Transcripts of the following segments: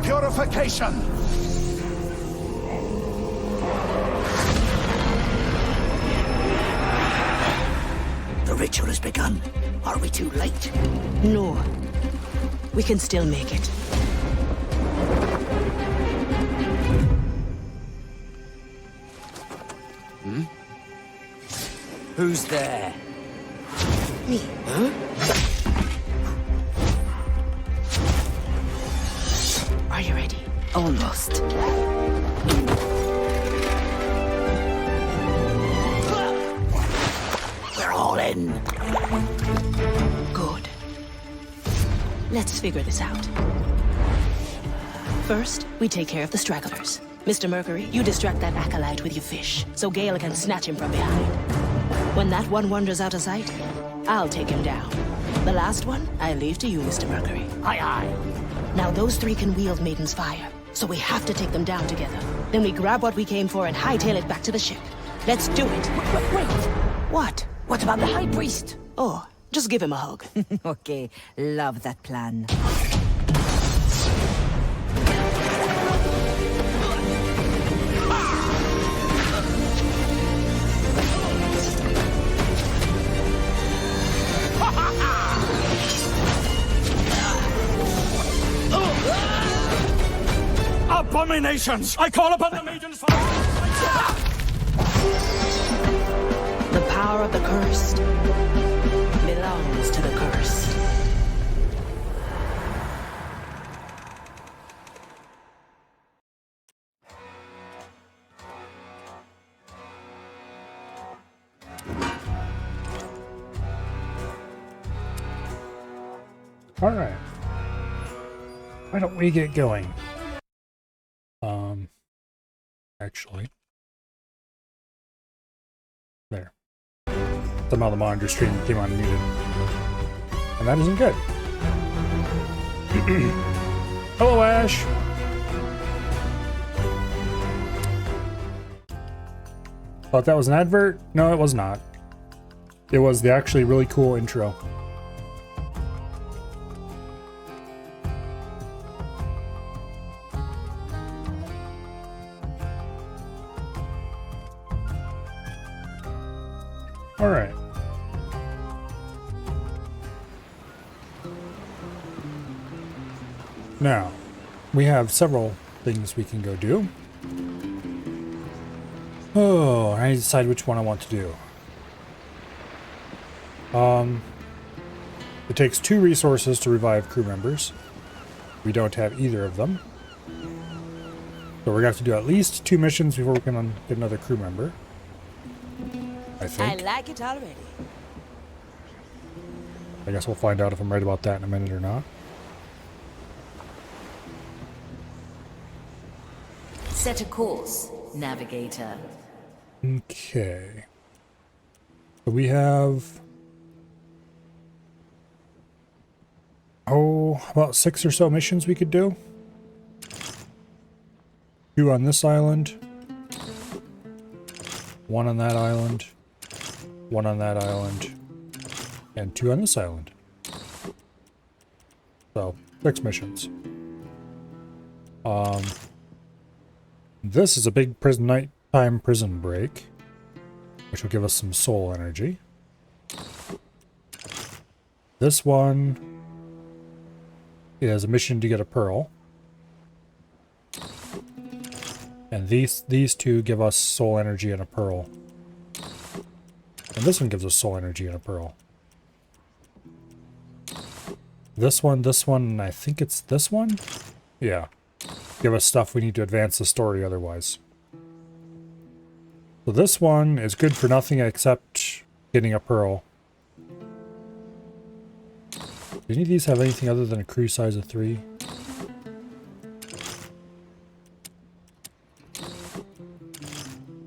purification! The ritual has begun. Are we too late? No. We can still make it. Who's there? Me. Huh? Are you ready? Almost. We're all in. Good. Let's figure this out. First, we take care of the stragglers. Mr. Mercury, you distract that acolyte with your fish, so Gale can snatch him from behind. When that one wanders out of sight, I'll take him down. The last one, I leave to you, Mr. Mercury. Aye, aye. Now those three can wield Maiden's Fire, so we have to take them down together. Then we grab what we came for and hightail it back to the ship. Let's do it. Wait. What? What about the High Priest? Oh, just give him a hug. Okay, love that plan. Abominations! I call upon the Maiden's Fire! The power of the cursed belongs to the cursed. All right. Why don't we get going? Actually. There. Somehow the monitor stream came on muted. And that isn't good. Hello, Ash! Thought that was an advert? No, it was not. It was the actually really cool intro. All right. Now, we have several things we can go do. Oh, I need to decide which one I want to do. It takes 2 resources to revive crew members. We don't have either of them. So we're going to have to do at least 2 missions before we can get another crew member. I think. I like it already. I guess we'll find out if I'm right about that in a minute or not. Set a course, navigator. Okay. So we have... about 6 or so missions we could do. 2 on this island. 1 on that island. 1 on that island. And 2 on this island. So, 6 missions. This is a big nighttime prison break, which will give us some soul energy. This one is a mission to get a pearl. And these 2 give us soul energy and a pearl. And this one gives us soul energy and a pearl. This one, and I think it's this one? Yeah. Give us stuff we need to advance the story otherwise. So this one is good for nothing except getting a pearl. Do any of these have anything other than a crew size of 3?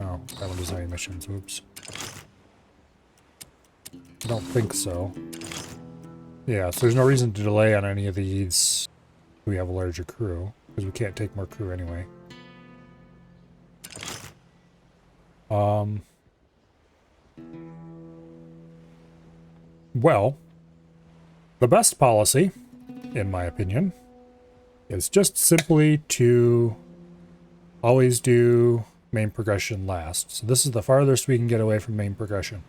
Oh, that one doesn't have any missions. Oops. I don't think so. Yeah, so there's no reason to delay on any of these. We have a larger crew, because we can't take more crew anyway. Well, the best policy, in my opinion, is just simply to always do main progression last. So this is the farthest we can get away from main progression.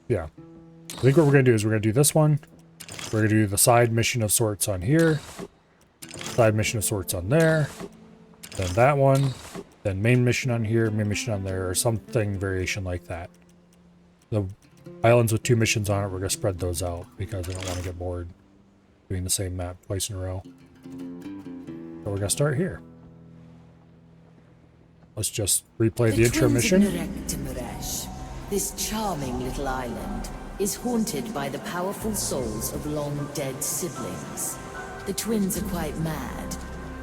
Yeah. I think what we're going to do is we're going to do this one. We're going to do the side mission of sorts on here. Side mission of sorts on there. Then that one. Then main mission on here, main mission on there, or something variation like that. The islands with 2 missions on it, we're going to spread those out because I don't want to get bored doing the same map twice in a row. So we're going to start here. Let's just replay the intro mission. This charming little island is haunted by the powerful souls of long-dead siblings. The twins are quite mad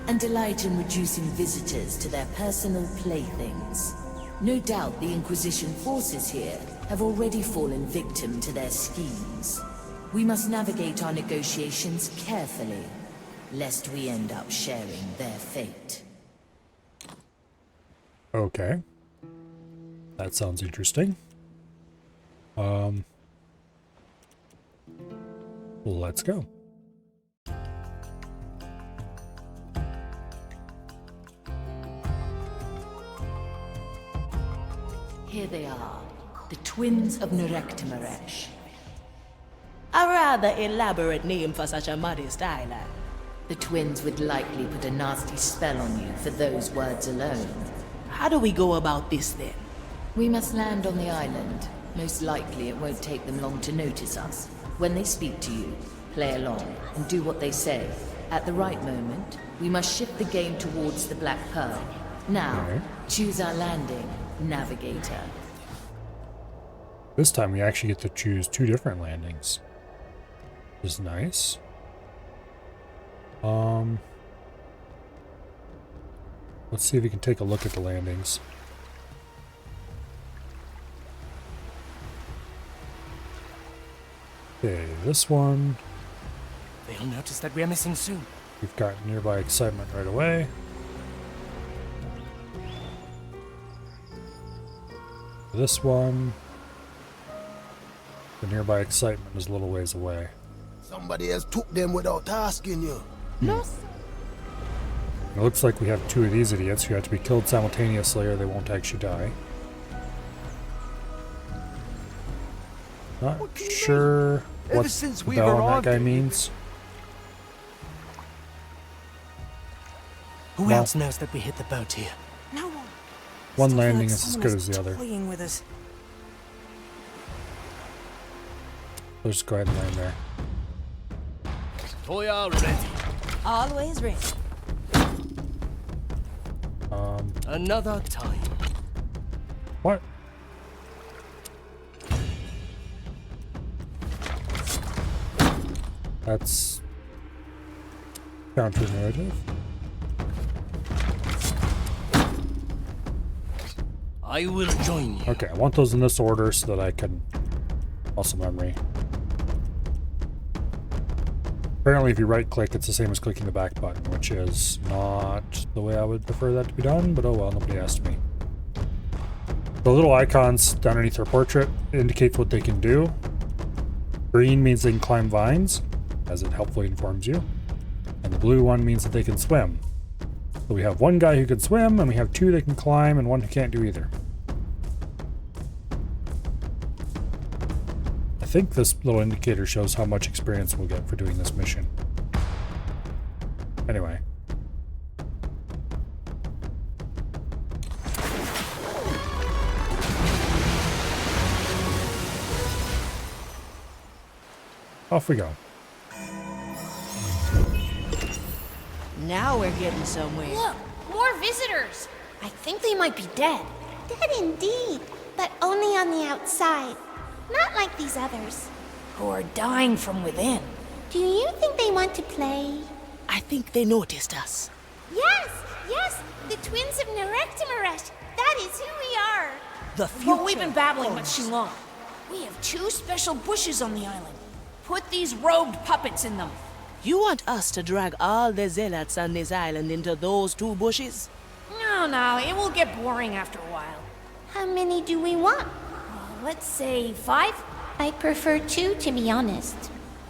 and delight in reducing visitors to their personal playthings. No doubt the Inquisition forces here have already fallen victim to their schemes. We must navigate our negotiations carefully, lest we end up sharing their fate. Okay. That sounds interesting. Let's go. Here they are, the twins of Nerektimaresh. A rather elaborate name for such a modest island. The twins would likely put a nasty spell on you for those words alone. How do we go about this then? We must land on the island. Most likely it won't take them long to notice us. When they speak to you, play along and do what they say. At the right moment, we must shift the game towards the Black Pearl. Now, choose our landing, Navigator. This time we actually get to choose 2 different landings. Which is nice. Let's see if we can take a look at the landings. Okay, this one. They'll notice that we are missing soon. We've got nearby excitement right away. This one. The nearby excitement is a little ways away. Somebody else took them without asking you. No. It looks like we have 2 of these idiots who have to be killed simultaneously or they won't actually die. Not sure what the bell on that guy means. Who else knows that we hit the boat here? No one. One landing is as good as the other. Toying with us. Let's just go ahead and land there. Toya ready. Always ready. Another time. What? That's counter narrative. I will join you. Okay, I want those in this order so that I can muscle memory. Apparently if you right click it's the same as clicking the back button, which is not the way I would prefer that to be done, but oh well, nobody asked me. The little icons down underneath their portrait indicate what they can do. Green means they can climb vines, as it helpfully informs you. And the blue one means that they can swim. So we have 1 guy who can swim, and we have 2 that can climb, and 1 who can't do either. I think this little indicator shows how much experience we'll get for doing this mission. Anyway. Off we go. Now we're getting somewhere. Look, more visitors. I think they might be dead. Dead indeed, but only on the outside. Not like these others. Who are dying from within. Do you think they want to play? I think they noticed us. Yes, yes, the twins of Nerektimaresh. That is who we are. The future. But we've been babbling much too long. We have 2 special bushes on the island. Put these robed puppets in them. You want us to drag all the zealots on this island into those 2 bushes? No, it will get boring after a while. How many do we want? Let's say 5? I prefer 2, to be honest.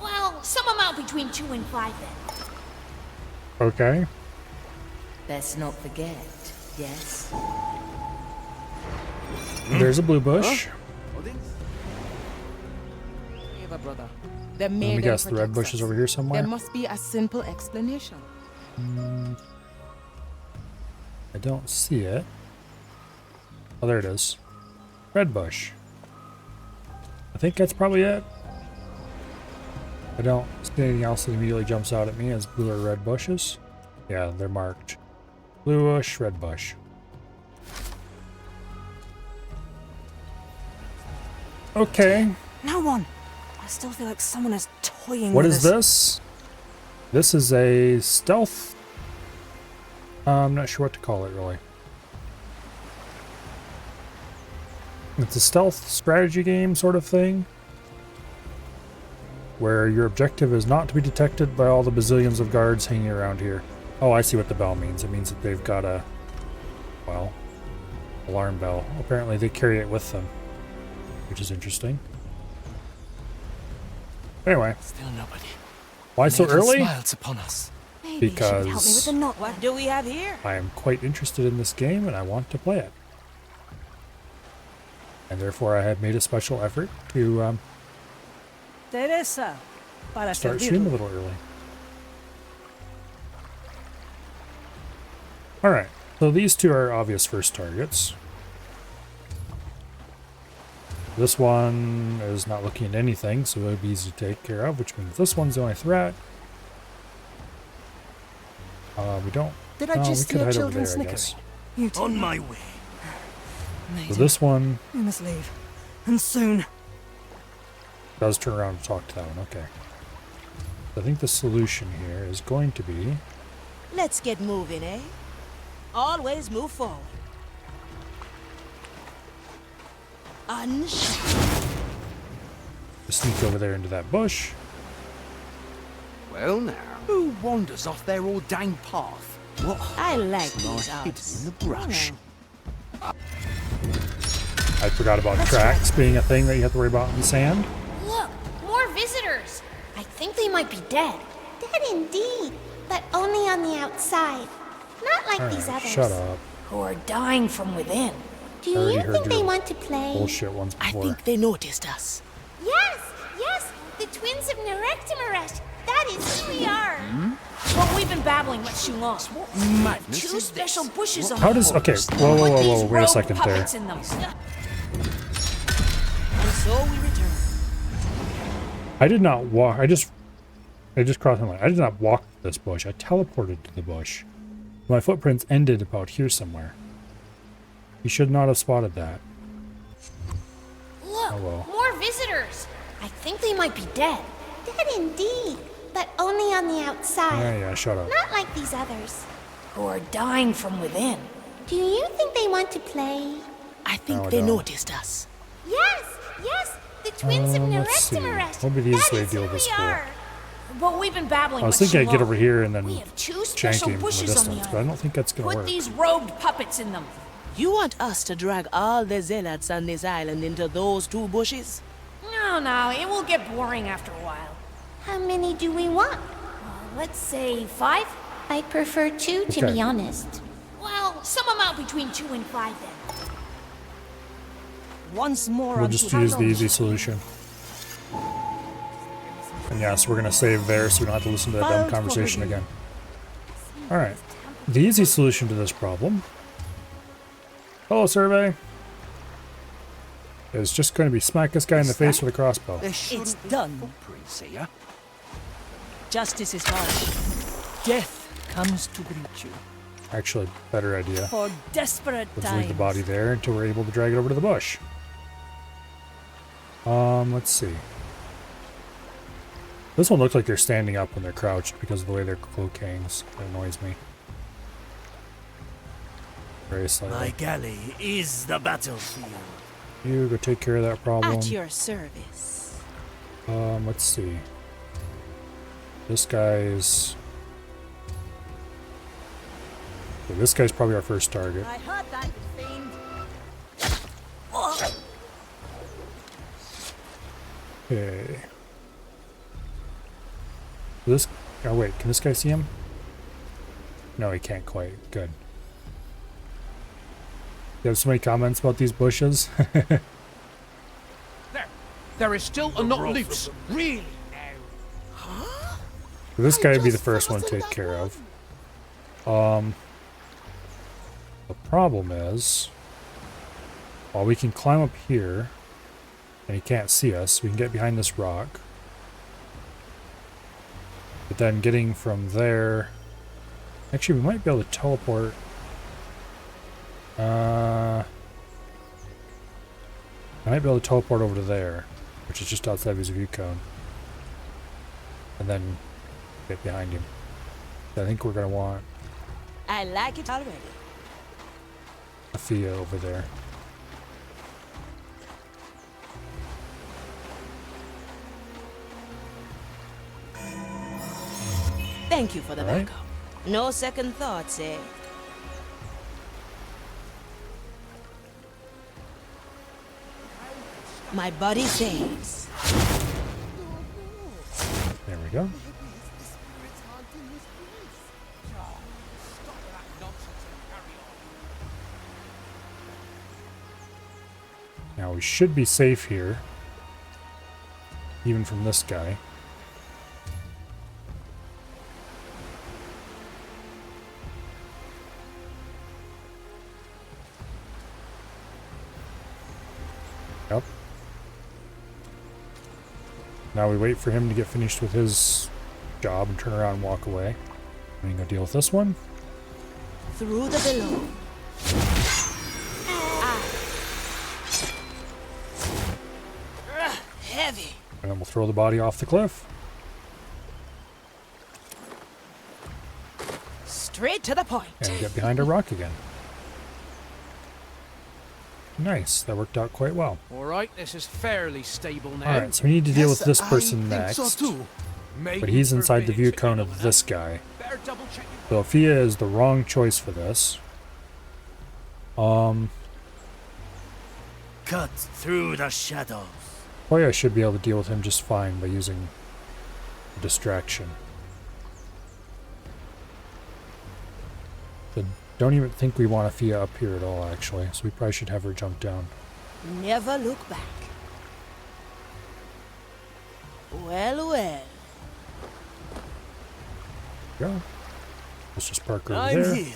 Well, some amount between 2 and 5 then. Okay. Let's not forget, yes? There's a blue bush. Brother. Let me guess, the red bush is over here somewhere. There must be a simple explanation. I don't see it. Oh, there it is. Red bush. I think that's probably it. I don't see anything else that immediately jumps out at me as blue or red bushes. Yeah, they're marked. Blue bush, red bush. Okay. No one. I still feel like someone is toying What with is us. this? This is a stealth. I'm not sure what to call it really. It's a stealth strategy game sort of thing, where your objective is not to be detected by all the bazillions of guards hanging around here. Oh, I see what the bell means. It means that they've got a, well, alarm bell. Apparently they carry it with them, which is interesting. Anyway, Still nobody. why so early? Smiles upon us. Maybe you should help me with Because the knot. What do we have here? I am quite interested in this game and I want to play it. And therefore I have made a special effort to Teresa, para start servirlo. stream a little early. Alright, so these two are obvious first targets. This one is not looking at anything, so it'll be easy to take care of, which means this one's the only threat. We don't... Did I we just could hear hide over children there, I guess. snickering? You two. On my way. So this one We must leave. And soon. does turn around and talk to that one, okay. I think the solution here is going to be... Let's get moving, eh? Always move forward. Unshut. to sneak over there into that bush. Well now, who wanders off their ordained path? What I like these lies hidden odds. in the brush? I forgot about tracks being a thing that you have to worry about in the sand. Look, more visitors. I think they might be dead. Dead indeed, but only on the outside. Not like these Alright, others. shut up. Who are dying from within. Do Already you heard think they your want to play? Bullshit once I before. think they noticed us. Yes, yes, the twins of Nerektimaresh. That is who we are. Well, we've been babbling much too long. Madness Two is special this. bushes on How the does... Okay, corners. whoa, whoa, Put whoa, these whoa, wait a rogue second there. puppets in them. And so we return. I did not walk... I just crossed my line. I did not walk this bush. I teleported to the bush. My footprints ended about here somewhere. You should not have spotted that. Look, Oh, well. more visitors. I think they might be dead. Dead indeed, but only on the outside. Yeah, shut up. Not like these others. Who are dying from within. Do you think they want to play? I think No, I they don't. noticed us. Yes, yes, the twins of Let's see. Nerektimaresh. What would be the easiest That way is to deal who with this we fool? are. But we've been babbling I was much thinking too I'd get long. over here and then We have two shank special him from the bushes on the distance, but I island. don't think that's gonna Put work. these robed puppets in them. You want us to drag all the zealots on this island into those two bushes? No, it will get boring after a while. How many do we want? Let's say 5? I prefer 2, to Okay. be honest. Well, some amount between 2 and 5 then. Once more We'll unto just use the battle. easy solution. And yes, we're gonna save there so we don't have to listen to that dumb Filed conversation properly. again. Alright. The easy solution to this problem... Hello, survey! Is just going to be smack this guy in the face with a crossbow. There shouldn't It's be done. footprints here. Justice is harsh. Death comes to greet you. Actually, better idea. For desperate Let's times. leave the body there until we're able to drag it over to the bush. Let's see. This one looks like they're standing up when they're crouched because of the way their cloak hangs. That annoys me. Very slightly. My galley is the battlefield. You go take care of that problem. At your service. Let's see. This guy's... Okay, this guy's probably our first target. I heard that, you fiend. Okay. This. Oh wait, can this guy see him? No, he can't quite. Good. You have so many comments about these bushes. There is still a knot loose. Really? This guy would be the first one to take care of. The problem is, while we can climb up here, and he can't see us, we can get behind this rock. But then getting from there, actually we might be able to teleport. I might be able to teleport over to there, which is just outside of his view cone. And then get behind him. I think we're going to want I like it already. Athea over there. Thank you for the All right. backup. No second thoughts, eh? My body says. There we go. Now we should be safe here. Even from this guy. Yep. Now we wait for him to get finished with his job and turn around and walk away. We can go deal with this one. Through the below. Heavy. And then we'll throw the body off the cliff. Straight to the point. And get behind a rock again. Nice. That worked out quite well. Alright, this is fairly stable now. Alright, so we need to deal with this person I think next. so too. But he's inside the view cone of this guy. So Athea is the wrong choice for this. Cut through the shadows. Toya should be able to deal with him just fine by using distraction. But don't even think we want Athea up here at all, actually. So we probably should have her jump down. Never look back. Well, well. Go. Let's just park over I'm there. here.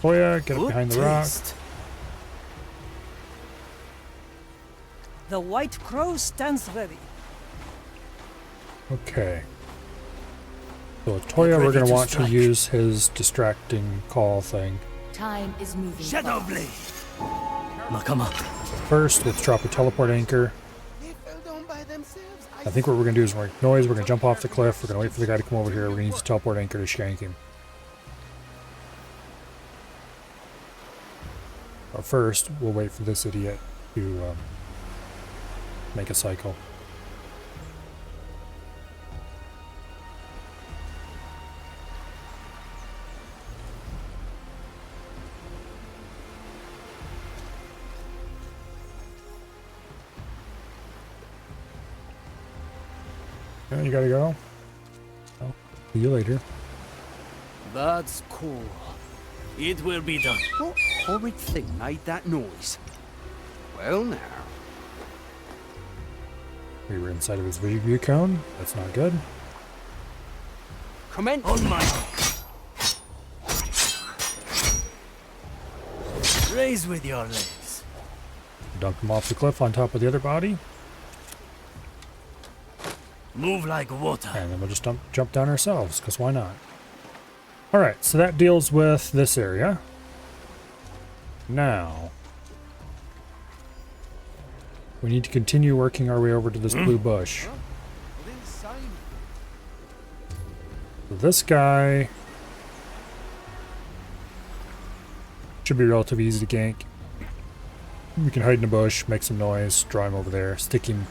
Toya, get up behind the rock. The White Crow stands ready. Okay. So Toya, we're going to want to use his distracting call thing. Time is moving. Shadow fast. Blade. Nakama. First, let's drop a teleport anchor. They fell down by themselves. I think what we're going to do is we're going to make noise, we're going to jump off the cliff, we're going to wait for the guy to come over here, we're going to use the teleport anchor to shank him. But first, we'll wait for this idiot to make a cycle. Yeah, you gotta go. Oh, see you later. That's cool. It will be done. What horrid thing made that noise? Well now. We were inside of his view cone. That's not good. Commence. On my raise with your legs. Dump him off the cliff on top of the other body. Move like water. And then we'll just jump down ourselves, because why not? Alright, so that deals with this area. Now, we need to continue working our way over to this blue bush. So this guy should be relatively easy to gank. We can hide in a bush, make some noise, draw him over there, stick him.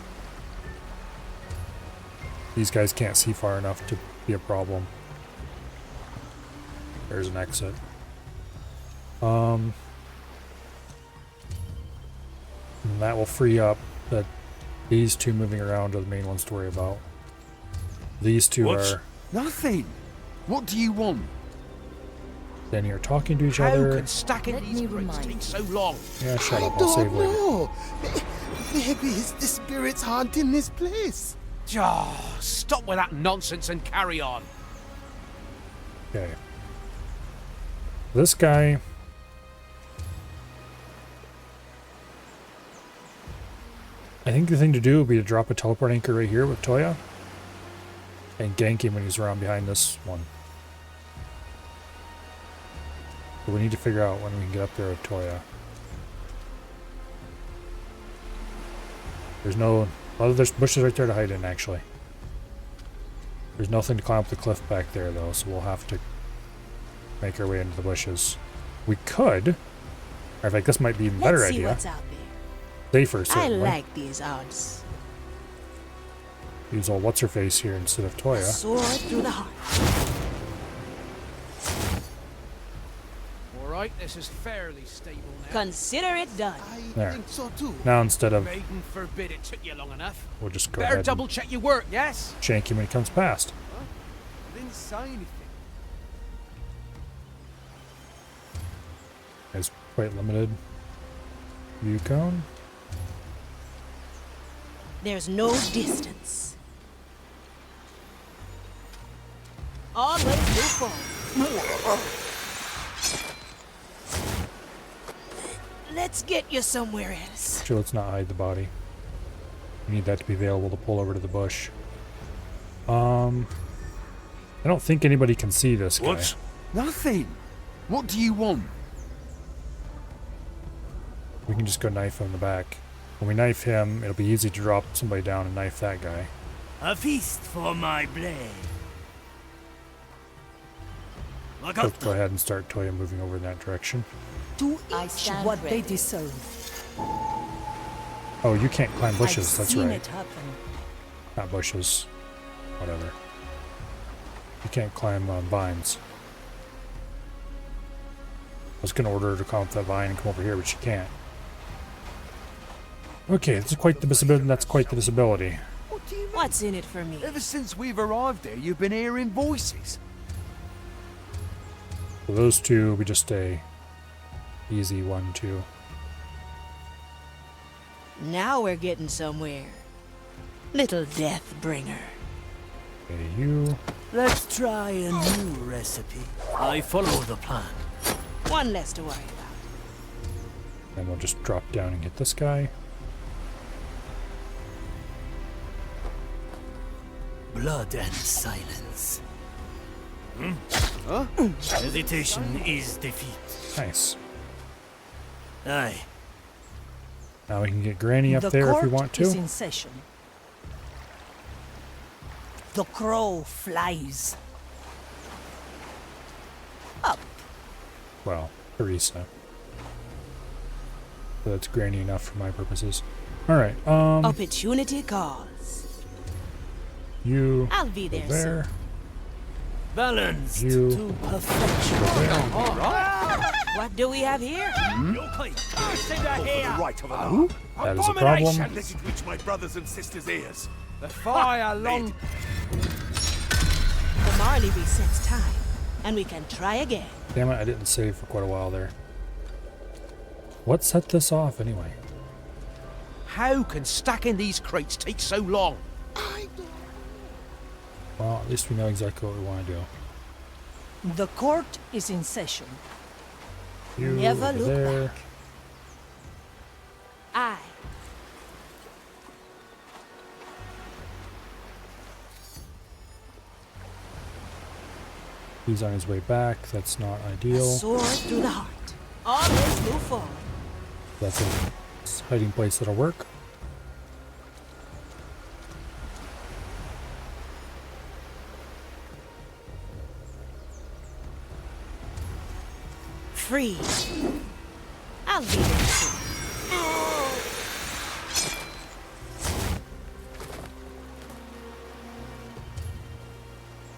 These guys can't see far enough to be a problem. There's an exit. And that will free up the These two moving around are the main ones to worry about. These two are Nothing. What do you want? standing here talking to each How other. can stacking these crates take so long? Yeah, shut up. I'll save later. No. Maybe it's the spirits haunting this place. Oh, stop with that nonsense and carry on. Okay. This guy. I think the thing to do would be to drop a teleport anchor right here with Toya. And gank him when he's around behind this one. But we need to figure out when we can get up there with Toya. There's no... Oh, there's bushes right there to hide in, actually. There's nothing to climb up the cliff back there, though, so we'll have to make our way into the bushes. We could... Or in fact, this might be an even better Let's see idea. what's out there. Safer, I certainly. like these odds. Use all what's-her-face here instead of Toya. Sword through the heart. All right, this is fairly stable now. Consider it done. There. I think so too. Now instead of... Maiden forbid it took you long enough. We'll just go Better ahead double check your work, yes? and shank him when he comes past. Didn't say anything. Has quite limited view cone. There's no distance. Always move forward. Let's get you somewhere else. Actually, let's not hide the body. We need that to be available to pull over to the bush. I don't think anybody can see this guy. What? Nothing. What do you want? We can just go knife him in the back. When we knife him, it'll be easy to drop somebody down and knife that guy. A feast for my blade. Look out! Let's go ahead and start Toya moving over in that direction. To I each stand what ready. they deserve. Oh, you can't climb bushes, I've that's seen right. it happen. Not bushes. Whatever. You can't climb vines. I was going to order her to climb up that vine and come over here, but she can't. Okay, that's quite the disability. That's quite the disability. What do you mean? What's in it for me? Ever since we've arrived here, you've been hearing voices. So those two will be just a easy 1-2. Now we're getting somewhere. Little death bringer. Okay, you. Let's try a new recipe. I follow the plan. One less to worry about. Then we'll just drop down and get this guy. Blood and silence. Hesitation is defeat. Nice. Aye. Now we can get Granny up The there if we court want is to. in session. The crow flies. Up. Well, Teresa. So that's Granny enough for my purposes. Alright, Opportunity calls. you I'll be go there there. Balanced You to perfection. go there. What do we have here? Right of an That is a problem. Let it reach my brothers and sisters' ears. The fire long. The Marley resets time, and we can try again. Damn it, I didn't save for quite a while there. What set this off anyway? How can stacking these crates take so long? Well, at least we know exactly what we want to do. The court is in session. You Never over look there. back. Aye. He's on his way back. That's not ideal. Sword through the heart. Always move forward. That's a hiding place that'll work. Free. I'll be there soon.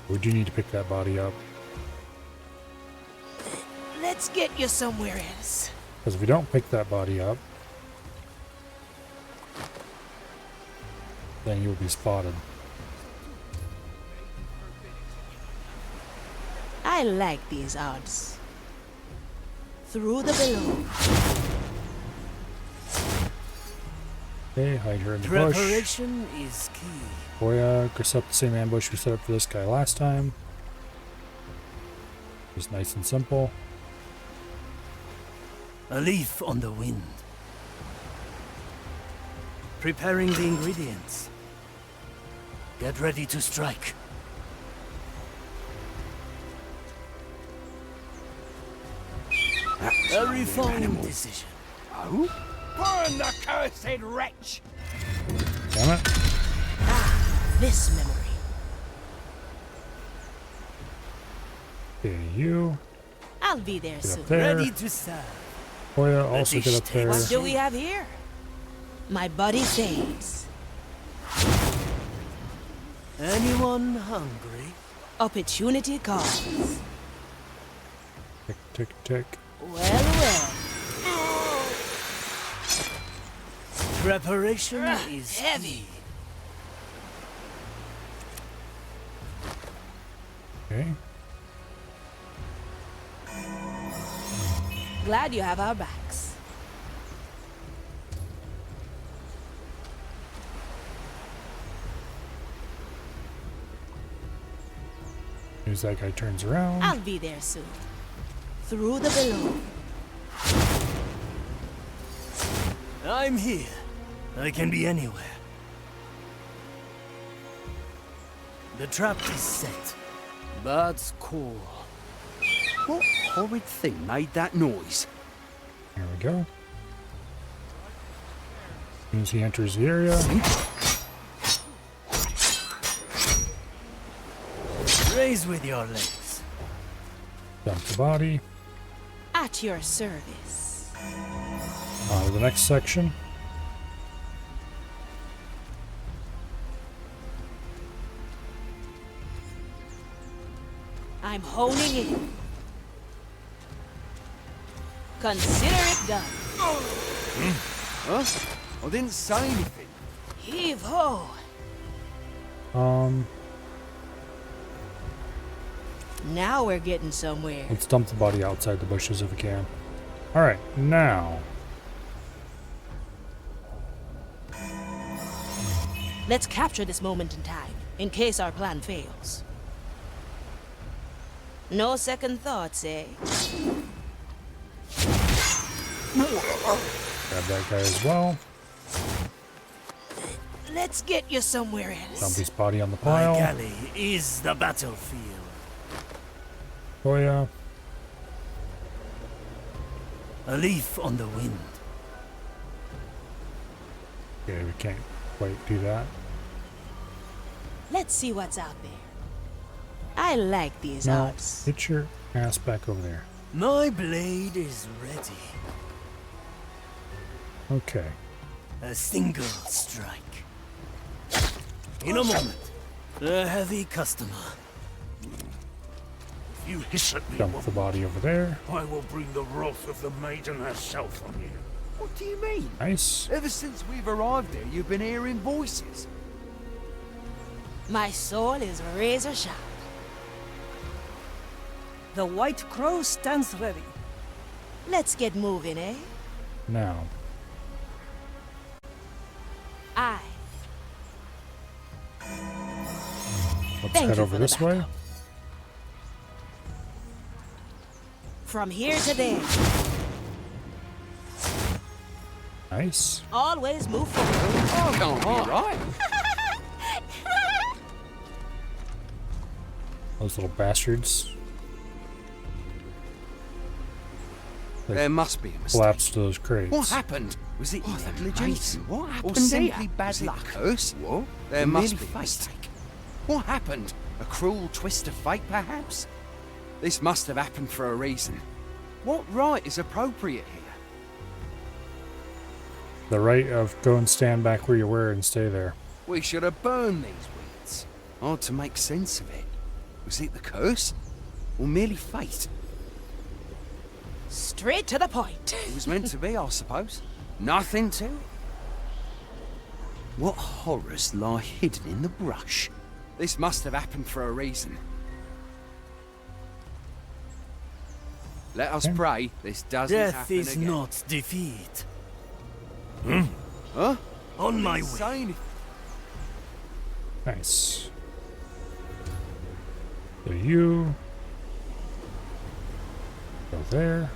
We do need to pick that body up. Let's get you somewhere else. Because if we don't pick that body up, then you will be spotted. I like these odds. Through the below. Okay, hide her in the bush. Preparation is key. Boya, go set up the same ambush we set up for this guy last time. Just nice and simple. A leaf on the wind. Preparing the ingredients. Get ready to strike. A refined decision. Oh? Burn the cursed wretch! Damn it. This memory. Okay, you. I'll be there Get soon. up there. Ready to serve. Boya, also get up there. What do we have here? My body says. Anyone hungry? Opportunity calls. Tick, tick, tick. Well. Preparation is Heavy. Okay. Glad you have our backs. As that guy turns around. I'll be there soon. Through the below. I'm here. I can be anywhere. The trap is set. That's cool. What horrid thing made that noise? There we go. As soon as he enters the area. Raise with your legs. Dump the body. At your service. On to the next section. I'm honing in. Consider it done. Huh? I didn't say anything. Heave ho. Now we're getting somewhere. Let's dump the body outside the bushes if we can. Alright, now. Let's capture this moment in time, in case our plan fails. No second thoughts, eh? Grab that guy as well. Let's get you somewhere else. Dump his body on the My pile. galley is the battlefield. Boya. A leaf on the wind. Okay, we can't quite do that. Let's see what's out there. I like these Now, odds. get your ass back over there. My blade is ready. Okay. A single strike. In a moment. A heavy customer. You hiss at me, Dump the body over there. I will bring the wrath of the maiden herself on you. What do you mean? Nice. Ever since we've arrived here, you've been hearing voices. My soul is razor sharp. The White Crow stands ready. Let's get moving, eh? Now. Aye. Let's Thank head you over for the this way. From here to there. Nice. Always move forward. Oh, can't be right. Those little bastards. They There must be a mistake. collapsed to those crates. What happened? Was it negligence? What Or happened simply here? bad luck? Curse? What? There You must merely be a mistake. What happened? A cruel twist of fate, perhaps? This must have happened for a reason. What right is appropriate here? The right of go and stand back where you were and stay there. We should have burned these weeds. Hard to make sense of it. Was it the curse? Or merely fate? Straight to the point. It was meant to be, I suppose. Nothing to it. What horrors lie hidden in the brush? This must have happened for a reason. Let us pray this doesn't Death happen is again. not defeat. Huh? On my way. Insane. Nice. So you go there,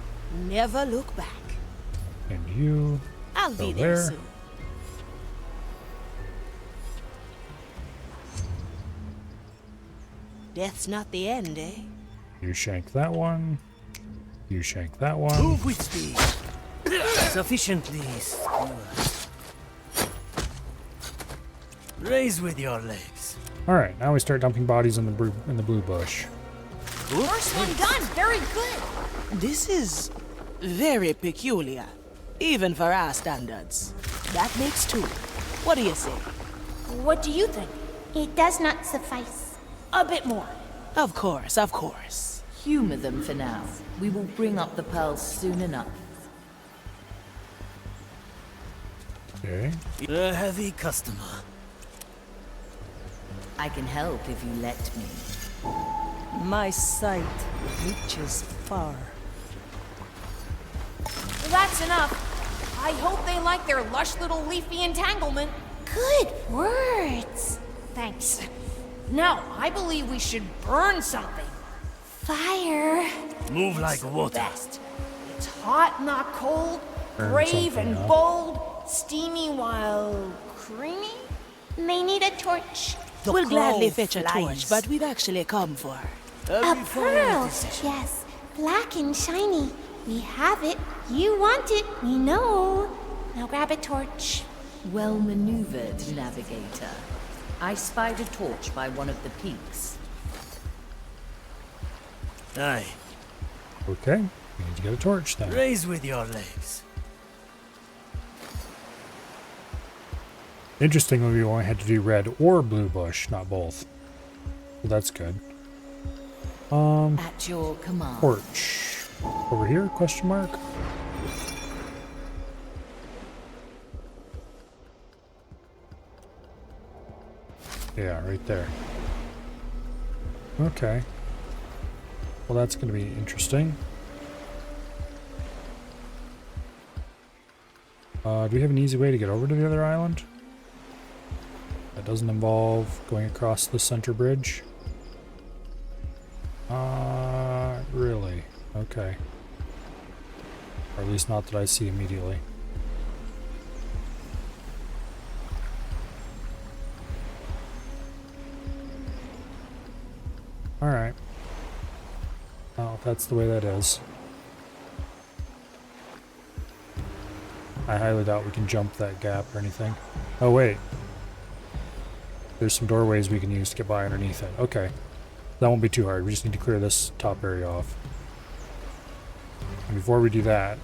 Never look back. and you I'll go be there there. soon. Death's not the end, eh? You shank that one. You shank that one. Move with speed. Sufficiently secure. Raise with your legs. All right, now we start dumping bodies in the blue bush. First one done. Very good. This is very peculiar, even for our standards. That makes 2. What do you say? What do you think? It does not suffice. A bit more. Of course, of course. Humor them for now. We will bring up the pearls soon enough. Okay. A heavy customer. I can help if you let me. My sight reaches far. Well, that's enough. I hope they like their lush little leafy entanglement. Good words. Thanks. Now, I believe we should burn something. Fire. Move like water. Best. It's hot, not cold, Burn brave something and up. bold, steamy while creamy. May need a torch. We'll gladly crow fetch a flies. torch, but we've actually come for. A pearl. Yes. Black and shiny. We have it. You want it. We know. Now grab a torch. Well maneuvered, navigator. I spied a torch by one of the peaks. Aye. Okay. We need to get a torch then. Raise with your legs. Interestingly, we only had to do red or blue bush, not both. So that's good. At your command. Torch. Over here? Question mark? Yeah, right there. Okay. Well, that's going to be interesting. Do we have an easy way to get over to the other island? That doesn't involve going across the center bridge? Really? Okay. Or at least not that I see immediately. Alright. Well, if that's the way that is. I highly doubt we can jump that gap or anything. Oh, wait. There's some doorways we can use to get by underneath it. Okay. That won't be too hard. We just need to clear this top area off. And before we do that...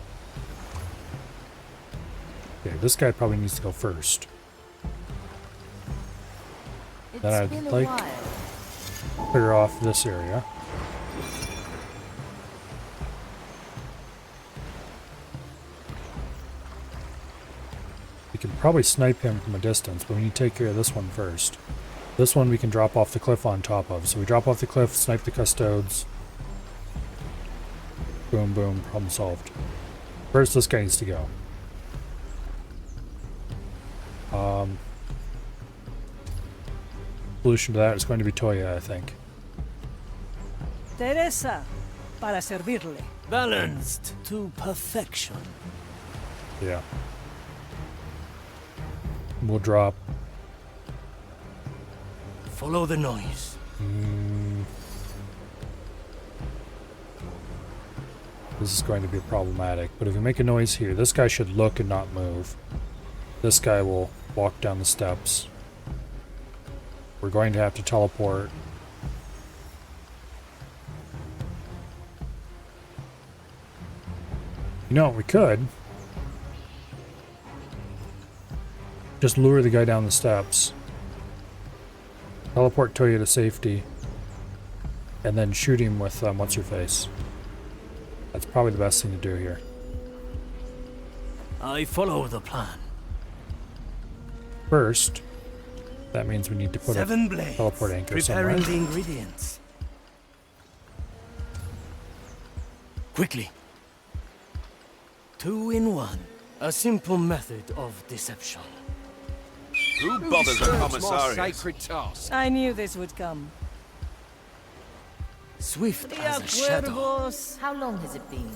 Okay, this guy probably needs to go first. Then I'd like clear off this area. We can probably snipe him from a distance, but we need to take care of this one first. This one we can drop off the cliff on top of. So we drop off the cliff, snipe the custodes. Boom, boom, problem solved. First, this guy needs to go. Solution to that is going to be Toya, I think. Teresa, para servirle. Balanced to perfection. Yeah. We'll drop. Follow the noise. This is going to be problematic, but if we make a noise here, this guy should look and not move. This guy will walk down the steps. We're going to have to teleport. You know what we could? Just lure the guy down the steps. Teleport Toya to safety. And then shoot him with what's-her-face. That's probably the best thing to do here. I follow the plan. first, that means we need to put 7 a blades. teleport anchor Preparing somewhere. the ingredients. Quickly. 2 in 1. A simple method of deception. Who bothers the commissariat? Sacred task. I knew this would come. Swift as a shadow. How long has it been?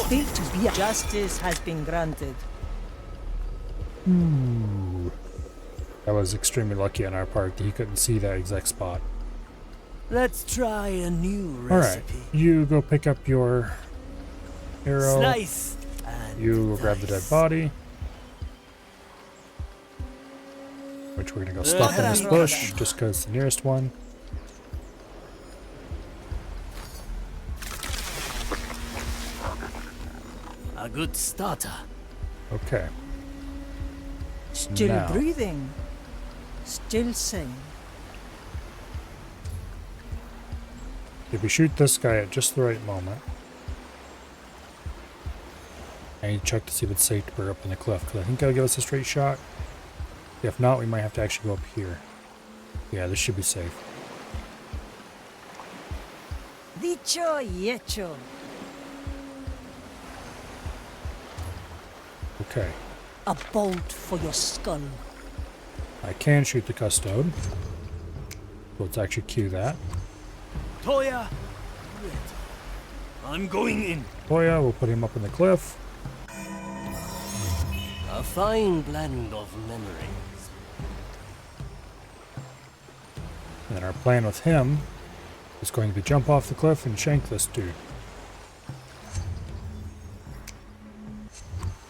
Built to be. Justice has been granted. Ooh. That was extremely lucky on our part that he couldn't see that exact spot. Let's try a new Alright, recipe. you go pick up your arrow. Slice and You grab the dead body. Which we're gonna go stop in this bush, just because it's the nearest one. A good starter. Okay. Still Now. breathing. Still sane. If we shoot this guy at just the right moment. I need to check to see if it's safe to burn up in the cliff, because I think that'll give us a straight shot. If not, we might have to actually go up here. Yeah, this should be safe. Dicho y hecho. Okay. A bolt for your skull. I can shoot the custode. So let's actually cue that. Toya, wait. I'm going in. Toya, we'll put him up in the cliff. A fine blend of memories. And then our plan with him is going to be jump off the cliff and shank this dude.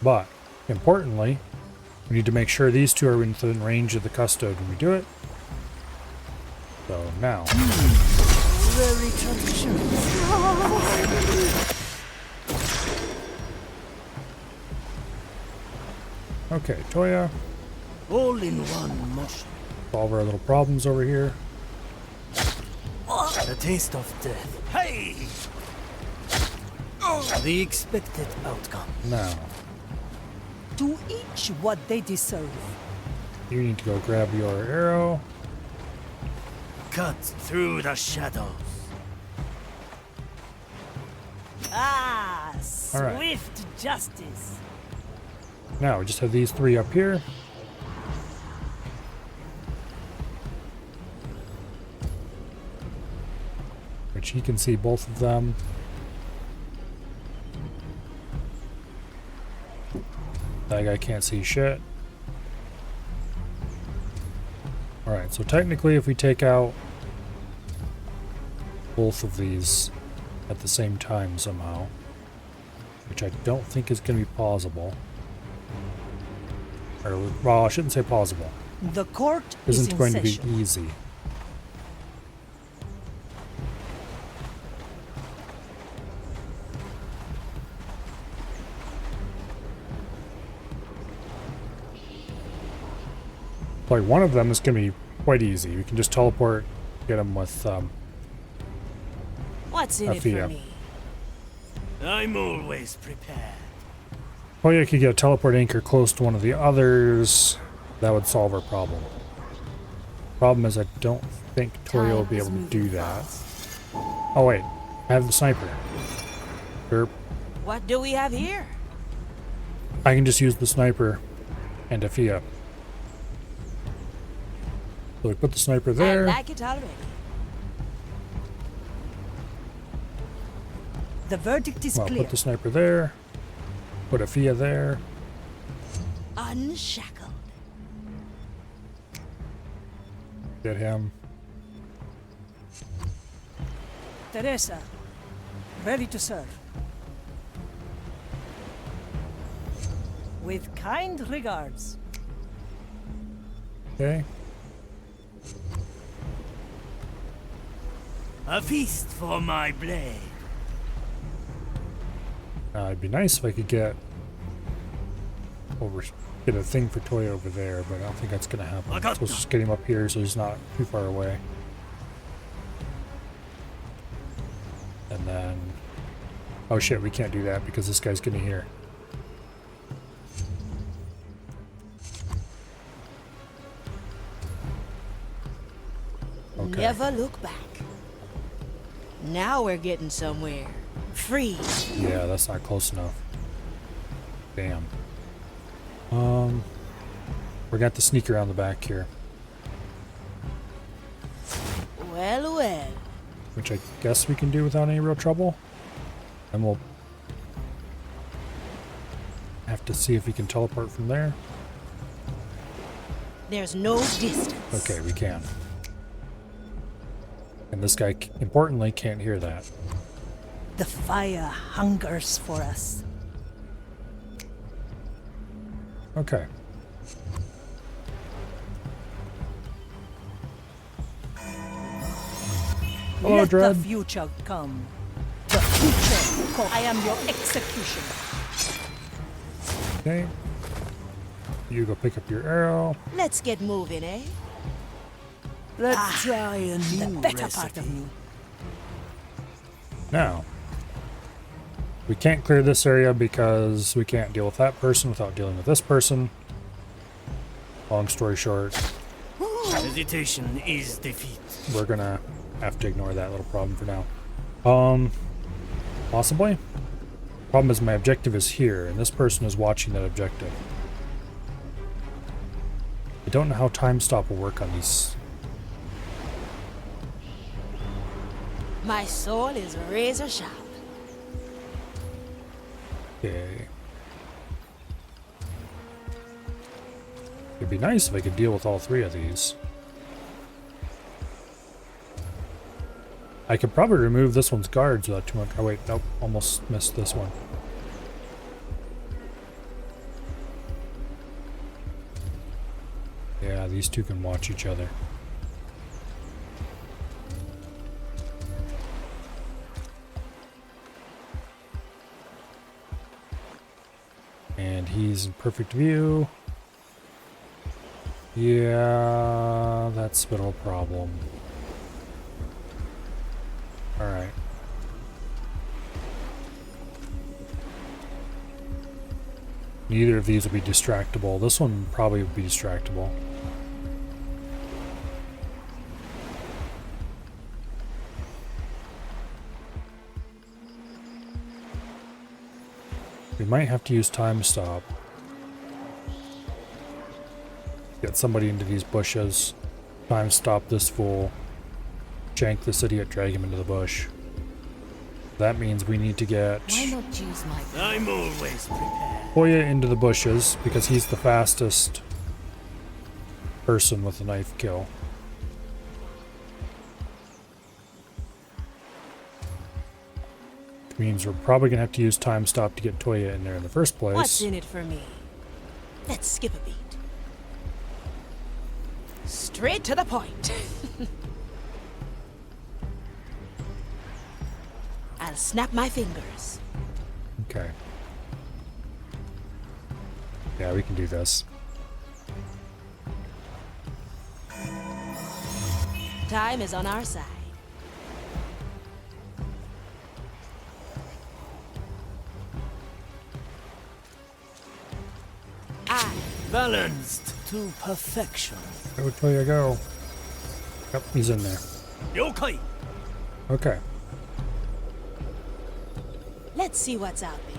But, importantly, we need to make sure these two are within range of the custode when we do it. So now. Very traditional. Okay, Toya. All in one motion. Solve our little problems over here. The taste of death. Hey! The expected outcome. Now, To each what they deserve. you need to go grab your arrow. Cut through the shadows. Ah, All right. swift justice. Now, we just have these three up here. Which he can see both of them. That guy can't see shit. Alright, so technically if we take out both of these at the same time somehow, which I don't think is going to be plausible. Or, well, I shouldn't say plausible. The court Isn't is in going to be session. easy. Like, one of them is going to be quite easy. We can just teleport, get him with, What's in it Afia. for me? I'm always prepared. Well, yeah, could get a teleport anchor close to one of the others. That would solve our problem. Problem is, I don't think Toya will be able to do that. Oh wait, I have the sniper. Derp. What do we have here? I can just use the sniper and Afia. So we put the sniper there. I like it already. The verdict is Well, clear. put the sniper there. Put Afia there. Unshackled. Get him. Teresa, ready to serve. With kind regards. Okay. A feast for my blade. It'd be nice if I could get a thing for Toya over there, but I don't think that's gonna happen. So let's just get him up here so he's not too far away. And then, oh shit, we can't do that because this guy's getting here. Okay. Never look back. Now we're getting somewhere. Freeze. Yeah, that's not close enough. Damn. We're gonna have to sneak around the back here. Well, well. Which I guess we can do without any real trouble. And we'll have to see if we can teleport from there. There's no distance. Okay, we can. And this guy, importantly, can't hear that. The fire hungers for us. Okay. Hello, Let Dread. the future come. The future. I am your executioner. Okay. You go pick up your arrow. Let's get moving, eh? Let's try a The new better recipe. part of me. Now, we can't clear this area because we can't deal with that person without dealing with this person. Long story short, Hesitation is defeat. we're gonna have to ignore that little problem for now. Possibly. Problem is my objective is here, and this person is watching that objective. I don't know how time stop will work on these. My soul is razor sharp. Okay. It'd be nice if I could deal with all three of these. I could probably remove this one's guards without too much. Oh wait, nope, almost missed this one. Yeah, these two can watch each other. And he's in perfect view. Yeah, that's a bit of a problem. Alright. Neither of these will be distractible. This one probably would be distractible. We might have to use time stop. Get somebody into these bushes. Time stop this fool. Shank this idiot, drag him into the bush. That means we need to get Why not use my... I'm always prepared. Hoya into the bushes because he's the fastest person with a knife kill. Which means we're probably gonna have to use time stop to get Toya in there in the first place. What's in it for me? Let's skip a beat. Straight to the point. I'll snap my fingers. Okay. Yeah, we can do this. Time is on our side. Balanced to perfection. Go, Toya, go. Yep, he's in there. Yokai! Okay. Let's see what's out there.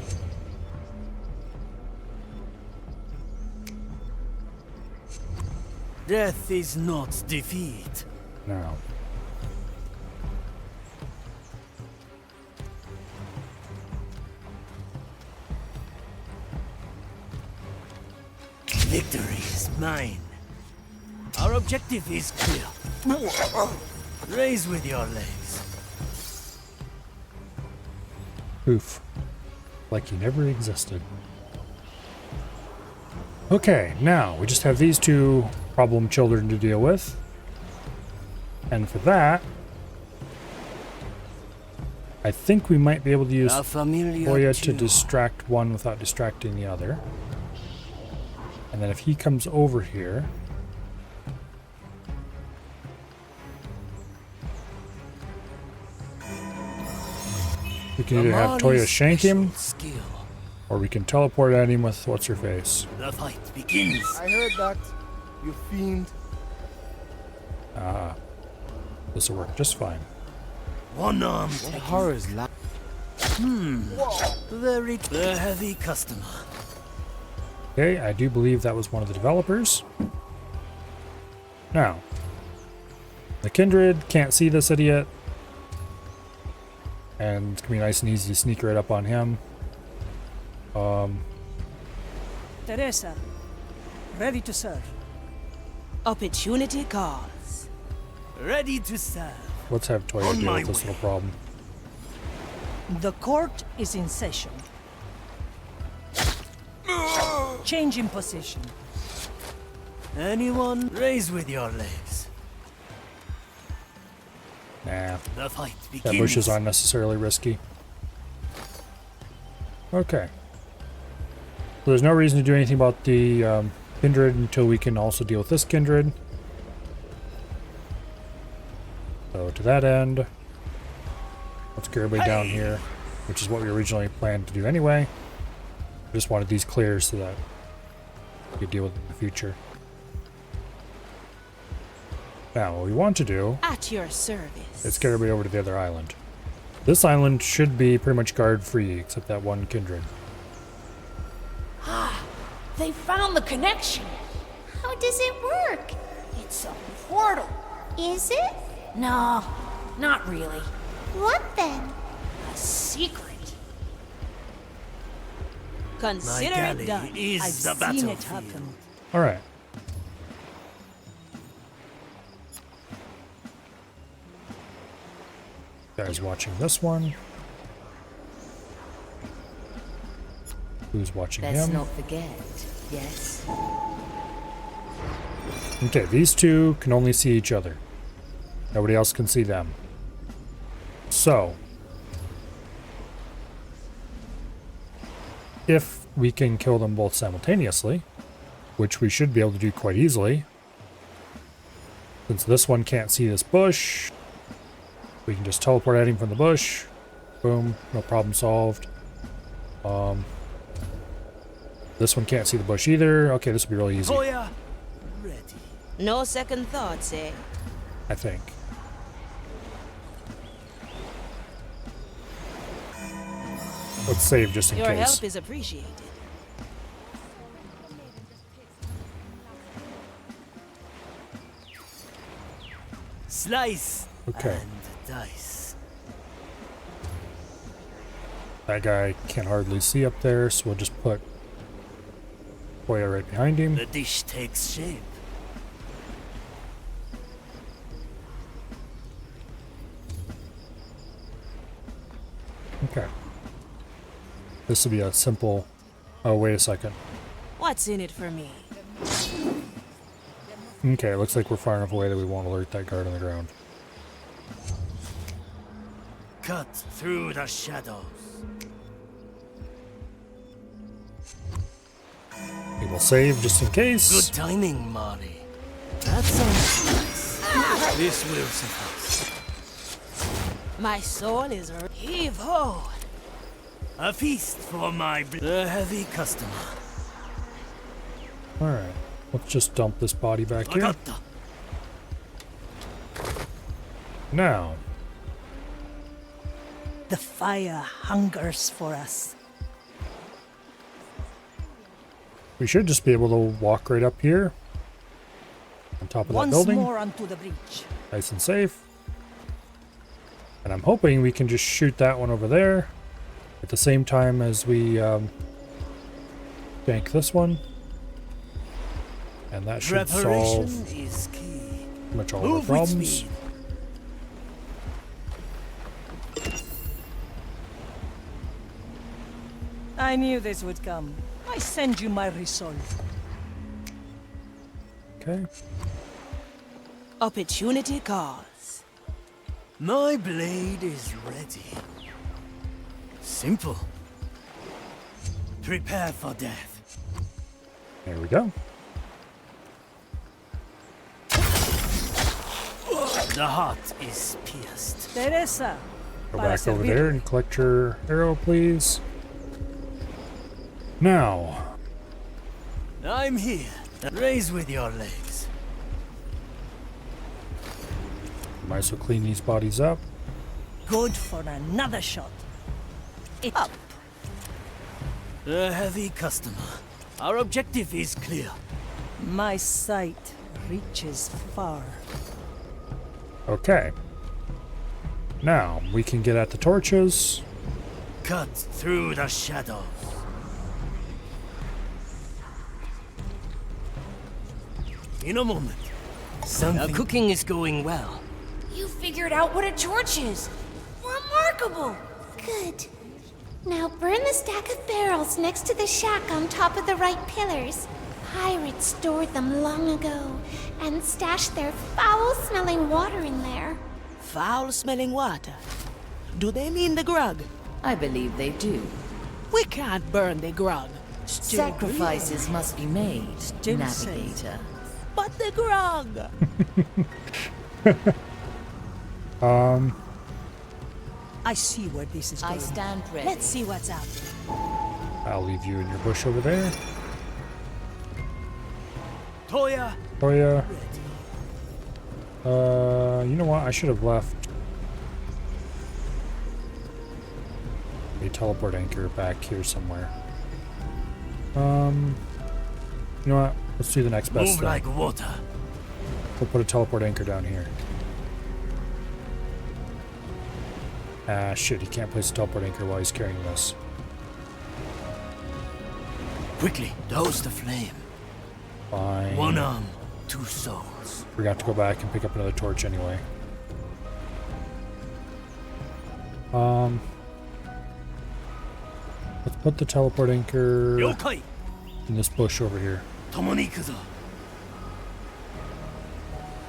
Death is not defeat. Now. Victory is mine. Our objective is clear. Raise with your legs. Oof. Like he never existed. Okay, now we just have these two problem children to deal with. And for that, I think we might be able to use Hoya to distract one without distracting the other. And then if he comes over here, we can either have Toya shank him, or we can teleport at him with what's her face. The fight begins. I heard that, you fiend. Ah. This will work just fine. One arm. What horrors la- Very the heavy customer. Okay, I do believe that was one of the developers. Now, the Kindred can't see this idiot. And it's gonna be nice and easy to sneak right up on him. Teresa, ready to serve. Opportunity calls. Ready to serve. Let's have Toya On deal my with this way. little problem. The court is in session. Change in position. Anyone? Raise with your legs. Nah, The fight begins. that bush is unnecessarily risky. Okay. So there's no reason to do anything about the Kindred until we can also deal with this Kindred. So to that end, let's get everybody down here, which is what we originally planned to do anyway. Just wanted these clears so that we could deal with it in the future. Now, what we want to do At your service. is get everybody over to the other island. This island should be pretty much guard-free, except that one Kindred. They found the connection. How does it work? It's a portal. Is it? No, not really. What then? A secret. Consider galley it done. is I've the seen it battlefield. happen. Alright. Guys watching this one. Who's watching Let's him? not forget, yes? Okay, these two can only see each other. Nobody else can see them. So, if we can kill them both simultaneously, which we should be able to do quite easily, since this one can't see this bush, we can just teleport at him from the bush. Boom, no problem solved. This one can't see the bush either. Okay, this will be really easy, Toya, ready. No second thoughts, eh? I think. Let's save just in Your case. help is appreciated. Slice Okay. and dice. That guy can hardly see up there, so we'll just put Toya right behind him. The dish takes shape. Okay. This will be a simple... Oh, wait a second. What's in it for me? Okay, looks like we're far enough away that we won't alert that guard on the ground. Cut through the shadows. We will save just in case. Good timing, Mari. That sounds nice. This will suffice. My soul is heave ho. A feast for my the heavy customer. Alright, let's just dump this body back here. Agata. Now, The fire hungers for us. we should just be able to walk right up here. On top of that Once building. more onto the breach. Nice and safe. And I'm hoping we can just shoot that one over there at the same time as we gank this one. And that should Preparation solve is key. pretty much all Move of our with problems. speed. I knew this would come. I send you my resolve. Okay. Opportunity calls. My blade is ready. Simple. Prepare for death. There we go. The heart is pierced. Teresa. Go para back over servir. there and collect your arrow, please. Now, I'm here. Raise with your legs. might as well clean these bodies up. Good for another shot. It up. A heavy customer. Our objective is clear. My sight reaches far. Okay. Now, we can get at the torches. Cut through the shadows. In a moment. Something. Cooking is going well. You figured out what a torch is. Remarkable. Good. Now burn the stack of barrels next to the shack on top of the right pillars. Pirates stored them long ago and stashed their foul-smelling water in there. Foul-smelling water? Do they mean the grog? I believe they do. We can't burn the grog. Sacrifices must be made, Still Navigator. But the grog! I see where this is going. I stand ready. Let's see what's out there. I'll leave you in your bush over there. Toya. Toya. You know what? I should have left a teleport anchor back here somewhere. You know what? Let's do the next best Move thing. like water. We'll put a teleport anchor down here. Ah, shit, he can't place a teleport anchor while he's carrying this. Quickly, douse the flame. Fine. One arm, two souls. Forgot to go back and pick up another torch anyway. Let's put the teleport anchor Yokai. in this bush over here. Tomo ni ikuzo.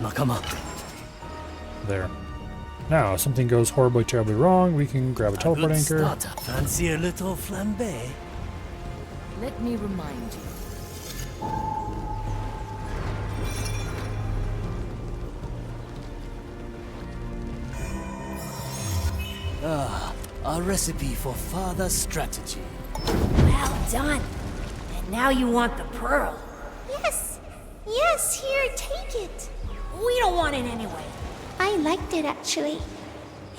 Nakama. There. Now, if something goes horribly, terribly wrong, we can grab a teleport good anchor. Starter. Fancy a little flambe? Let me remind you. Ah, a recipe for father strategy. Well done. And now you want the pearl. Yes. Yes, here, take it. We don't want it anyway. I liked it, actually.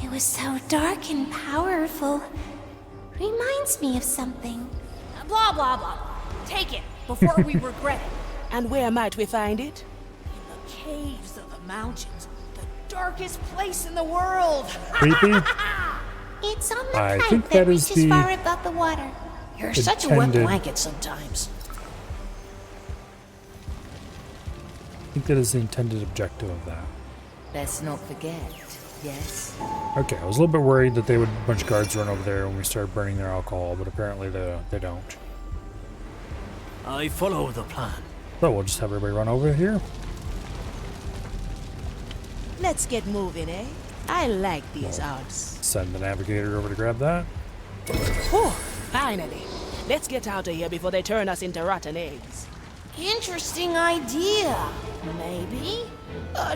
It was so dark and powerful. Reminds me of something. Blah, blah, blah, blah. Take it before we regret it. And where might we find it? In the caves of the mountains. The darkest place in the world. Creepy? It's on the I pipe think that that is reaches the far above the water. You're such a wet intended- blanket sometimes. I think that is the intended objective of that. Let's not forget, yes? Okay, I was a little bit worried that they would a bunch of guards run over there when we started burning their alcohol, but apparently they don't. I follow the plan. So we'll just have everybody run over here. Let's get moving, eh? I like these odds. Send the navigator over to grab that. Whew, finally. Let's get out of here before they turn us into rotten eggs. Interesting idea. Maybe?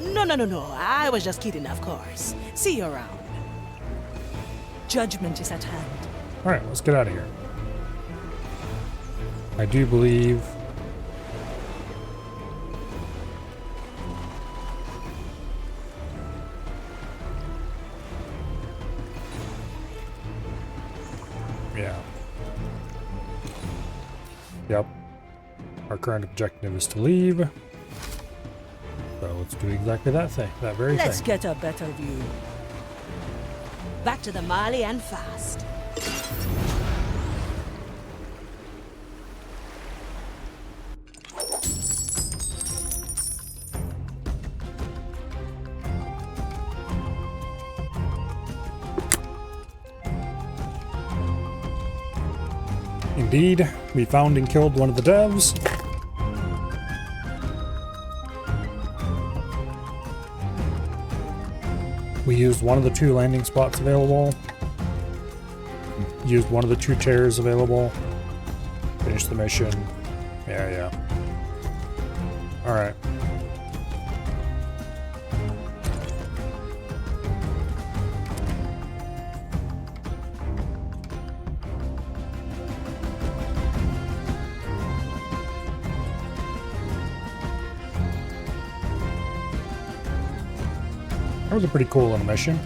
No. I was just kidding, of course. See you around. Judgment is at hand. Alright, let's get out of here. I do believe... Yeah. Yep. Our current objective is to leave. So let's do exactly that thing, that very Let's thing. get a better view. Back to the Mali and fast. Indeed, we found and killed one of the devs. We used one of the 2 landing spots available. Used one of the 2 chairs available. Finished the mission. Yeah. Alright. was a pretty cool little mission.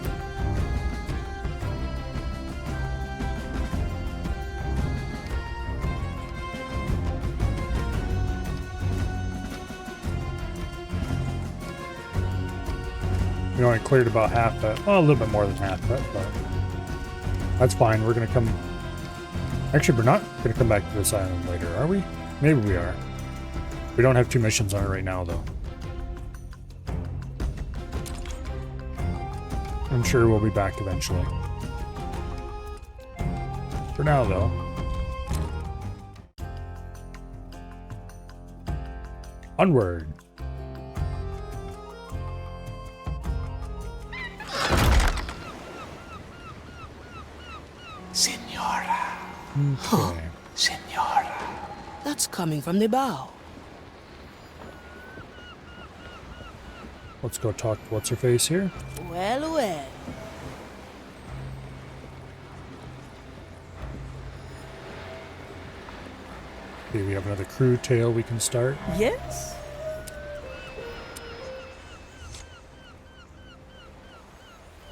We only cleared about half of it. Well, a little bit more than half of it, but that's fine. We're going to come... Actually, we're not going to come back to this island later, are we? Maybe we are. We don't have 2 missions on it right now, though. I'm sure we'll be back eventually. For now, though. Onward. Senora. Okay. Senora. That's coming from the bow. Let's go talk to what's-her-face here. Well, well. Okay, we have another crew tale we can start. Yes?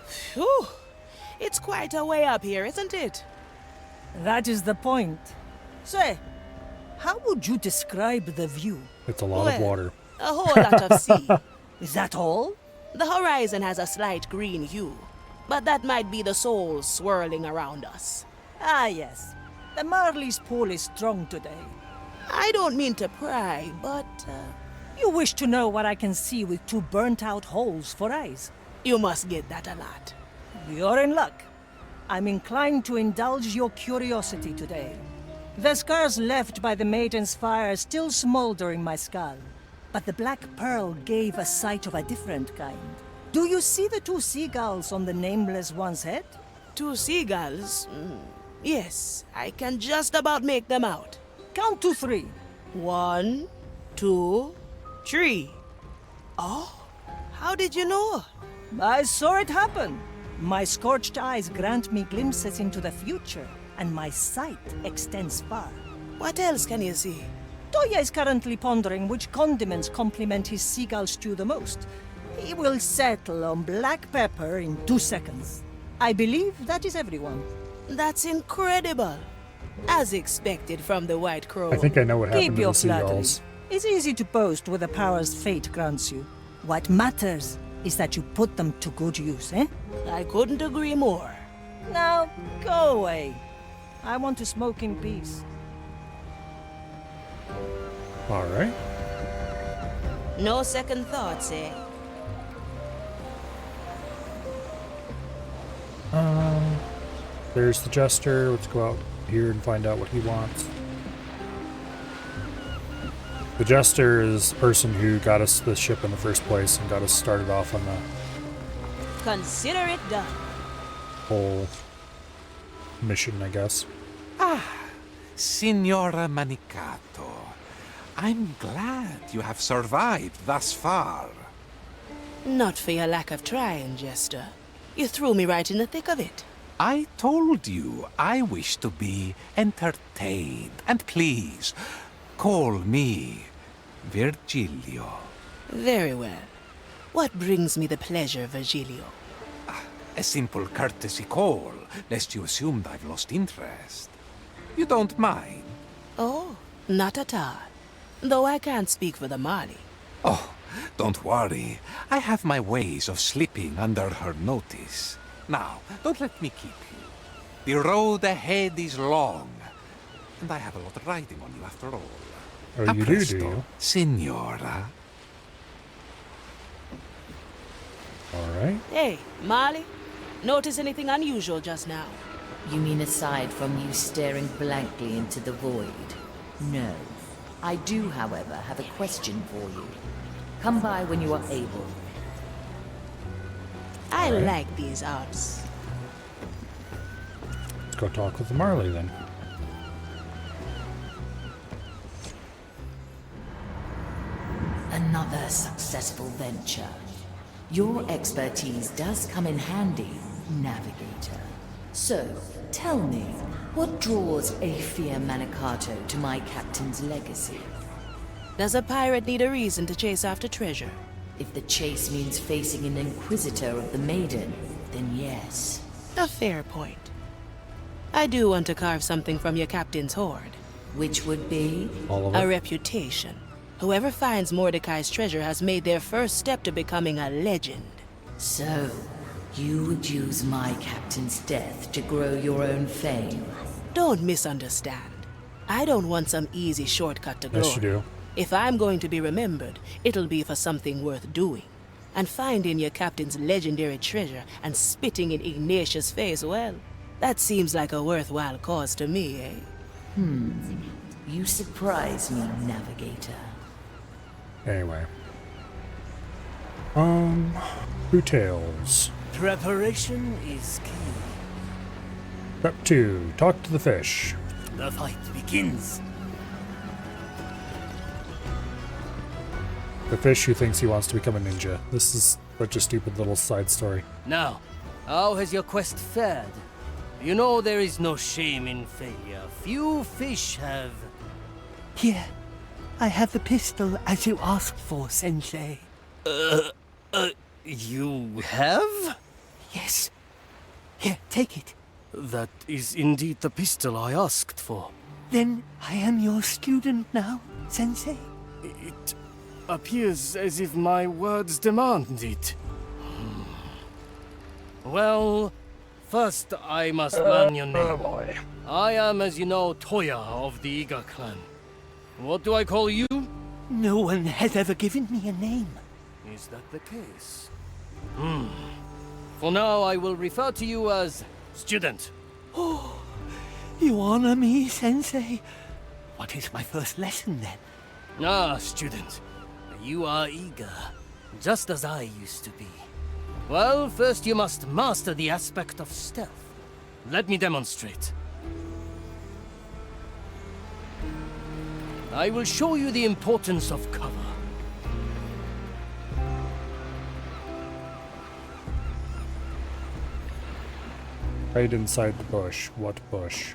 Phew. It's quite a way up here, isn't it? That is the point. Say, how would you describe the view? It's a lot of water. A whole lot of sea. Is that all? The horizon has a slight green hue, but that might be the souls swirling around us. Ah, yes. The Marley's pull is strong today. I don't mean to pry, but... You wish to know what I can see with 2 burnt-out holes for eyes? You must get that a lot. You're in luck. I'm inclined to indulge your curiosity today. The scars left by the Maiden's fire still smolder in my skull, but the Black Pearl gave a sight of a different kind. Do you see the 2 seagulls on the Nameless One's head? 2 seagulls? Yes, I can just about make them out. Count to 3. 1, 2, 3. Oh, how did you know? I saw it happen. My scorched eyes grant me glimpses into the future, and my sight extends far. What else can you see? Toya is currently pondering which condiments complement his seagull stew the most. He will settle on black pepper in 2 seconds. I believe that is everyone. That's incredible. As expected from the White Crow. I think I know what happened Keep to your the seagulls. flattery. It's easy to boast with the powers fate grants you. What matters is that you put them to good use, eh? I couldn't agree more. Now, go away. I want to smoke in peace. All right. No second thoughts, eh? There's the Jester. Let's go out here and find out what he wants. The Jester is the person who got us the ship in the first place and got us started off on the Consider it done. whole mission, I guess. Ah, Signora Manicato. I'm glad you have survived thus far. Not for your lack of trying, Jester. You threw me right in the thick of it. I told you I wish to be entertained. And please, call me Virgilio. Very well. What brings me the pleasure, Virgilio? A simple courtesy call, lest you assumed I've lost interest. You don't mind? Oh, not at all. Though I can't speak for the Marley. Oh, don't worry. I have my ways of slipping under her notice. Now, don't let me keep you. The road ahead is long, and I have a lot of riding on you after all. Oh, A you presto, do you? Signora. All right. Hey, Marley. Notice anything unusual just now? You mean aside from you staring blankly into the void? No. I do, however, have a question for you. Come by when you are able. I like these arts. Let's go talk with the Marley then. Another successful venture. Your expertise does come in handy, Navigator. So, tell me, what draws Aethia Manicato to my captain's legacy? Does a pirate need a reason to chase after treasure? If the chase means facing an Inquisitor of the Maiden, then yes. A fair point. I do want to carve something from your captain's hoard. Which would be? All of A it. reputation. Whoever finds Mordecai's treasure has made their first step to becoming a legend. So, you would use my captain's death to grow your own fame? Don't misunderstand. I don't want some easy shortcut to glory. Yes, you do. If I'm going to be remembered, it'll be for something worth doing. And finding your captain's legendary treasure and spitting in Ignatius' face, well, that seems like a worthwhile cause to me, eh? You surprise me, Navigator. Anyway. Who tails? Preparation is key. Step 2. Talk to the fish. The fight begins. The fish who thinks he wants to become a ninja. This is such a stupid little side story. Now, how has your quest fared? You know there is no shame in failure. Few fish have... Here, I have the pistol as you asked for, Sensei. You have? Yes. Here, take it. That is indeed the pistol I asked for. Then I am your student now, Sensei. It appears as if my words demand it. Well, first I must learn your name. boy. I am, as you know, Toya of the Iga clan. What do I call you? No one has ever given me a name. Is that the case? For now, I will refer to you as student. Oh, you honor me, Sensei. What is my first lesson, then? Ah, student. You are eager, just as I used to be. Well, first you must master the aspect of stealth. Let me demonstrate. I will show you the importance of cover. Right inside the bush. What bush?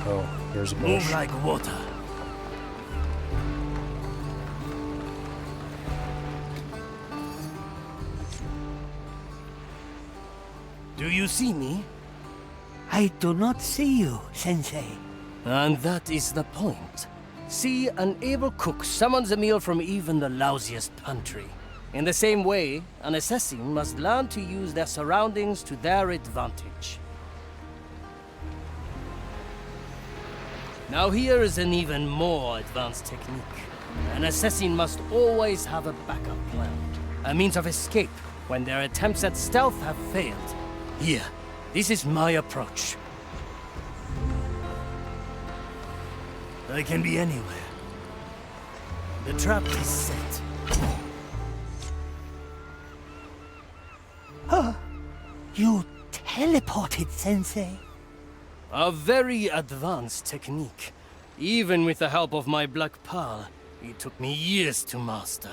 Oh, there's a bush. Move like water. Do you see me? I do not see you, Sensei. And that is the point. See, an able cook summons a meal from even the lousiest pantry. In the same way, an assassin must learn to use their surroundings to their advantage. Now here is an even more advanced technique. An assassin must always have a backup plan. A means of escape when their attempts at stealth have failed. Here, this is my approach. I can be anywhere. The trap is set. Oh, you teleported, Sensei. A very advanced technique. Even with the help of my Black Pearl, it took me years to master.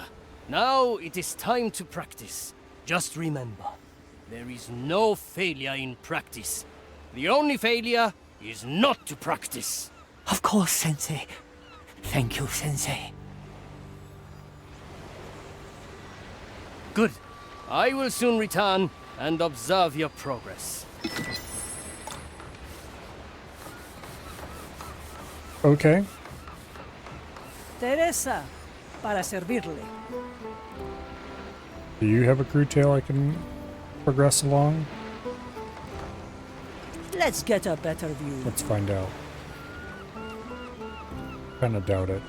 Now it is time to practice. Just remember, there is no failure in practice. The only failure is not to practice. Of course, Sensei. Thank you, Sensei. Good. I will soon return and observe your progress. Okay. Teresa, para servirle. Do you have a crew tail I can progress along? Let's get a better view. Let's find out. Kinda doubt it,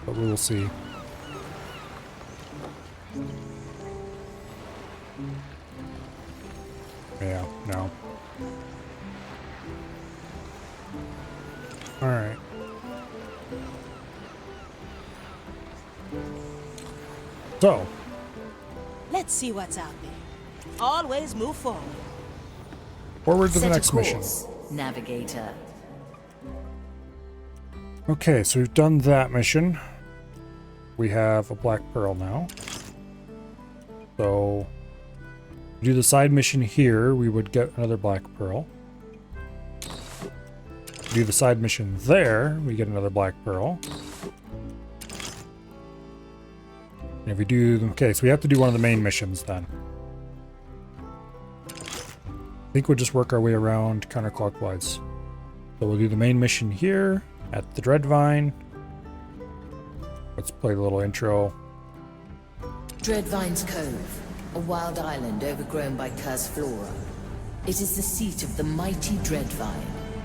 but we will see. Yeah, no. Alright. So, Let's see what's out there. Always move forward. forward to the Set a next mission. course, Navigator. Okay, so we've done that mission. We have a Black Pearl now. So, do the side mission here, we would get another Black Pearl. do the side mission there, we get another Black Pearl. And if we do... Okay, so we have to do one of the main missions then. I think we'll just work our way around counterclockwise. So we'll do the main mission here at the Dreadvine. Let's play the little intro. Dreadvine's Cove, a wild island overgrown by cursed flora. It is the seat of the mighty Dreadvine,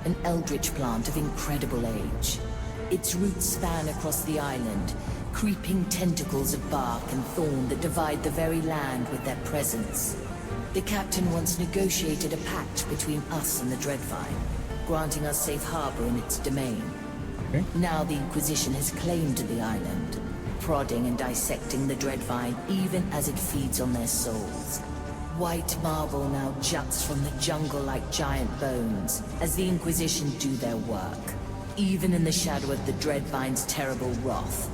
an eldritch plant of incredible age. Its roots span across the island, creeping tentacles of bark and thorn that divide the very land with their presence. The captain once negotiated a pact between us and the Dreadvine, granting us safe harbor in its domain. Okay. Now the Inquisition has claimed the island, prodding and dissecting the Dreadvine even as it feeds on their souls. White marble now juts from the jungle like giant bones as the Inquisition do their work, even in the shadow of the Dreadvine's terrible wrath.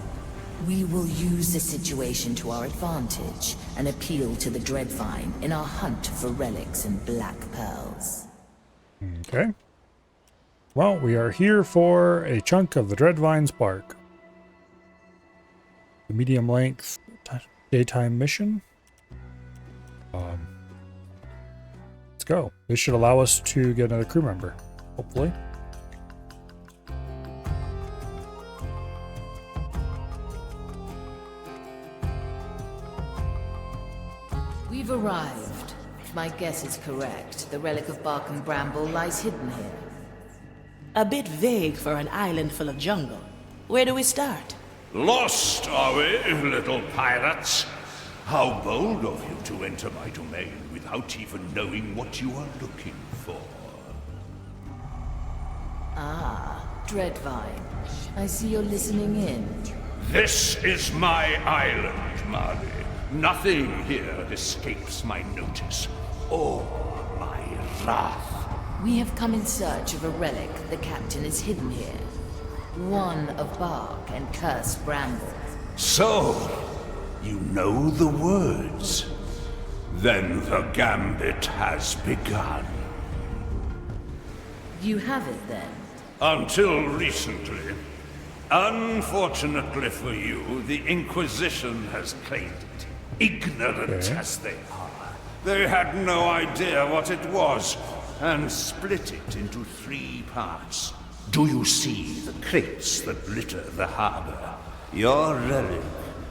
We will use the situation to our advantage and appeal to the Dreadvine in our hunt for relics and black pearls. Okay. Well, we are here for a chunk of the Dreadvine's bark. The medium length daytime mission. Let's go. This should allow us to get another crew member, hopefully. We've arrived. If my guess is correct, the relic of bark and bramble lies hidden here. A bit vague for an island full of jungle. Where do we start? Lost, are we, little pirates? How bold of you to enter my domain without even knowing what you are looking for. Ah, Dreadvine. I see you're listening in. This is my island, Marley. Nothing here escapes my notice or my wrath. We have come in search of a relic the captain has hidden here. One of bark and cursed bramble. So, you know the words. Then the gambit has begun. You have it then? Until recently. Unfortunately for you, the Inquisition has claimed it. Ignorant as they are. They had no idea what it was, and split it into 3 parts. Do you see the crates that litter the harbor? Your relic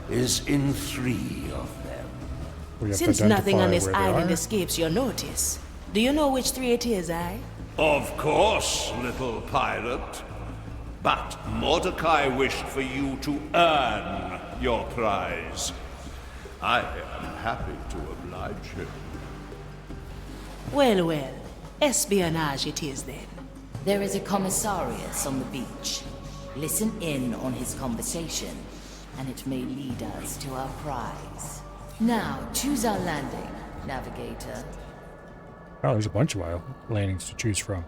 is in 3 of them. Since nothing on this island escapes your notice, do you know which 3 it is, eh? Of course, little pirate. But Mordecai wished for you to earn your prize. I am happy to oblige him. Well, well. Espionage it is then. There is a commissarius on the beach. Listen in on his conversation, and it may lead us to our prize. Now, choose our landing, navigator. Oh, there's a bunch of landings to choose from.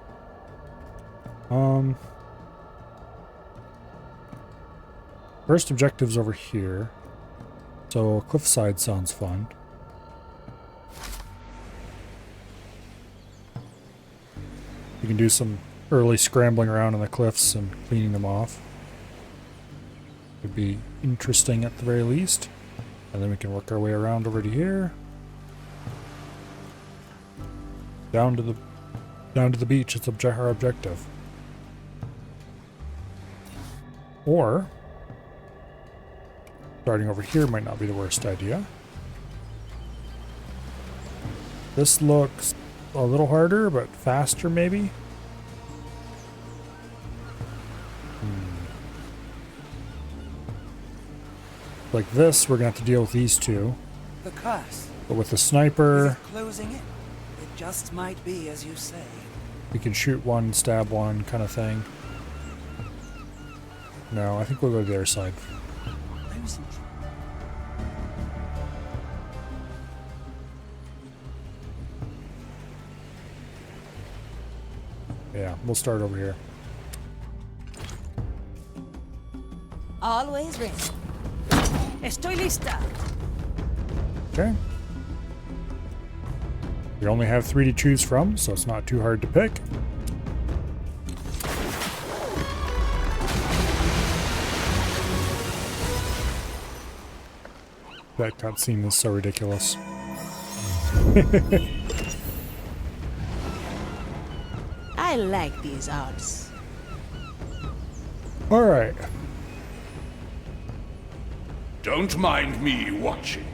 First objective's over here. So cliffside sounds fun. You can do some early scrambling around on the cliffs and cleaning them off. Would be interesting at the very least. And then we can work our way around over to here. Down to the beach. It's our objective. Or starting over here might not be the worst idea. This looks a little harder, but faster maybe. Like this, we're gonna have to deal with these 2. The curse. But with the sniper, Is it closing in? It just might be as you say. we can shoot one, stab one, kind of thing. No, I think we'll go to the other side. Yeah, we'll start over here. Always ready. Estoy lista. Okay. We only have 3 to choose from, so it's not too hard to pick. That cutscene is so ridiculous. I like these odds. Alright. Don't mind me watching.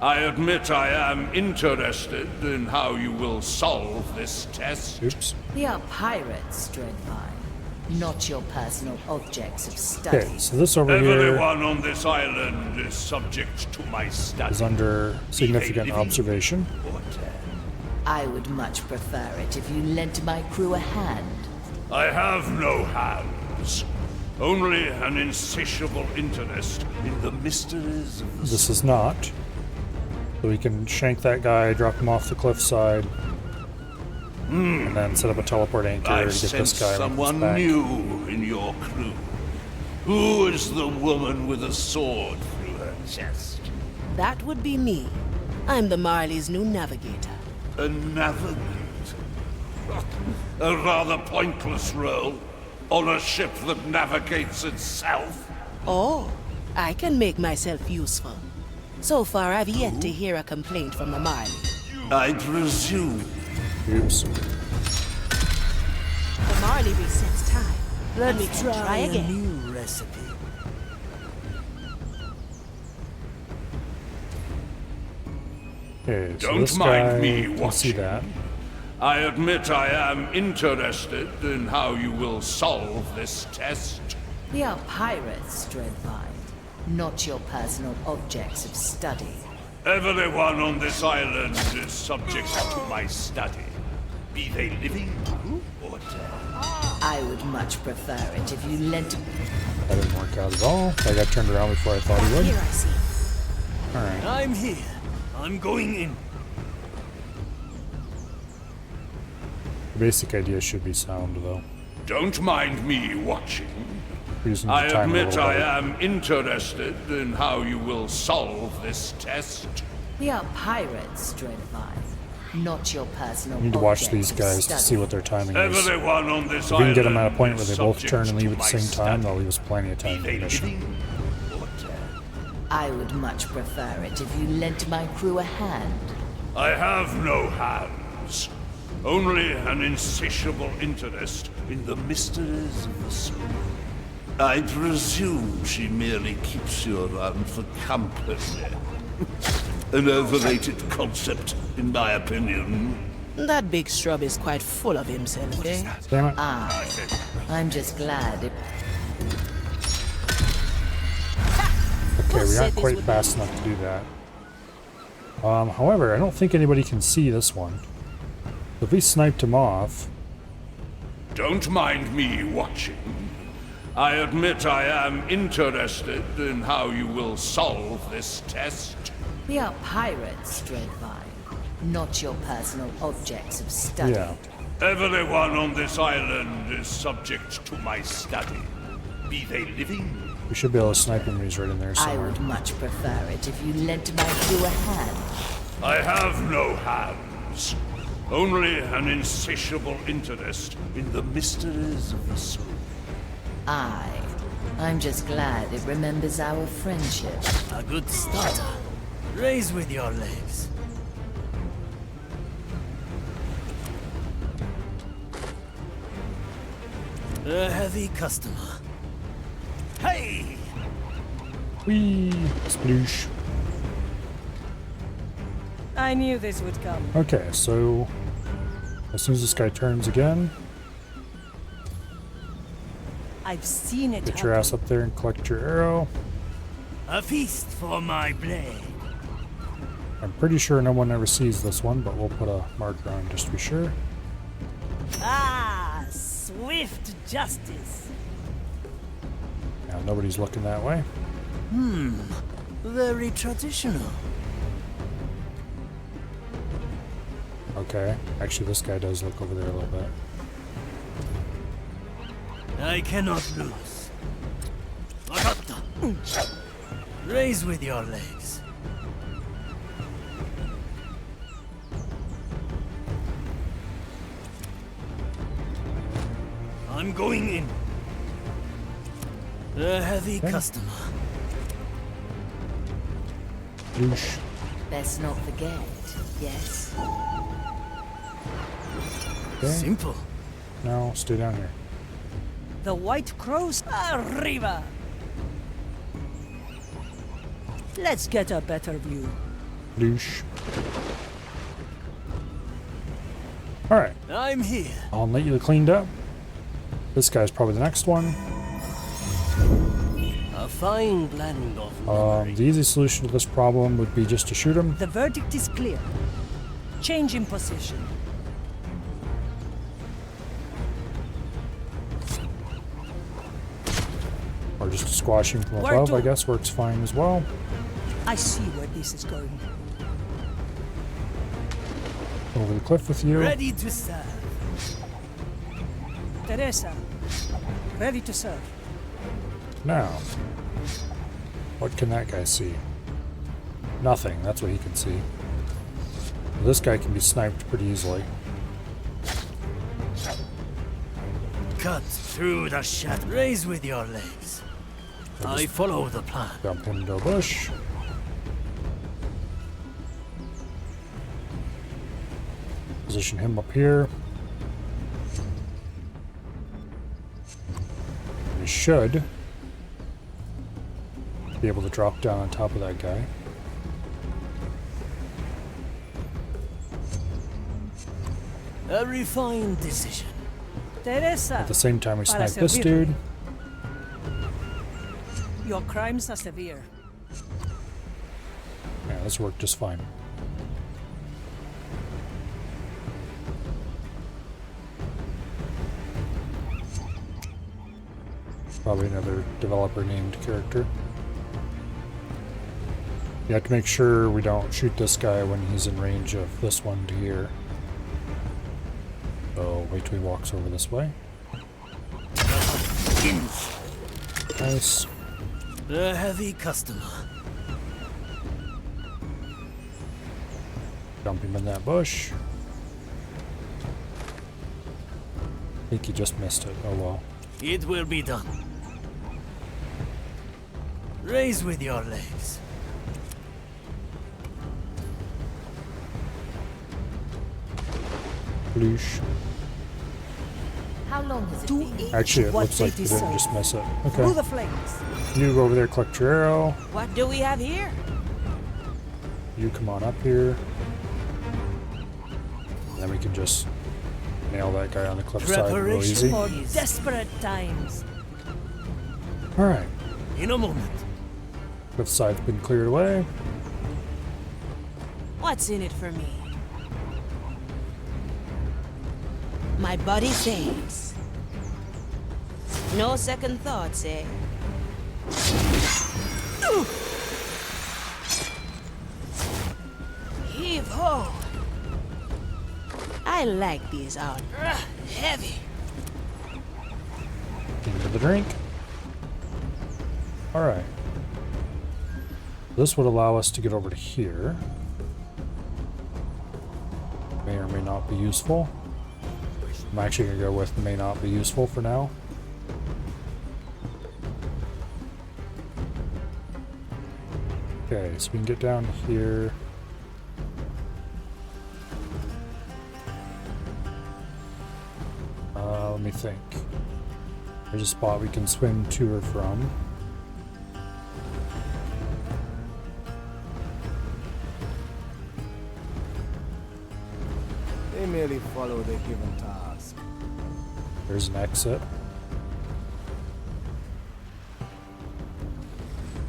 I admit I am interested in how you will solve this test. Oops. We are pirates, Dreadvine, not your personal objects of study. Okay, so this over here Everyone on this island is subject to my study. is under significant observation. I would much prefer it if you lent my crew a hand. I have no hands. Only an insatiable interest in the mysteries of the This is not. So we can shank that guy, drop him off the cliffside, and then set up a teleport anchor I to get sense this guy on his someone back. new in your crew. Who is the woman with a sword through her chest? That would be me. I'm the Marley's new navigator. A navigator? A rather pointless role on a ship that navigates itself. Oh, I can make myself useful. So far, I've yet to hear a complaint from the Marley. I presume. Oops. The Marley resets time. And we can try a again. new recipe. Okay, so Don't this mind guy me can see watching. that. I admit I am interested in how you will solve this test. We are pirates, Dreadvine, not your personal objects of study. Everyone on this island is subject to my study. Be they living or dead. I would much prefer it if you lent... That didn't work out at all. I got turned around before I thought he would. Here I see. Alright. I'm here. I'm going in. The basic idea should be sound, though. Don't mind me watching. Using the I timer a admit little I better. am interested in how you will solve this test. We are pirates, Dreadvine, not your personal I need to watch objects these of guys to study. see what their timing is. Everyone on this If we can get them at a island point where is they both subject turn and to leave at the my same time, study. they'll leave us plenty of time for Be the they mission. living or dead. I would much prefer it if you lent my crew a hand. I have no hands. Only an insatiable interest in the mysteries of the soul. I presume she merely keeps you around for company. An overrated concept, in my opinion. That big scrub is quite full of himself, eh? Damn it. I'm just glad it... Okay, we aren't quite fast enough to do that. However, I don't think anybody can see this one. If we sniped him off, Don't mind me watching. I admit I am interested in how you will solve this test. We are pirates, Dreadvine, not your personal objects of study. yeah. Everyone on this island is subject to my study. Be they living? We should be able to snipe him when he's right in there I somewhere. would much prefer it if you lent my crew a hand. I have no hands. Only an insatiable interest in the mysteries of the soul. I'm just glad it remembers our friendship. A good starter. Raise with your legs. A heavy customer. Hey! Whee! Sploosh. I knew this would come. Okay, so as soon as this guy turns again, I've seen it get your happen. ass up there and collect your arrow. A feast for my blade. I'm pretty sure no one ever sees this one, but we'll put a marker on just to be sure. Ah, swift justice. Now nobody's looking that way. Very traditional. Okay, actually this guy does look over there a little bit. I cannot lose. Wakatta. Raise with your legs. I'm going in. A heavy Okay. customer. Loosh. Best not forget, yes? Okay. Simple. Now, stay down here. The White Crows arriva! Let's get a better view. Loosh. Alright. I'm here. I'll let you cleaned up. This guy's probably the next one. A fine blend of The easy solution to this problem would be just to shoot him. The verdict is clear. Change in position. Or just to squash him from Where above, to? I guess, works fine as well. I see where this is going. Over the cliff with you. ready to serve. Teresa, ready to serve. Now, what can that guy see? Nothing, that's what he can see. This guy can be sniped pretty easily. Cut through the shadow. Raise with your legs. I follow the plan. Dump him into a bush. Position him up here. We should be able to drop down on top of that guy. A refined decision. Teresa, At the same time, we para snipe this servirle. dude. Your crimes are severe. Yeah, this worked just fine. Probably another developer named character. You have to make sure we don't shoot this guy when he's in range of this one to here. So wait till he walks over this way. Nice. A heavy customer. Dump him in that bush. I think he just missed it. Oh well. It will be done. Raise with your legs. Bloosh. How long has it To been? each Actually, it what looks like they we didn't deserve. just miss it. Through Okay. the flames. You go over there, collect your arrow. What do we have here? You come on up here. And then we can just nail that guy on the cliff side real easy. For desperate times. Alright. In a moment. Cliff side's been cleared away. What's in it for me? My body fades. No second thoughts, eh? Heave ho! I like these out. Heavy. Into the drink. Alright. This would allow us to get over to here. May or may not be useful. I'm actually going to go with may not be useful for now. Okay, so we can get down here. Let me think. There's a spot we can swim to or from. They merely follow their given task. There's an exit.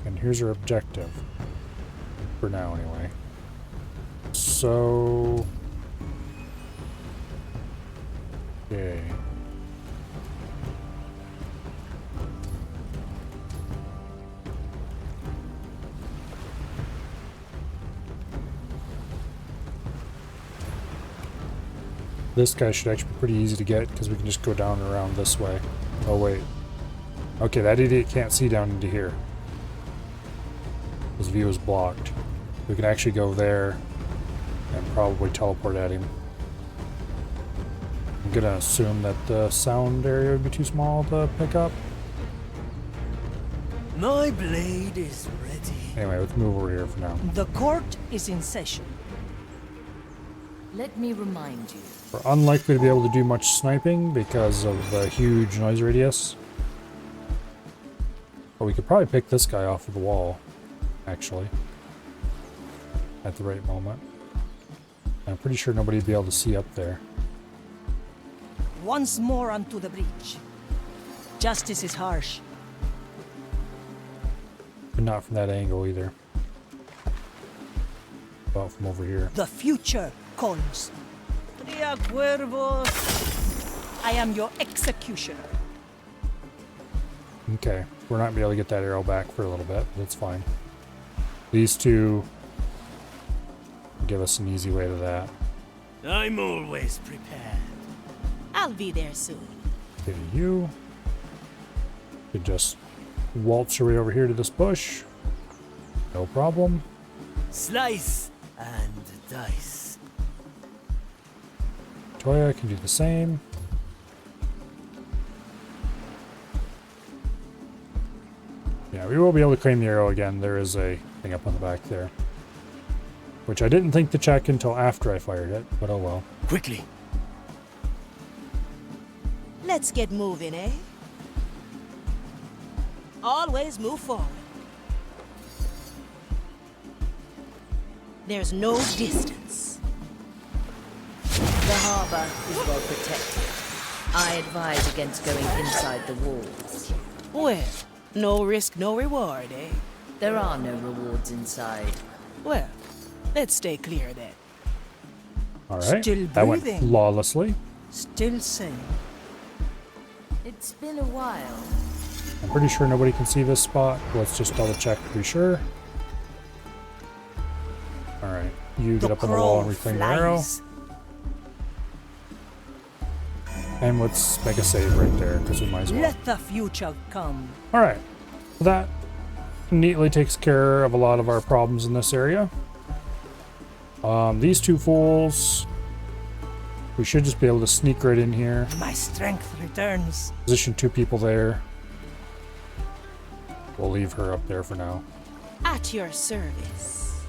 And here's our objective. For now, anyway. So... Okay. This guy should actually be pretty easy to get because we can just go down and around this way. Oh wait. Okay, that idiot can't see down into here. His view is blocked. We can actually go there and probably teleport at him. I'm gonna assume that the sound area would be too small to pick up. My blade is ready. pity. Anyway, let's move over here for now. The court is in session. Let me remind you. We're unlikely to be able to do much sniping because of the huge noise radius. But we could probably pick this guy off of the wall, actually, at the right moment. I'm pretty sure nobody'd be able to see up there. Once more onto the breach. Justice is harsh. But not from that angle either. About from over here. The future calls. Tria Cuervos. I am your executioner. Okay, we're not gonna be able to get that arrow back for a little bit, but it's fine. These two give us an easy way to that. I'm always prepared. I'll be there soon. Okay, you could just waltz your way over here to this bush. No problem. Slice and dice. Toya can do the same. Yeah, we will be able to claim the arrow again. There is a thing up on the back there. Which I didn't think to check until after I fired it, but oh well. Quickly. Let's get moving, eh? Always move forward. There's no distance. The harbor is well protected. I advise against going inside the walls. Well, no risk, no reward, eh? There are no rewards inside. Well, let's stay clear then. Alright, Still that went breathing. flawlessly. Still sane. It's been a while. I'm pretty sure nobody can see this spot. Let's just double check to be sure. Alright, you get up on the wall and reclaim your arrow. And let's make a save right there, because we might as well. Let the future come. Alright, so that neatly takes care of a lot of our problems in this area. These two fools, we should just be able to sneak right in here. My strength returns. Position two people there. We'll leave her up there for now. At your service.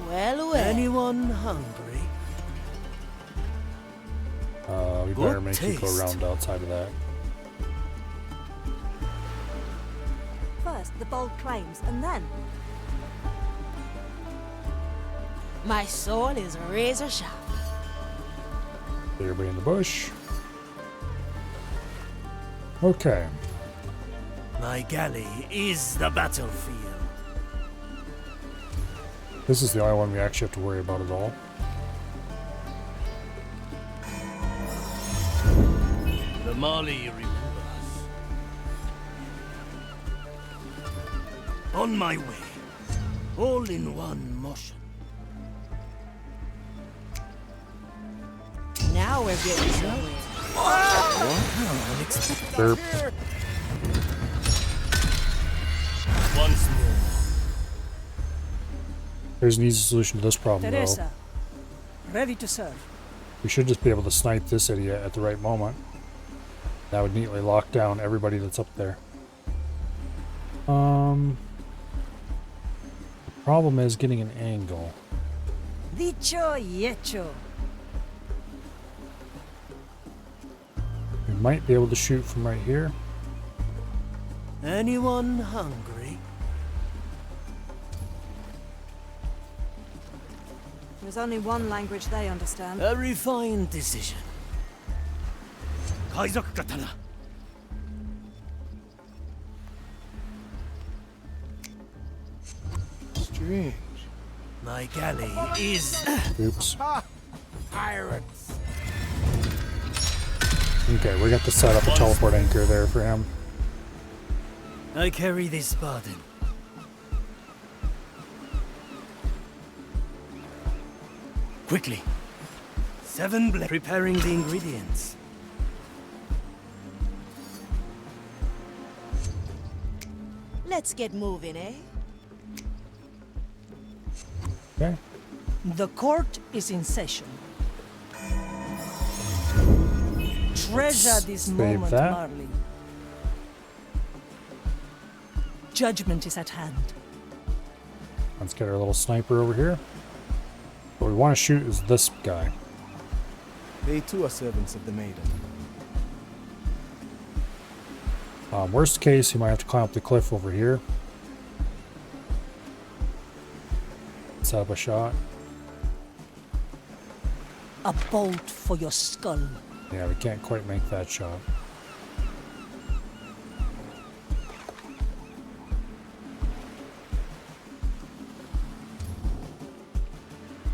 Well. Anyone hungry? We better make you go around outside of that. First the bold claims, and then... My soul is razor sharp. Get everybody in the bush. Okay. My galley is the battlefield. This is the only one we actually have to worry about at all. The Mali remembers. On my way. All in one motion. Now we're getting somewhere. Burp. Once more. There's an easy solution to this problem, though. Teresa, ready to serve. We should just be able to snipe this idiot at the right moment. That would neatly lock down everybody that's up there. The problem is getting an angle. Dicho y hecho. We might be able to shoot from right here. Anyone hungry? There's only one language they understand. A refined decision. Kaizok Katana. Strange. My galley is... Oops. Pirates. Okay, we got to set up a teleport anchor there for him. I carry this burden. Quickly. 7 preparing the ingredients. Let's get moving, eh? Okay. The court is in session. Treasure this save moment, that. Marley. Judgment is at hand. Let's get our little sniper over here. What we want to shoot is this guy. They too are servants of the maiden. Worst case, you might have to climb up the cliff over here. Set up a shot. A bolt for your skull. Yeah, we can't quite make that shot.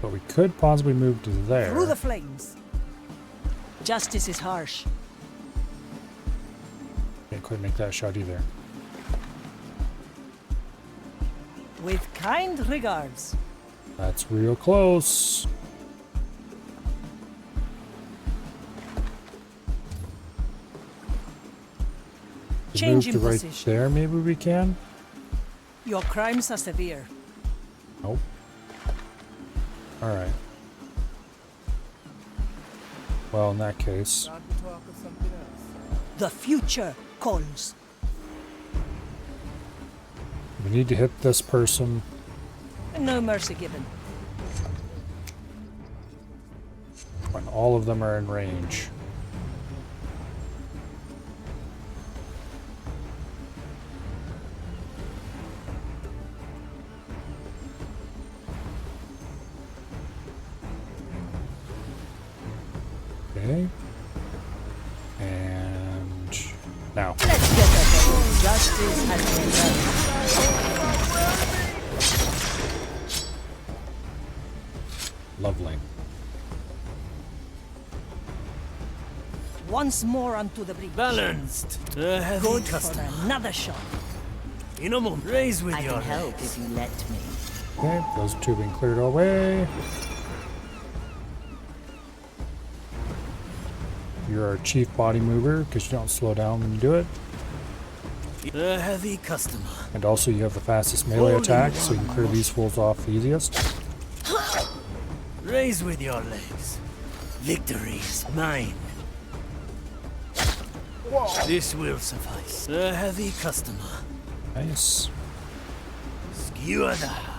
But we could possibly move to there. Through the flames. Justice is harsh. Can't quite make that shot either. With kind regards. That's real close. Change Move in to right position. there, maybe we can? Your crimes are severe. Nope. Alright. Well, in that case, The future calls. we need to hit this person. No mercy given. When all of them are in range. Okay. And now. Let's get that done. Justice has been done. Lovely. Once more onto the breach. Balanced. A heavy Good customer. for another shot. In a moment. Raise with I your can help legs. if you let me. Okay, those two have been cleared away. You're our chief body mover because you don't slow down when you do it. A heavy customer. And also you have the fastest melee attack, so you can clear these fools off the easiest. Raise with your legs. Victory is mine. This will suffice. A heavy customer. Nice. Skewer the heart.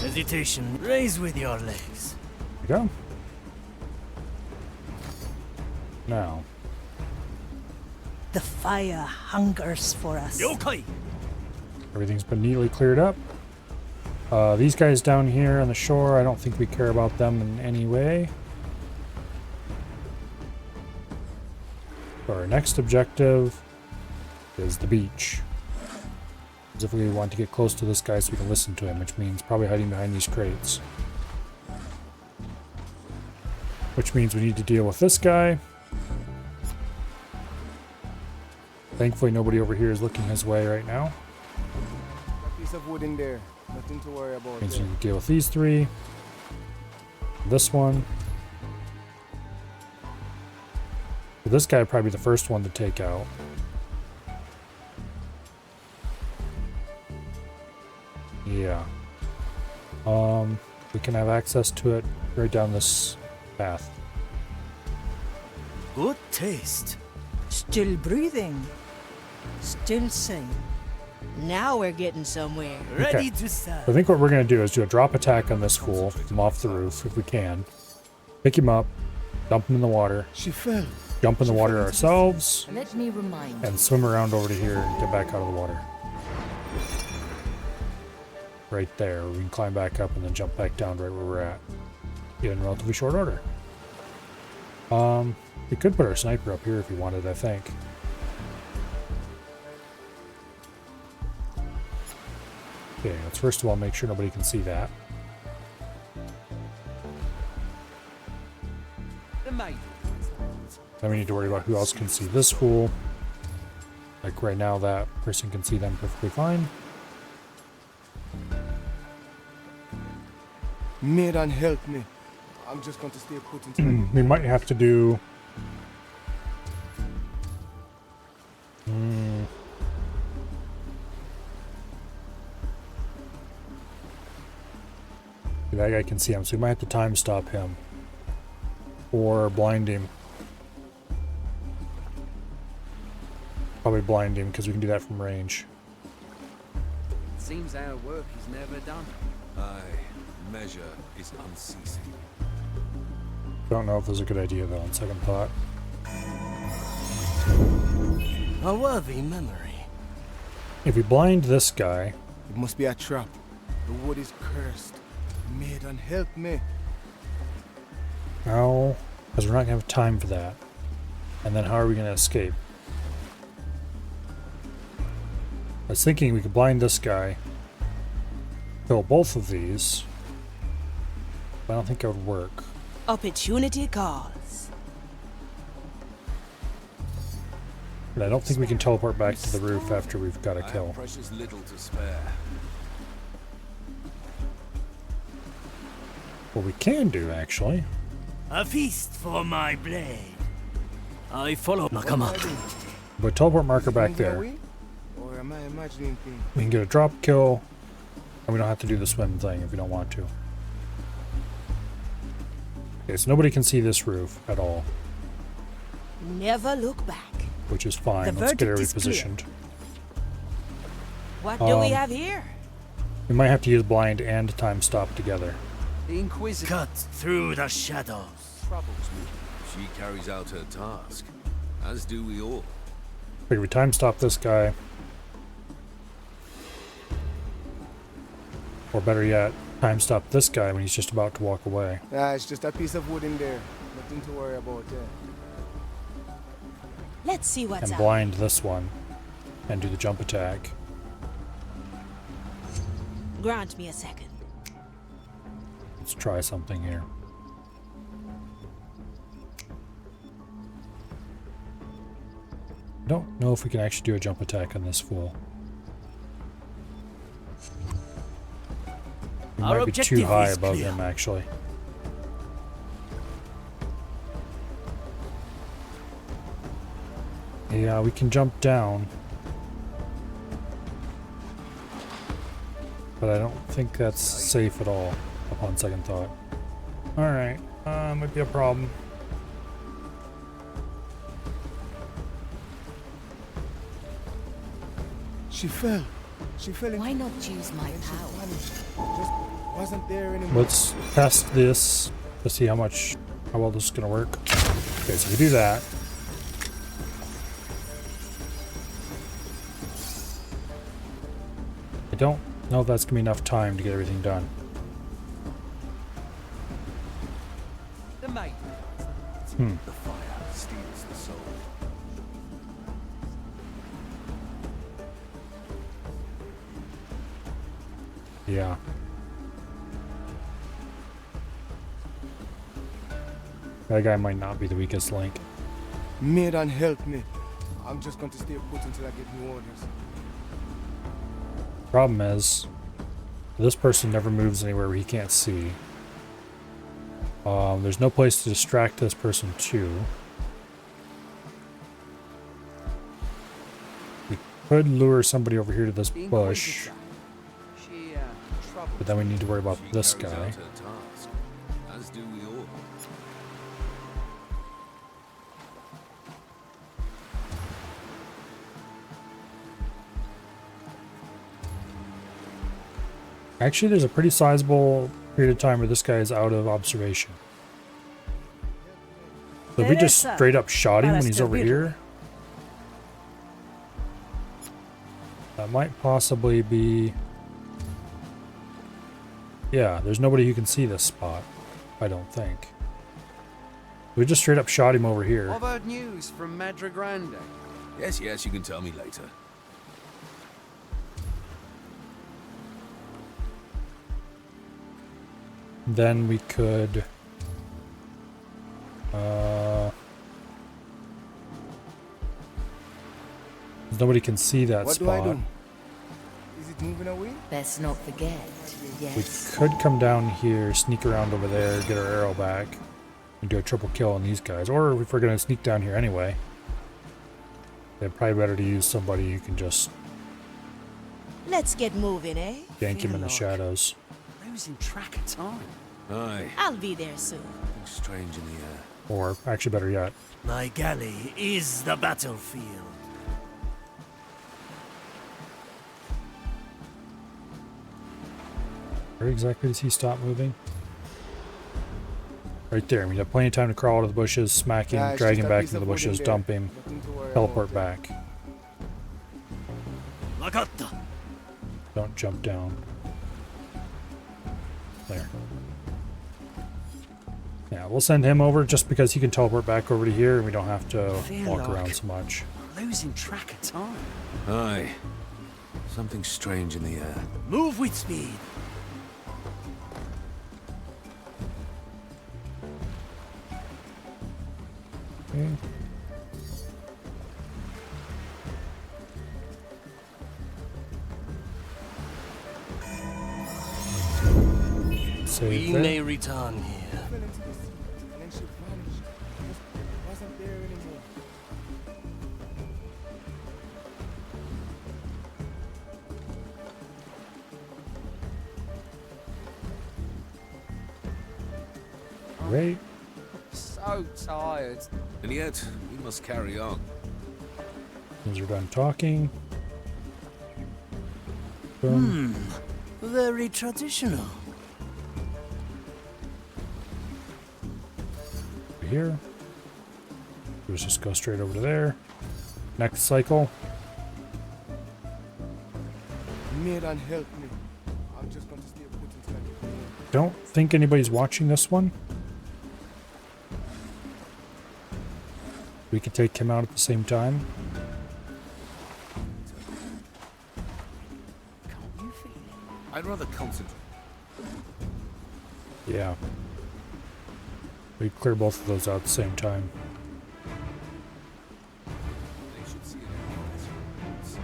Hesitation. Raise with your legs. There you go. Now. The fire hungers for us. Yokai! Everything's been neatly cleared up. These guys down here on the shore, I don't think we care about them in any way. So our next objective is the beach. Specifically, we want to get close to this guy so we can listen to him, which means probably hiding behind these crates. Which means we need to deal with this guy. Thankfully, nobody over here is looking his way right now. A piece of wood in there. Nothing to worry about. Means we need to deal with these three. This one. This guy would probably be the first one to take out. Yeah. We can have access to it right down this path. Good taste. Still breathing. Still sane. Now we're getting somewhere. Ready Okay. to serve. I think what we're going to do is do a drop attack on this fool from off the roof if we can. Pick him up, dump him in the water, She fell. jump in the water ourselves, Let me remind you. and swim around over to here and get back out of the water. Right there. We can climb back up and then jump back down right where we're at. In relatively short order. We could put our sniper up here if we wanted, I think. Okay, let's first of all make sure nobody can see that. Then we need to worry about who else can see this fool. Like right now, that person can see them perfectly fine. Maiden, help me. I'm just going to stay put until We might have to do... That guy can see him, so we might have to time stop him. Or blind him. Probably blind him because we can do that from range. Seems our work is never done. Aye, measure is unceasing. Don't know if this is a good idea though, on second thought. A worthy memory. If we blind this guy, It must be a trap. The wood is cursed. Maiden, help me. no, because we're not gonna have time for that. And then how are we gonna escape? I was thinking we could blind this guy, kill both of these, but I don't think that would work. Opportunity calls. But I don't think we can teleport back to the roof after we've got a I kill. have precious little to spare. What we can do, actually, A feast for my blade. I follow Nakama. but teleport marker back there. Or am I imagining things? We can get a drop kill, and we don't have to do the swim thing if we don't want to. Okay, so nobody can see this roof at all, Never look back. which is fine. The Let's get it verdict is clear. repositioned. What do we have here? We might have to use blind and time stop together. The Inquisitor Cut through the shadows. troubles me. She carries out her task, as do we all. Figure we time stop this guy. Or better yet, time stop this guy when he's just about to walk away. It's just a piece of wood in there. Nothing to worry about there. Let's see what's And up. blind this one. And do the jump attack. Grant me a second. Let's try something here. I don't know if we can actually do a jump attack on this fool. We Our might be too objective high is above clear. him, actually. Yeah, we can jump down. But I don't think that's safe at all, upon second thought. Alright, might be a problem. She fell. She fell into... Why not use my power? Just wasn't there anymore. Let's test this to see how well this is gonna work. Okay, so we do that. I don't know if that's gonna be enough time to get everything done. The maiden. The fire steals the soul. Yeah. That guy might not be the weakest link. Maiden, help me. I'm just going to stay put until I get new orders. Problem is, this person never moves anywhere where he can't see. There's no place to distract this person to. We could lure somebody over here to this The bush, Inquisitor. She troubles but then we need to worry about She this carries guy. out her task, as do we all. Actually, there's a pretty sizable period of time where this guy is out of observation. So if we just Teresa, straight up shot him when he's Alistair over Beetle. here, that might possibly be... Yeah, there's nobody who can see this spot, I don't think. We just straight up shot him over here. I've heard news from Madra Grande. Yes, yes, you can tell me later. Then we could... nobody can see that What spot. do I do? Is it moving away? Best not forget. We Yes. could come down here, sneak around over there, get our arrow back, and do a triple kill on these guys. Or if we're going to sneak down here anyway, then probably better to use somebody who can just Let's get moving, eh? gank him in the like- shadows. Losing track of time. Aye, I'll be there soon. something strange in the air. Or, actually better yet, My galley is the battlefield. Where exactly does he stop moving? Right there. We have plenty of time to crawl out of the bushes, smack him, drag him back into the bushes, dump him, teleport back. Don't jump down. There. Yeah, we'll send him over just because he can teleport back over to here and we don't have to walk around so much. Losing track of time. Aye. Something strange in the air. Move with speed. Okay. Save We there. may return here. Right. So tired. And yet, we must carry on. As we're done talking. Boom. Very traditional. Over here. Let's just go straight over to there. Next cycle. Miran, help me. I'm just going to stay put inside. Don't think anybody's watching this one. We can take him out at the same time. I'd rather concentrate. Yeah. We clear both of those out at the same time. They should see it.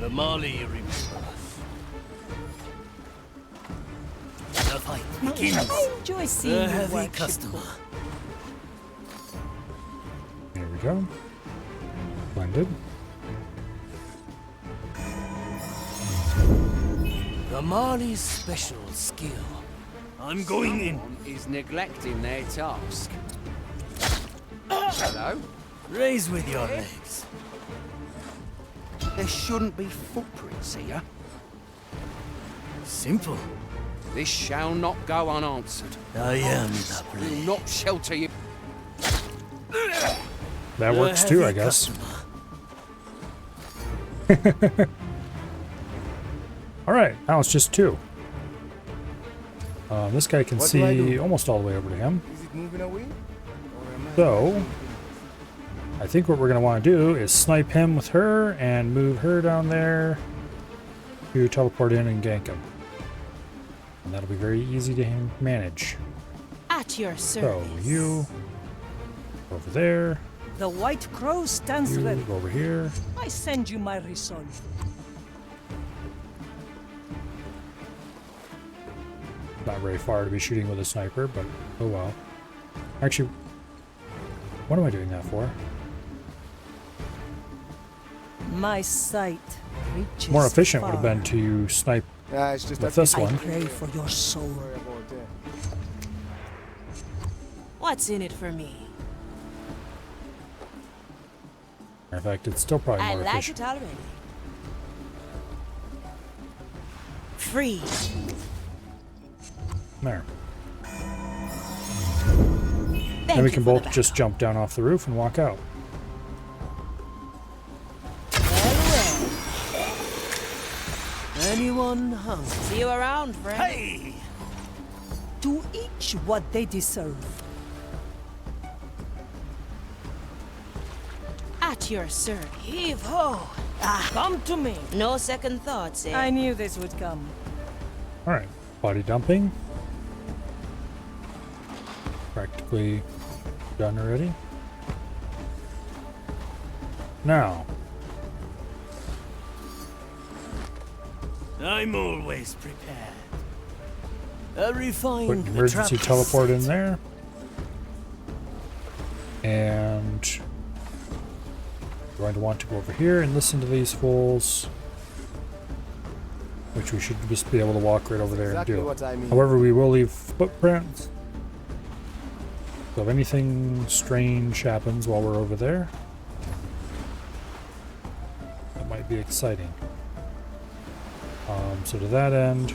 The Mali remembers. The fight begins. I enjoy seeing A you heavy work, customer. There we go. Blended. The Mali's special skill. I'm going in. Someone is neglecting their task. Hello? Raise with your legs. There shouldn't be footprints here. Simple. This shall not go unanswered. I am the Will blade. not shelter you. That works too, I guess. Alright, now it's just two. This guy can What do I see do? almost all the way over to him. Is it moving away? Or am I... So, I think what we're going to want to do is snipe him with her and move her down there to teleport in and gank him. And that'll be very easy to manage. At your So, service. you over there, The White Crow stands you ready. go over here. I send you my resolve. Not very far to be shooting with a sniper, but oh well. Actually, what am I doing that for? My sight reaches More efficient would far. have been to snipe It's just with that this I one. pray for your soul. Sorry about that. What's in it for me? In fact, it's still probably I more like efficient. it already. Free. There. Thank Then we you can for the both just jump down off the roof and walk out. Anyone hungry? See you around, friend. Hey! To each what they deserve. At your service. Heave ho! Come to me. No second thoughts, eh? I knew this would come. Alright, body dumping. Practically done already. Now, I'm always prepared. A refined put an emergency trap teleport in set. there. And we're going to want to go over here and listen to these fools. Which we should just be able to walk right over there Exactly and do. what I mean. However, we will leave footprints. So if anything strange happens while we're over there, that might might be exciting. So to that end,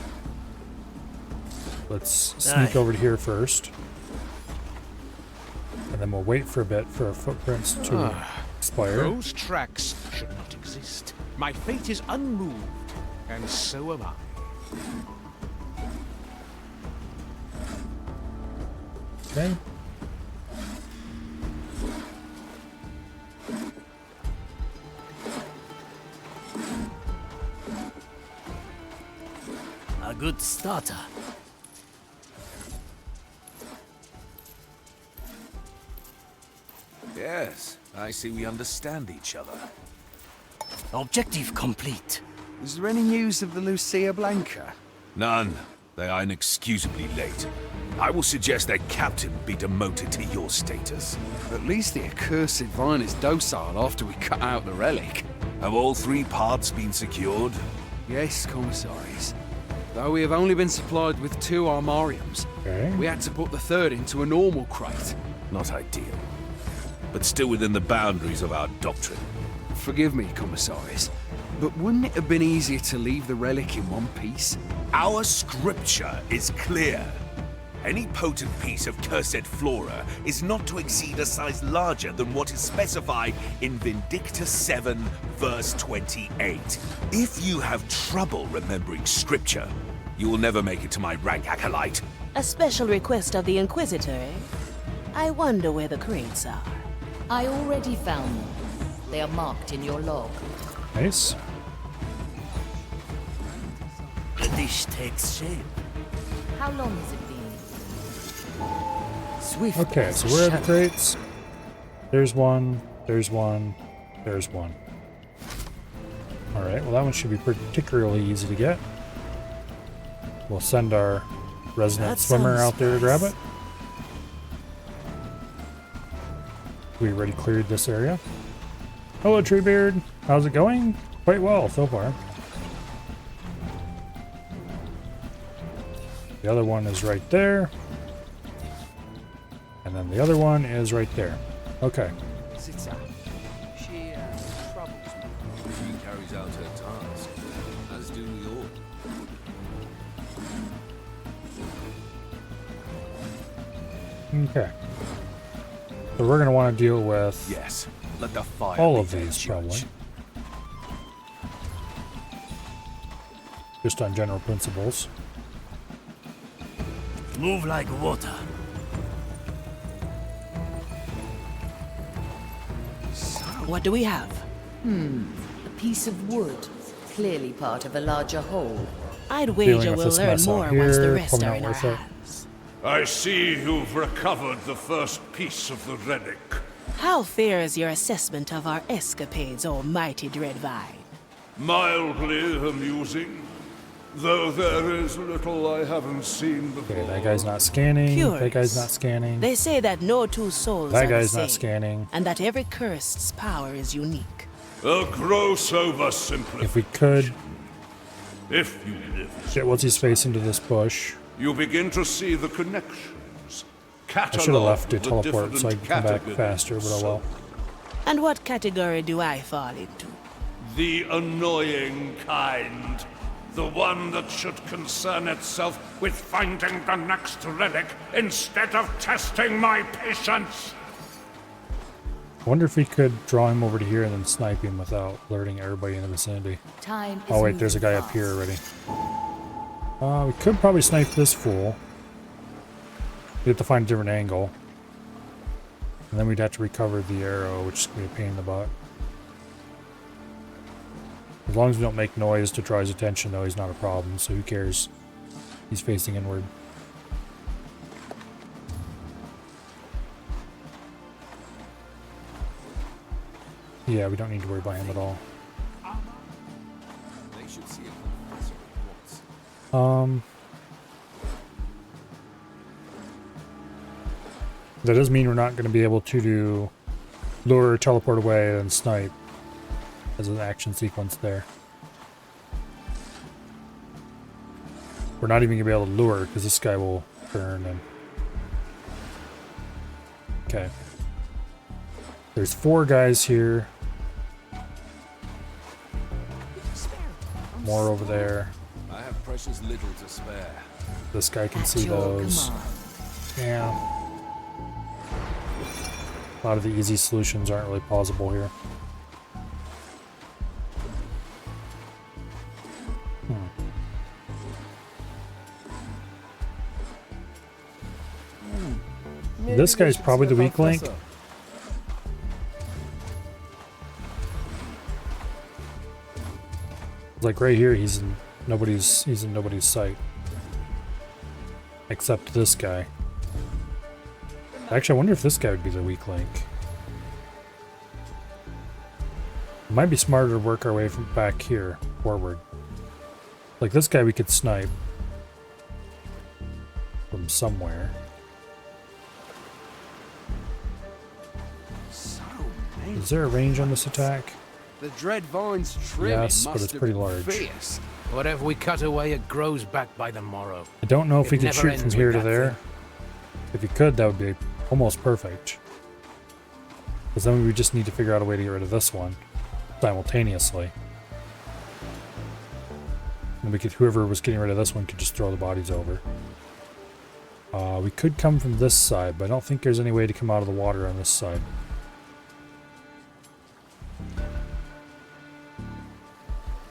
let's sneak over to here first. And then we'll wait for a bit for our footprints to expire. Those tracks should not exist. My fate is unmoved, and so am I. Okay. A good starter. Yes, I see we understand each other. Objective complete. Is there any news of the Lucia Blanca? None. They are inexcusably late. I will suggest their captain be demoted to your status. At least the accursed vine is docile after we cut out the relic. Have all 3 parts been secured? Yes, commissaries. Though we have only been supplied with 2 armariums, we had to put the 3rd into a normal crate. Not ideal, but still within the boundaries of our doctrine. Forgive me, commissaries, but wouldn't it have been easier to leave the relic in one piece? Our scripture is clear. Any potent piece of cursed flora is not to exceed a size larger than what is specified in Vindicta 7, verse 28. If you have trouble remembering scripture, you will never make it to my rank, Acolyte. A special request of the Inquisitor, eh? I wonder where the crates are. I already found them. They are marked in your log. Nice. The dish takes shape. How long has it been? Swift. Okay, so where are the crates? There's one, there's one, there's one. Alright, well that one should be particularly easy to get. We'll send our resident swimmer out there to grab it. We already cleared this area. Hello, Treebeard. How's it going? Quite well so far. The other one is right there. And then the other one is right there. Okay. She troubles me. She carries out her task, as do we all. Okay. So we're going to want to deal with Yes, let the fire all be of their these, judge. probably. Just on general principles. Move like water. What do we have? A piece of wood. Clearly part of a larger whole. I'd Dealing wager with we'll this learn mess out more once the here, rest probably are not in our worth it. hands. I see you've recovered the first piece of the relic. How fair is your assessment of our escapades, O mighty Dreadvine? Mildly amusing, though there is little I haven't seen before. Okay, that guy's not scanning. That guy's not scanning. They say that no two souls That are guy's the same, not scanning. and that every cursed's power is unique. A gross oversimplification. If we could If you live, get what's his face into this bush. you begin to see the connections. I should have left to the teleport so I different could come back categories faster, but oh well. And what category do I fall into? The annoying kind. The one that should concern itself with finding the next relic instead of testing my patience. I wonder if we could draw him over to here and then snipe him without alerting everybody in the vicinity. Time Oh is wait, there's a moving guy up fast. here already. We could probably snipe this fool. We have to find a different angle. And then we'd have to recover the arrow, which is going to be a pain in the butt. As long as we don't make noise to draw his attention, though, he's not a problem, so who cares? He's facing inward. Yeah, we don't need to worry about him at all. They should see a professor at once. That does mean we're not going to be able to do lure, teleport away, and snipe as an action sequence there. We're not even going to be able to lure because this guy will turn and... Okay. There's 4 guys here. More over there. I have precious little to spare. This guy can At see your those. command. Yeah. A lot of the easy solutions aren't really plausible here. This guy's probably the weak link. Like right here, he's in nobody's sight. Except this guy. Actually, I wonder if this guy would be the weak link. It might be smarter to work our way from back here, forward. Like this guy we could snipe from somewhere. Is there a range on this attack? The dread vine's trimming Yes, but must it's have pretty been large. fierce. Whatever we cut away, it grows back by the morrow. I don't know if It we could never shoot from ends here with to that there. thing. If you could, that would be almost perfect. Because then we would just need to figure out a way to get rid of this one simultaneously. And we could, whoever was getting rid of this one could just throw the bodies over. We could come from this side, but I don't think there's any way to come out of the water on this side.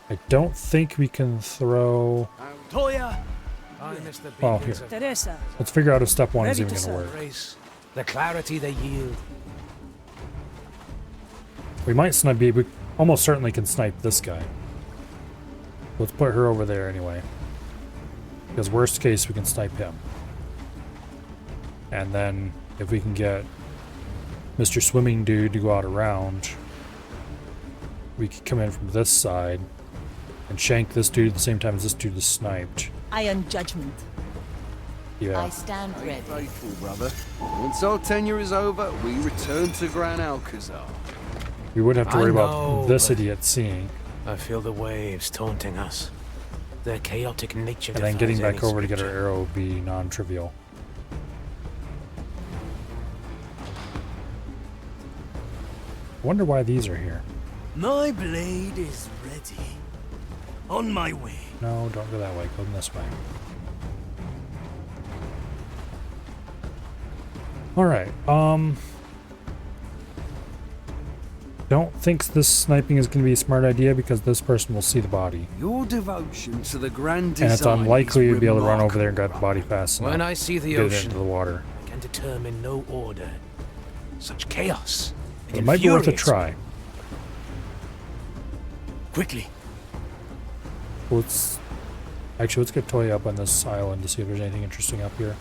I don't think we can throw... Toya! I miss the Oh, beacons here. of Teresa. Let's figure out if step one is Ready even to going to serve. work. grace, the clarity they yield. We might we almost certainly can snipe this guy. Let's put her over there anyway. Because worst case, we can snipe him. And then, if we can get Mr. Swimming Dude to go out around, we could come in from this side and shank this dude at the same time as this dude is sniped. Iron Judgment. Yeah. I stand ready. Faithful, brother. Once our tenure is over, we return to Gran Alcazar. We would have to worry I know, about this but- idiot seeing. I feel the waves taunting us. Their chaotic nature. And then getting defies back any over to get our scripture. arrow would be non-trivial. I wonder why these are here. My blade is ready. On my way. No, don't go that way. Go this way. Alright, don't think this sniping is going to be a smart idea because this person will see the body. Your devotion to the grand design And it's unlikely is you'd be able to run over remarkable, there and grab the body fast enough. When I see the to get it ocean, into the water. I can determine no order. Such chaos. It might be worth a infuriates try. me. Quickly. Let's get Toya up on this island to see if there's anything interesting up here.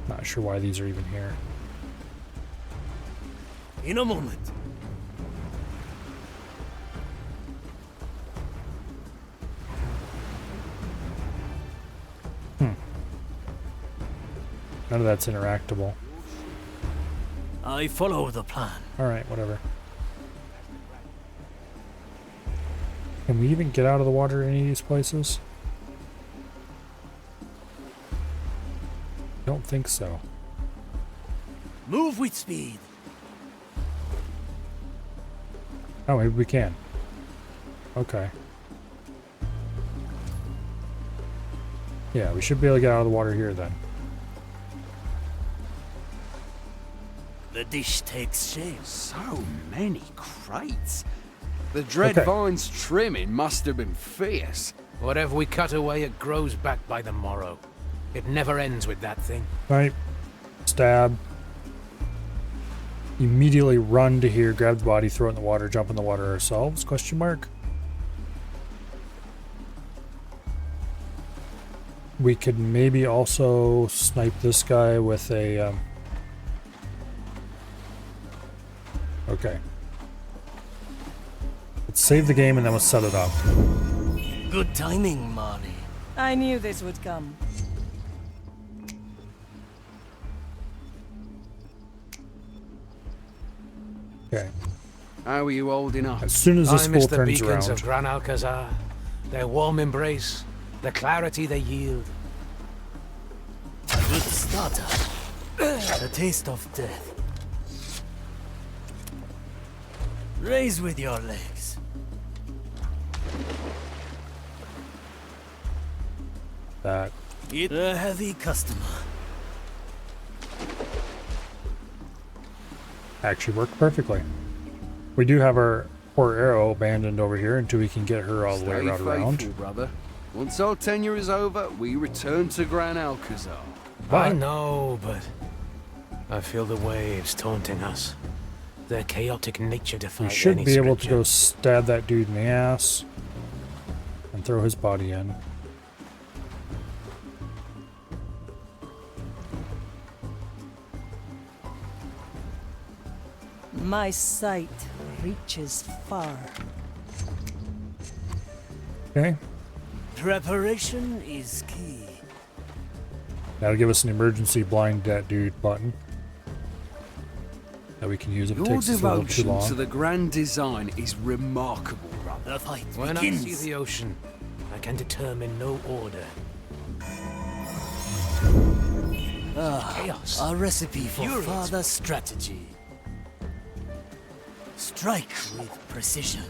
Not sure why these are even here. In a moment. None of that's interactable. I follow the plan. Alright, whatever. Can we even get out of the water in any of these places? Don't think so. Move with speed. Oh, maybe we can. Okay. Yeah, we should be able to get out of the water here then. The dish takes shape. So many crates. The dread Okay. vine's trimming must have been fierce. Whatever we cut away, it grows back by the morrow. It never ends with that thing. Right. Stab. Immediately run to here, grab the body, throw it in the water, jump in the water ourselves? Question mark. We could maybe also snipe this guy with a... Okay. Let's save the game and then we'll set it up. Good timing, Marley. I knew this would come. Okay. How are you holding up? As soon as this I miss fool the turns beacons around. of Gran Alcazar, their warm embrace, the clarity they yield. A good starter. A taste of death. Raise with your legs. That. A heavy customer. Actually worked perfectly. We do have our poor arrow abandoned over here until we can get her all the way Stay around. faithful, brother. Once our tenure is over, we return to Gran Alcazar. I know, but I feel the waves taunting us. Their chaotic nature We defies should any be able to scripture. go stab that dude in the ass and throw his body in. My sight reaches far. Okay, Preparation is key. that'll give us an emergency blind that dude button that we can use if it Your takes us a little too devotion long. to the grand design is remarkable, brother. The fight When begins. I see the ocean, I can determine no order. Chaos. A recipe for Furious. further strategy. Strike with precision.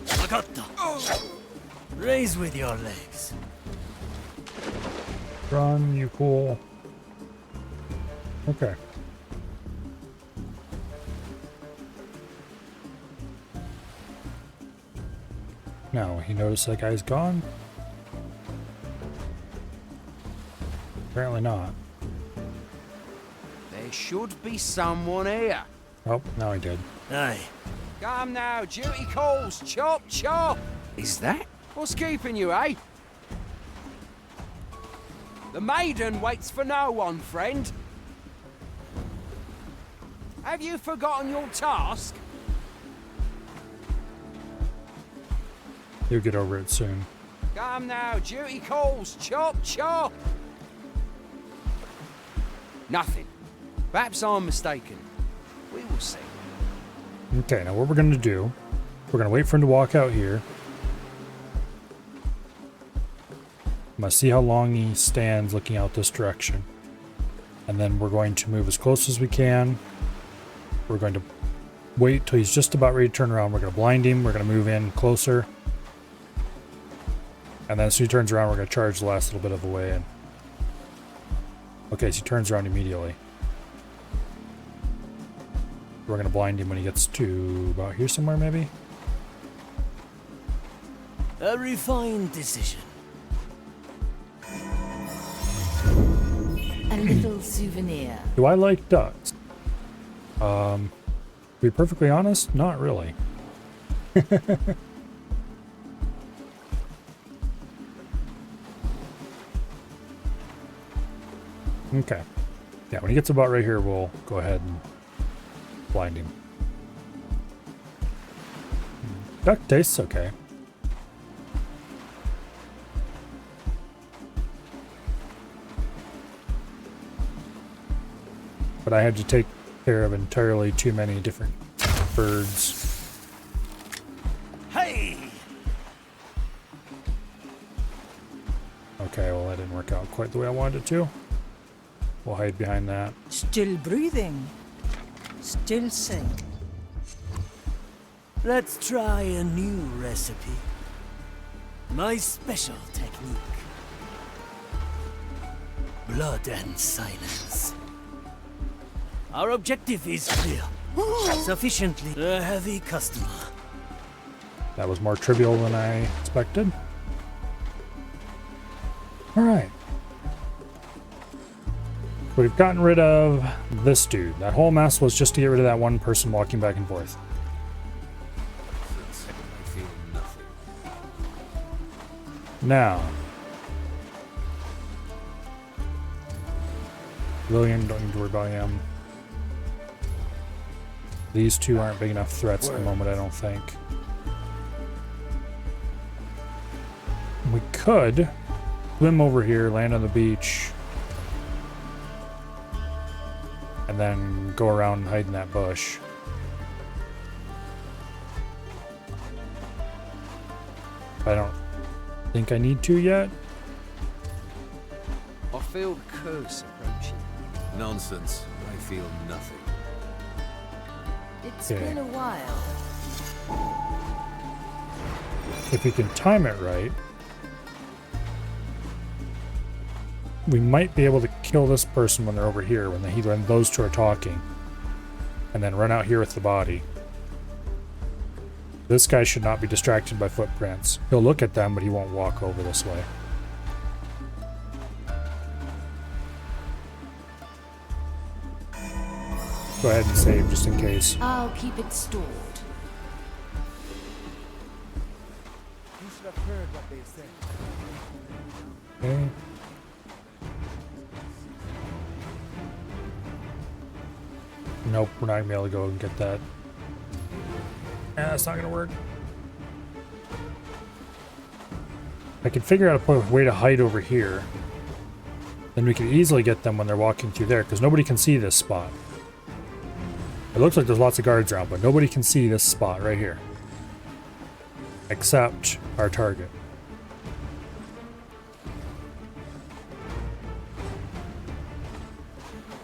Agatta. Raise with your legs. Run, you fool. Okay. Now, he noticed that guy's gone? Apparently not. There should be someone here. Oh, now he did. Aye. Come now, duty calls. Chop, chop. Is that? What's keeping you, eh? The maiden waits for no one, friend. Have you forgotten your task? You'll get over it soon. Come now, duty calls. Chop, chop. Nothing. Perhaps I'm mistaken. We will see. Okay, now what we're going to do, we're going to wait for him to walk out here. I'm going to see how long he stands looking out this direction. And then we're going to move as close as we can. We're going to wait till he's just about ready to turn around. We're going to blind him. We're going to move in closer. And then as soon as he turns around, we're going to charge the last little bit of the way in. Okay, so he turns around immediately. We're going to blind him when he gets to about here somewhere, maybe? A refined decision. A little souvenir. Do I like ducks? To be perfectly honest, not really. Okay. Yeah, when he gets about right here, we'll go ahead and blind him. Duck tastes okay. But I had to take care of entirely too many different birds. Hey! Okay, well that didn't work out quite the way I wanted it to. We'll hide behind that. Still breathing. Still sane. Let's try a new recipe. My special technique. Blood and silence. Our objective is clear. Sufficiently a heavy customer. That was more trivial than I expected. Alright. We've gotten rid of this dude. That whole mess was just to get rid of that one person walking back and forth. I feel nothing. Now. Lillian, don't need to worry about him. These two aren't big enough threats at the moment, I don't think. We could swim over here, land on the beach, and then go around and hide in that bush. I don't think I need to yet. I feel the curse approaching. Nonsense. I feel nothing. It's Okay. been a while. If we can time it right, we might be able to kill this person when they're over here, when those two are talking, and then run out here with the body. This guy should not be distracted by footprints. He'll look at them, but he won't walk over this way. Go ahead and save just in case. I'll keep it stored. You should have heard what they said. Okay. Nope, we're not gonna be able to go and get that. Yeah, that's not gonna work. I can figure out a way to hide over here. Then we can easily get them when they're walking through there, because nobody can see this spot. It looks like there's lots of guards around, but nobody can see this spot right here. Except our target.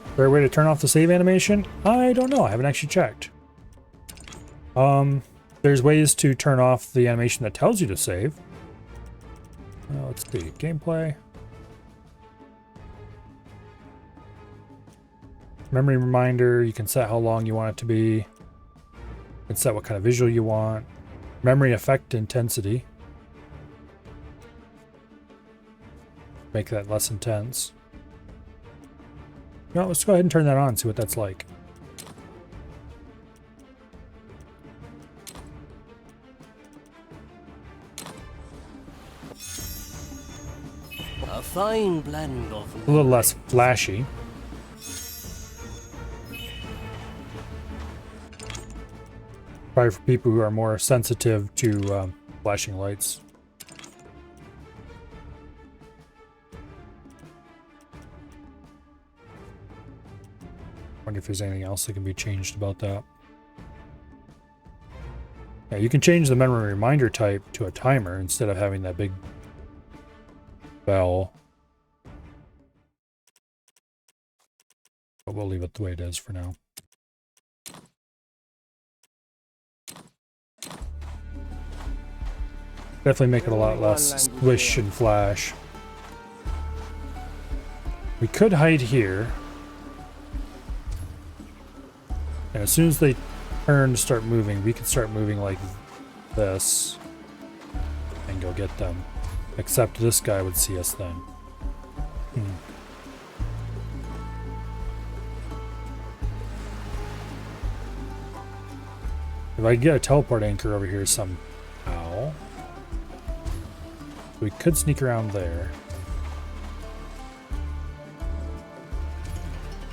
Is there a way to turn off the save animation? I don't know. I haven't actually checked. There's ways to turn off the animation that tells you to save. Let's see. Gameplay. Memory reminder. You can set how long you want it to be. You can set what kind of visual you want. Memory effect intensity. Make that less intense. No, let's go ahead and turn that on and see what that's like. A fine blend of... A little less flashy. Probably for people who are more sensitive to flashing lights. Wonder if there's anything else that can be changed about that. Yeah, you can change the memory reminder type to a timer instead of having that big bell. But we'll leave it the way it is for now. Definitely make it a lot less swish and flash. We could hide here. And as soon as they turn to start moving, we can start moving like this and go get them. Except this guy would see us then. If I get a teleport anchor over here somehow, we could sneak around there.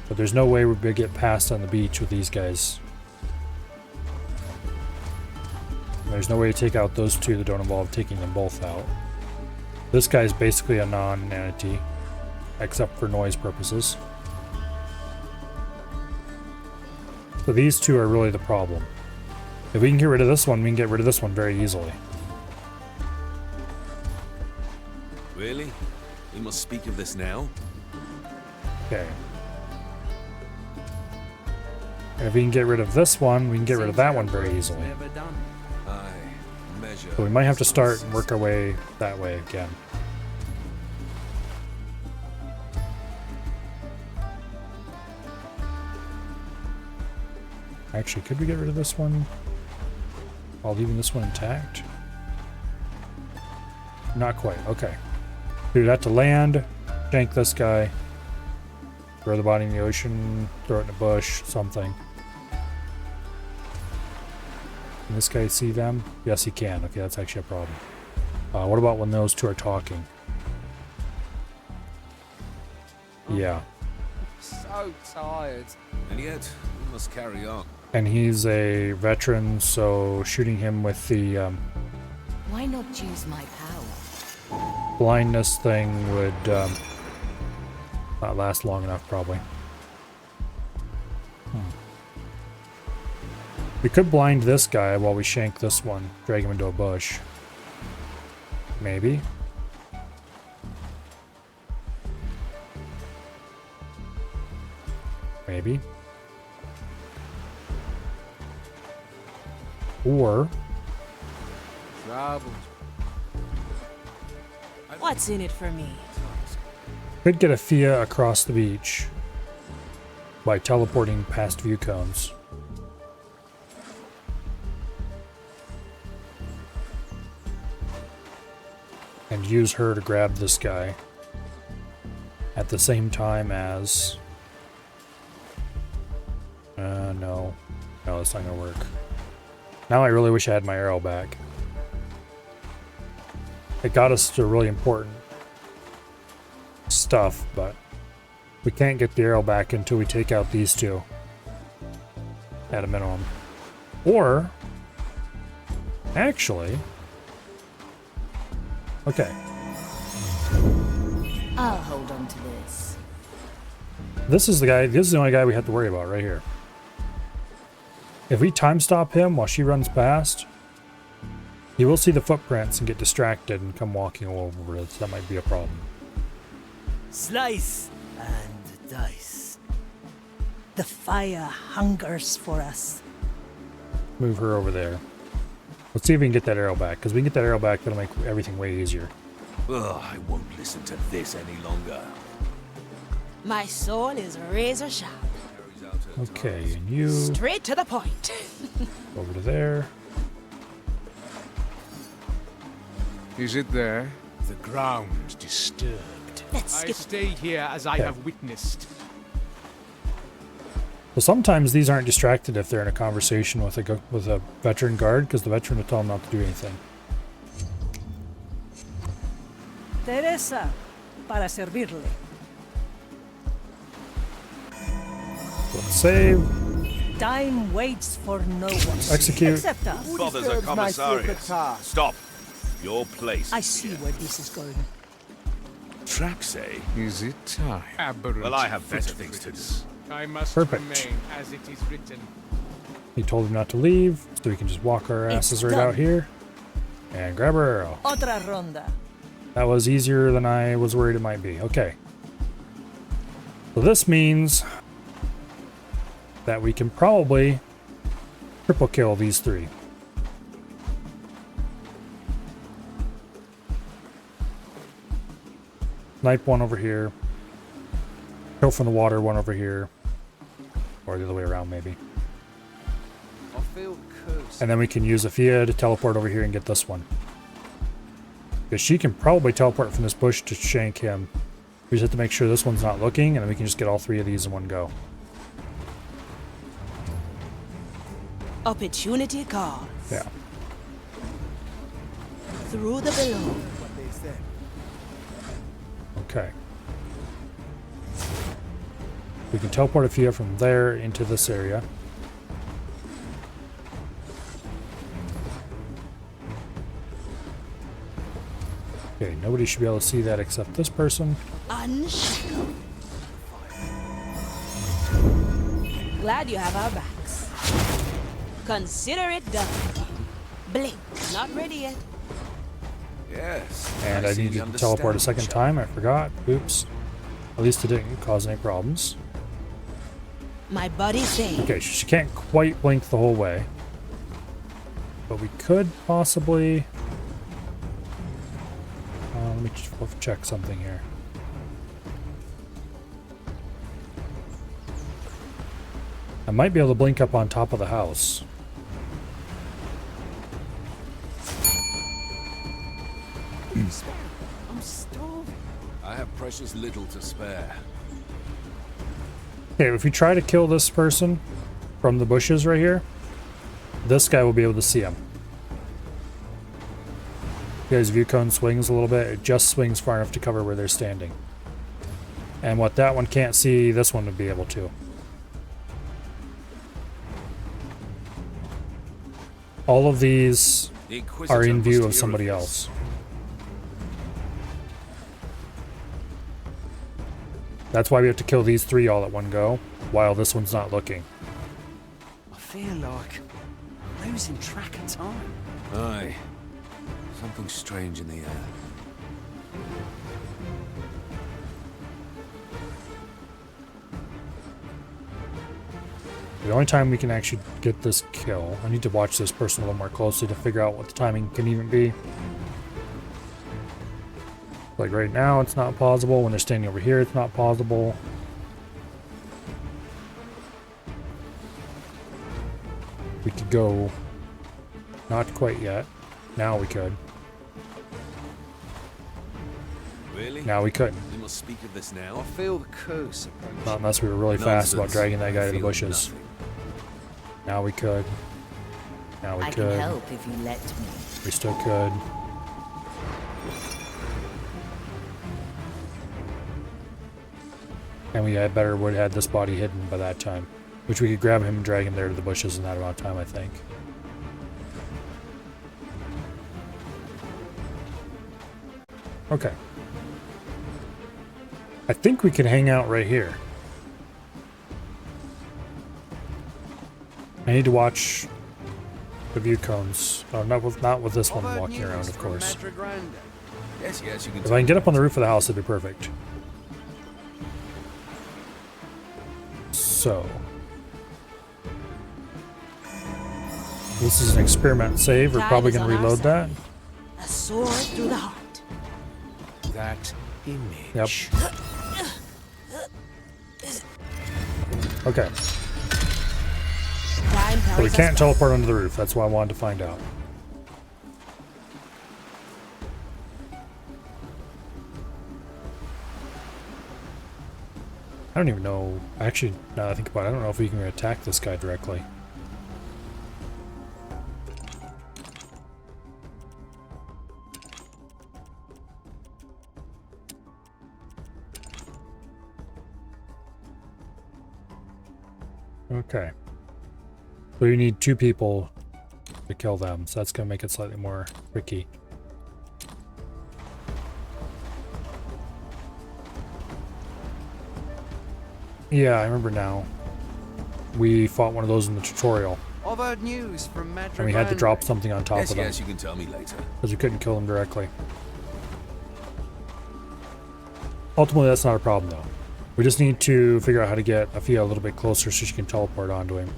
But there's no way we're going to get past on the beach with these guys. There's no way to take out those two that don't involve taking them both out. This guy's basically a non-entity, except for noise purposes. So these two are really the problem. If we can get rid of this one, we can get rid of this one very easily. Really? We must speak of this now? Okay. And if we can get rid of this one, we can get rid of that one very easily. So we might have to start and work our way that way again. Actually, could we get rid of this one while leaving this one intact? Not quite. Okay. Do that to land, shank this guy, throw the body in the ocean, throw it in a bush, something. Can this guy see them? Yes, he can. Okay, that's actually a problem. What about when those two are talking? Yeah. So tired. And yet, we must carry on. And he's a veteran, so shooting him with the Why not use my power? blindness thing would not last long enough, probably. We could blind this guy while we shank this one, drag him into a bush. Maybe. Maybe. Or What's in it for me? could get a Fia across the beach by teleporting past view cones. And use her to grab this guy at the same time as... no. No, that's not gonna work. Now I really wish I had my arrow back. It got us to really important stuff, but we can't get the arrow back until we take out these two. At a minimum. Or... actually... okay. I'll hold on to this. This is the guy, this is the only guy we have to worry about right here. If we time stop him while she runs past, he will see the footprints and get distracted and come walking over it. So that might be a problem. Slice and dice. The fire hungers for us. Move her over there. Let's see if we can get that arrow back, because we can get that arrow back, that'll make everything way easier. Ugh, I won't listen to this any longer. My sword is razor sharp. Okay, and you Straight to the point. over to there. Is it there? The ground disturbed. Let's I skip. stay here as I Okay. have witnessed. So sometimes these aren't distracted if they're in a conversation with a veteran guard, because the veteran will tell them not to do anything. Teresa, para servirle. Let's save. Time waits for no one. Execute. Except us. Bothers a commissarius. Stop. Your place. I see where this is going. Traps, eh? Is it time? Aberrant Well, I have better things to do. I must Perfect. remain as it is written. He told him not to leave, so we can just walk our asses right out here and grab our arrow. Otra ronda. That was easier than I was worried it might be. Okay. So this means that we can probably triple kill these three. Snipe one over here. Kill from the water one over here. Or the other way around, maybe. I feel cursed. And then we can use Aphia to teleport over here and get this one. Because she can probably teleport from this bush to shank him. We just have to make sure this one's not looking, and then we can just get all three of these in one go. Opportunity calls. Yeah. Through the below. Okay. We can teleport Aphia from there into this area. Okay, nobody should be able to see that except this person. Unshackled. Glad you have our backs. Consider it done. Blink. Not ready yet. Yes. And I needed to teleport a second time. I forgot. Oops. At least it didn't cause any problems. My buddy saying. Okay, she can't quite blink the whole way. But we could possibly... let me just check something here. I might be able to blink up on top of the house. I'm starving. I have precious little to spare. Okay, if we try to kill this person from the bushes right here, this guy will be able to see him. Guys, view cone swings a little bit. It just swings far enough to cover where they're standing. And what that one can't see, this one would be able to. All of these are in view of somebody else. That's why we have to kill these three all at one go, while this one's not looking. I feel like losing track of time. Aye. Something strange in the air. The only time we can actually get this kill, I need to watch this person a little more closely to figure out what the timing can even be. Like right now, it's not possible. When they're standing over here, it's not possible. We could go, not quite yet. Now we could. Really? Now we couldn't. We must speak of this now. I feel the curse approaching. Not unless we were really fast about Nonsense. dragging that guy to the Feel bushes. nothing. Now we could. Now we I could. can help if you let me. We still could. And we had better would have had this body hidden by that time. Which we could grab him and drag him there to the bushes in that amount of time, I think. Okay. I think we could hang out right here. I need to watch the view cones. Oh, not with this one walking around, of course. Yes, yes, you can. If I can get up on the roof of the house, it'd be perfect. So. This is an experiment save. We're probably going to reload that. A sword through the heart. That image. Yep. Okay. So we can't teleport onto the roof. That's why I wanted to find out. I don't even know. Actually, now that I think about it, I don't know if we can attack this guy directly. Okay. So you need 2 people to kill them, so that's going to make it slightly more tricky. Yeah, I remember now. We fought one of those in the tutorial. I've heard news from Madrid. And we had to drop something on top Yes, of them. yes, you can tell me later. Because we couldn't kill them directly. Ultimately, that's not a problem, though. We just need to figure out how to get Afia a little bit closer so she can teleport onto him.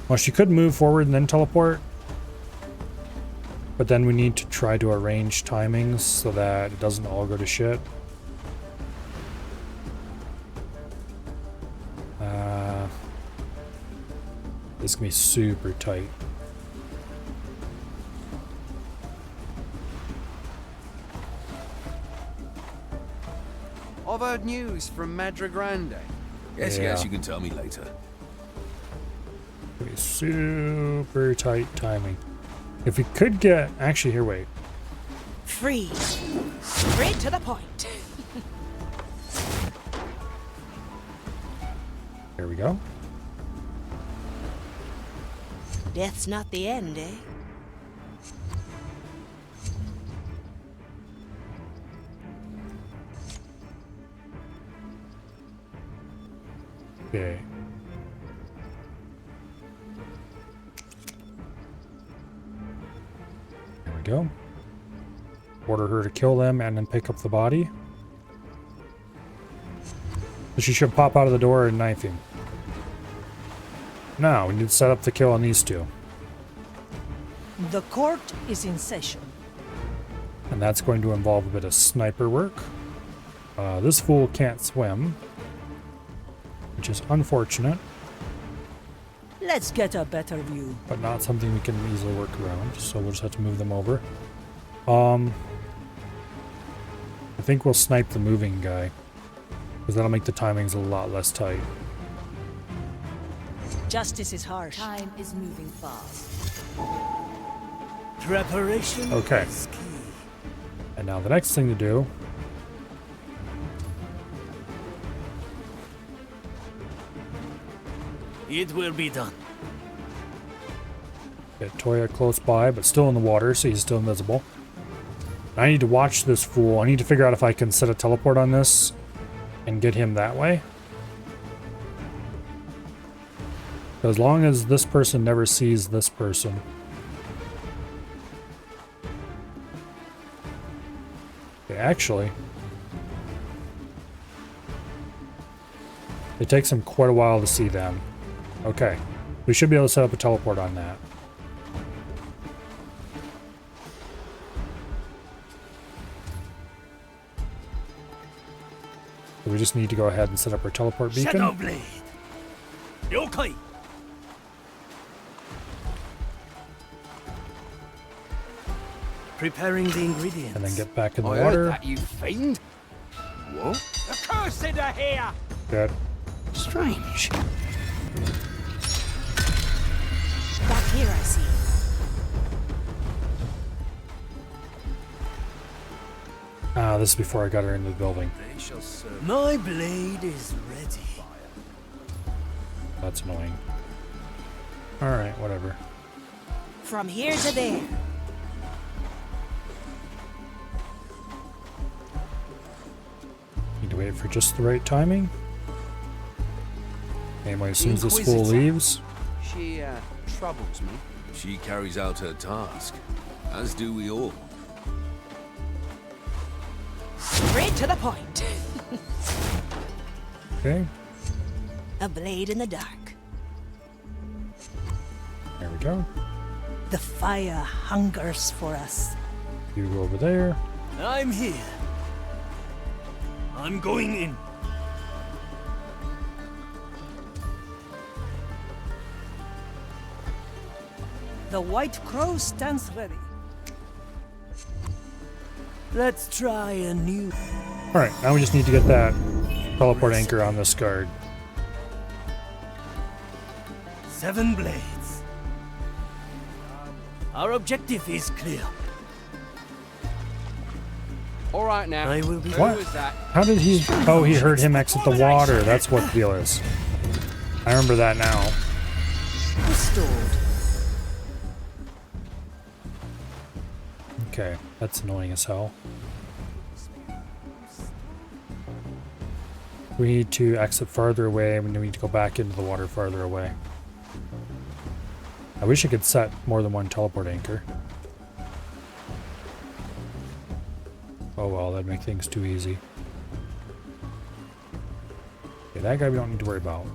Well, she could move forward and then teleport. But then we need to try to arrange timings so that it doesn't all go to shit. This can be super tight. I've heard news from Madre Grande. Yes, Yeah. yes, you can tell me later. Be super tight timing. If we could get... Actually, here, wait. Freeze. Straight to the point. There we go. Death's not the end, eh? Okay. There we go. Order her to kill them and then pick up the body. So she should pop out of the door and knife him. Now, we need to set up the kill on these 2. The court is in session. And that's going to involve a bit of sniper work. This fool can't swim, which is unfortunate, Let's get a better view. but not something we can easily work around, so we'll just have to move them over. I think we'll snipe the moving guy, because that'll make the timings a lot less tight. Justice is harsh. Time is moving fast. Preparation Okay. is key. And now the next thing to do It will be done. get Toya close by, but still in the water, so he's still invisible. I need to watch this fool. I need to figure out if I can set a teleport on this and get him that way. As long as this person never sees this person. Okay, actually, it takes him quite a while to see them. Okay. We should be able to set up a teleport on that. So we just need to go ahead and set up our teleport beacon. Shadowblade. Yokai. Preparing the ingredients. And then get back in the I water. heard that, you fiend. What? The cursed are here! Good. Strange. Back here, I see. Ah, this is before I got her into the building. They shall serve. My blade is ready. That's annoying. Alright, whatever. From here to there. Need to wait for just the right timing. Anyway, as soon as this fool leaves. She, troubles me. She carries out her task, as do we all. Straight to the point. Okay, A blade in the dark. there we go. The fire hungers for us. You go over there. I'm here. I'm going in. The White Crow stands ready. Let's try a new. Alright, now we just need to get that teleport anchor on this guard. 7 blades. Our objective is clear. All right now. I will be. Who What? was that? How did he... Oh, he heard him exit the water. That's what the deal is. I remember that now. Restored. Okay, that's annoying as hell. We need to exit farther away, and we need to go back into the water farther away. I wish I could set more than one teleport anchor. Oh well, that'd make things too easy. Okay, that guy we don't need to worry about.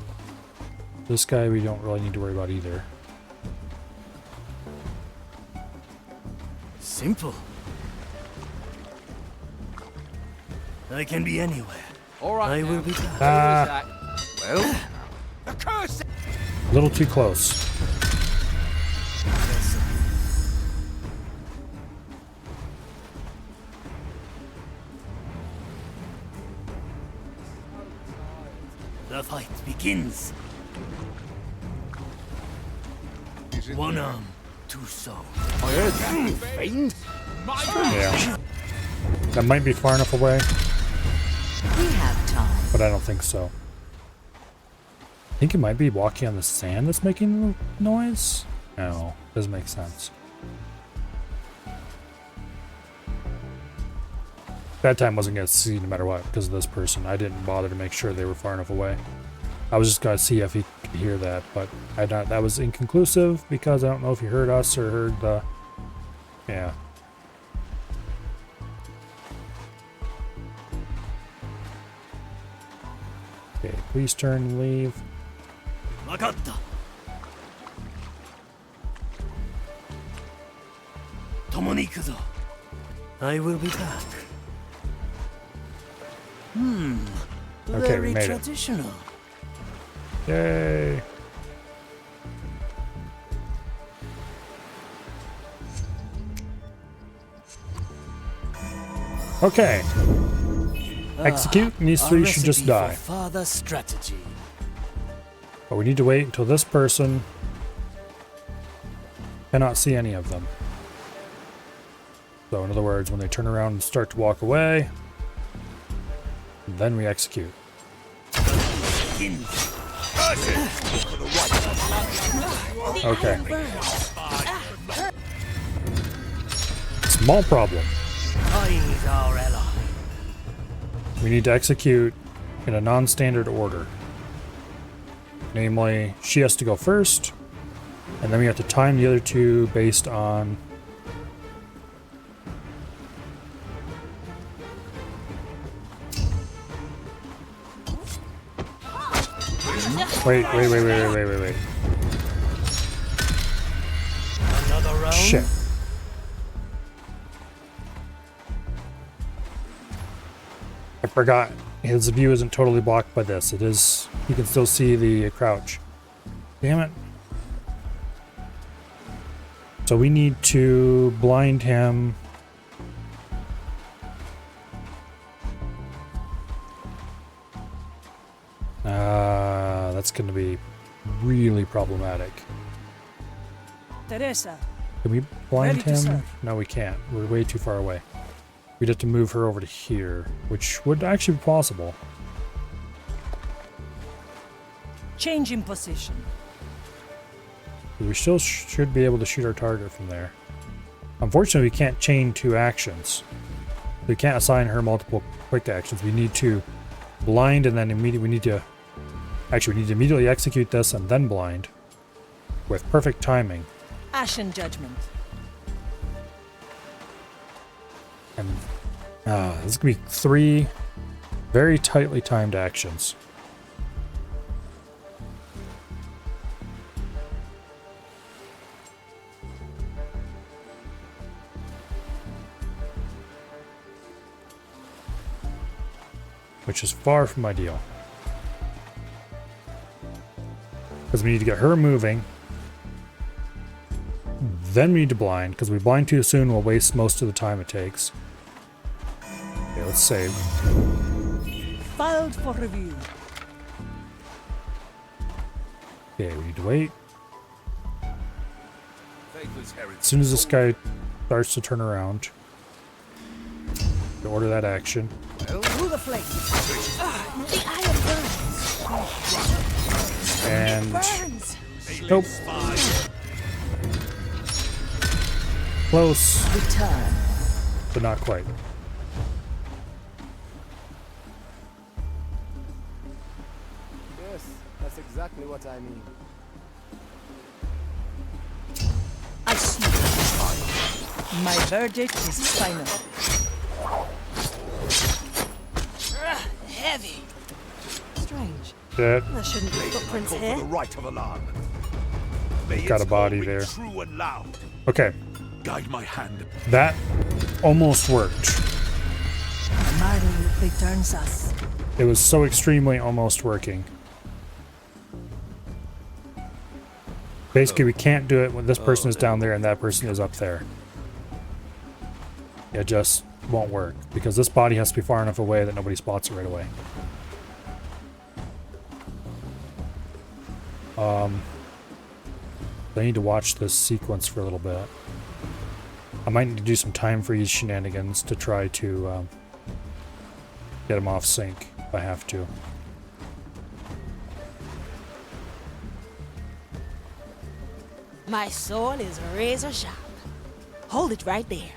This guy we don't really need to worry about either. Simple. I can be anywhere. All right. I will be back. Ah, Well, The curse! a little too close. The fight begins. One arm, two souls. I heard that, you fiend. Yeah. That might be far enough away, We have time. but I don't think so. I think it might be walking on the sand that's making the noise. No, doesn't make sense. That time wasn't going to see no matter what because of this person. I didn't bother to make sure they were far enough away. I was just going to see if he could hear that, but I don't. That was inconclusive because I don't know if he heard us or heard the... Yeah. Okay, please turn and leave. Wakatta. Tomo ni ikuzo. I will be back. Okay, we Very made it. traditional. Yay! Okay. Execute, and these A three should just recipe die. for further strategy. But we need to wait until this person cannot see any of them. So in other words, when they turn around and start to walk away, then we execute. Okay. Small problem. Time is our ally. We need to execute in a non-standard order. Namely, she has to go first, and then we have to time the other two based on... Wait. around? Shit. I forgot. His view isn't totally blocked by this. It is. You can still see the crouch. Damn it. So we need to blind him. That's going to be really problematic. Teresa. Can we blind Ready to him? serve. No, we can't. We're way too far away. We'd have to move her over to here, which would actually be possible. Change in position. We still should be able to shoot our target from there. Unfortunately, we can't chain two actions. We can't assign her multiple quick actions. We need to blind and then immediately we need to immediately execute this and then blind with perfect timing. Ashen Judgment. And this is gonna be 3 very tightly timed actions. Which is far from ideal. Because we need to get her moving. Then we need to blind, because we blind too soon, we'll waste most of the time it takes. Okay, let's save. Filed for review. Okay, we need to wait. As soon as this guy starts to turn around, we order that action. Through the flame. The iron burns. And Burns. nope. Close. Return. But not quite. Yes, that's exactly what I mean. I see. My verdict is final. Heavy. Strange. Dead. There shouldn't be footprints Call here. for the right of alarm. May Got a its body call ring there. True and loud. Okay. Guide my hand. That almost worked. Marley returns us. It was so extremely almost working. Basically, we can't do it when this person is down there and that person is up there. It just won't work, because this body has to be far enough away that nobody spots it right away. I need to watch this sequence for a little bit. I might need to do some time freeze shenanigans to try to get him off sync if I have to. My sword is razor sharp. Hold it right there.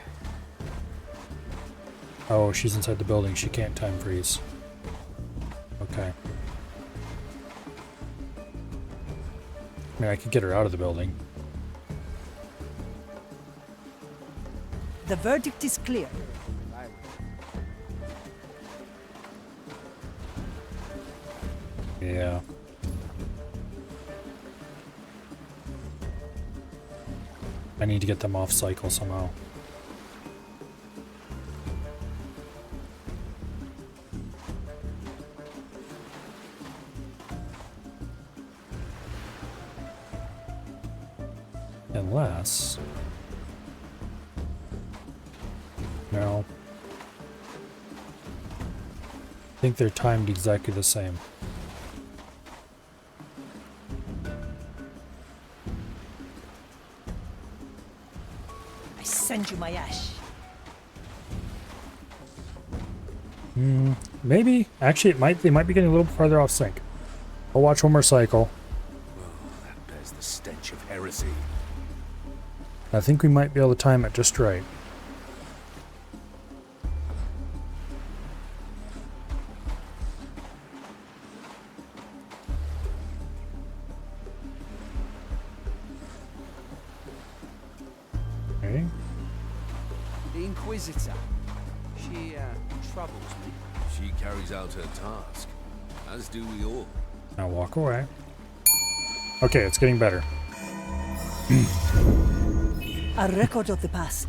Oh, she's inside the building. She can't time freeze. Okay. I mean, I could get her out of the building. The verdict is clear. Yeah. I need to get them off cycle somehow. Unless... No. I think they're timed exactly the same. I send you my ash. Maybe. Actually, they might be getting a little farther off sync. I'll watch one more cycle. That bears the stench of heresy. I think we might be able to time it just right. Okay. The Inquisitor. She, troubles me. She carries out her task, as do we all. Now walk away. Okay, it's getting better. A record of the past.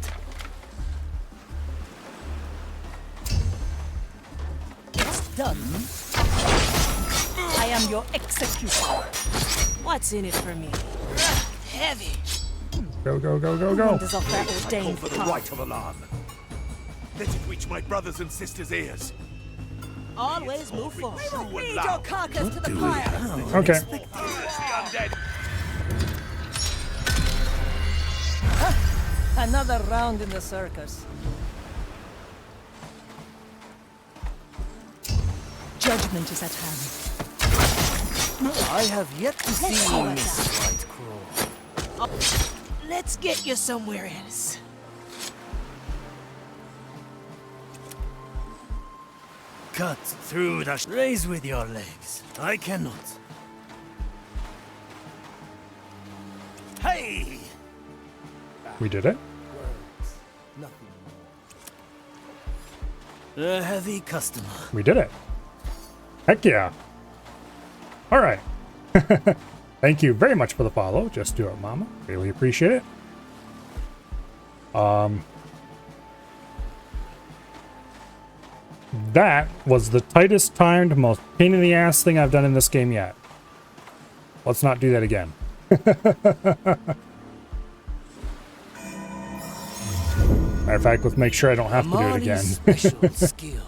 It's done. I am your executioner. What's in it for me? Heavy. Go, go, go, go, Who go. wanders off that I call ordained for the path? right of alarm. Let it reach my brothers and sisters' ears. Always move forward. True and Lead your loud. carcass to the pyre. Okay. The undead. Another round in the circus. Judgment is at hand. I have yet to see see what's Miss Whitecrow. Let's get you somewhere else. Cut through the... Raise with your legs. I cannot. Hey! We did it. A heavy customer. We did it. Heck yeah. All right. Thank you very much for the follow. Just do it, mama. Really appreciate it. That was the tightest timed, most pain in the ass thing I've done in this game yet. Let's not do that again. Matter of fact, let's make sure I don't have to do it again. Special skill.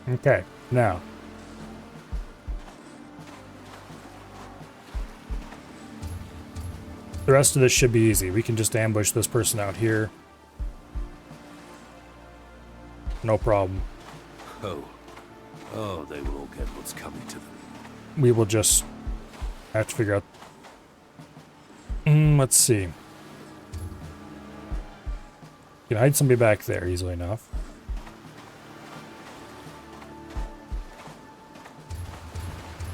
Okay, now. The rest of this should be easy. We can just ambush this person out here. No problem. Oh, they will all get what's coming to them. We will just have to figure out. Let's see. You can hide somebody back there easily enough.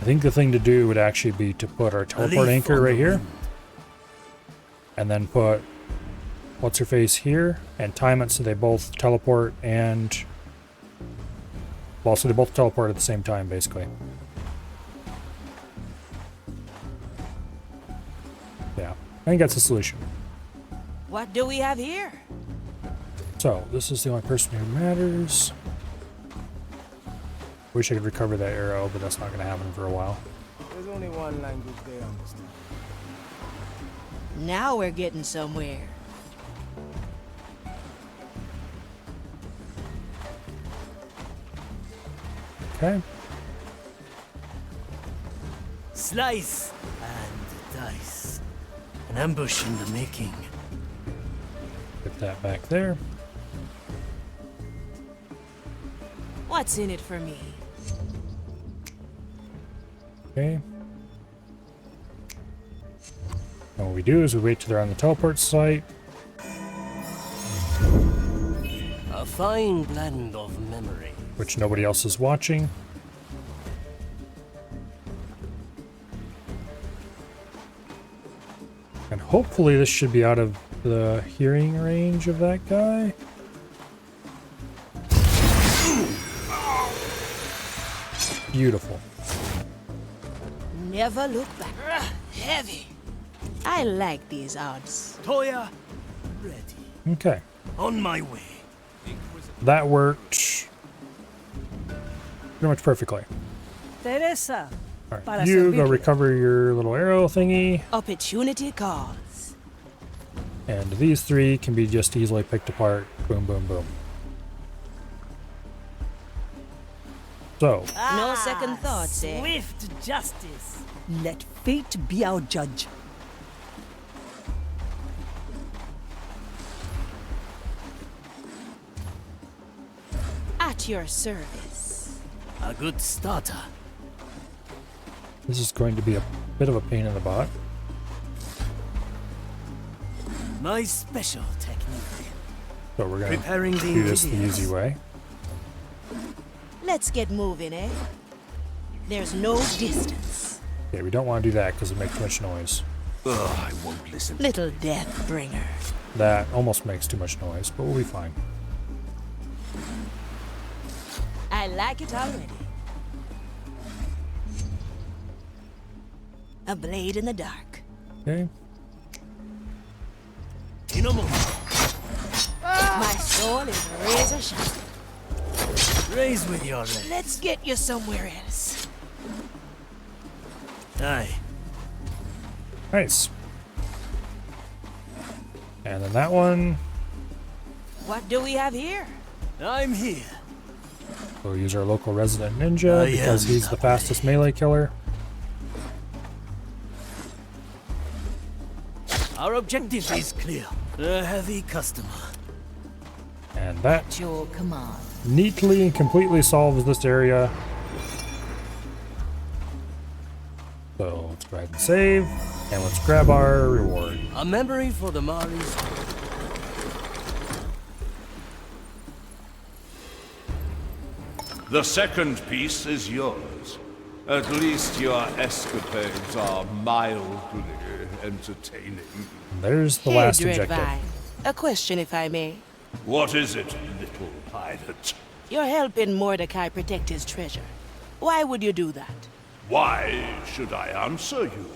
I think the thing to do would actually be to put our teleport anchor right here. And then put what's her face here and time it so they both teleport and well, so they both teleport at the same time basically. Yeah, I think that's the solution. What do we have here? So this is the only person who matters. Wish I could recover that arrow, but that's not going to happen for a while. There's only one language they understand. Now we're getting somewhere. Okay. Slice and dice. An ambush in the making. Get that back there. What's in it for me? Okay. And what we do is we wait till they're on the teleport site. A fine blend of memory. Which nobody else is watching. And hopefully this should be out of the hearing range of that guy. Beautiful. Never look back. Heavy. I like these odds. Toya, ready. Okay. On my way. That worked pretty much perfectly. Teresa. All Para right. You go servirle. recover your little arrow thingy. Opportunity calls. And these three can be just easily picked apart. Boom, boom, boom. So, No second thoughts, eh? Swift justice. Let fate be our judge. At your service. A good starter. this is going to be a bit of a pain in the butt. My special technique. So we're going Preparing to the do this the ingredients. easy way. Let's get moving, eh? There's no distance. Okay, we don't want to do that because it makes too much noise. Ugh, I won't listen. Little death bringer. That almost makes too much noise, but we'll be fine. I like it already. A blade in the dark. Okay. in a moment. My soul is razor sharp. Raise with your leg. Let's get you somewhere else. Aye. Nice. And then that one. What do we have here? I'm here. We'll use our local resident ninja I because am he's the fastest melee killer. Our objective is clear. A heavy customer. And that At your command. neatly and completely solves this area. So let's go ahead and save. And let's grab our reward. A memory for the Maris. The second piece is yours. At least your escapades are mildly entertaining. There's the Hey, last Dreadvine. objective. A question, if I may. What is it, little pilot? You're helping Mordecai protect his treasure. Why would you do that? Why should I answer you?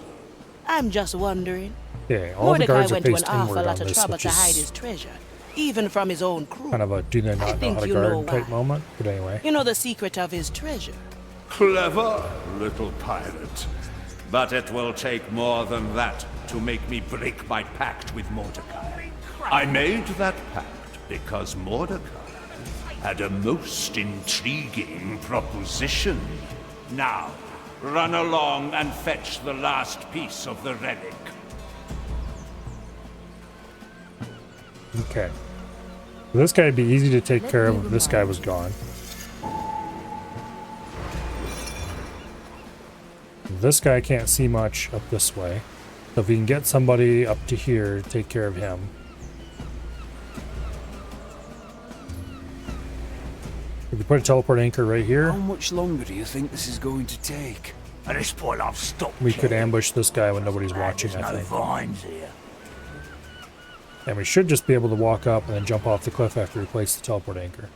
I'm just wondering. Okay, all the Mordecai guards are went to an faced awful inward on lot of this, trouble which to hide is his treasure, even from his own crew. kind of a do they not know think how to you know guard type why. moment. But anyway. You know the secret of his treasure. Clever, little pilot. But it will take more than that to make me break my pact with Mordecai. I made that pact because Mordecai had a most intriguing proposition. Now, run along and fetch the last piece of the relic. Okay. This guy would be easy to take care of if this guy was gone. This guy can't see much up this way. So if we can get somebody up to here to take care of him. If we put a teleport anchor right here, How much longer do you think this is going to take? At this point, I've stopped. we could ambush this guy when nobody's watching, There's I no think. vines here. And we should just be able to walk up and then jump off the cliff after we place the teleport anchor.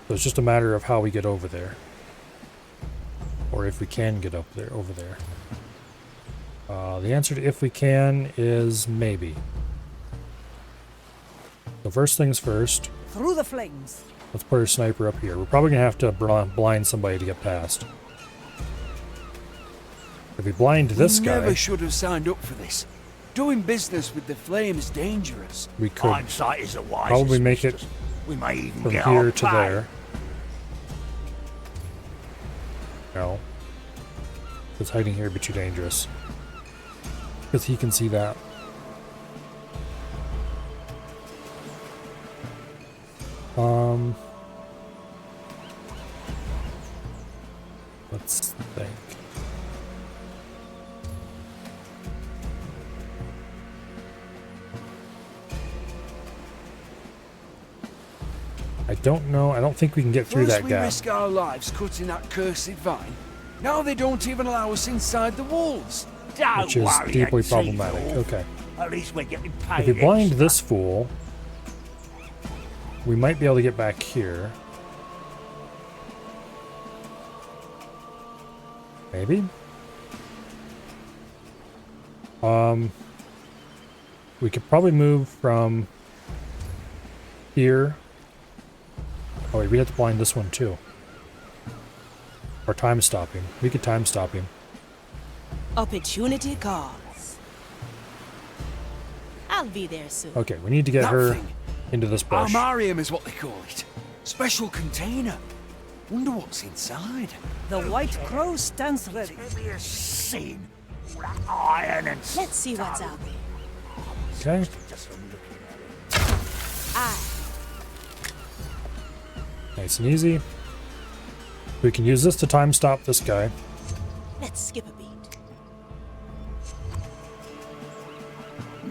So it's just a matter of how we get over there. Or if we can get up there, over there. The answer to if we can is maybe. So first things first, Through the flames. let's put our sniper up here. We're probably going to have to blind somebody to get past. If we blind this We guy, never should have signed up for this. Doing business with the flame is dangerous. we could Hindsight is a wise. probably make it We may even from get here our to pay. there. No. It's hiding here be too dangerous. Because he can see that. Let's think. I don't know. I don't think we can get through First that we gap. risk our lives cutting that cursed vine. Now they don't even allow us inside the walls. Don't Which is worry, deeply I'd see problematic. you. Okay. At least we're getting If paid. we blind extra. this fool, we might be able to get back here. Maybe? We could probably move from here. Oh wait, we have to blind this one too. Or time stop him. We could time stop him. Opportunity calls. I'll be there soon. Okay, we need to get That her thing. into this brush. Armarium is what they call it. Special container. Wonder what's inside. The White Crow stands ready. Be a sin. Iron and Let's see what's out there. Okay. just from looking at it. Aye. Nice and easy. We can use this to time stop this guy. Let's skip a beat.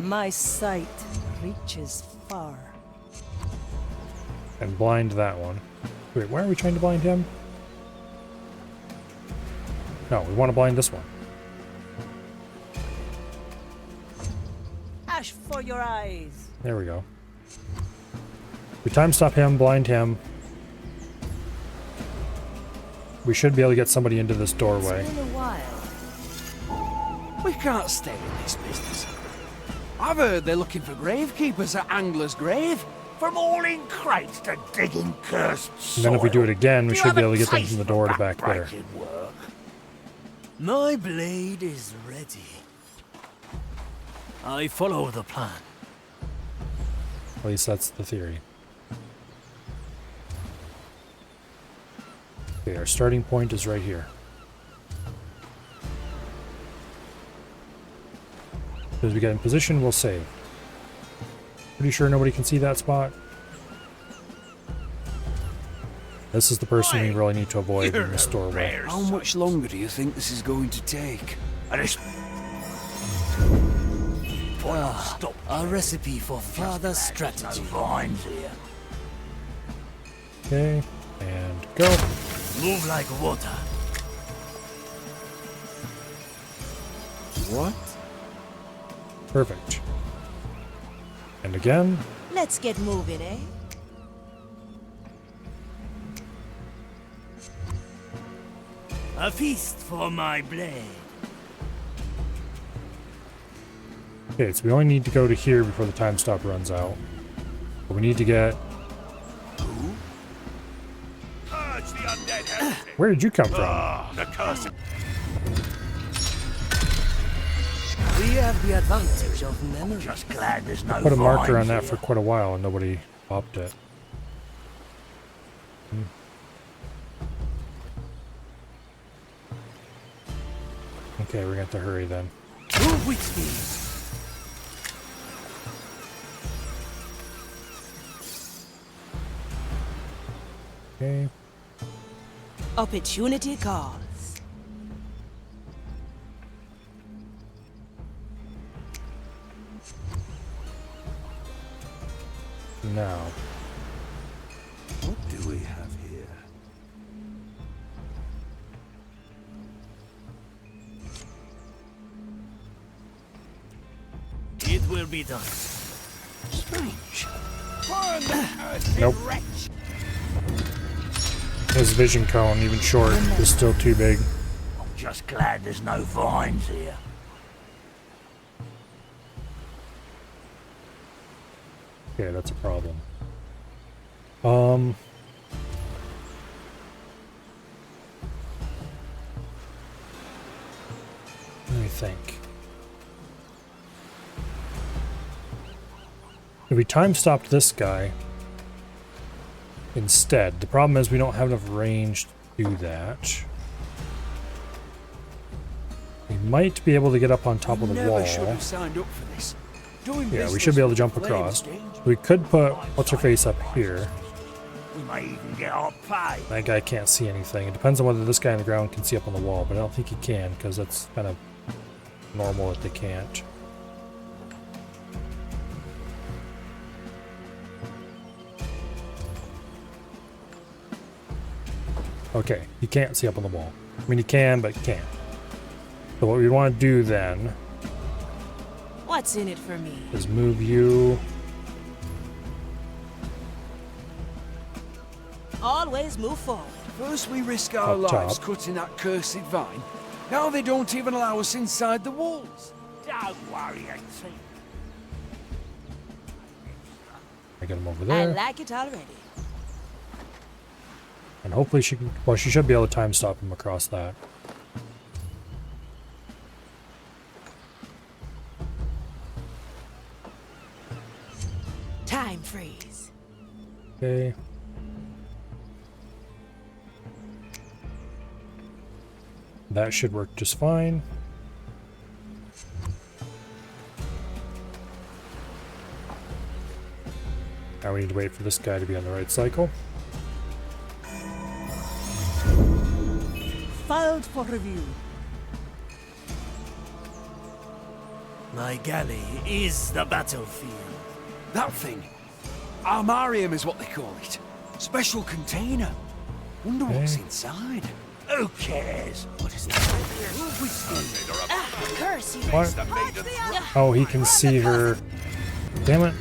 My sight reaches far. And blind that one. Wait, why are we trying to blind him? No, we want to blind this one. Ash for your eyes. There we go. We time stop him, blind him. We should be able to get somebody into this doorway. It's been a while. We can't stay in this business. I've heard they're looking for gravekeepers at Angler's Grave. From hauling crates to digging cursed soil. And then if we do it again, we Do you should be have able to a get them taste from the for door to back there. backbreaking work? My blade is ready. I follow the plan. At least that's the theory. Okay, our starting point is right here. As we get in position, we'll save. Pretty sure nobody can see that spot. This is the person we really need to avoid in this doorway. How much longer do you think this is going to take? A recipe for further strategy. Vines here. Okay, and go. Move like water. What? Perfect. And again. Let's get moving, eh? A feast for my blade. Okay, so we only need to go to here before the time stop runs out. But we need to get... Purge the undead heretic. Where did you come from? The curse. We have the advantage of memory. Just glad there's no Put a marker on vines that here. for quite a while and nobody popped it. Okay, we're going to have to hurry then. Move with speed. Okay. Opportunity calls. Now. What do we have here? It will be done. Strange. Nope. His vision cone, even short, is still too big. I'm just glad there's no vines here. Okay, that's a problem. Let me think. If we time stopped this guy instead, the problem is we don't have enough range to do that. We might be able to get up on top of the wall. Never should have signed up for this. Doing Yeah, we business should be able to with jump flames across. dangerous. We could put what's-her-face up here. We may even get our pay. That guy can't see anything. It depends on whether this guy on the ground can see up on the wall, but I don't think he can, because that's kind of normal that they can't. Okay, he can't see up on the wall. I mean, he can, but can't. So what we want to do then What's in it for me? is move you... Always move forward. First we risk our Up lives top. cutting that cursed vine. Now they don't even allow us inside the walls. Don't worry, Auntie. I get him over I there. like it already. And hopefully she can... Well, she should be able to time stop him across that. Time freeze. Okay. That should work just fine. Now we need to wait for this guy to be on the right cycle. Filed for review. My galley is the battlefield. That thing. Armarium is what they call it. Special container. Wonder what's inside. Who cares? What is that? Move with speed. Curse you. What? Oh, he can see her. Damn it.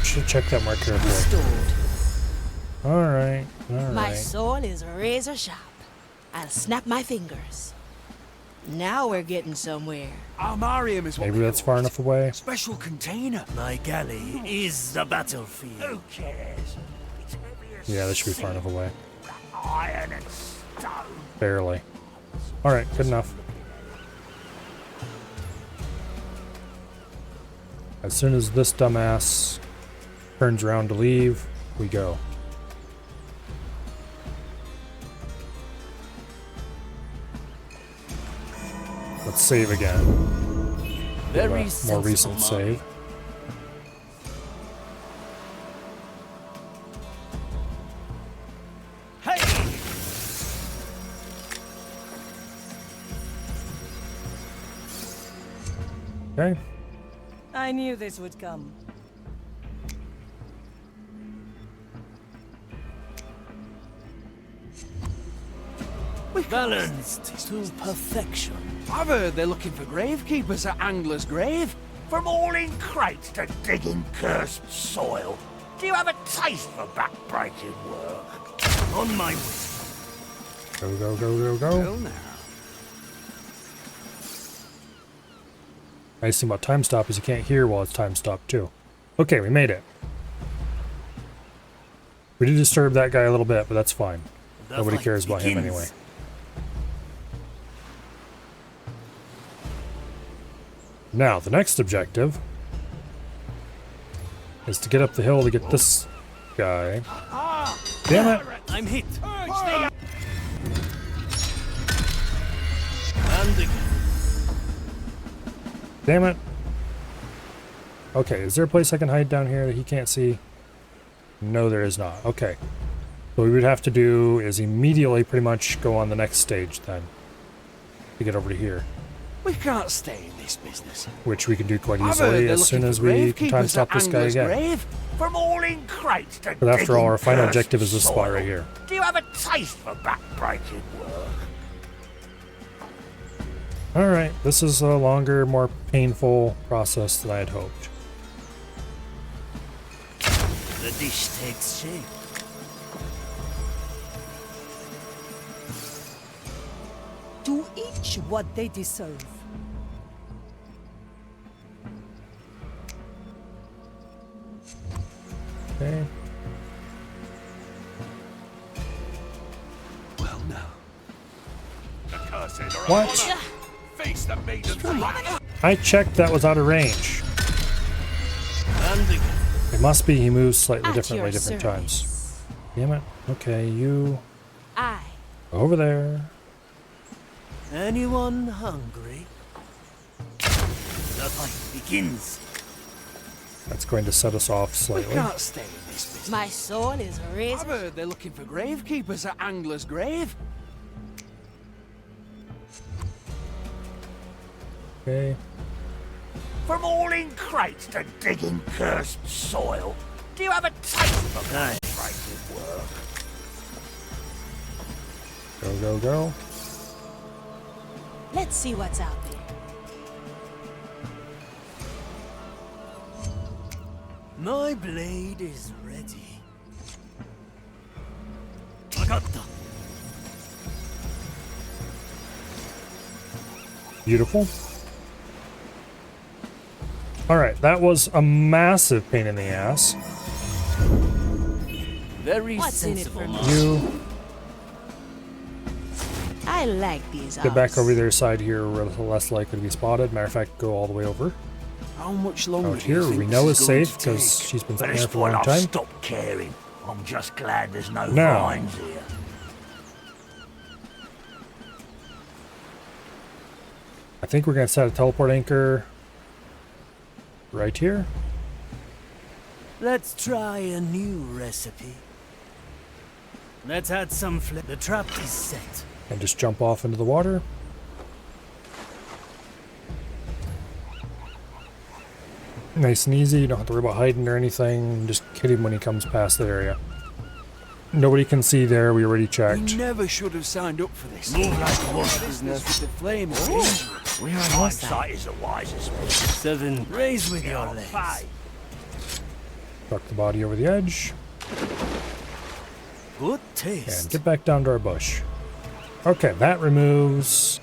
Should check that more carefully. Alright, My alright. soul is razor sharp. I'll snap my fingers. Now we're getting somewhere. Armarium is what Maybe they that's call far it. enough away. Special container. My galley is the battlefield. Who cares? Yeah, that should be far enough away. Iron and stone. Barely. Alright, good enough. As soon as this dumbass turns around to leave, we go. Let's save again. Very More recent sensible, Mommy. save. Okay. I knew this would come. Balanced to perfection. I've heard they're looking for gravekeepers at Angler's Grave. From hauling crates to digging cursed soil. Do you have a taste for backbreaking work? On my way. Go, go, go, go, go. Well now. Nice thing about time stop is you can't hear while it's time stop too. Okay, we made it. We did disturb that guy a little bit, but that's fine. Nobody cares about him anyway. Now, the next objective is to get up the hill to get this guy. Damn it! I'm hit. And again. Damn it! Okay, is there a place I can hide down here that he can't see? No, there is not. Okay. What we would have to do is immediately pretty much go on the next stage then. To get over to here. We can't stay in this business. Which we can do quite I've heard easily they're as soon looking as for we can time gravekeepers stop at this guy Angler's again. Grave. From hauling crates to But after all, digging our final cursed objective is this spot soil. right here. Do you have a taste for backbreaking work? Alright, this is a longer, more painful process than I had hoped. The dish takes shape. To each what they deserve. Okay. Well now. The curses are What? upon us. Face the maiden's wrath. I checked that was out of range. And again. It must be he moves slightly At differently your different service. times. Damn it. Okay, you I. over there. Anyone hungry? The fight begins. That's going to set us off We slightly. can't stay in this business. My soul is I've razor. heard they're looking for gravekeepers at Angler's Grave. Okay. From hauling crates to digging cursed soil. Do you have a taste for backbreaking work? Go, go, go. Let's see what's out there. My blade is ready. Agatta. Beautiful. Alright, that was a massive pain in the ass. Very What's in it sensible, for me? Mom. You I like these get back odds. over their side here, we're less likely to be spotted. Matter of fact, go all the way over. How much longer Out do you here, think we this know is is going safe to take? because she's been At sitting this there for a point, long I've time. stopped caring. I'm just glad there's no Now. vines here. I think we're going to set a teleport anchor right here. Let's try a new recipe. Let's add some flip. The trap is set. And just jump off into the water. Nice and easy, you don't have to worry about hiding or anything. Just hit him when he comes past that area. Nobody can see there, we already We checked. never should have signed up for this. Move like a horse. Business with the flame is dangerous. Hindsight is the wisest. 7. Raise with your legs. 5. Tuck the body over the edge. Good And taste. get back down to our bush. Okay, that removes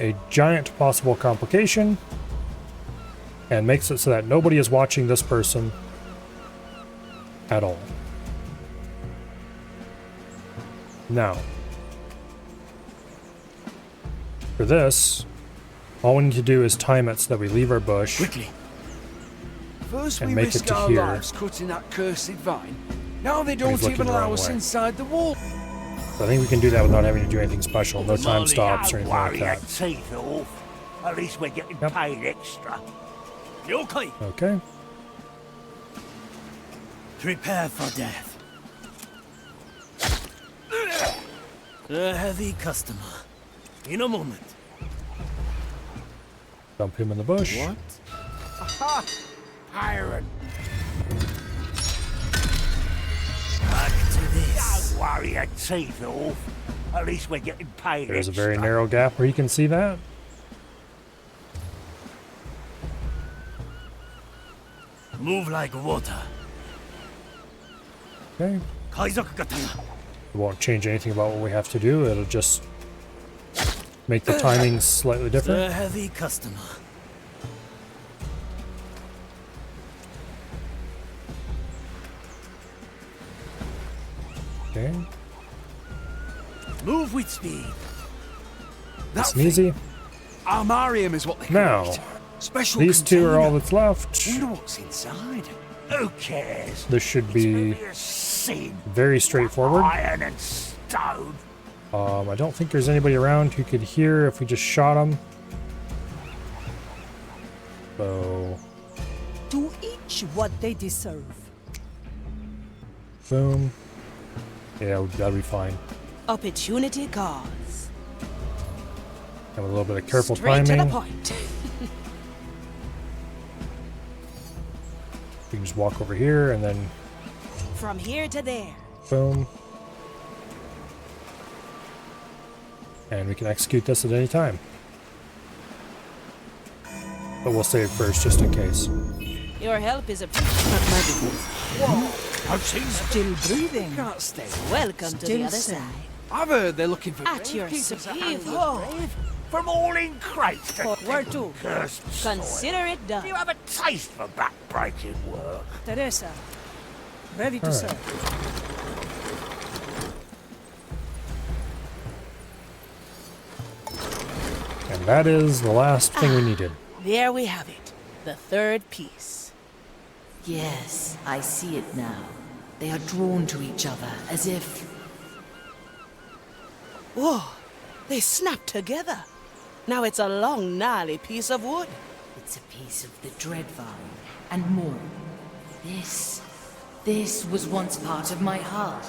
a giant possible complication and makes it so that nobody is watching this person at all. Now, for this, all we need to do is time it so that we leave our bush. Quickly. First and we make it risk to our here. lives cutting that cursed vine. Now they don't looking even the allow wrong us way. inside the wall. So I think we can do that without having to do anything special. No time stops or anything like Worry your that. teeth off. At least we're getting paid extra. Okay. Okay. Prepare for death. A heavy customer. In a moment. Dump him in the bush. What? Aha! Pirate! Back to this. Don't worry your teeth off. At least we're getting paid There's a extra. very narrow gap where you can see that. Move like water. Okay. Kaizoku katana. It won't change anything about what we have to do. It'll just make the timing slightly A different. heavy customer. Okay. Move with speed. Nice and easy. Armarium is what they Now, call it. Special these two are all container. that's left. Wonder what's inside. Who cares? This should be It's sin. very straightforward. Iron and stone. I don't think there's anybody around who could hear if we just shot them. So, To each what they deserve. boom. Yeah, that'll be fine. Opportunity calls. And with a little bit of careful Straight to the timing, point. we can just walk over here and then From here to there. boom. And we can execute this at any time. But we'll save first just in case. Your help is appreciated. Still breathing. Can't stay. Welcome to the Still other sane. side. I've heard they're looking for At your service. From all in crates to Where to? cursed soil. Consider it Do done. you have a taste for back-breaking work? Teresa, ready to All right. serve. And that is the last thing we needed. There we have it. The third piece. Yes, I see it now. They are drawn to each other as if. Whoa, they snapped together. Now it's a long, gnarly piece of wood. It's a piece of the Dreadvine, and more. This was once part of my heart.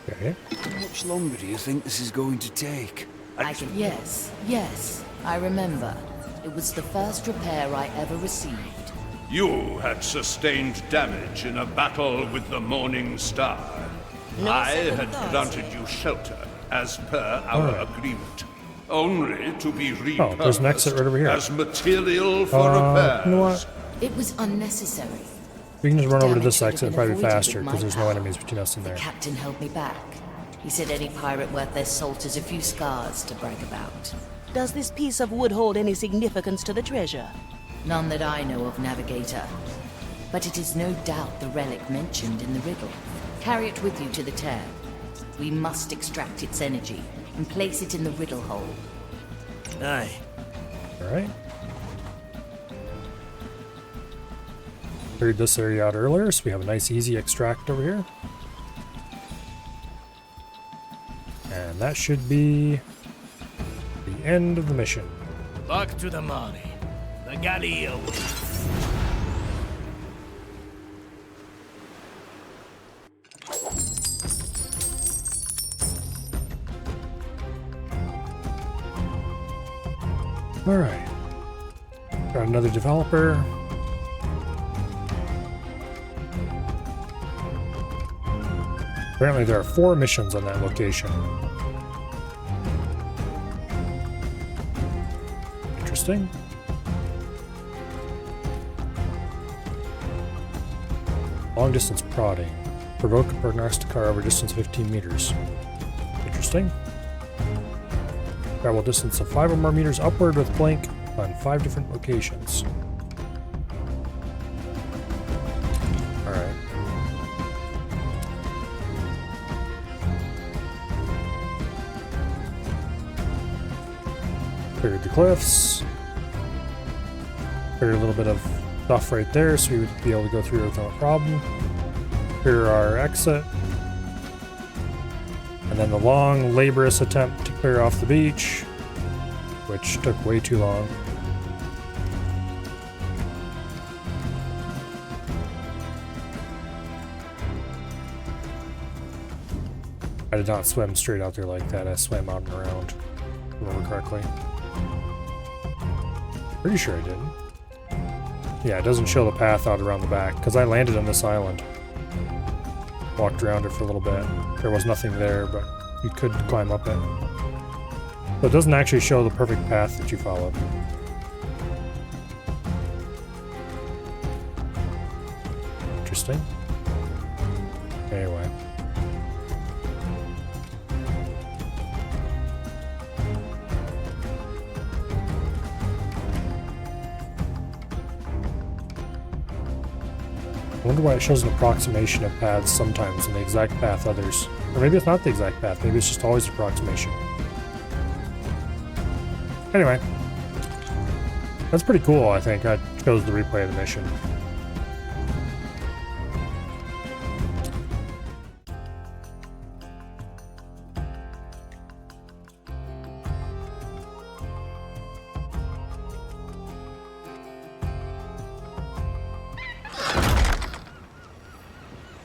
Okay. How much longer do you think this is going to take? Yes, I remember. It was the first repair I ever received. You had sustained damage in a battle with the Morning Star. No I second had thoughts. granted you shelter, as per our agreement, only to be repurposed there's an exit right over here. as material for repairs. You know what? It was unnecessary. We can just run over to Damage this could have exit, been probably avoided faster, with my because there's no power. enemies between us and there. Captain held me back. He said any pirate worth their salt has a few scars to brag about. Does this piece of wood hold any significance to the treasure? None that I know of, Navigator. But it is no doubt the relic mentioned in the riddle. Carry it with you to the Tear. We must extract its energy and place it in the riddle hole. Aye. Alright. Cleared this area out earlier, so we have a nice easy extract over here. And that should be the end of the mission. Back to the Mari. The galley awaits. Alright. Got another developer. Apparently there are 4 missions on that location. Interesting. Long distance prodding. Provoke a prognosticar over distance 15 meters. Interesting. Travel distance of 5 or more meters upward with blink on 5 different locations. Alright. Cleared the cliffs. Cleared a little bit of stuff right there, so we would be able to go through without a problem. Clear our exit. And then the long, laborious attempt to clear off the beach, which took way too long. I did not swim straight out there like that. I swam out and around, if I remember correctly. Pretty sure I didn't. Yeah, it doesn't show the path out around the back, because I landed on this island. Walked around it for a little bit. There was nothing there, but you could climb up it. So it doesn't actually show the perfect path that you followed. Interesting. Anyway. I wonder why it shows an approximation of paths sometimes and the exact path others. Or maybe it's not the exact path, maybe it's just always an approximation. Anyway. That's pretty cool, I think. I chose the replay of the mission.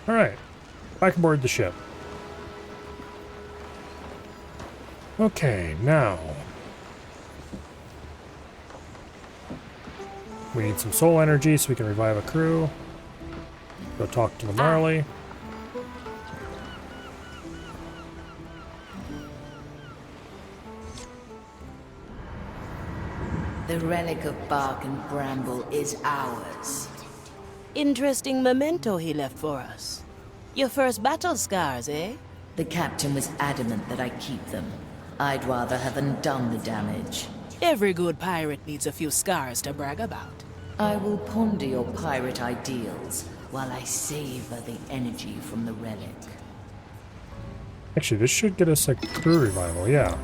Alright, back aboard the ship. Okay, now we need some soul energy so we can revive a crew. Go talk to the Marley. The relic of bark and bramble is ours. Interesting memento he left for us. Your first battle scars, eh? The captain was adamant that I keep them. I'd rather have undone the damage. Every good pirate needs a few scars to brag about. I will ponder your pirate ideals while I savor the energy from the relic. Actually, this should get us a crew revival, yeah.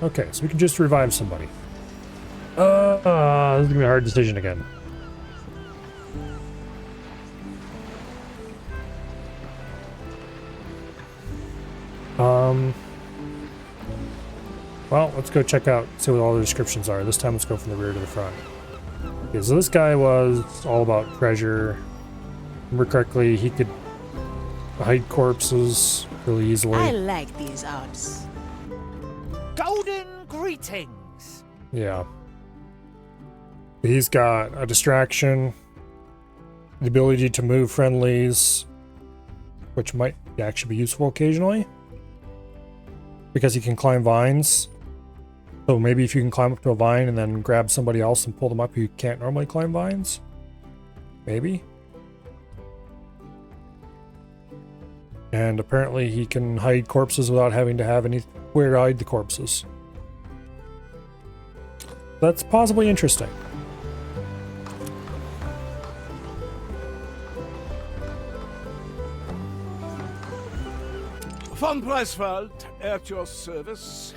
Okay, so we can just revive somebody. This is gonna be a hard decision again. Well, let's go check out, see what all the descriptions are. This time let's go from the rear to the front. Okay, so this guy was all about treasure. Remember correctly, he could hide corpses really easily. I like these odds. Golden greetings! Yeah. He's got a distraction, the ability to move friendlies, which might actually be useful occasionally, because he can climb vines. So maybe if you can climb up to a vine and then grab somebody else and pull them up who can't normally climb vines. Maybe. And apparently he can hide corpses without having to have anywhere to hide the corpses. That's possibly interesting. Von Preiswald, at your service.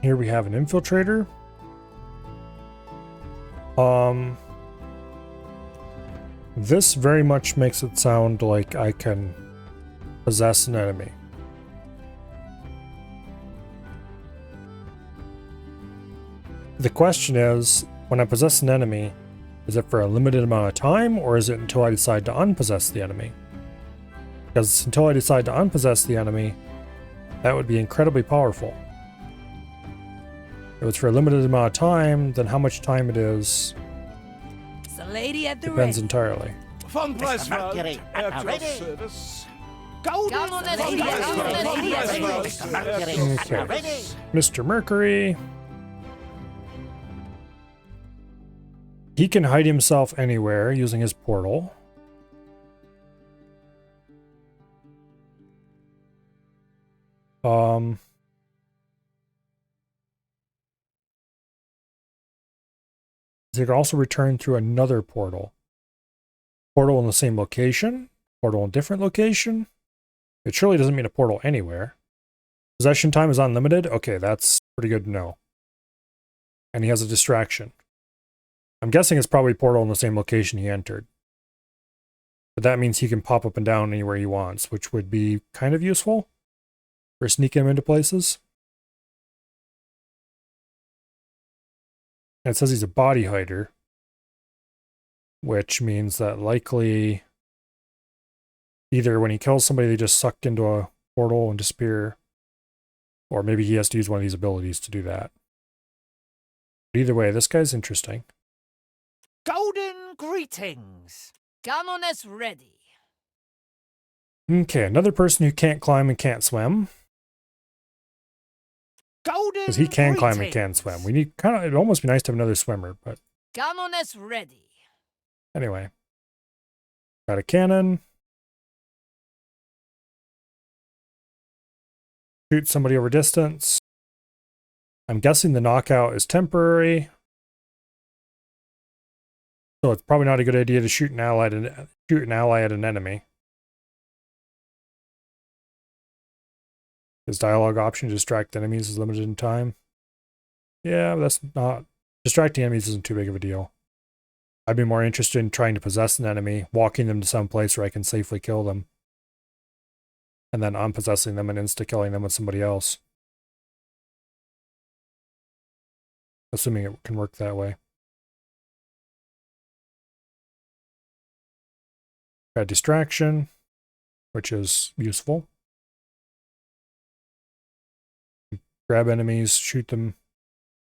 Here we have an infiltrator. This very much makes it sound like I can possess an enemy. The question is, when I possess an enemy, is it for a limited amount of time, or is it until I decide to unpossess the enemy? Because until I decide to unpossess the enemy, that would be incredibly powerful. If it's for a limited amount of time, then how much time it is It's the lady at the depends ready. entirely. Von Preiswald, Mercury, at your ready. service. Golden lady, Mr. Mercury, Okay. ready. Mr. Mercury. He can hide himself anywhere using his portal. You can also return through another portal. Portal in the same location, portal in a different location. It surely doesn't mean a portal anywhere. Possession time is unlimited? Okay, that's pretty good to know. And he has a distraction. I'm guessing it's probably portal in the same location he entered. But that means he can pop up and down anywhere he wants, which would be kind of useful for sneaking him into places. And it says he's a body hider, which means that likely either when he kills somebody, they just sucked into a portal and disappear, or maybe he has to use one of these abilities to do that. But either way, this guy's interesting. Golden greetings. Gammon is ready. Okay, another person who can't climb and can't swim. Golden Because he can climb and can swim. We need kind of, it'd almost be nice to have another swimmer, but Gammon is ready. anyway. Got a cannon. Shoot somebody over distance. I'm guessing the knockout is temporary. So it's probably not a good idea to shoot an ally at an enemy. His dialogue option to distract enemies is limited in time. Yeah, but that's not... Distracting enemies isn't too big of a deal. I'd be more interested in trying to possess an enemy, walking them to some place where I can safely kill them, and then unpossessing them and insta-killing them with somebody else. Assuming it can work that way. Got distraction, which is useful. Grab enemies, shoot them.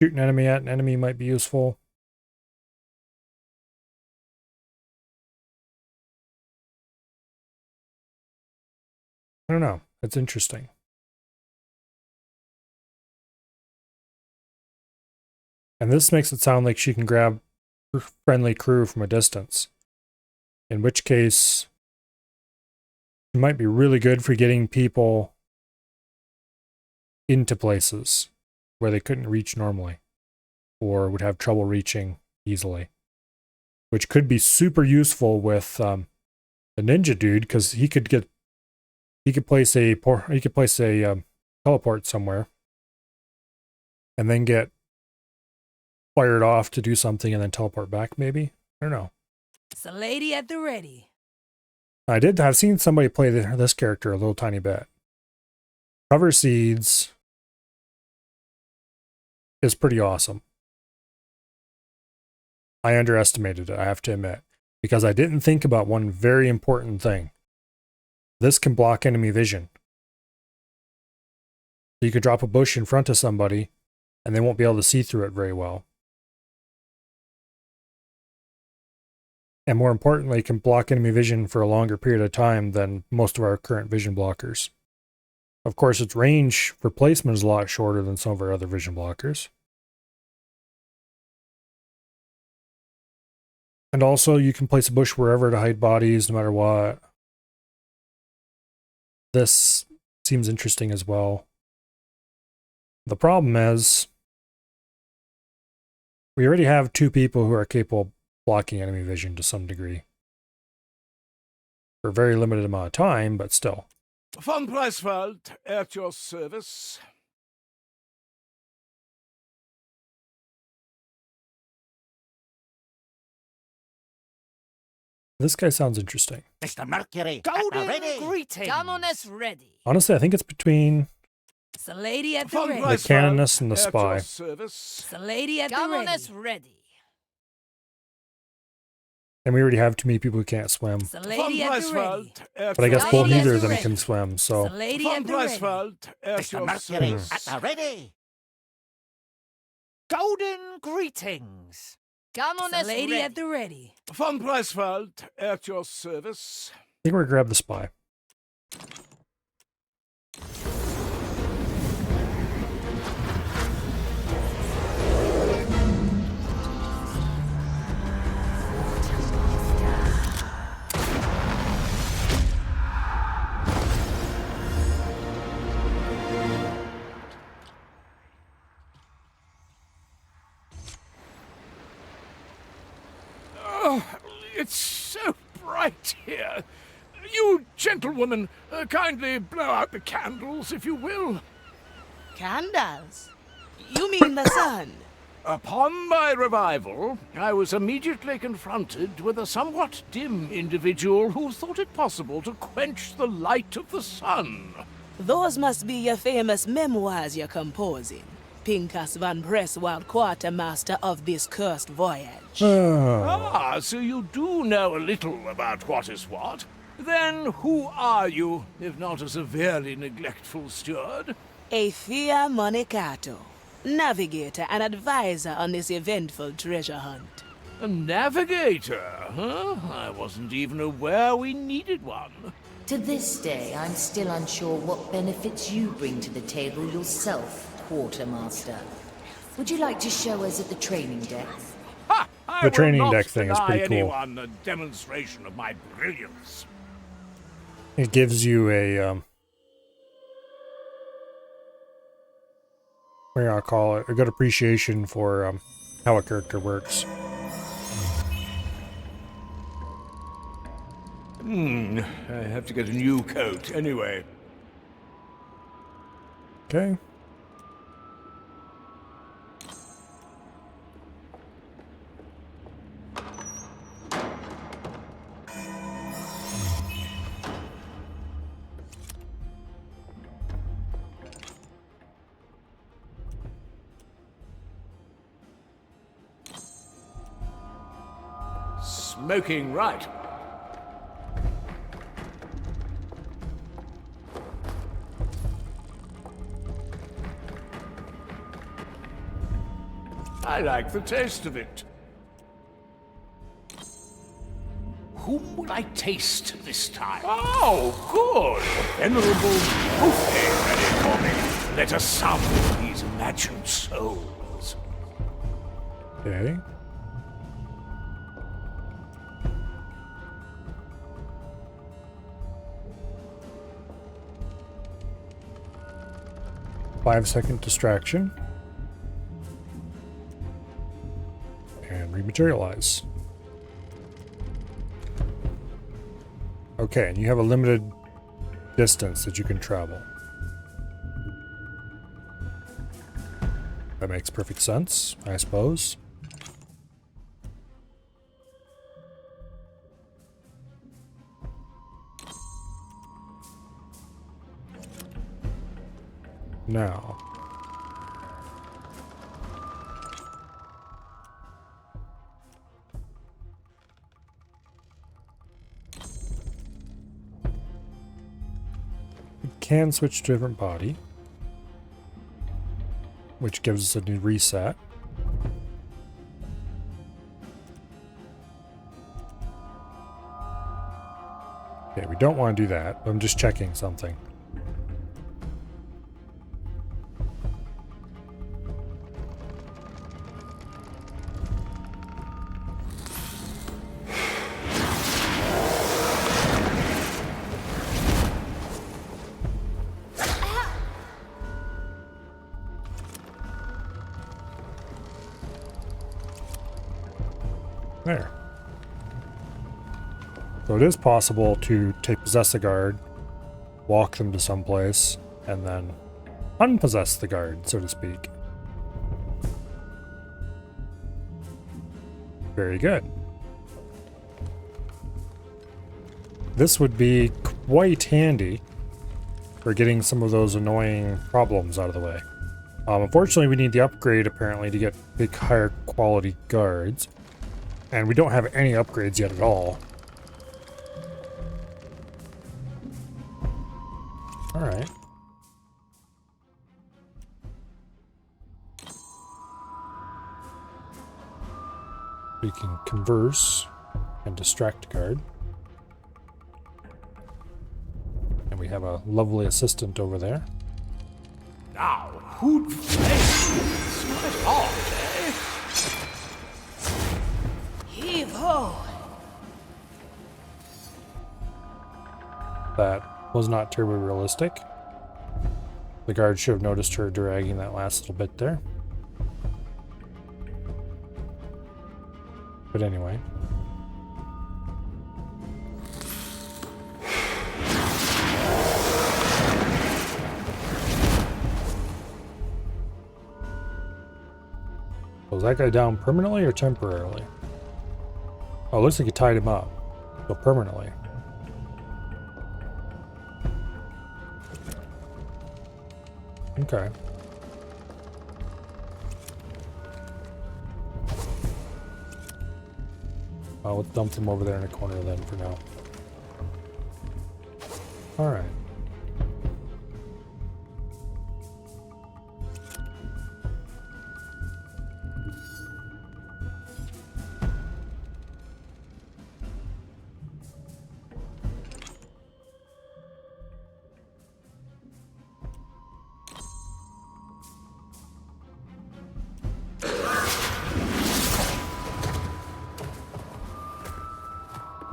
Shoot an enemy at an enemy might be useful. I don't know. It's interesting. And this makes it sound like she can grab friendly crew from a distance. In which case, it might be really good for getting people into places where they couldn't reach normally, or would have trouble reaching easily. Which could be super useful with the ninja dude, because he could place a teleport somewhere, and then get fired off to do something, and then teleport back. Maybe, I don't know. It's a lady at the ready. I've seen somebody play this character a little tiny bit. Cover Seeds is pretty awesome. I underestimated it, I have to admit, because I didn't think about one very important thing. This can block enemy vision. So you could drop a bush in front of somebody, and they won't be able to see through it very well. And more importantly, can block enemy vision for a longer period of time than most of our current vision blockers. Of course, its range for placement is a lot shorter than some of our other vision blockers. And also, you can place a bush wherever to hide bodies, no matter what. This seems interesting as well. The problem is, we already have two people who are capable of blocking enemy vision to some degree. For a very limited amount of time, but still. Von Preiswald, at your service. This guy sounds interesting. Mr. Mercury, golden greetings. Gammon is ready. Honestly, I think it's between It's a lady at the Von ready. the Preiswald, canonist and the at spy. your service. It's a lady at the ready. Gammon is ready. And we already have too many people who can't swim. It's a lady at the ready. But I guess Lady both at neither the of them ready. can swim, It's so... a lady Von at the ready. Preiswald, at Mr. your Mercury, service. at the ready. Golden greetings. Gammon is lady ready. at the ready. Von Preiswald, at your service. I think we're gonna grab the spy. right here. You gentlewomen, kindly blow out the candles, if you will. Candles? You mean the sun? Upon my revival, I was immediately confronted with a somewhat dim individual who thought it possible to quench the light of the sun. Those must be your famous memoirs you're composing. Pincus van Presswold, quartermaster of this cursed voyage. Ah, so you do know a little about what is what. Then who are you, if not a severely neglectful steward? Aethea Monicato, navigator and advisor on this eventful treasure hunt. A navigator, huh? I wasn't even aware we needed one. To this day, I'm still unsure what benefits you bring to the table yourself, Quartermaster. Would you like to show us at the training deck? Ha! The training deck thing is pretty cool. Anyone a demonstration of my brilliance. It gives you a what do I call it? A good appreciation for how a character works. I have to get a new coat anyway. Okay. Smoking right. I like the taste of it. Whom will I taste this time? Oh, good! Venerable buffet ready for me. Let us sample these imagined souls. Okay. Five-second distraction. And rematerialize. Okay, and you have a limited distance that you can travel. That makes perfect sense, I suppose. Now, we can switch to a different body, which gives us a new reset. Okay, we don't want to do that, but I'm just checking something. There. So it is possible to possess a guard, walk them to someplace, and then unpossess the guard, so to speak. Very good. This would be quite handy for getting some of those annoying problems out of the way. Unfortunately, we need the upgrade, apparently, to get big, higher quality guards. And we don't have any upgrades yet at all. Alright. We can converse and distract guard. And we have a lovely assistant over there. Now, who'd face my heart, eh? Heave ho! That was not terribly realistic. The guard should have noticed her dragging that last little bit there. But anyway. is that guy down permanently or temporarily? Oh, it looks like you tied him up. So permanently. Okay. Let's dump him over there in the corner then for now. Alright.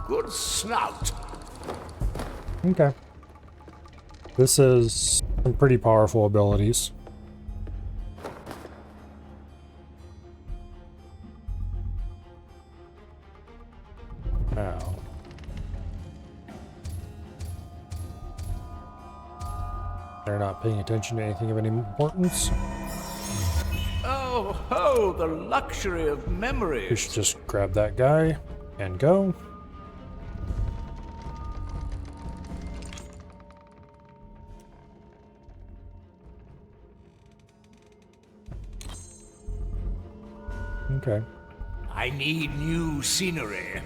Good snout. Okay. This is some pretty powerful abilities. Now. They're not paying attention to anything of any importance. Oh ho, the luxury of memory. We should just grab that guy and go. Okay. I need new scenery.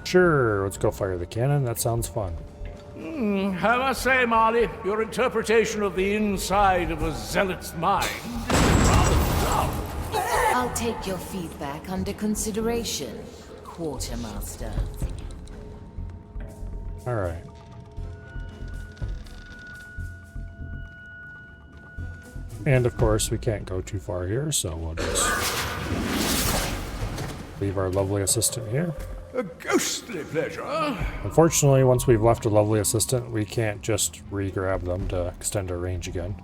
Sure, let's go fire the cannon. That sounds fun. I must say, Marley, your interpretation of the inside of a zealot's mind is rather dull. I'll take your feedback under consideration, Quartermaster. Alright. And of course, we can't go too far here, so we'll just leave our lovely assistant here. A ghostly pleasure. Unfortunately, once we've left a lovely assistant, we can't just re-grab them to extend our range again.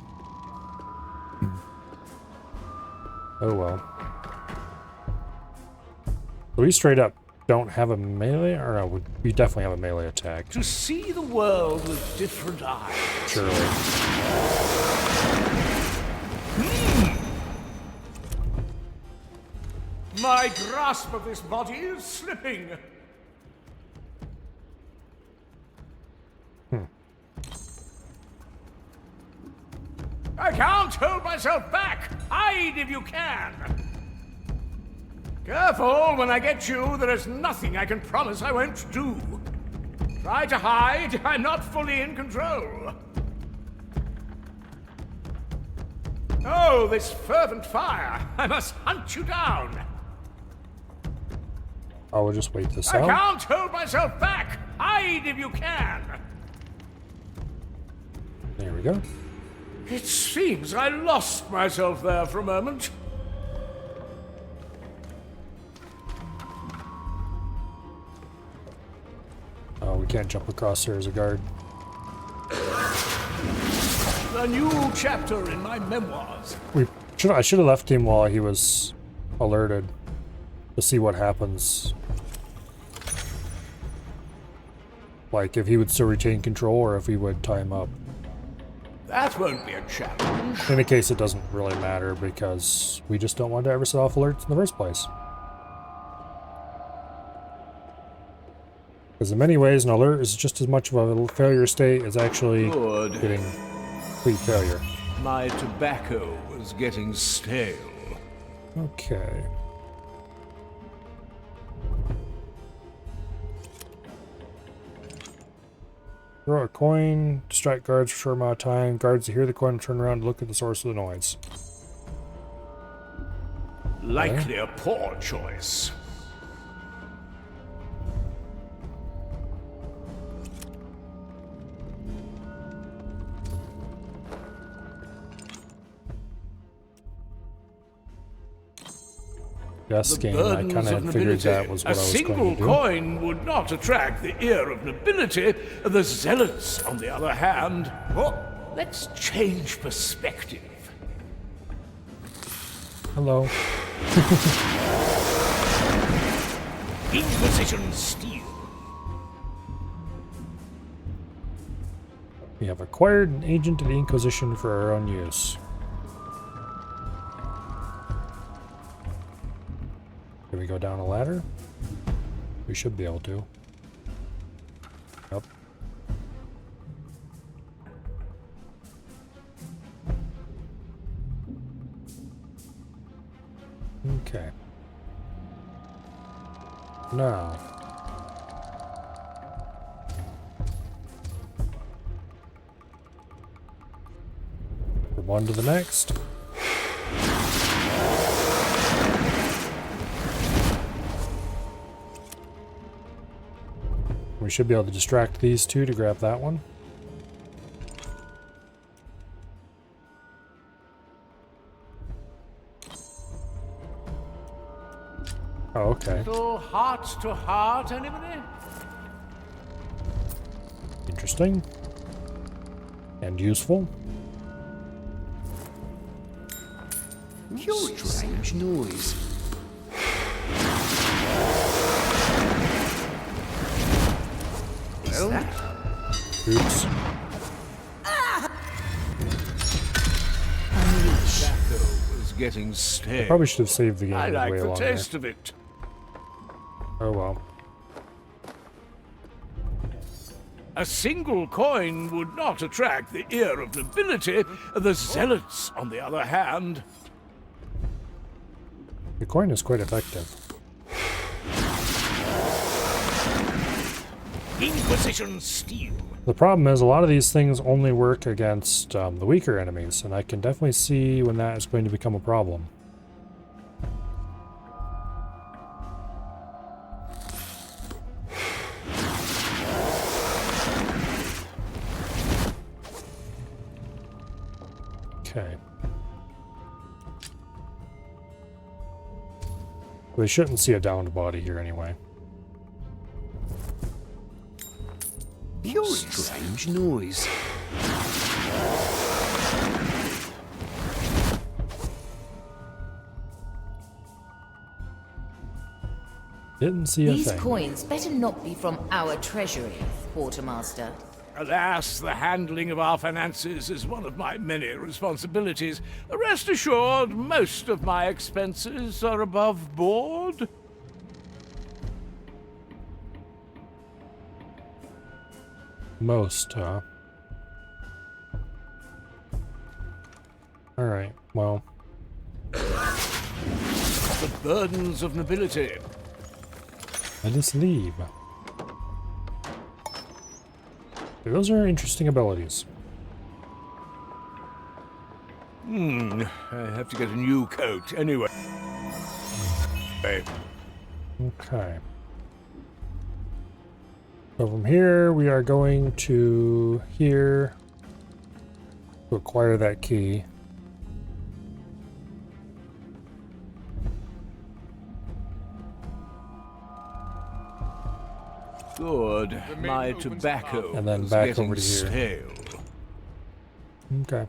Oh well. So we straight up don't have a melee, or no, we definitely have a melee attack. To see the world with different eyes. Surely. My grasp of this body is slipping. I can't hold myself back. Hide if you can. Careful, when I get you, there is nothing I can promise I won't do. Try to hide, I'm not fully in control. Oh, this fervent fire. I must hunt you down. I will just wait this I out. can't hold myself back. Hide if you can. There we go. It seems I lost myself there for a moment. Oh, we can't jump across there as a guard. A new chapter in my memoirs. I should have left him while he was alerted to see what happens. Like if he would still retain control or if we would tie him up. That won't be a challenge. In any case, it doesn't really matter because we just don't want to ever set off alerts in the first place. Because in many ways, an alert is just as much of a failure state as actually getting complete failure. My tobacco was getting stale. Okay. Throw a coin, distract guards for a short amount of time. Guards hear the coin and turn around to look at the source of the noise. Likely a poor choice. Just game, I kind of figured that was what I was going to do. A single coin would not attract the ear of nobility. The zealots, on the other hand, let's change perspective. Hello. Inquisition steel. We have acquired an agent of the Inquisition for our own use. Can we go down a ladder? We should be able to. Yep. Okay. Now. From one to the next. We should be able to distract these two to grab that one. Oh, okay. Little heart to heart, anybody? Interesting. And useful. Strange noise. Well, Oops. tobacco was getting stale. I probably should have saved the game I like way the longer. taste of it. Oh well. A single coin would not attract the ear of nobility. The zealots, on the other hand... The coin is quite effective. Inquisition steel. The problem is a lot of these things only work against the weaker enemies, and I can definitely see when that is going to become a problem. Okay. We shouldn't see a downed body here anyway. Strange noise. Didn't see a These thing. coins better not be from our treasury, Quartermaster. Alas, the handling of our finances is one of my many responsibilities. Rest assured, most of my expenses are above board. Most, huh? Alright, well. The burdens of nobility. Let us leave. Those are interesting abilities. I have to get a new coat anyway. Okay. So from here, we are going to here to acquire that key. Good. My tobacco And then was back getting over to here. stale. Okay.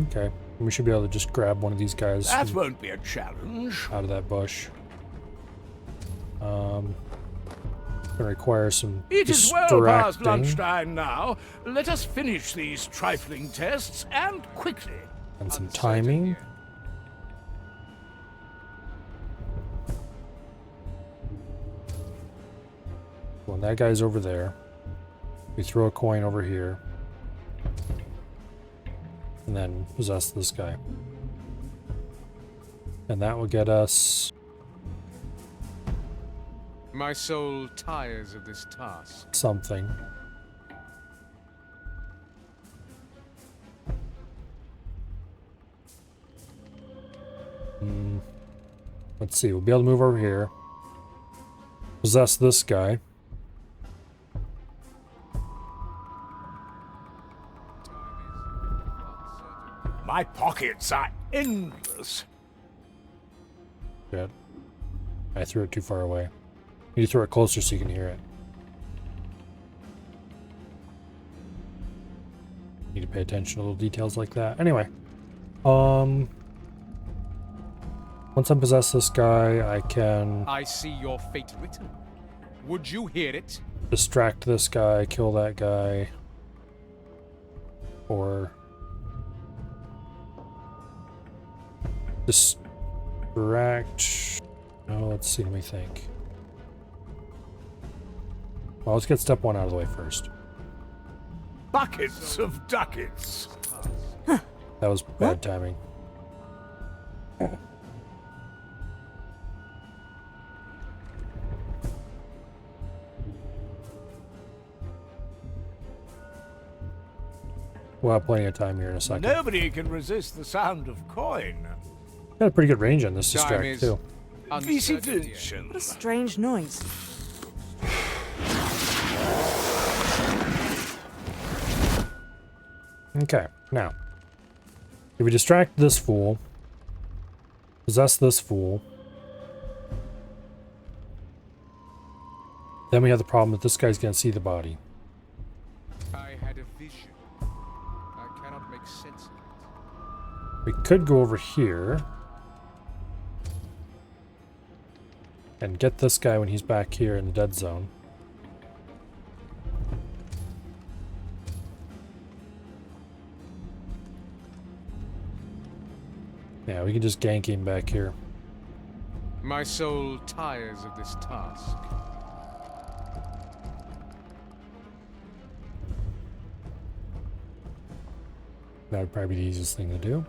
Okay. We should be able to just grab one of these guys That won't be a challenge. out of that bush. Gonna require some It is well past distracting lunchtime now. Let us finish these trifling tests, and quickly. and some timing. Well, that guy's over there. We throw a coin over here. And then possess this guy. And that will get us... My soul tires of this task. something. Let's see, we'll be able to move over here. Possess this guy. My pockets are endless. Good. I threw it too far away. You need to throw it closer so you can hear it. Need to pay attention to little details like that. Anyway. Once I possess this guy, I can... I see your fate written. Would you hear it? Distract this guy, kill that guy. Or distract. Oh, let's see, let me think. Well, let's get step 1 out of the way first. Buckets of ducats. That was bad timing. We'll have plenty of time here in a second. Nobody can resist the sound of coin. Got a pretty good range on this Time distract is too. Visitation. What a strange noise. Okay, now, if we distract this fool, possess this fool, then we have the problem that this guy's gonna see the body. I had a vision. I cannot make sense of it. We could go over here and get this guy when he's back here in the dead zone. Yeah, we can just gank him back here. My soul tires of this task. That would probably be the easiest thing to do.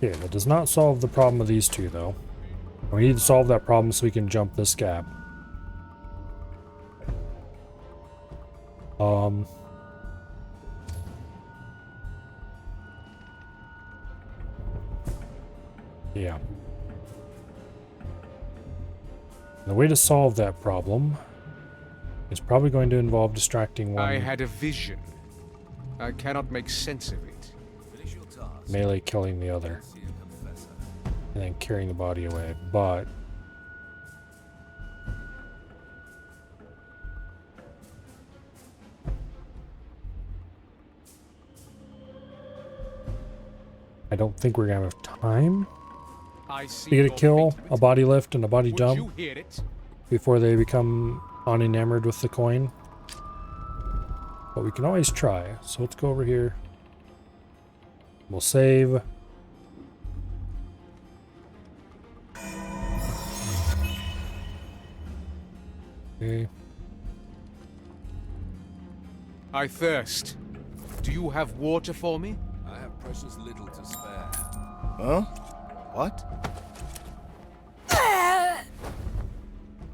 Okay, that does not solve the problem of these two, though. We need to solve that problem so we can jump this gap. Yeah. The way to solve that problem is probably going to involve distracting one. I had a vision. I cannot make sense of it. Melee killing the other. And then carrying the body away. But I don't think we're gonna have time to get a kill, a body lift, and a body jump before they become unenamored with the coin. But we can always try. So let's go over here. We'll save. Okay. I thirst. Do you have water for me? I have precious little to spare. Huh? What?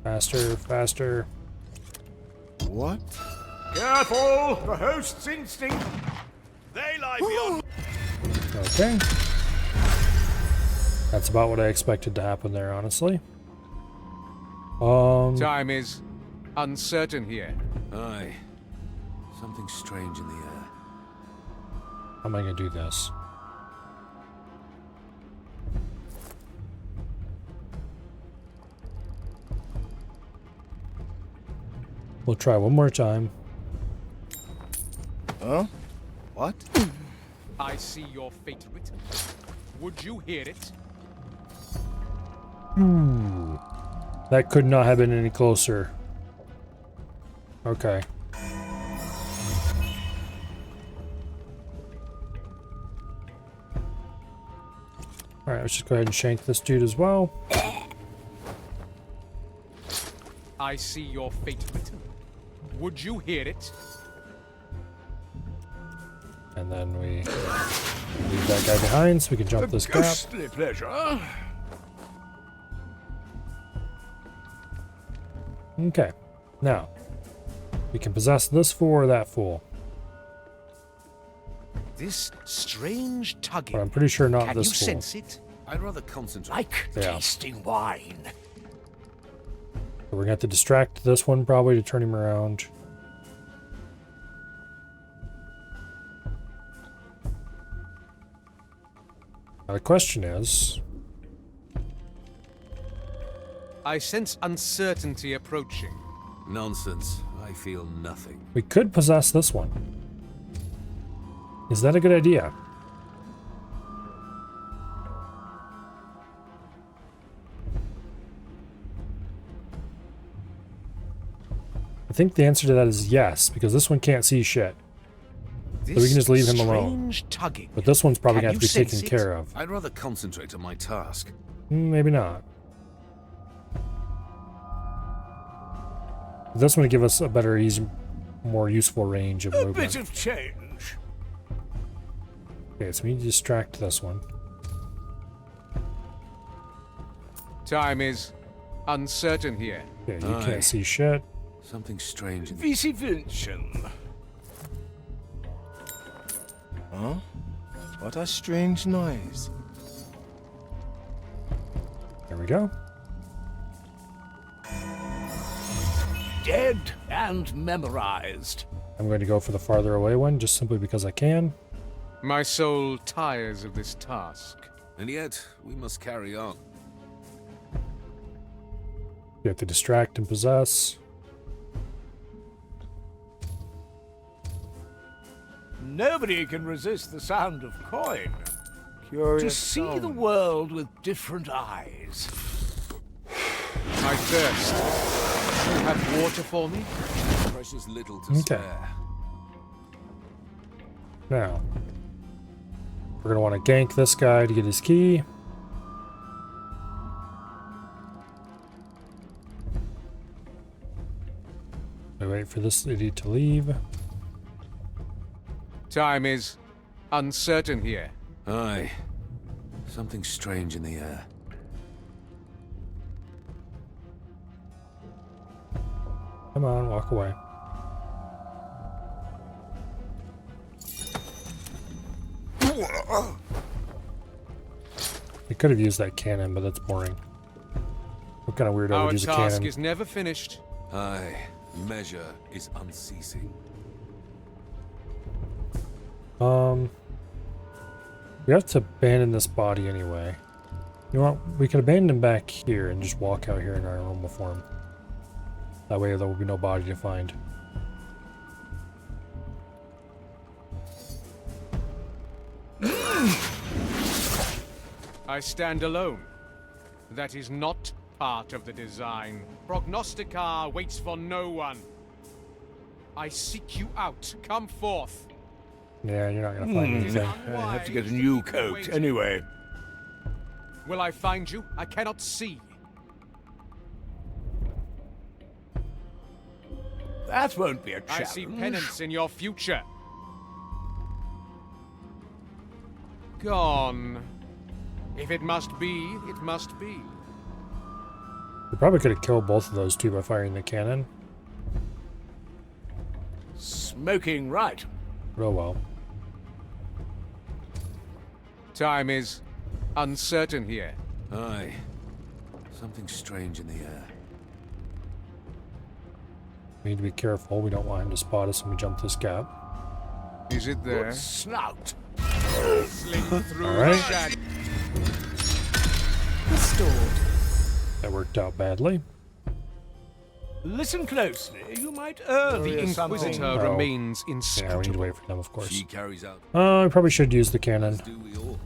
Faster, faster. What? Careful! The host's instinct. They lie beyond. Okay. That's about what I expected to happen there, honestly. Time is uncertain here. Aye. Something strange in the air. How am I gonna do this? We'll try one more time. Huh? What? I see your fate written. Would you hear it? That could not have been any closer. Okay. Alright, let's just go ahead and shank this dude as well. I see your fate written. Would you hear it? And then we leave that guy behind so we can jump this gap. Ghostly pleasure. Okay. Now, we can possess this fool or that fool. This strange tugging. But I'm pretty sure not Can this you fool. sense it? I'd rather concentrate. Like Yeah. tasting wine. So we're gonna have to distract this one probably to turn him around. Now the question is, I sense uncertainty approaching. Nonsense. I feel nothing. we could possess this one. Is that a good idea? I think the answer to that is yes, because this one can't see shit. So we can just leave him alone. Tugging. But this one's probably Can going to you be taken sense it? care of. I'd rather concentrate on my task. Maybe not. This one would give us a better, more useful range of A movement. bit of change. Okay, so we need to distract this one. Time is uncertain here. Yeah, you can't see shit. Something strange. Vici Vincent. Huh? What a strange noise. There we go. Dead and memorized. I'm going to go for the farther away one, just simply because I can. My soul tires of this task. And yet, we must carry on. You have to distract and possess. Nobody can resist the sound of coin. Curious To see sound. the world with different eyes. I thirst. You have water for me? Precious little to Okay. spare. Now, we're going to want to gank this guy to get his key. I wait for this idiot to leave. Time is uncertain here. Aye. Something strange in the air. Come on, walk away. We could have used that cannon, but that's boring. What kind of weirdo Our would use a task cannon? is never finished. Aye. Measure is unceasing. We have to abandon this body anyway. You know what? We could abandon him back here and just walk out here in our normal form. That way there will be no body to find. I stand alone. That is not part of the design. Prognostica waits for no one. I seek you out. Come forth. Yeah, you're not gonna find anything. I have to get a new coat anyway. Will I find you? I cannot see. That won't be a I challenge. see penance in your future. Gone. If it must be, it must be. We probably could have killed both of those two by firing the cannon. Smoking right. Oh well. Time is uncertain here. Aye. Something strange in the air. We need to be careful. We don't want him to spot us when we jump this gap. Is it there? Good snout. Slink through All right. the shadow. Restored. That worked out badly. Listen closely. You might err The something. Inquisitor Oh. remains Yeah, we need to inscrutable. wait for them, of course. She carries out. We probably should use the cannon. Do we all?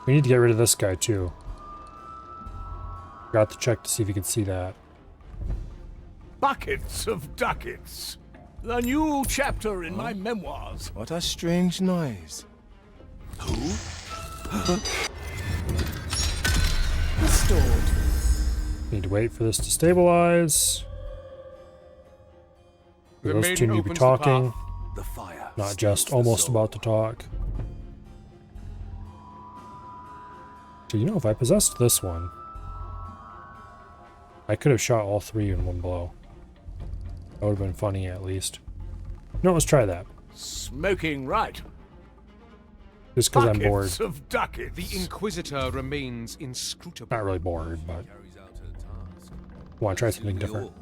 We need to get rid of this guy too. Forgot to check to see if you can see that. Buckets of ducats. The new chapter in my memoirs. What a strange noise. Restored. Need to wait for this to stabilize. The Those two maiden need to be opens the talking, path. The fire. not steals just the almost soul. about to talk. So you know, if I possessed this one, I could have shot all three in one blow. That would have been funny, at least. No, let's try that. Smoking right. Just because I'm bored. Buckets of ducats. The Inquisitor remains inscrutable. Not really bored, but Carries out her task. want to try Do something we different. all?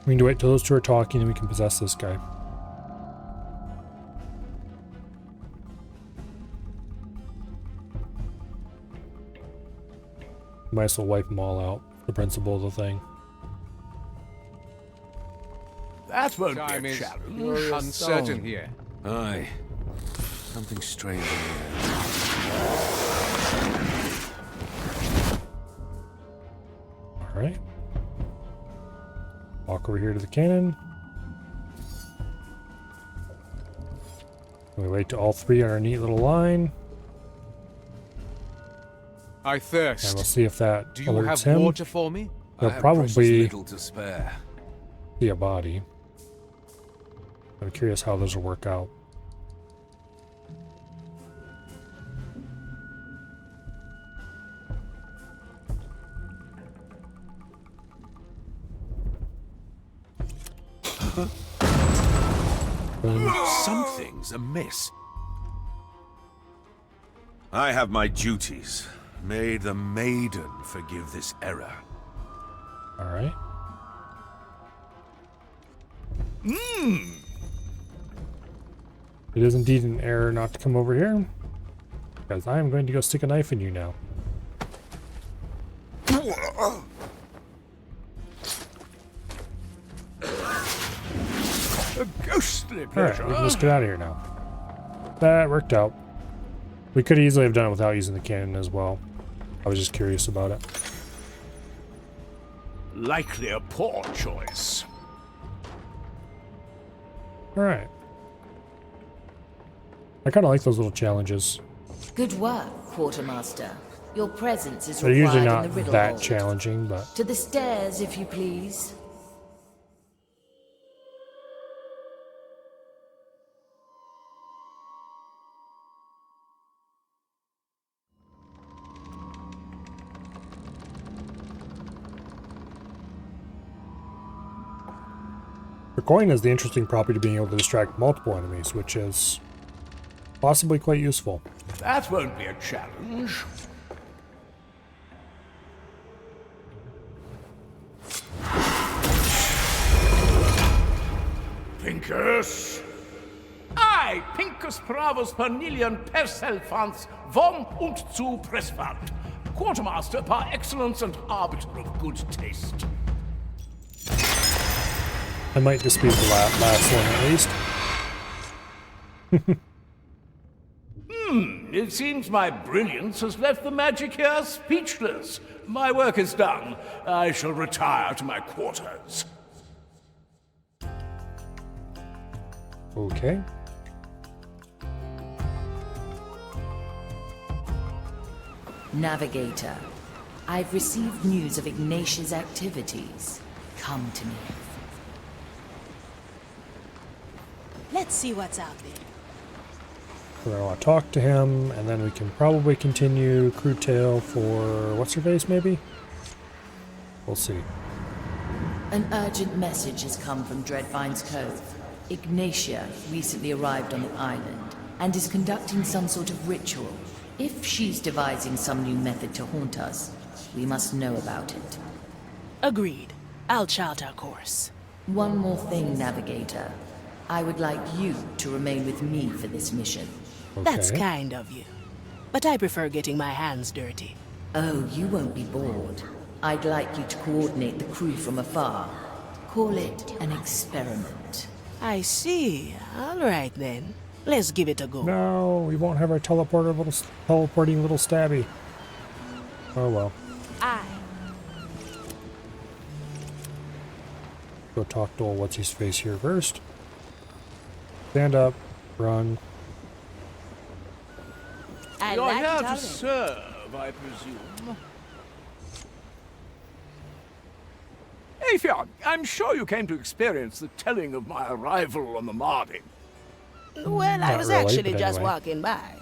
We need to wait till those two are talking and we can possess this guy. Might as well wipe them all out. The principle of the thing. That won't Time be a is challenge. uncertain here. Aye. Something strange in the air. Alright. Walk over here to the cannon. We wait till all three are in a neat little line. I thirst. And we'll see if that Do you alerts have him. water for me? There'll probably little to spare. be a body. I'm curious how those will work out. Something's amiss. I have my duties. May the maiden forgive this error. All right. It is indeed an error not to come over here, because I am going to go stick a knife in you now. A ghostly Alright, pleasure. we can just get out of here now. That worked out. We could easily have done it without using the cannon as well. I was just curious about it. Likely a poor choice. Alright. I kind of like those little challenges. Good work, Quartermaster. Your presence is They're required usually in not the riddle that vault. challenging, but To the stairs, if you please. the coin has the interesting property of being able to distract multiple enemies, which is possibly quite useful. That won't be a challenge. Pincus! I, Pincus Bravus Pernilian Perselfans vom und zu Pressfahrt, Quartermaster par excellence and arbiter of good taste. I might dispute the last one at least. It seems my brilliance has left the magic here speechless. My work is done. I shall retire to my quarters. Okay. Navigator, I've received news of Ignatius' activities. Come to me. Let's see what's out there. We're gonna want to talk to him, and then we can probably continue Crew Tale for what's her face, maybe? We'll see. An urgent message has come from Dreadvine's Cove. Ignatia recently arrived on the island and is conducting some sort of ritual. If she's devising some new method to haunt us, we must know about it. Agreed. I'll chart our course. One more thing, Navigator. I would like you to remain with me for this mission. That's kind of you. But I prefer getting my hands dirty. Oh, you won't be bored. I'd like you to coordinate the crew from afar. Call it an experiment. I see. All right then. Let's give it a go. No, we won't have our teleporting little stabby. Oh well. Aye. Go talk to old what's his face here first. Stand up, run. You're here to serve, I presume. Afion, I'm sure you came to experience the telling of my arrival on the Mardin. Well, I Not was really, actually but just anyway. walking by.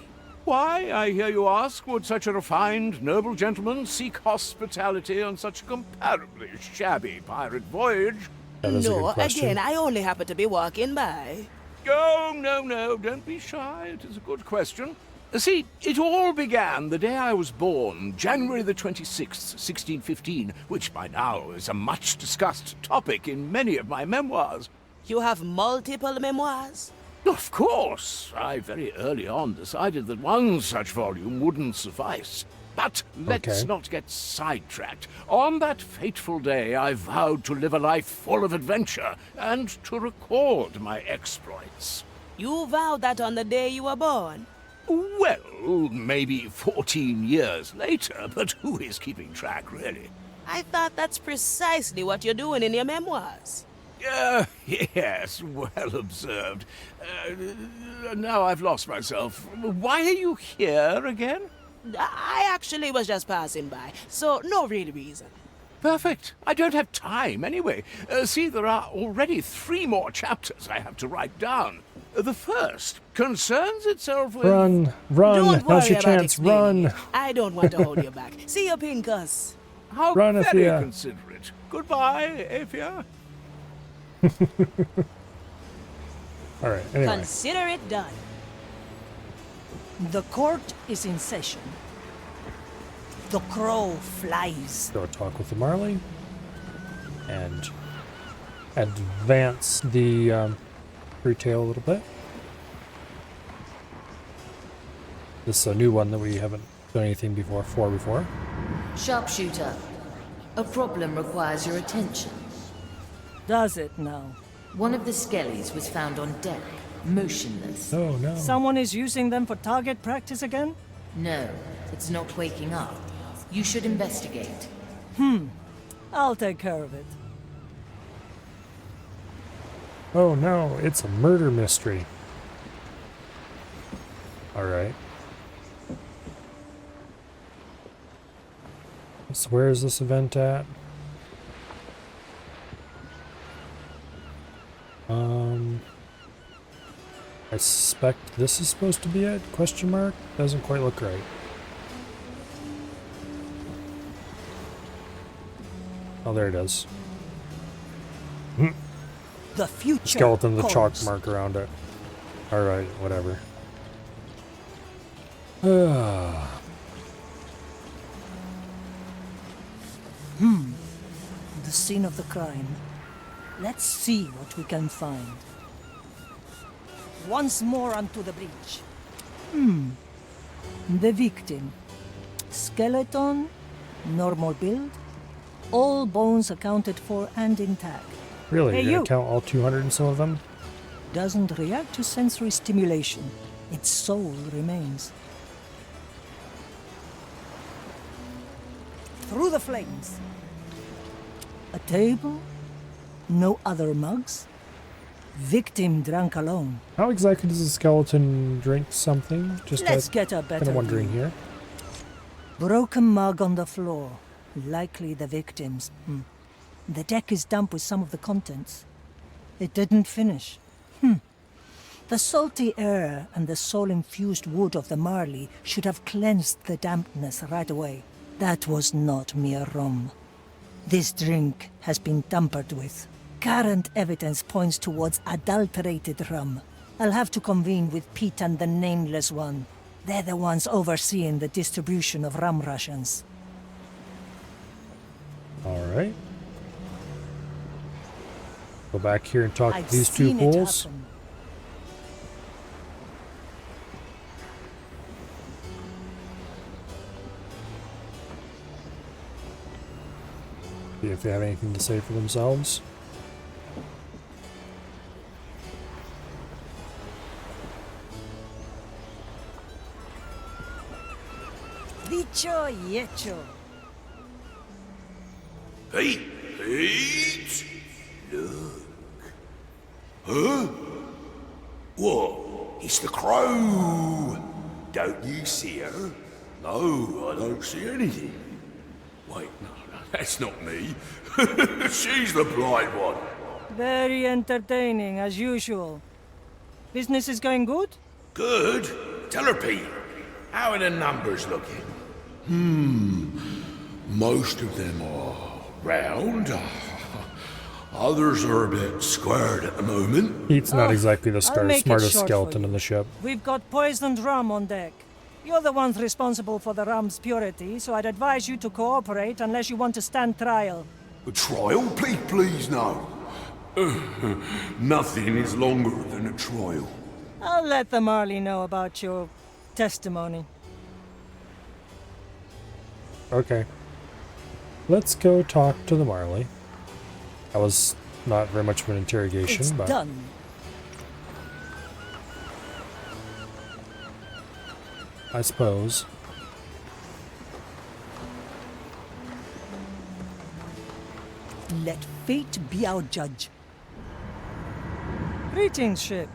Why, I hear you ask, would such a refined, noble gentleman seek hospitality on such a comparably shabby pirate voyage? That is a good No, question. again, I only happen to be walking by. Oh, no, don't be shy. It is a good question. See, it all began the day I was born, January the 26th, 1615, which by now is a much discussed topic in many of my memoirs. You have multiple memoirs? Of course. I very early on decided that one such volume wouldn't suffice. But let's not get sidetracked. On that fateful day, I vowed to live a life full of adventure and to record my exploits. You vowed that on the day you were born? Well, maybe 14 years later, but who is keeping track, really? I thought that's precisely what you're doing in your memoirs. Yes, well observed. Now I've lost myself. Why are you here again? I actually was just passing by, so no real reason. Perfect. I don't have time anyway. See, there are already 3 more chapters I have to write down. The first concerns itself with... Run! Don't Now's your worry about chance, run! I don't want to hold you back. See you, Pincus. How Run, very Athea. considerate. Goodbye, Athea. Alright, anyway. Consider it done. The court is in session. The crow flies. Go talk with the Marley. And advance the retail a little bit. This is a new one that we haven't done anything before, before. Sharpshooter, a problem requires your attention. Does it now? One of the skellies was found on deck, motionless. Oh no. Someone is using them for target practice again? No, it's not waking up. You should investigate. I'll take care of it. Oh no, it's a murder mystery. Alright. So where is this event at? I suspect this is supposed to be it? Question mark? Doesn't quite look right. Oh, there it is. The future Skeleton with a chalk calls. mark around it. Alright, whatever. The scene of the crime. Let's see what we can find. Once more onto the bridge. The victim. Skeleton, normal build, all bones accounted for and intact. Really? Hey, You're gonna you. count all 200 and some of them? Doesn't react to sensory stimulation. Its soul remains. Through the flames. A table, no other mugs. Victim drank alone. How exactly does a skeleton drink something? Just Let's get a better kind of wondering view. here. Broken mug on the floor. Likely the victim's. The deck is damp with some of the contents. It didn't finish. The salty air and the soul-infused wood of the Marley should have cleansed the dampness right away. That was not mere rum. This drink has been tampered with. Current evidence points towards adulterated rum. I'll have to convene with Pete and the Nameless One. They're the ones overseeing the distribution of rum rations. Alright. Go back here and talk I've to these two seen it fools. happen. See if they have anything to say for themselves. Dicho y hecho. Pete! Look. Huh? What? It's the crow! Don't you see her? No, I don't see anything. Wait, no, that's not me. She's the blind one. Very entertaining, as usual. Business is going good? Good? Tell her, Pete. How are the numbers looking? Most of them are round. Others are a bit squared at the moment. Pete's not Oh, exactly the I'll make it smartest short for skeleton you. in the ship. We've got poisoned rum on deck. You're the ones responsible for the rum's purity, so I'd advise you to cooperate unless you want to stand trial. A trial? Please, no. Nothing is longer than a trial. I'll let the Marley know about your testimony. Okay. Let's go talk to the Marley. That was not very much of an interrogation, It's but done. I suppose. Let fate be our judge. Greetings, ship.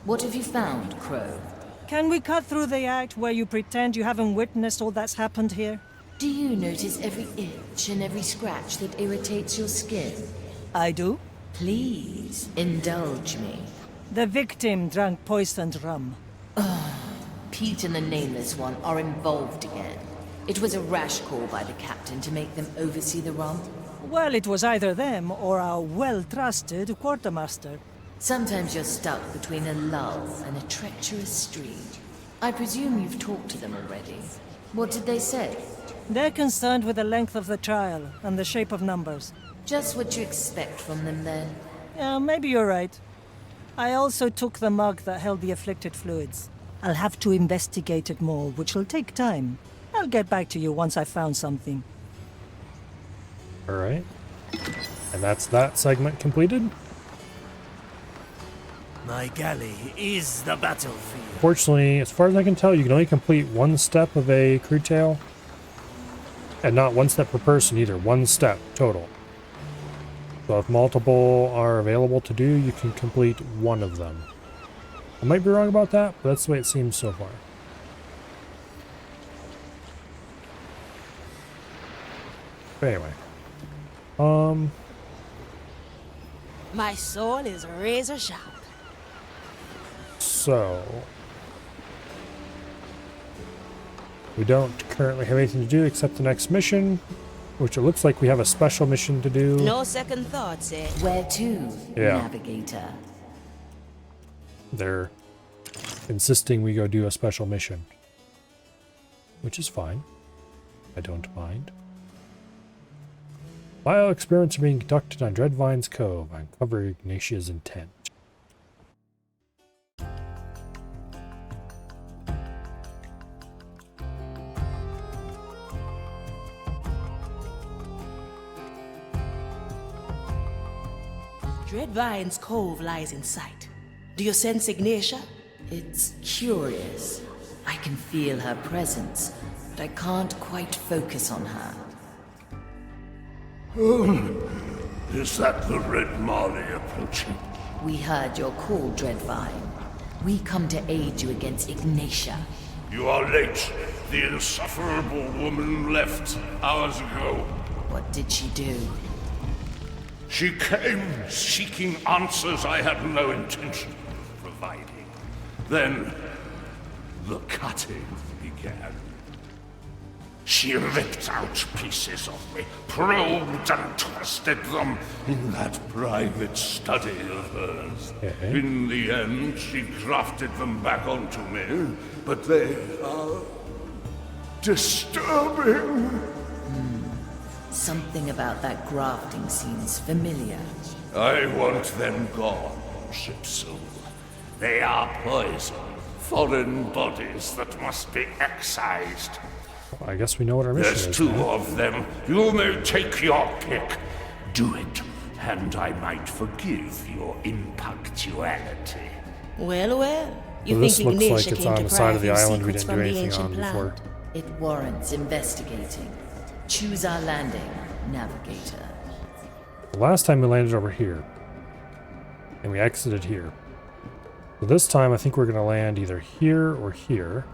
What have you found, Crow? Can we cut through the act where you pretend you haven't witnessed all that's happened here? Do you notice every itch and every scratch that irritates your skin? I do. Please, indulge me. The victim drank poisoned rum. Pete and the Nameless One are involved again. It was a rash call by the captain to make them oversee the rum. Well, it was either them or our well-trusted quartermaster. Sometimes you're stuck between a lull and a treacherous stream. I presume you've talked to them already. What did they say? They're concerned with the length of the trial and the shape of numbers. Just what you expect from them, then. Yeah, maybe you're right. I also took the mug that held the afflicted fluids. I'll have to investigate it more, which will take time. I'll get back to you once I've found something. Alright. And that's that segment completed. My galley is the battlefield. Fortunately, as far as I can tell, you can only complete one step of a crew tale. And not one step per person either, one step total. So if multiple are available to do, you can complete one of them. I might be wrong about that, but that's the way it seems so far. But anyway. My sword is razor sharp. So we don't currently have anything to do except the next mission, which it looks like we have a special mission to do. No second thoughts, eh? Where to, Yeah. Navigator? They're insisting we go do a special mission, which is fine. I don't mind. Bio experiments are being conducted on Dreadvine's Cove. Uncover Ignatia's intent. Dreadvine's Cove lies in sight. Do you sense Ignatia? It's curious. I can feel her presence, but I can't quite focus on her. Is that the Red Marley approaching? We heard your call, Dreadvine. We come to aid you against Ignatia. You are late. The insufferable woman left hours ago. What did she do? She came seeking answers I had no intention of providing. Then, the cutting began. She ripped out pieces of me, probed and twisted them in that private study of hers. In the end, she grafted them back onto me, but they are disturbing. Something about that grafting seems familiar. I want them gone, Shipsu. They are poison, foreign bodies that must be excised. Well, I guess we know what our mission is. There's two now. of them. You may take your pick. Do it, and I might forgive your impunctuality. Well, well. You So this think looks Ignatia like it's came on to the pry side a of the few island we secrets didn't do from the anything on ancient before. plant? It warrants investigating. Choose our landing, Navigator. The last time we landed over here, and we exited here. So this time I think we're going to land either here or here.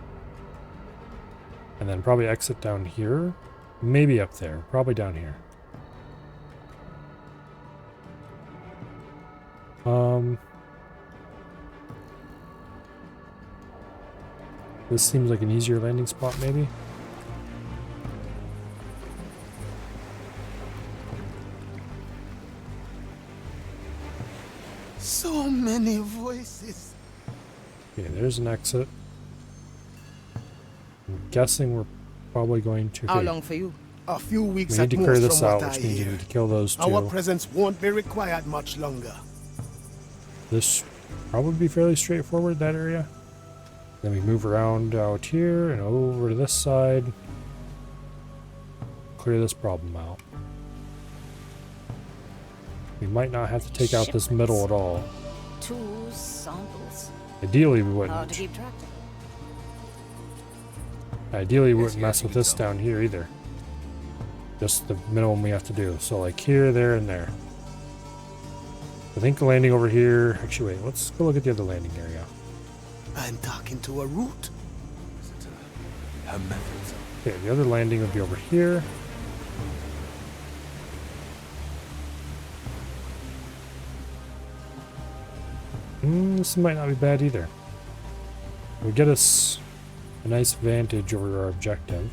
And then probably exit down here. Maybe up there. Probably down here. This seems like an easier landing spot, maybe. So many voices. Okay, there's an exit. I'm guessing we're probably going to... How okay, long for you? A few weeks we at need to most clear this from out, what which I means you hear. need to kill those two. Our presence won't be required much longer. This should probably be fairly straightforward, that area. Then we move around out here and over to this side. Clear this problem out. We might not have to take out this middle at all. 2 samples. Ideally, we Hard wouldn't. to keep track. Ideally, we wouldn't mess with this down here either. Just the minimum we have to do. So like here, there, and there. I think the landing over here... Actually, wait. Let's go look at the other landing area. I'm talking to a root. Is it her methods? Okay, the other landing would be over here. This might not be bad either. It would get us a nice vantage over our objective.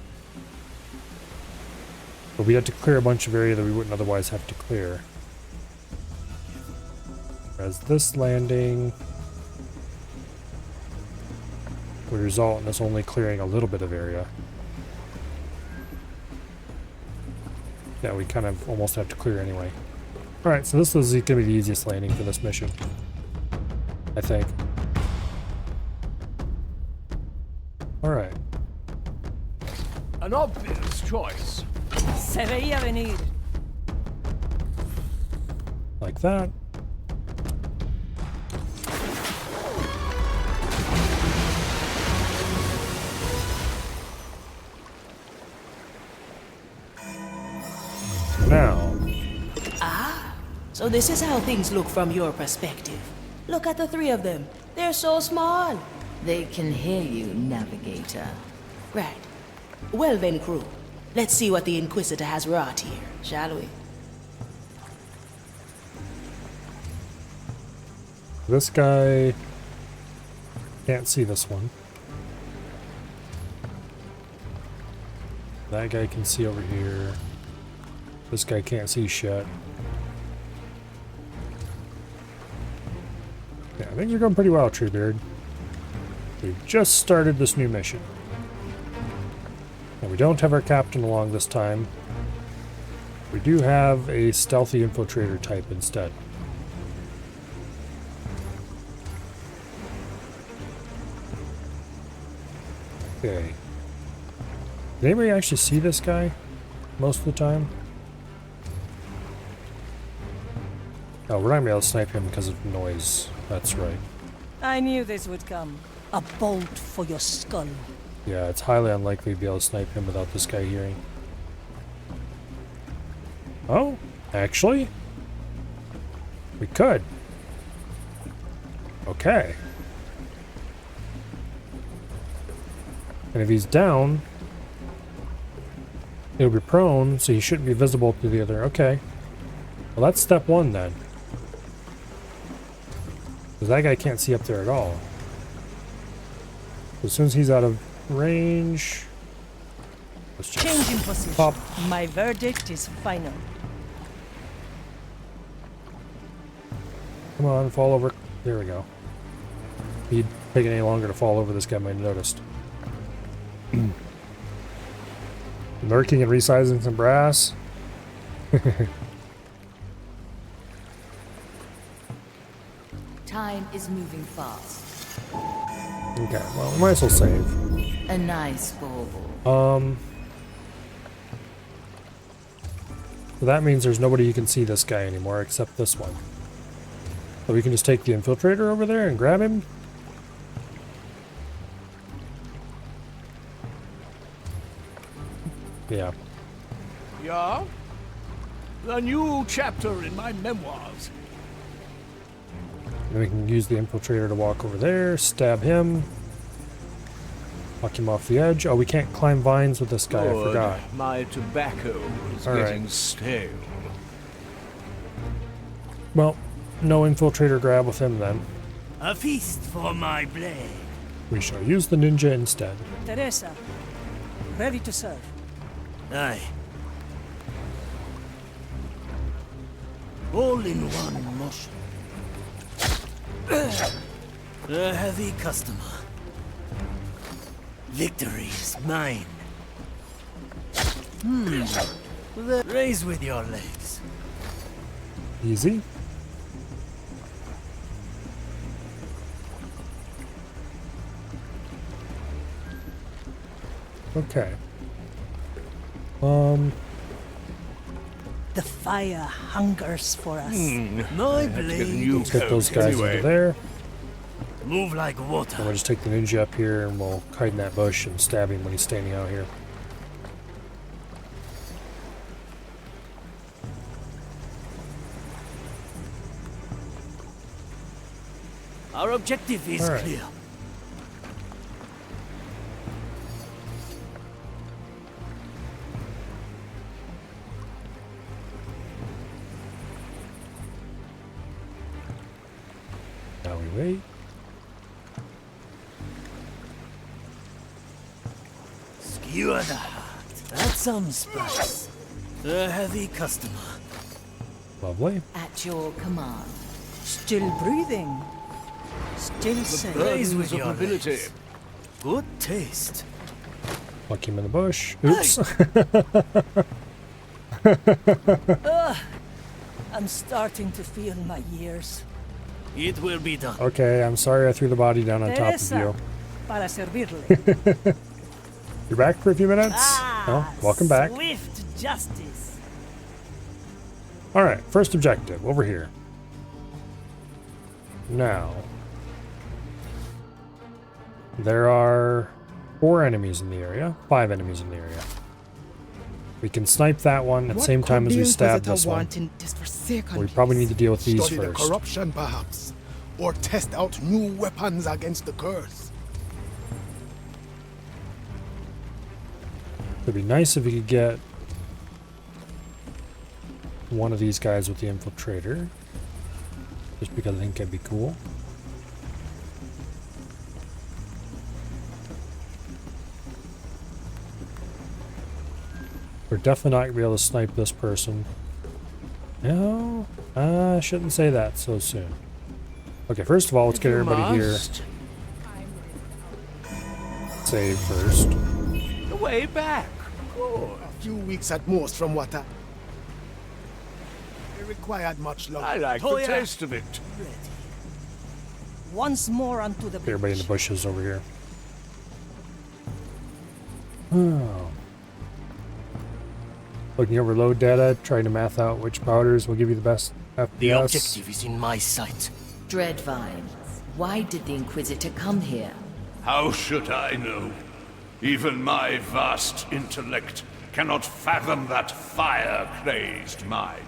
But we had to clear a bunch of area that we wouldn't otherwise have to clear. Whereas this landing would result in us only clearing a little bit of area. Yeah, we kind of almost have to clear anyway. Alright, so this is going to be the easiest landing for this mission. I think. Alright. An obvious choice. Se veía venir. Like that. Now. Ah, so this is how things look from your perspective. Look at the three of them. They're so small. They can hear you, Navigator. Right. Well then, crew. Let's see what the Inquisitor has wrought here, shall we? This guy can't see this one. That guy can see over here. This guy can't see shit. Yeah, things are going pretty well, Treebeard. We've just started this new mission. And we don't have our captain along this time. We do have a stealthy infiltrator type instead. Okay. Did anybody actually see this guy most of the time? Oh, we're not going to be able to snipe him because of noise. That's right. I knew this would come. A bolt for your skull. Yeah, it's highly unlikely to be able to snipe him without this guy hearing. Oh, actually? We could. Okay. And if he's down, he'll be prone, so he shouldn't be visible to the other. Okay. Well, that's step one then. Because that guy can't see up there at all. As soon as he's out of range, let's just Changing position. pop. My verdict is final. Come on, fall over. There we go. He'd take any longer to fall over, this guy might have noticed. Lurking and resizing some brass. Time is moving fast. Okay, well, we might as well save. A nice bauble. So that means there's nobody who can see this guy anymore except this one. So we can just take the infiltrator over there and grab him. Yeah. Yeah? A new chapter in my memoirs. Then we can use the infiltrator to walk over there, stab him, knock him off the edge. Oh, we can't climb vines with this guy, I forgot. My tobacco is All getting right. stale. Well, no infiltrator grab with him then. A feast for my blade. We shall use the ninja instead. Teresa, ready to serve. Aye. All in one motion. A heavy customer. Victory is mine. Raise with your legs. Easy. Okay. The fire hungers for us. My blade. Let's get those guys into there. Move like water. And we'll just take the ninja up here and we'll hide in that bush and stab him when he's standing out here. Our objective is All right. clear. Now we wait. Skewer the heart. That's some spice. A heavy customer. Lovely. At your command. Still breathing. Still safe. Blaze with of your nobility. legs. Good taste. Pluck him in the bush. Oops. I'm starting to feel my years. It will be done. Okay, I'm sorry I threw the body down on top of Teresa, you. para servirle. You're back for a few minutes? Oh, welcome back. Swift justice. Alright, first objective, over here. Now, there are 4 enemies in the area, 5 enemies in the area. We can snipe that one at the same time as we stab this one. We probably need to deal with these Study the first. corruption, perhaps, or test out new weapons against the curse. It'd be nice if we could get one of these guys with the infiltrator, just because I think that'd be cool. We're definitely not going to be able to snipe this person. No, I shouldn't say that so soon. Okay, first of all, let's get everybody here. Save first. The way back. A few weeks at most from what I... It required much longer. I like the taste of it. Once more onto the Everybody in the bushes over here. Oh. Looking over load data, trying to math out which powders will give you the best FPS. The objective is in my sight. Dreadvine, why did the Inquisitor come here? How should I know? Even my vast intellect cannot fathom that fire-crazed mind.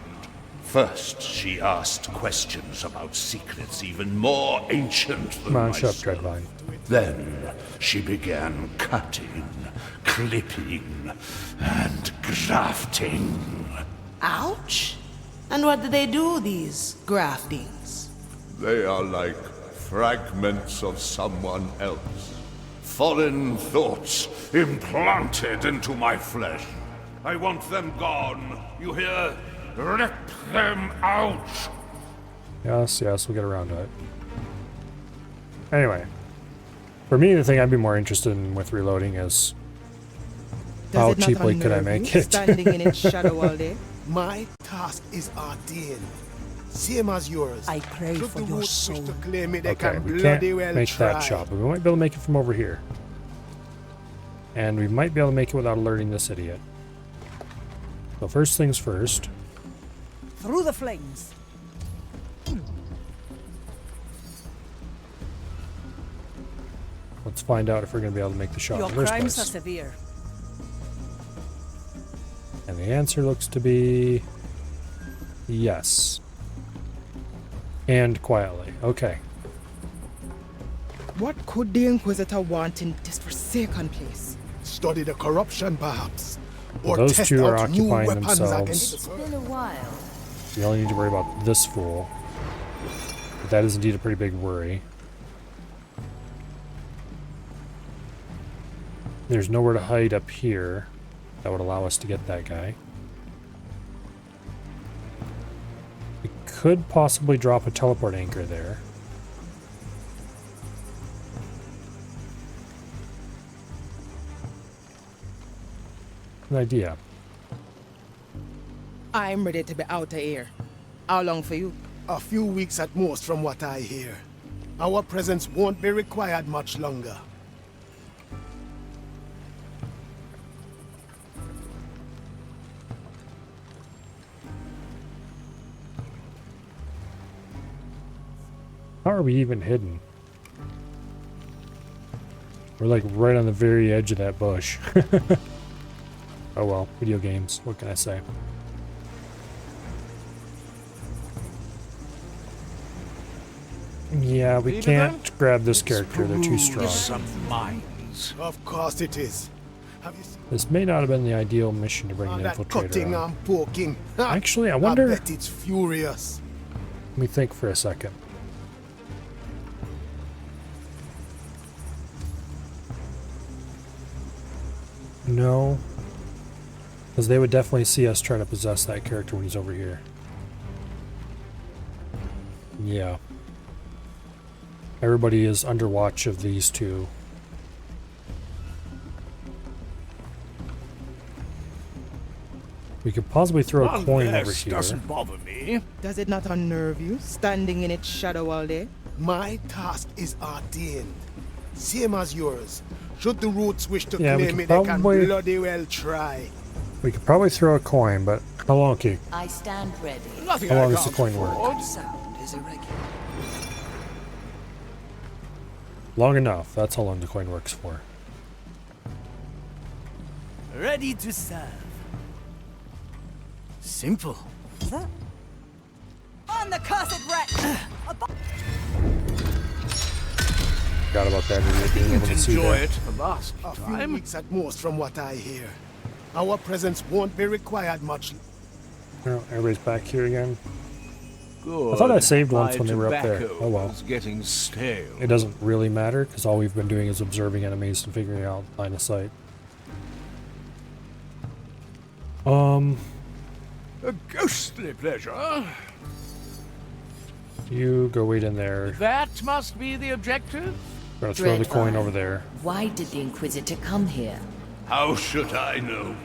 First, she asked questions about secrets even more ancient than Come on, shut up, myself. Dreadvine. Then she began cutting, clipping, and grafting. Ouch! And what do they do, these graftings? They are like fragments of someone else. Foreign thoughts implanted into my flesh. I want them gone. You hear? Rip them out! Yes, yes, we'll get around to it. Anyway, for me, the thing I'd be more interested in with reloading is how cheaply could I make it? Standing in its shadow all day? My task is ordained, same as yours. I pray Should for the your roots wish soul. to claim it, they Okay, can we bloody can't well make try. that shot, but we might be able to make it from over here. And we might be able to make it without alerting this idiot. So first things first. Through the flames. Let's find out if we're going to be able to make the shot Your in the first crimes are place. severe. And the answer looks to be yes. And quietly. Okay. What could the Inquisitor want in this forsaken place? Study the corruption, perhaps, or Those test two are out new occupying weapons themselves. against It's the curse. been a while. We only need to worry about this fool. But that is indeed a pretty big worry. There's nowhere to hide up here that would allow us to get that guy. We could possibly drop a teleport anchor there. An idea. I'm ready to be out of here. How long for you? A few weeks at most from what I hear. Our presence won't be required much longer. How are we even hidden? We're like right on the very edge of that bush. Oh well, video games, what can I say? Yeah, we can't grab this character. They're too strong. Some minds. Of course it is. Have you seen This may not have been the ideal mission to bring an that infiltrator cutting on. and poking? Ha! Actually, I wonder... I bet it's furious. Let me think for a second. No. Because they would definitely see us try to possess that character when he's over here. Yeah. Everybody is under watch of these two. We could possibly throw a coin over here. Doesn't bother me. Does it not unnerve you, standing in its shadow all day? My task is ordained, same as yours. Should the roots wish to Yeah, we claim could it, they can probably- bloody well try. We could probably throw a coin, but how long? Okay, I stand ready. how long does the coin work? Sound is irregular. Long enough. That's how long the coin works for. Ready to serve. Simple. On the cursed wretch! Forgot about that idiot being able to see Enjoy that. it the last A few time. weeks at most from what I hear. Our presence won't be required much. Oh, everybody's back here again. Good. I thought I saved once My when they were up there. tobacco Oh well. is getting stale. It doesn't really matter, because all we've been doing is observing enemies and figuring out line of sight. A ghostly pleasure. You go wait in there. That must be the objective. Gonna throw the coin over there. Why did the Inquisitor come here? How should I know?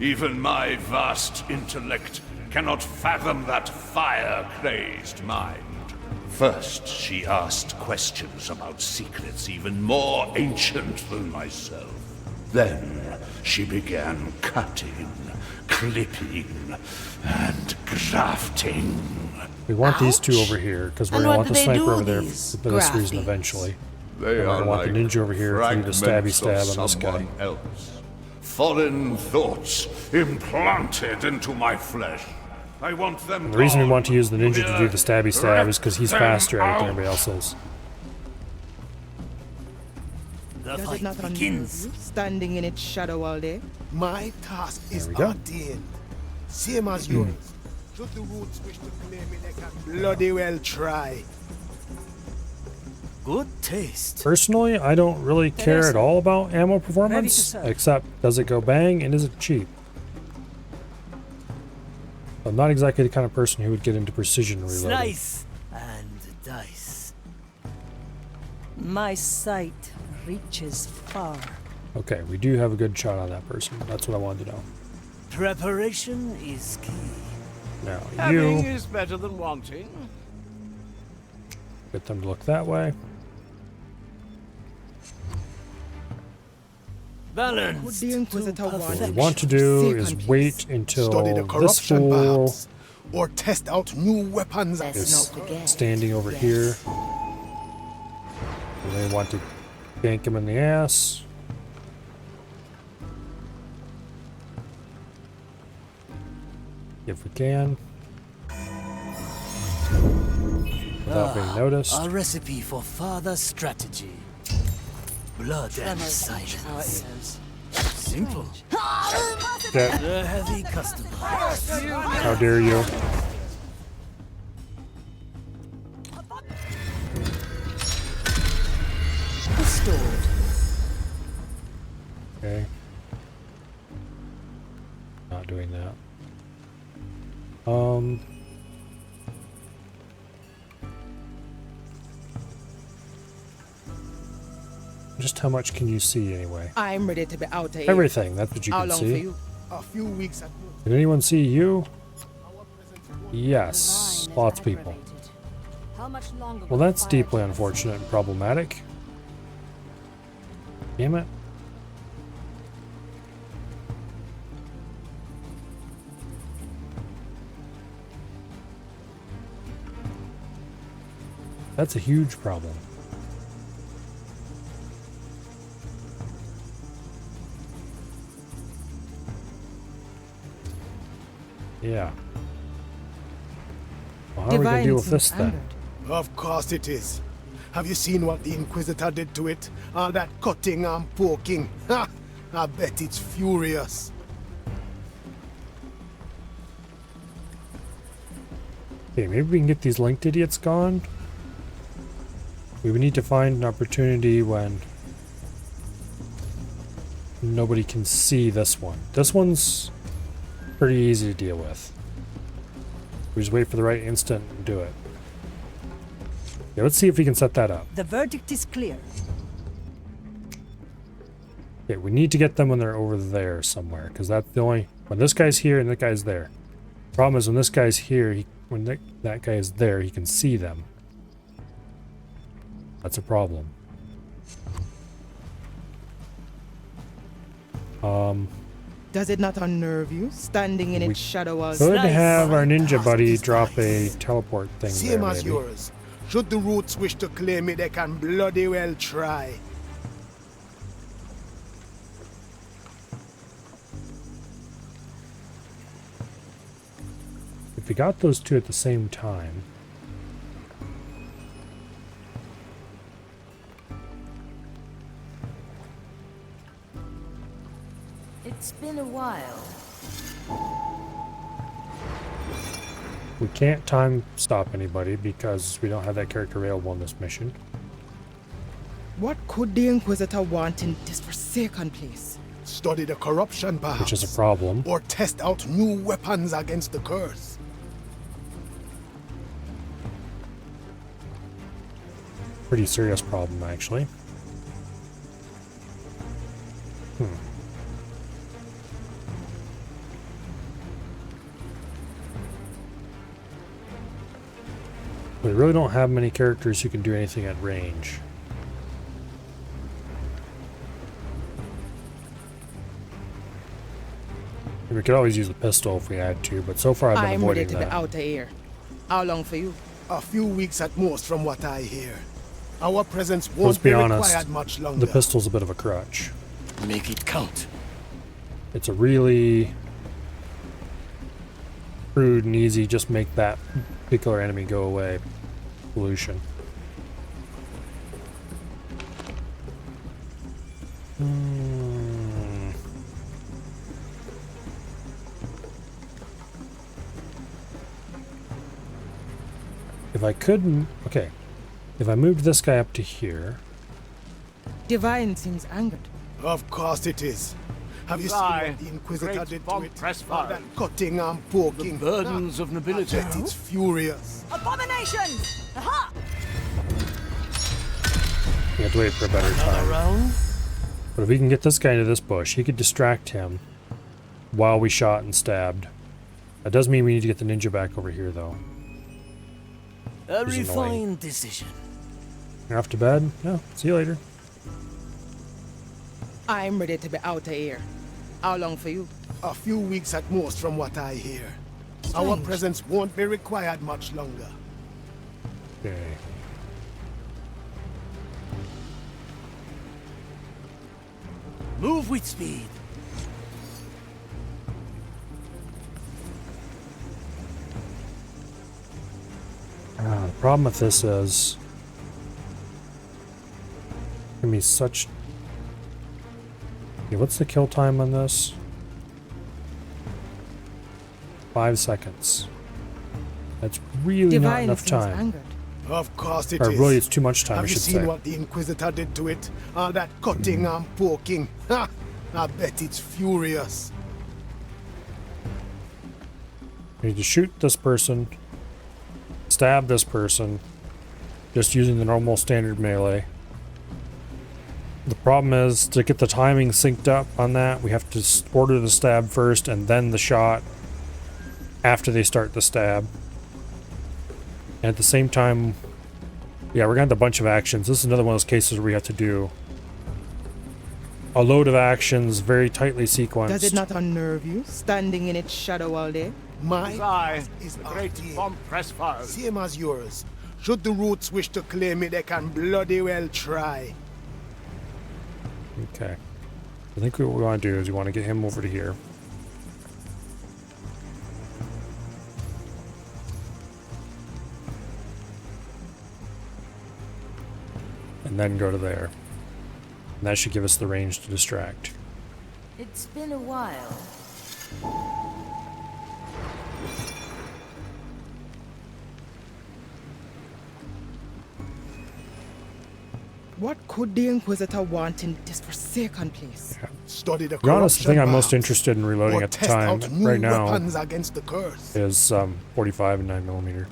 Even my vast intellect cannot fathom that fire-crazed mind. First, she asked questions about secrets even more ancient than myself. Then, she began cutting, clipping, and grafting. We want these two over here, because we're And gonna what want do the they sniper do, over there these for this reason grafties? eventually. They And we're are gonna want the like ninja over here for you to stabby stab on this guy. someone else. Foreign thoughts implanted into my flesh. I want them. And the reason we gone. want to use the ninja to do the stabby stab is because he's Rip them faster at it than out. everybody else is. The Does it fight not unnerve begins. you, standing in its shadow all day? My task is we go. ordained, same as yours. Should the roots wish to claim it, they can bloody well try. Good taste. Personally, I don't really care is. at all about ammo Ready to performance, serve. except does it go bang and is it cheap? I'm not exactly the kind of person who would get into precision reloading. Slice and dice. My sight reaches far. Okay, we do have a good shot on that person. That's what I wanted to know. Preparation is key. Now, Having you is better than wanting. get them to look that way. Balance. Would the Inquisitor want What we want to do is wait until Study the this corruption, fool perhaps, or test out new weapons. is standing over here. And they want to gank him in the ass. If we can. Without being noticed. A recipe for further strategy. Blood and silence. Simple. That, The heavy customer. how dare you? Restored. Okay. Not doing that. Just how much can you see anyway? I'm ready to be out of here. Everything, that's what you How can long see. for you? A few weeks at most. Did anyone see you? Yes, lots of people. How much longer Well, will the that's fire deeply keep us? unfortunate and problematic. Damn it. That's a huge problem. Yeah. Well, how are we going to deal with this then? Of course it is. Have you seen what the Inquisitor did to it? All that cutting and poking. Ha! I bet it's furious. Okay, maybe we can get these linked idiots gone. We would need to find an opportunity when nobody can see this one. This one's pretty easy to deal with. We just wait for the right instant and do it. Yeah, let's see if we can set that up. The verdict is clear. Okay, we need to get them when they're over there somewhere, because that's the only... When this guy's here and that guy's there. Problem is when this guy's here, when that guy is there, he can see them. That's a problem. Does it not unnerve you, standing in its shadow all Could day? have our ninja buddy drop a teleport thing Same there, as maybe. yours. Should the Roots wish to claim it, they can bloody well try. If we got those two at the same time... It's been a while. We can't time stop anybody because we don't have that character available in this mission. What could the Inquisitor want in this forsaken place? Study the corruption, perhaps. Which is a problem. Or test out new weapons against the curse. Pretty serious problem, actually. We really don't have many characters who can do anything at range. We could always use the pistol if we had to, but so far I've been I'm ready avoiding to be that. out of here. How long for you? A few weeks at most, from what I hear. Our presence Let's won't be be honest, required much longer. the pistol's a bit of a crutch. Make it count. It's a really crude and easy, just make that particular enemy go away solution. If I couldn't... Okay. If I moved this guy up to here... Divine seems angered. Of course it is. Have you seen what the Inquisitor great did von to it? Pressfire. All that cutting and poking. The burdens of nobility. I bet it's furious. Abominations! Aha! We have to wait for a better time. But if we can get this guy into this bush, he could distract him while we shot and stabbed. That does mean we need to get the ninja back over here, though. A Which is annoying. refined decision. You're off to bed? No. See you later. I'm ready to be out of here. How long for you? A few weeks at most, from what I hear. Our presence won't be required much longer. Okay. Move with speed. The problem with this is... Give me such... Okay, what's the kill time on this? 5 seconds. That's really not Divine enough seems time. angered. Of course it Or is. really, it's too much time, I Have you should seen say. what the Inquisitor did to it? All that cutting and poking. Ha! I bet it's furious. I need to shoot this person, stab this person, just using the normal standard melee. The problem is, to get the timing synced up on that, we have to order the stab first and then the shot after they start the stab. And at the same time, yeah, we're gonna have a bunch of actions. This is another one of those cases where we have to do a load of actions, very tightly sequenced. Does it not unnerve you, standing in its shadow all day? My I, is the great RTA. von Pressfire. Same as yours. Should the Roots wish to claim it, they can bloody well try. Okay. I think what we want to do is we want to get him over to here. and then go to there. And that should give us the range to distract. It's been a while. What could the Inquisitor want in this forsaken place? Study the To be honest, the thing I'm most perhaps, interested in reloading or at the test time, out new right now, weapons against the curse. is 45 and 9mm.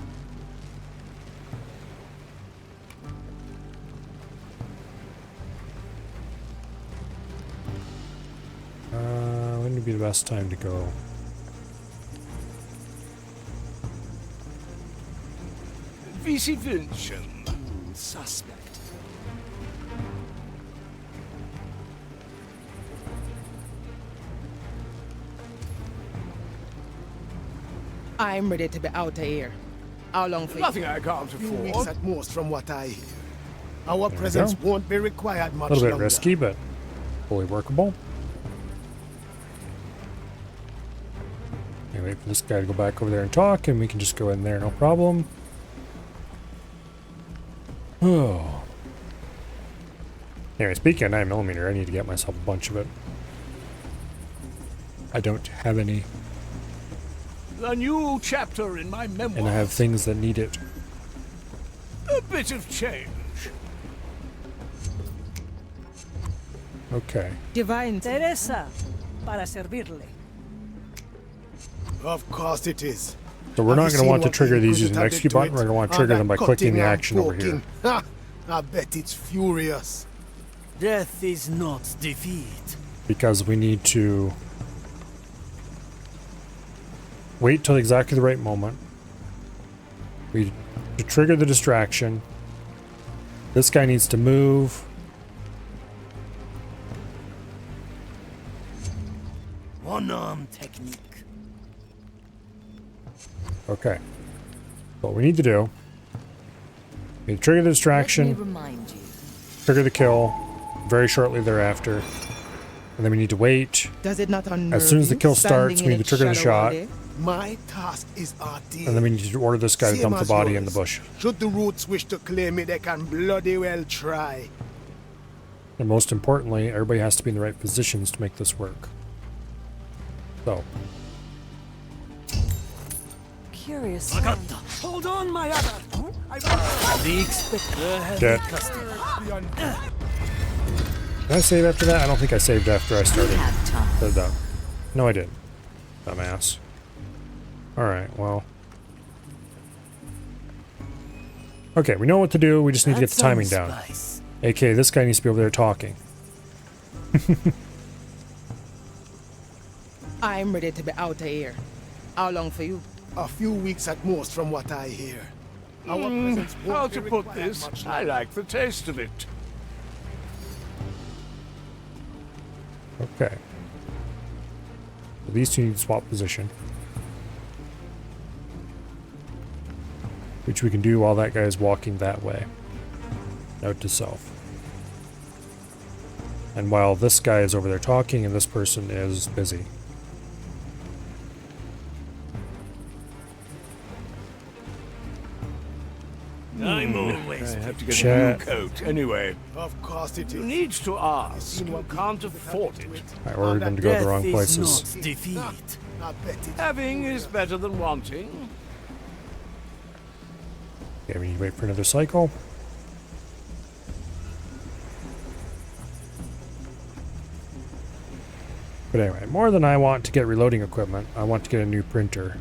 When would be the best time to go? Vici Vincent. Suspect. I'm ready to be out of here. How long for Nothing you? I can't Few afford. weeks at most from what I hear. Our There we presence go. won't be required A much little bit longer. risky, but fully workable. Okay, wait for this guy to go back over there and talk, and we can just go in there, no problem. Oh. Anyway, speaking of 9mm, I need to get myself a bunch of it. I don't have any, The new chapter in my memoir. and I have things that need it. A bit of change. Okay. Divine Teresa, para servirle. Of course it is. So we're Have not you going to seen want to what the trigger these using Inquisitor the did execute to button. it? We're going to want to All trigger that them by cutting clicking the and action over here. poking. Ha! I bet it's furious. Death is not defeat. Because we need to wait till exactly the right moment. We to trigger the distraction. This guy needs to move. One-arm technique. Okay. What we need to do, we need to trigger the Let me distraction, remind you. trigger the kill very shortly thereafter. And then we need to wait. Does it not unnerve As soon as the you, kill standing starts, we in need to trigger the shadow all shot. day? My task is RD. And then we need to order this guy to Same dump the as body in yours. the bush. Should the roots wish to claim it, they can bloody well try. And most importantly, everybody has to be in the right positions to make this work. So, Curious. Hold on, my other. The Expector has Dead. custody. did I save after that? I don't think I saved after I started. have time. Said that. No, I didn't. Dumbass. Alright, well. Okay, we know what to do. We just need to get the timing down. AK, this guy needs to be over there talking. I'm ready to be out of here. How long for you? A few weeks at most from what I hear. Our presence won't How be to put required this? much I longer. like the taste of it. Okay. So these two need to swap position. Which we can do while that guy is walking that way. Note to self. And while this guy is over there talking and this person is busy. I'm always. I have to get Chat. a new coat anyway. Of course it You is. need to ask. You can't afford it. I ordered them to go to the wrong Death is places. not defeat. I bet it. Having is better than wanting. Okay, we need to wait for another cycle. But anyway, more than I want to get reloading equipment, I want to get a new printer.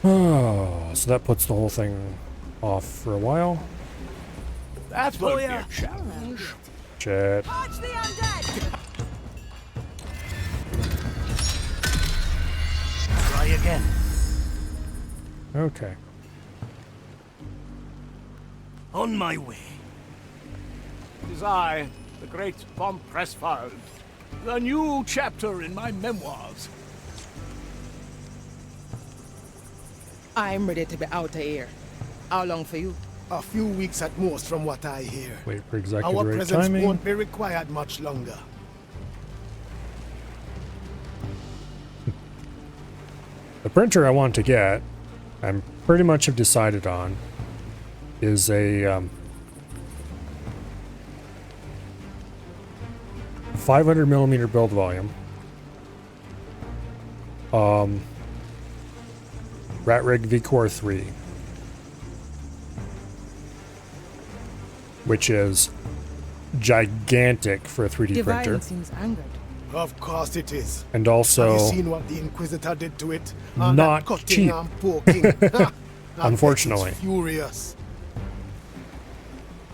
Oh, so that puts the whole thing off for a while. That won't be a challenge. Chat. Watch the undead! Try again. Okay. On my way. It is I, the great von Pressfeld. The new chapter in my memoirs. I'm ready to be out of here. How long for you? A few weeks at most from what I hear. Wait for exactly Our the right presence timing. won't be required much longer. The printer I want to get, I'm pretty much have decided on, is a 500 millimeter build volume. Ratrig VCore 3. Which is gigantic for a 3D Divine printer. seems angered. Of course it is. And also Have you seen what the Inquisitor did to it? not That cutting cheap. and poking. Ha! I bet Unfortunately. it's furious.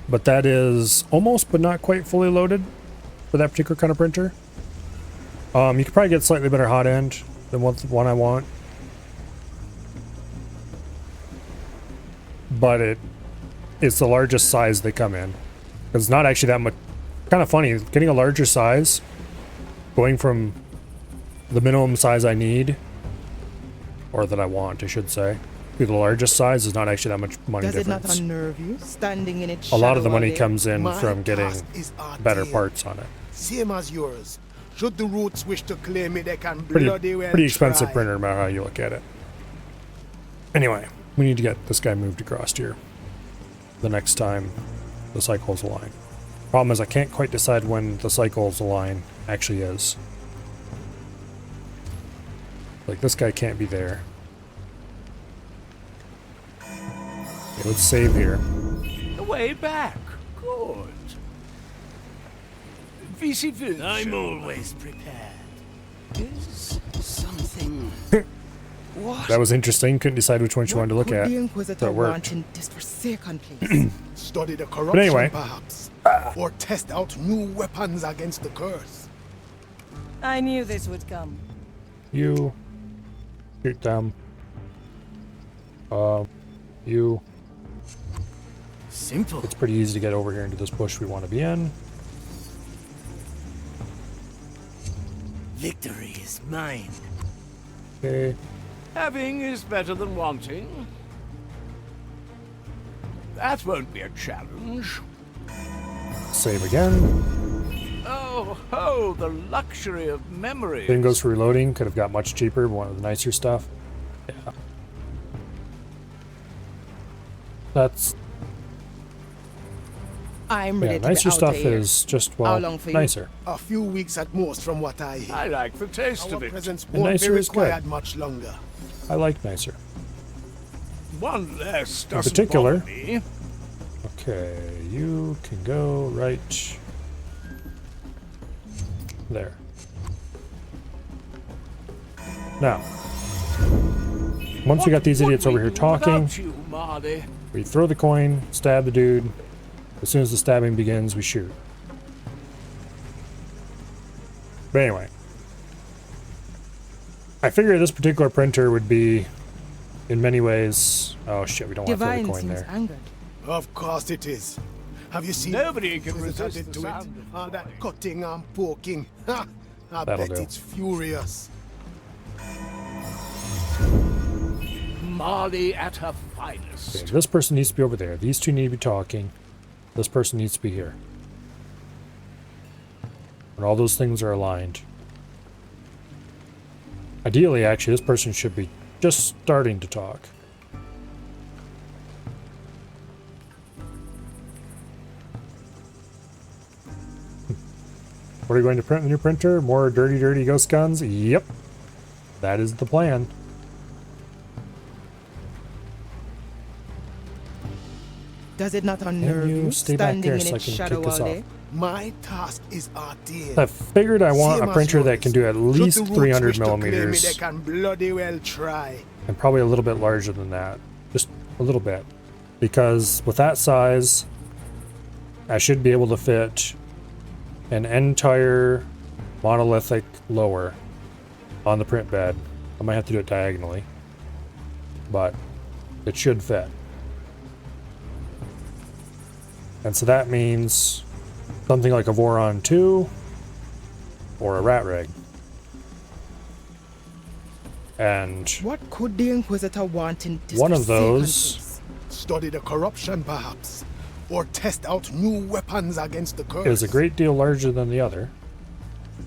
But that is almost but not quite fully loaded for that particular kind of printer. You could probably get slightly better hot end than what the one I want. But it's the largest size they come in. It's not actually that much. Kind of funny, getting a larger size, going from the minimum size I need, or that I want, I should say, to the largest size is not actually that much money Does difference. it not unnerve you, standing in its A lot of the shadow all money day? comes in My from getting task is better arcane. parts on it. Same as yours. Should the roots wish to claim it, they can bloody well Pretty expensive try. printer no matter how you look at it. Anyway, we need to get this guy moved across here the next time the cycles align. Problem is I can't quite decide when the cycles align actually is. Like this guy can't be there. Okay, let's save here. The way back. Good. VC I'm always prepared. Is something... What? That was interesting. Couldn't decide which one she wanted to look Could at. the So Inquisitor it worked. want in this forsaken place? Study the corruption, anyway. perhaps. Or test out new weapons against the curse. I knew this would come. You shoot them. You. Simple. It's pretty easy to get over here into this bush we want to be in. Victory is mine. Okay. Having is better than wanting. That won't be a challenge. Save again. Oh, the luxury of memory. Same goes for reloading. Could have got much cheaper, but one of the nicer stuff. Yeah. That's I'm ready to be nicer out stuff of here. is just How well long for you? nicer. A few weeks at most from what I hear. I like the taste Our of it. presence And won't be nicer is good. required much longer. I like nicer. One less In doesn't particular. bother me. Okay, you can go right there. Now, once we got these idiots over here talking, Without you, Marley. we throw the coin, stab the dude. As soon as the stabbing begins, we shoot. But anyway, I figure this particular printer would be, in many ways... Oh shit, we don't want to throw Divine the coin seems there. angered. Of course it is. Have you seen Nobody can what the Inquisitor resist did the to it? sound of All that cutting and poking. Ha! I That'll bet do. it's furious. Marley at her finest. Okay, this person needs to be over there. These two need to be talking. This person needs to be here. When all those things are aligned. Ideally, actually, this person should be just starting to talk. What are you going to print in the new printer? More dirty ghost guns? Yep. That is the plan. Does it not unnerve you you, stay back standing there in so I its can shadow kick this all off? day? My task is arcane. I figured I want Same a as printer that yours. can do at Should least the roots 300 wish to claim it, millimeters. they can bloody well try. And probably a little bit larger than that. Just a little bit. Because with that size, I should be able to fit an entire monolithic lower on the print bed. I might have to do it diagonally. But it should fit. And so that means something like a Voron 2 or a Ratrig. And What could the Inquisitor want in this one of forsaken those place? Study the corruption, perhaps. Or test out new weapons against the curse. is a great deal larger than the other.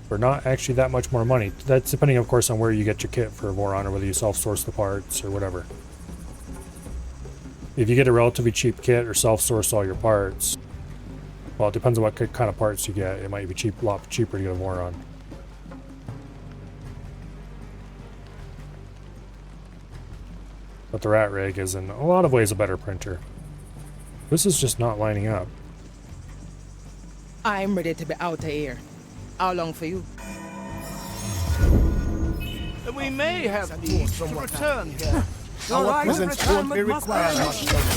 For not actually that much more money. That's depending, of course, on where you get your kit for a Voron or whether you self-source the parts or whatever. If you get a relatively cheap kit or self-source all your parts, Well, it depends on what kind of parts you get. It might be a lot cheaper to get a Moron. But the Rat Rig is in a lot of ways a better printer. This is just not lining up. I'm ready to be out of here. How long for you? We may have need to return here. Our presence won't be required much longer.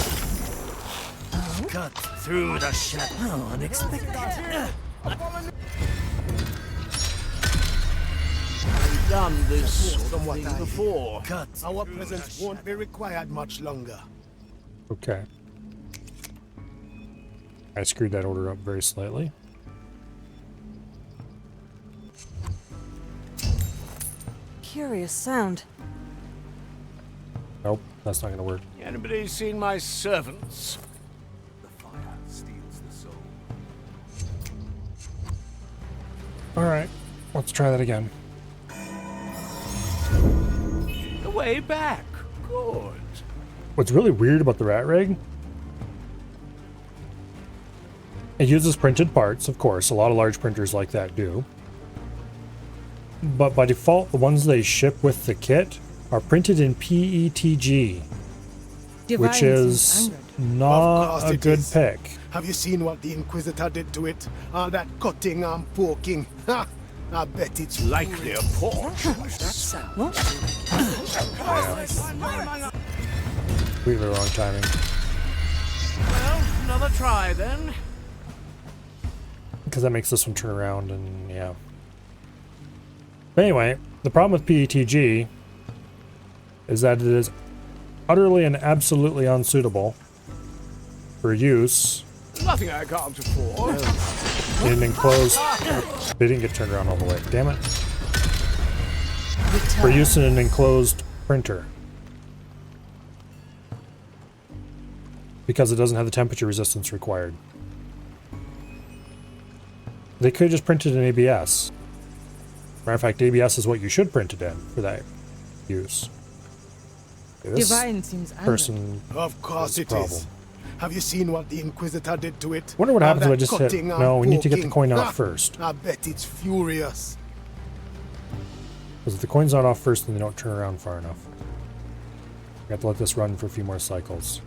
Cut through the shadow. Unexpected. We've done this sort of thing before. Our presence won't be required much longer. Okay. I screwed that order up very slightly. Curious sound. Nope, that's not gonna work. Anybody seen my servants? The fire steals the soul. Alright, let's try that again. The way back. Good. What's really weird about the Rat Rig, it uses printed parts, of course. A lot of large printers like that do. But by default, the ones they ship with the kit are printed in PETG, which is not a good pick. Have you seen what the Inquisitor did to it? All that cutting and poking. Ha! I bet it's likely a porch. Completely wrong timing. Well, another try then. Because that makes this one turn around and yeah. But anyway, the problem with PETG is that it is utterly and absolutely unsuitable for use Nothing I can't afford. in an enclosed. They didn't get turned around all the way. Damn it. For use in an enclosed printer. Because it doesn't have the temperature resistance required. They could have just printed in ABS. Matter of fact, ABS is what you should print it in for that use. Okay, this Divine seems person of course it is. Have you seen what the Inquisitor did to it? Wonder what All happens if that I just hit. cutting and No, we need to get the poking. coin Ha! off first. I bet it's furious. Because if the coin's not off first, then they don't turn around far enough. We have to let this run for a few more cycles.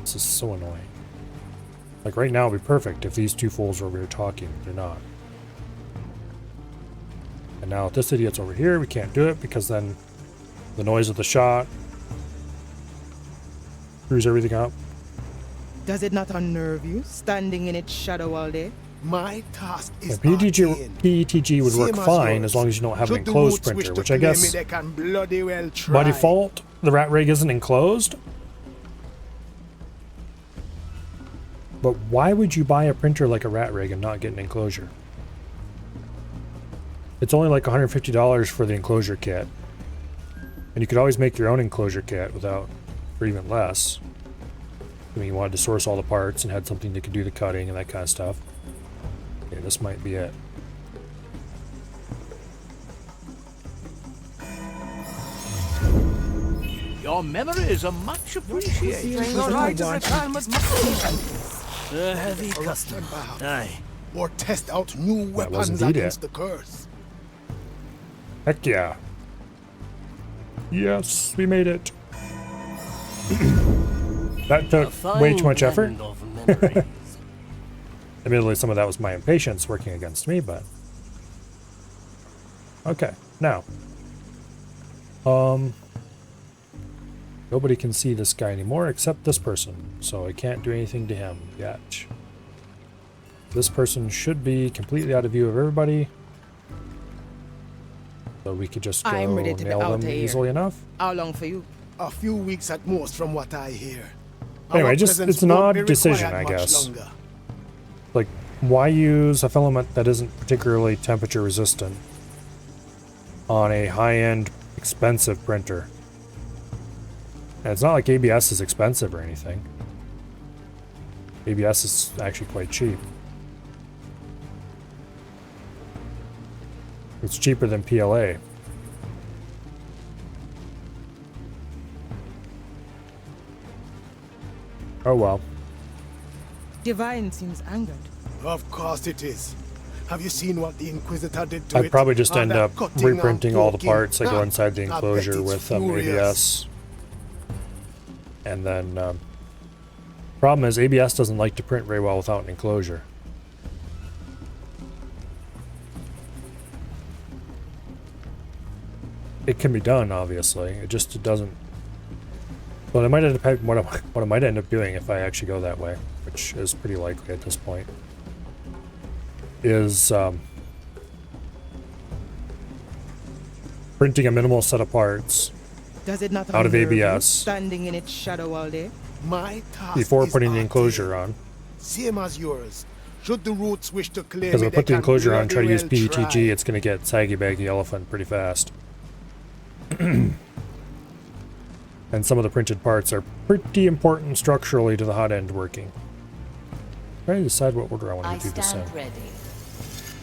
This is so annoying. Like right now, it'd be perfect if these two fools were over here talking. They're not. And now if this idiot's over here, we can't do it because then the noise of the shot screws everything up. Does it not unnerve you, standing in its shadow all day? My task Yeah, is PETG would work Same as fine yours. as long as you don't have an Should the enclosed Roots wish printer, to which I claim me, guess they can bloody well try. by default the Rat Rig isn't enclosed. But why would you buy a printer like a Rat Rig and not get an enclosure? It's only like $150 for the enclosure kit. And you could always make your own enclosure kit without, for even less. I mean, you wanted to source all the parts and had something that could do the cutting and that kind of stuff. Okay, this might be it. Your memories are much appreciated. A heavy custom. Aye. Or test out new That was weapons indeed against it. the curse. Heck yeah. Yes, we made it. That took way too much effort. Admittedly, some of that was my impatience working against me, but... Okay, now. Nobody can see this guy anymore except this person, so I can't do anything to him yet. This person should be completely out of view of everybody. So we could just go I'm ready to be nail out them of here. easily enough. How long for you? A few weeks at most from what I hear. Anyway, Our just presence it's an won't be odd decision, required I much guess. longer. Like, why use a filament that isn't particularly temperature resistant on a high-end, expensive printer? And it's not like ABS is expensive or anything. ABS is actually quite cheap. It's cheaper than PLA. Oh well. Divine seems angered. Of course it is. Have you seen what the Inquisitor did to it? I'd probably just All end that up cutting and reprinting all the poking. parts that go Ah, inside the I bet enclosure it's with furious. ABS. And then, problem is ABS doesn't like to print very well without an enclosure. It can be done, obviously. It doesn't. Well, it might end up what I might end up doing if I actually go that way, which is pretty likely at this point. Is printing a minimal set of parts Does it not out of unnerve you ABS standing in its shadow all day? My task before is putting the arcane, enclosure on. same as yours. Should the roots wish to claim Because if I it, put the they can enclosure on and try to use bloody well PETG, try. it's going to get saggy baggy elephant pretty fast. And some of the printed parts are pretty important structurally to the hot end working. Trying to decide what order I want to do this in.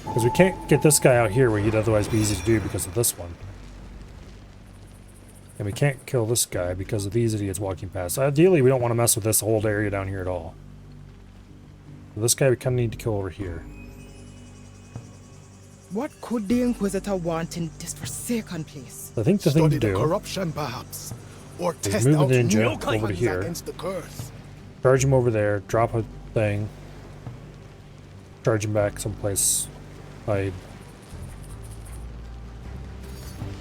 Because we can't get this guy out here where he'd otherwise be easy to do because of this one. And we can't kill this guy because of these idiots walking past. Ideally, we don't want to mess with this whole area down here at all. So this guy we kind of need to kill over here. What could the Inquisitor want in this forsaken place? I think the thing to Study the do corruption, perhaps, or is test move out the ninja new over to weapons here, against the curse. charge him over there, drop a thing, charge him back someplace, hide.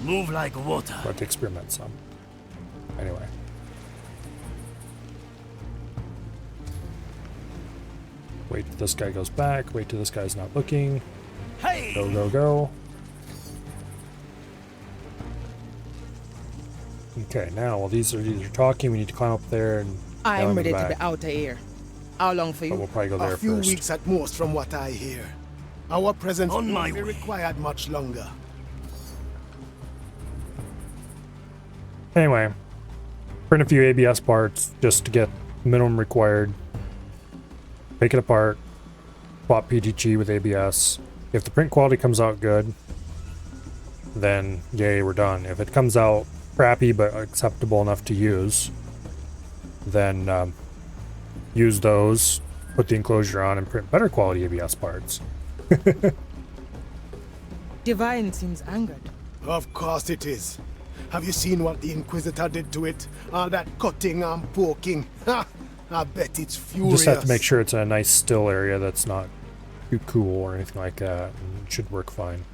Move like water. But to experiment some. Anyway. Wait till this guy goes back, wait till this guy's not looking. Hey! Go, go, go. Okay, now while these are talking, we need to climb up there and I'm down ready the to back. be out of here. How long for you? But we'll probably go there A few first. weeks at most, from what I hear. Our presence On my won't be way. required much longer. Anyway, print a few ABS parts just to get minimum required. Take it apart. Swap PTG with ABS. If the print quality comes out good, then yay, we're done. If it comes out crappy but acceptable enough to use, then use those, put the enclosure on, and print better quality ABS parts. Divine seems angered. Of course it is. Have you seen what the Inquisitor did to it? All that cutting and poking. Ha! I bet it's furious. Just have to make sure it's in a nice still area that's not too cool or anything like that. And it should work fine.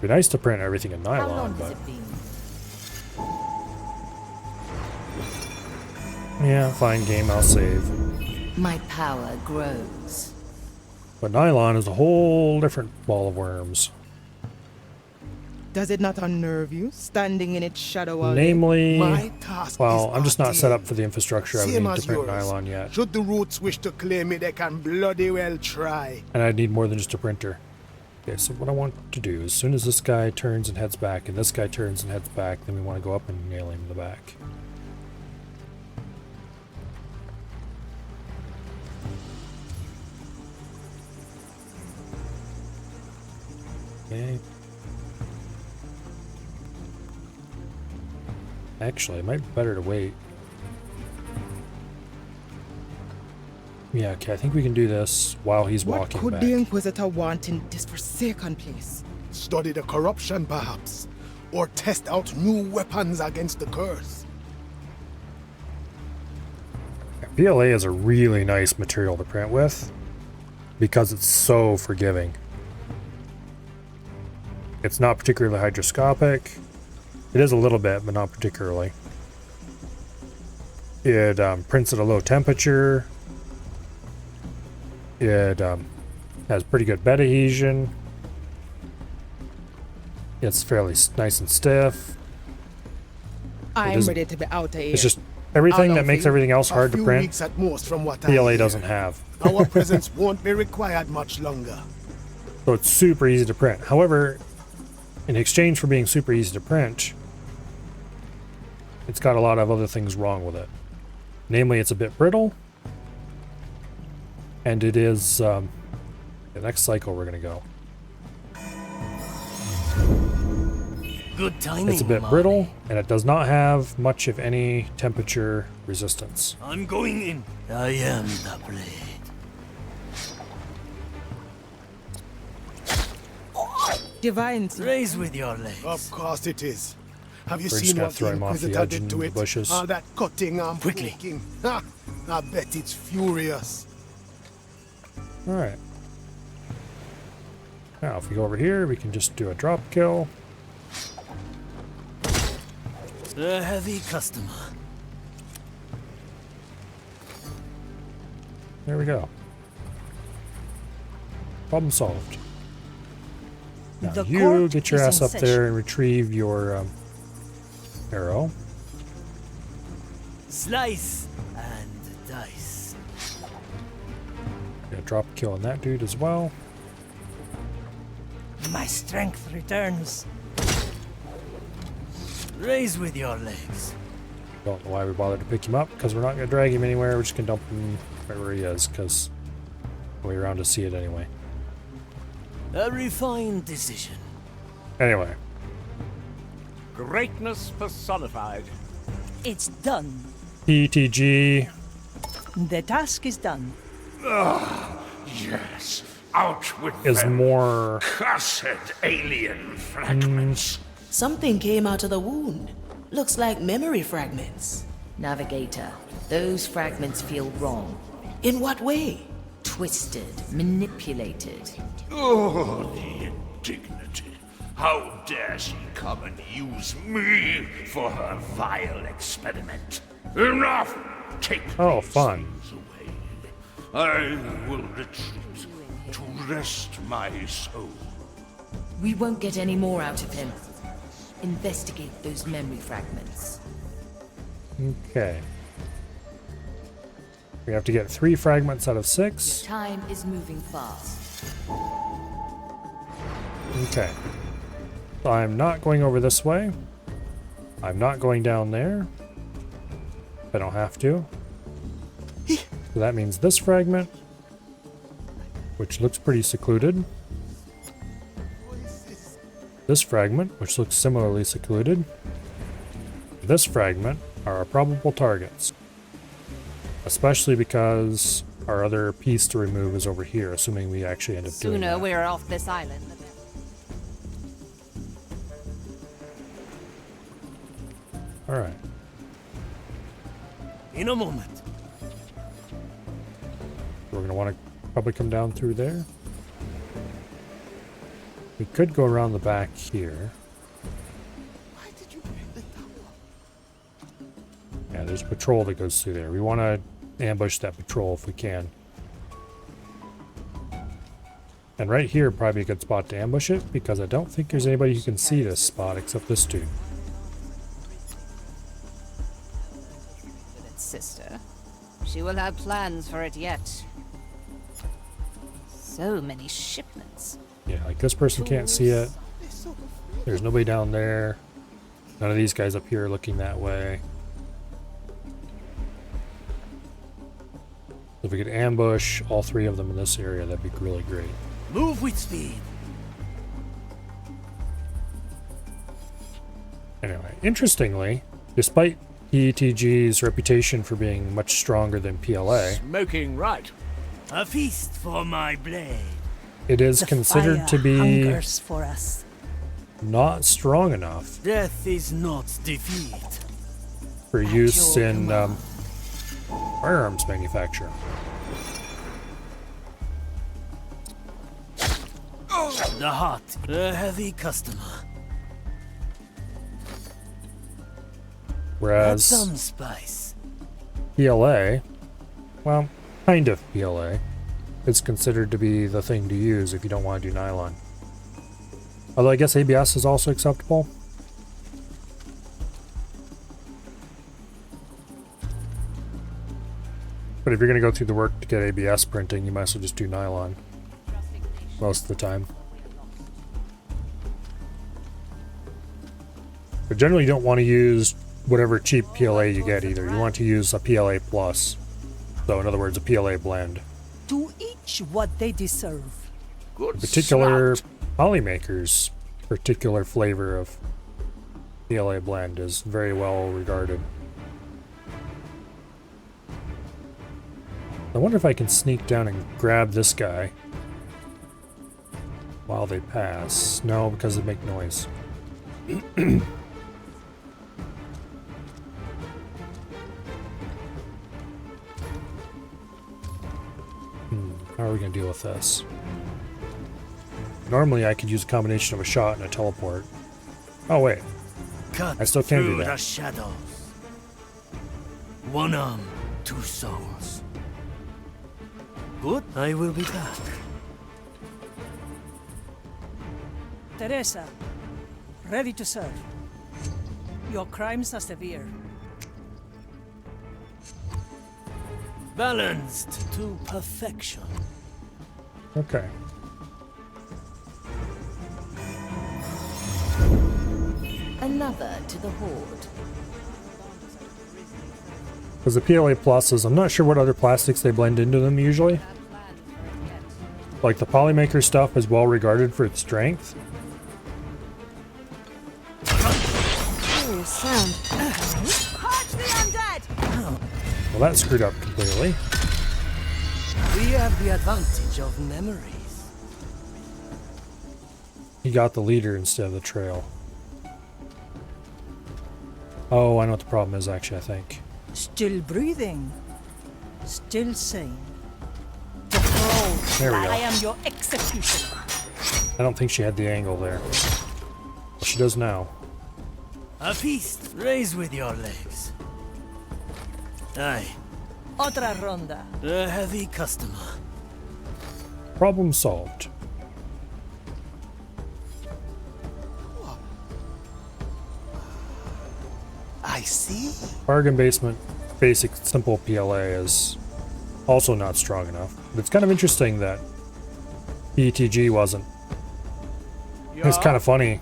Be nice to print everything in nylon, but yeah, fine game, I'll save. My power grows. But nylon is a whole different ball of worms. Does it not unnerve you standing in its shadow all day? Namely, My task well, is I'm just not set arcane. up for the infrastructure I would Same need as to print yours. nylon yet. Should the roots wish to claim it, they can bloody well try. And I'd need more than just a printer. Okay, so what I want to do, as soon as this guy turns and heads back, and this guy turns and heads back, then we want to go up and nail him in the back. Okay. Actually, it might be better to wait. Yeah, okay, I think we can do this while he's What walking could back. the Inquisitor want in this forsaken place? Study the corruption, perhaps, or test out new weapons against the curse. PLA is a really nice material to print with because it's so forgiving. It's not particularly hydroscopic. It is a little bit, but not particularly. It prints at a low temperature. It has pretty good bed adhesion. It's fairly nice and stiff. I'm isn't- ready to be out of here. It's just everything How that long makes for you? everything else A hard to few print. weeks at most, from what I PLA hear. doesn't have. Our presence won't be required much longer. So it's super easy to print. However, in exchange for being super easy to print, it's got a lot of other things wrong with it. Namely, it's a bit brittle, and it is The next cycle we're gonna go. Good timing. It's a bit brittle, and it does not have much of any temperature resistance. I'm going in. I am the blade. Divine. Raise with your legs. Of course it is. Have you We're just seen gonna what throw the him off the Inquisitor edge did into to the it? bushes. That cutting and Quickly. poking. Ha! I bet it's furious. Alright. Now, if we go over here, we can just do a drop kill. A heavy customer. There we go. Problem solved. Now The you court get your is ass in up session. there and retrieve your arrow. Slice and dice. Get a drop kill on that dude as well. My strength returns. Raise with your legs. Don't know why we bothered to pick him up, because we're not going to drag him anywhere. We're just going to dump him right where he is, because we're way around to see it anyway. A refined decision. Anyway. Greatness personified. It's done. PTG. The task is done. Yes, out with Is them. more... Cursed alien fragments. Something came out of the wound. Looks like memory fragments. Navigator, those fragments feel wrong. In what way? Twisted, manipulated. Oh, the indignity. How dare she come and use me for her vile experiment? Enough! Take Oh, these fun. things away. I will retreat to rest my soul. We won't get any more out of him. Investigate those memory fragments. Okay. We have to get 3 fragments out of 6. Time is moving fast. Okay. So I'm not going over this way. I'm not going down there. I don't have to. So that means this fragment, which looks pretty secluded. This fragment, which looks similarly secluded. This fragment are our probable targets. Especially because our other piece to remove is over here, assuming we actually end up doing Sooner that. we're off this island. Alright. In a moment. We're going to want to probably come down through there. We could go around the back here. Yeah, there's a patrol that goes through there. We want to ambush that patrol if we can. And right here probably a good spot to ambush it, because I don't think there's anybody who can see this spot except this dude. With its sister. She will have plans for it yet. So many shipments. Yeah, like this person can't see it. There's nobody down there. None of these guys up here are looking that way. If we could ambush all 3 of them in this area, that'd be really great. Move with speed. Anyway, interestingly, despite PTG's reputation for being much stronger than PLA, Smoking right. A feast for my blade. it is The considered fire to be hungers for us. not strong enough Death is not defeat. for use in firearms manufacture. The heart, a heavy customer. Add Whereas some spice. PLA, well, kind of PLA, is considered to be the thing to use if you don't want to do nylon. Although I guess ABS is also acceptable. But if you're going to go through the work to get ABS printing, you might as well just do nylon most of the time. But generally you don't want to use whatever cheap PLA you get either. You want to use a PLA plus. So in other words, a PLA blend. To each what they deserve. Good particular snout. polymaker's particular flavor of PLA blend is very well regarded. I wonder if I can sneak down and grab this guy while they pass. No, because they make noise. How are we going to deal with this? Normally I could use a combination of a shot and a teleport. Oh wait. Cut I still can't do through that. the shadows. One arm, two souls. Good, I will be back. Teresa, ready to serve. Your crimes are severe. Balanced to perfection. Okay. Another to the Horde. Because the PLA pluses, I'm not sure what other plastics they blend into them usually. Like the Polymaker stuff is well regarded for its strength. Curious sound. Purge the undead! Well, that screwed up completely. We have the advantage of memories. He got the leader instead of the trail. Oh, I know what the problem is actually, I think. Still breathing. Still sane. Behold, There we go. I am your executioner. I don't think she had the angle there. Well, she does now. A feast, raise with your legs. Aye, Otra ronda. a heavy customer. Problem solved. I see. Bargain basement, basic, simple PLA is also not strong enough. But it's kind of interesting that PETG wasn't. It's kind of funny.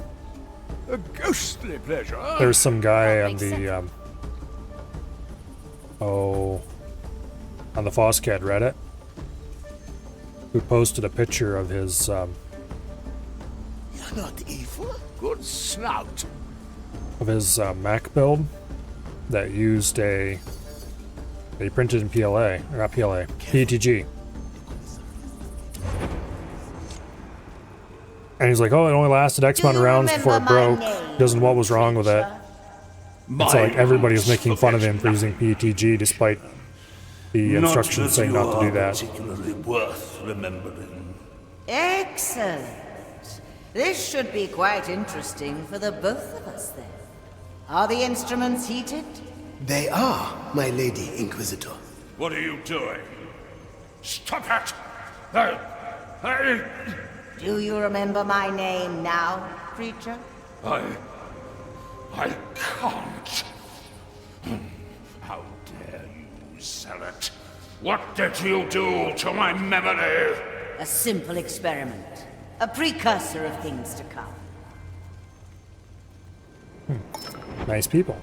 A ghostly pleasure. There's some guy on the on the Foscat Reddit who posted a picture of his You're not evil. Good snout. Mac build that used they printed in PLA, or not PLA, PETG. And he's like, oh, it only lasted X amount of rounds before it broke. Doesn't know what was wrong with it. It's like everybody was making fun of him for using PETG despite the instructions saying not to do that. Particularly worth remembering. Excellent. This should be quite interesting for the both of us then. Are the instruments heated? They are, my lady Inquisitor. What are you doing? Stop it! Do you remember my name now, creature? I can't. How dare you, Zealot? What did you do to my memory? A simple experiment. A precursor of things to come. Nice people.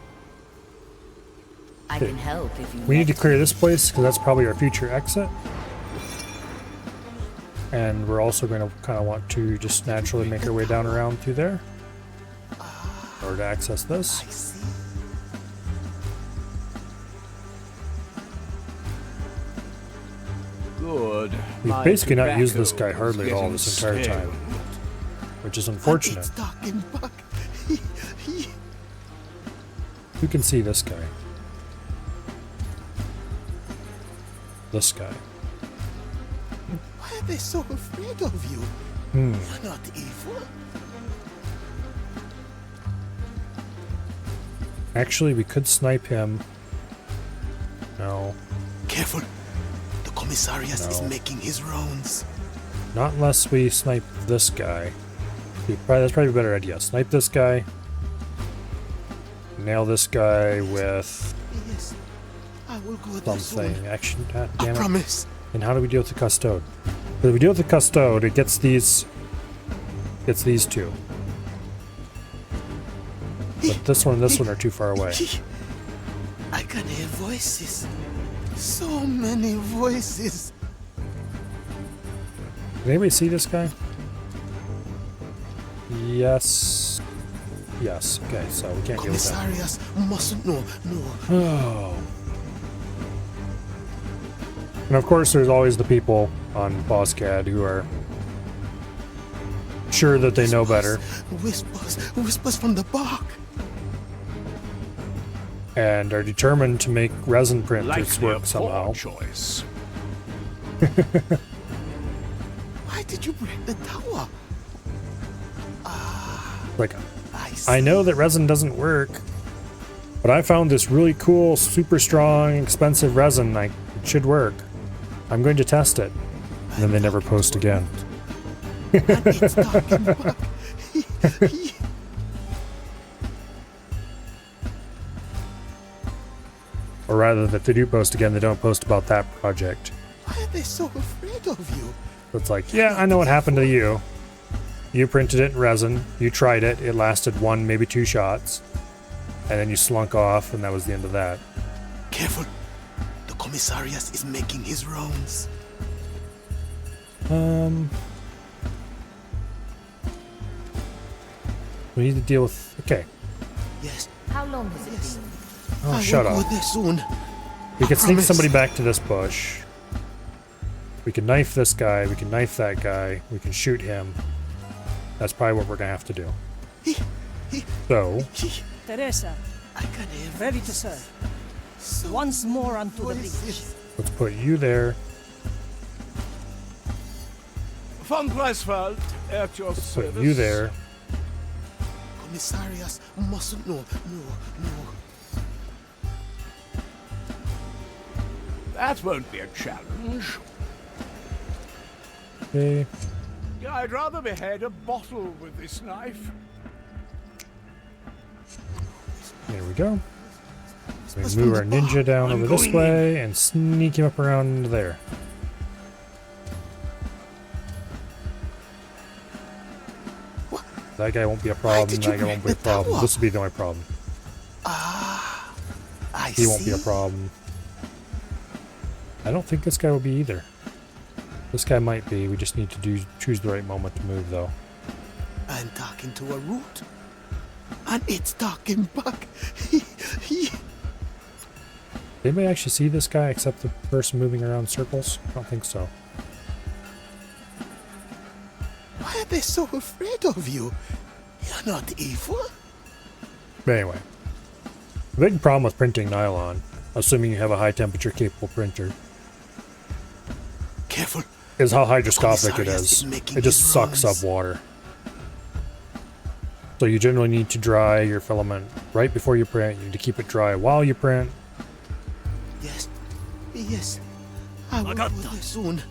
I can help if you We need to clear this place because that's probably our future exit. And we're also going to kind of want to just naturally make our way down around through there in order to access this. Good. We've basically not used this guy hardly at all this entire time, which is unfortunate. It's dark in back. Who can see this guy? This guy. Why are they so afraid of you? Hmm. You're not evil. Actually, we could snipe him. No. Careful. The Commissarius is No. making his rounds. Not unless we snipe this guy. That's probably a better idea. Snipe this guy. Nail this guy with Yes. I will go this something. way. Action. God damn I it. promise. And how do we deal with the custode? If we deal with the custode, it gets these. Gets these two. But this one and this one are too far away. I can hear voices. So many voices. I Can anybody see this guy? Yes. Yes. Okay, so we can't deal with that. Commissarius mustn't know. No. Oh. And of course, there's always the people on Boskad who are sure that they know better. Whispers from the bark. And are determined to make resin printers work somehow. Choice. Why did you break the tower? Like, I know that resin doesn't work, but I found this really cool, super strong, expensive resin. Like, it should work. I'm going to test it. And then they never post again. Or rather, if they do post again, they don't post about that project. Why are they so afraid of you? It's like, yeah, I know what happened to you. You printed it in resin, you tried it, it lasted 1, maybe 2 shots, and then you slunk off, and that was the end of that. Careful. The Commissarius is making his rounds. We need to deal with... Okay. Yes. How long has it been? Oh, shut up. Go there soon. We can sneak somebody back to this bush. We can knife this guy, we can knife that guy, we can shoot him. That's probably what we're gonna have to do. So... Teresa, ready to serve. Once more onto the beach. Let's put you there. Von Preisfeld, at your Put service. you there. Commissarius mustn't know. No. That won't be a challenge. Okay. I'd rather behead a bottle with this knife. There we go. So we move our ninja down over this way and sneak him up around into there. That guy won't be a problem, that guy won't be a problem. This will be the only problem. He won't be a problem. I don't think this guy will be either. This guy might be. We just need to choose the right moment to move, though. I'm talking to a root, and it's talking back. Anybody actually see this guy except the person moving around circles? I don't think so. Why are they so afraid of you? You're not evil. But anyway, the big problem with printing nylon, assuming you have a high temperature capable printer, careful, is how hydroscopic it is. It just sucks up water. So you generally need to dry your filament right before you print. You need to keep it dry while you print. Yes. I will do this soon.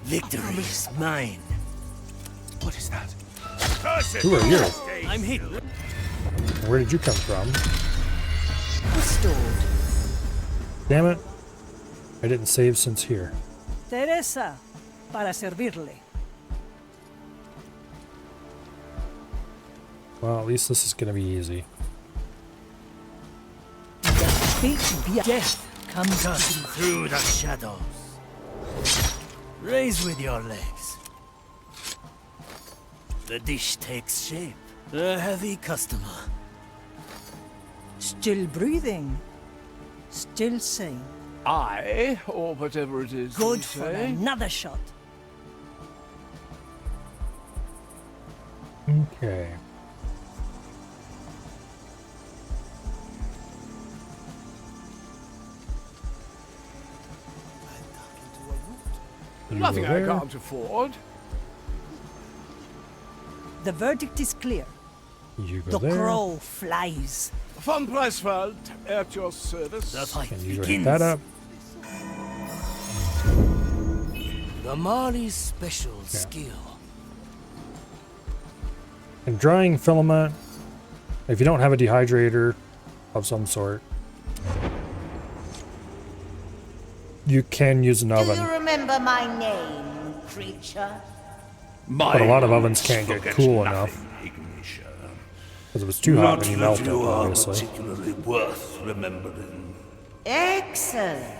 Victory is mine. What is that? Who are you? I'm here. Where did you come from? Restored. Damn it. I didn't save since here. Teresa, para servirle. Well, at least this is going to be easy. Death comes cutting through the shadows. Raise with your legs. The dish takes shape. A heavy customer. Still breathing. Still sane. Aye, or whatever it is. Good for another shot. Okay. Nothing I can't afford. The verdict is clear. You go the there. crow flies. Von Preisfeld, at your service. The fight Can you begins. write that up? The Mali's special skill. And drying filament, if you don't have a dehydrator of some sort, you can use an oven. Do you remember my name, creature? But a lot of ovens can't get cool enough. Because if it's too hot, then you melt it, obviously. Particularly worth remembering. Excellent.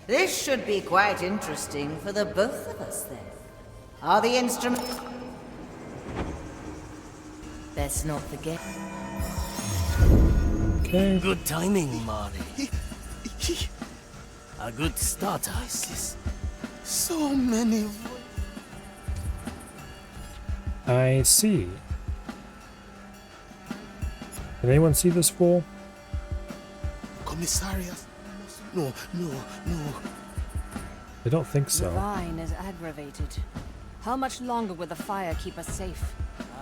This should be quite interesting for the both of us then. Are the instruments... Let's not forget... Okay. Good timing, Mari. A good starter. So many... I see. Can anyone see this fool? Commissarius? No. I don't think so. The vine is aggravated. How much longer will the fire keep us safe?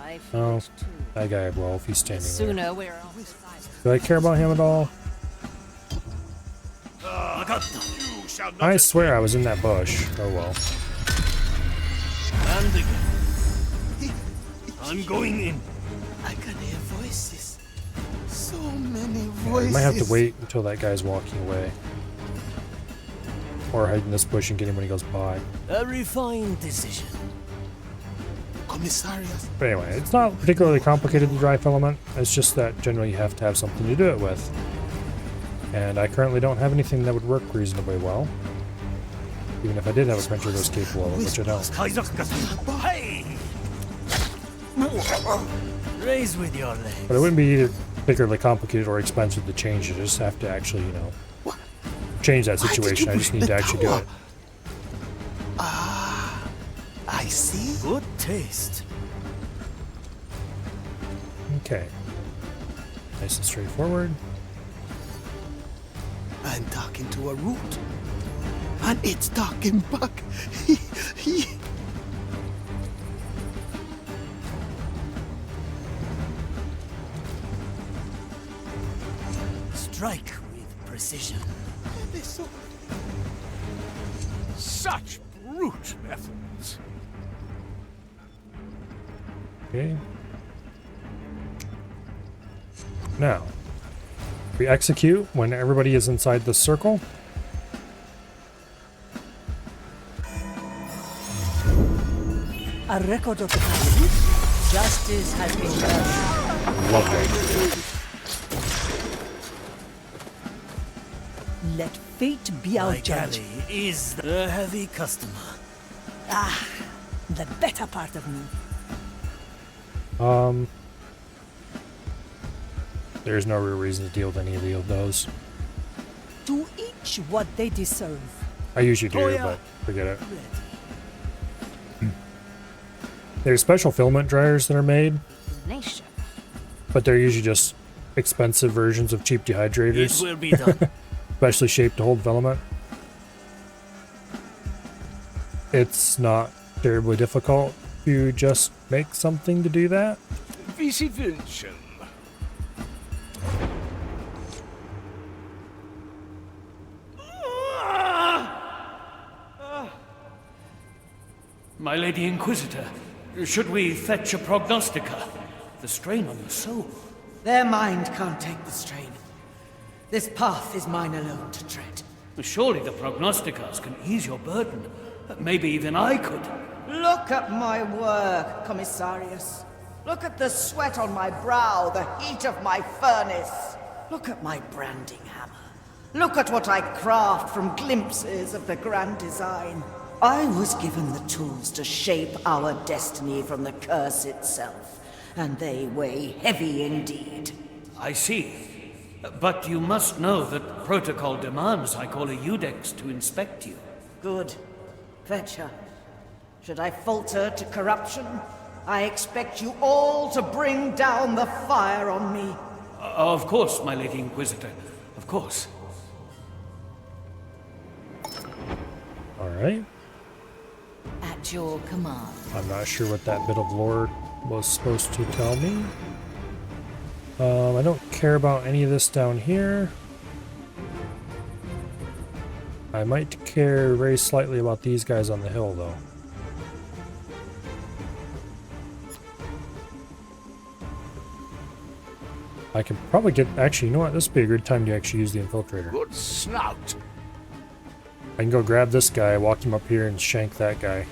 I feel Oh, it too. that guy, well, if he's standing there. Sooner we're on the side. Do I care about him at all? I swear I was in that bush. Oh well. And again. I'm going in. I can hear voices. So many Yeah, voices. I might have to wait until that guy's walking away. Or hide in this bush and get him when he goes by. A refined decision. Commissarius. But anyway, it's not particularly complicated, the dry filament. It's just that generally you have to have something to do it with. And I currently don't have anything that would work reasonably well. Even if I did have a printer that was capable of it, which I don't. Hey! Raise with your legs. But it wouldn't be either particularly complicated or expensive to change it. I just have to actually, you know, change that situation. I just need to actually do it. I see. Good taste. Okay. Nice and straightforward. I'm talking to a root. And it's talking back. Strike with precision. Such brute methods. Okay. Now, we execute when everybody is inside the circle. A record of the past. Justice has been done. Lovely. Let fate be our My judge. galley is a heavy customer. Ah, the better part of me. There's no real reason to deal with any of those. To each what they deserve. I usually do, but forget it. There's special filament dryers that are made, Nation. but they're usually just expensive versions of cheap dehydrators. It will be done. Specially shaped to hold filament. It's not terribly difficult to just make something to do that. Visi Vincem. My Lady Inquisitor, should we fetch a prognostica? The strain on your soul. Their mind can't take the strain. This path is mine alone to tread. Surely the prognosticas can ease your burden. Maybe even I could. Look at my work, Commissarius. Look at the sweat on my brow, the heat of my furnace. Look at my branding hammer. Look at what I craft from glimpses of the grand design. I was given the tools to shape our destiny from the curse itself, and they weigh heavy indeed. I see. But you must know that protocol demands I call a Eudex to inspect you. Good. Fetch her. Should I falter to corruption, I expect you all to bring down the fire on me. Of course, my Lady Inquisitor. Of course. Alright. At your command. I'm not sure what that bit of lore was supposed to tell me. I don't care about any of this down here. I might care very slightly about these guys on the hill, though. I can probably get... Actually, you know what? This would be a good time to actually use the infiltrator. Good snout. I can go grab this guy, walk him up here, and shank that guy.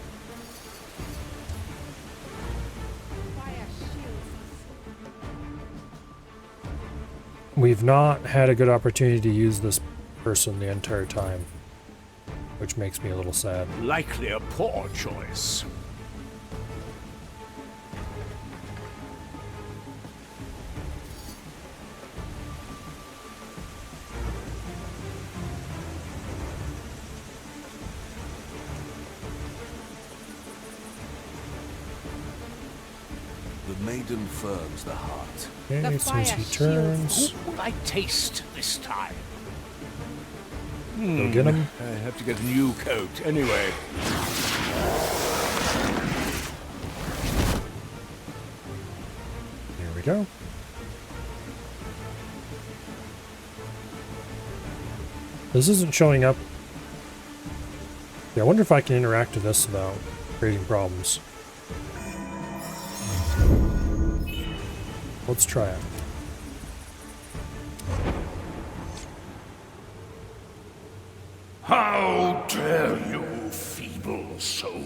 We've not had a good opportunity to use this person the entire time, which makes me a little sad. Likely a poor choice. Maiden firms the heart. Okay, as soon as he turns. Who will I taste this time? Go get him. I have to get a new coat anyway. There we go. This isn't showing up. Yeah, I wonder if I can interact with this without creating problems. Let's try it. How dare you, feeble soul?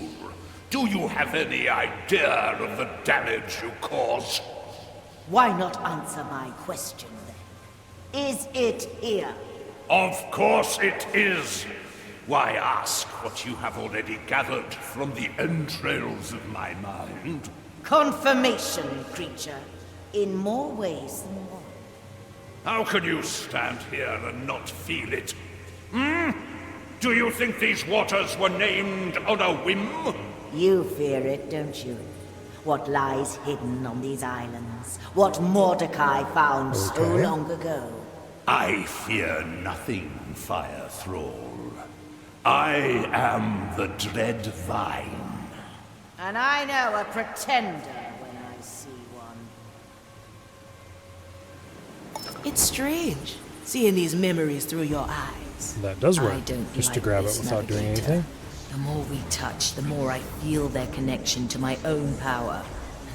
Do you have any idea of the damage you cause? Why not answer my question then? Is it here? Of course it is. Why ask what you have already gathered from the entrails of my mind? Confirmation, creature. In more ways than one. How can you stand here and not feel it? Hmm? Do you think these waters were named on a whim? You fear it, don't you? What lies hidden on these islands? What Mordecai found so long ago? I fear nothing, Fire Thrall. I am the Dread Vine. And I know a pretender when I see one. It's strange, seeing these memories through your eyes. That does work, I don't just to like grab it this without doing navigator. anything. The more we touch, the more I feel their connection to my own power.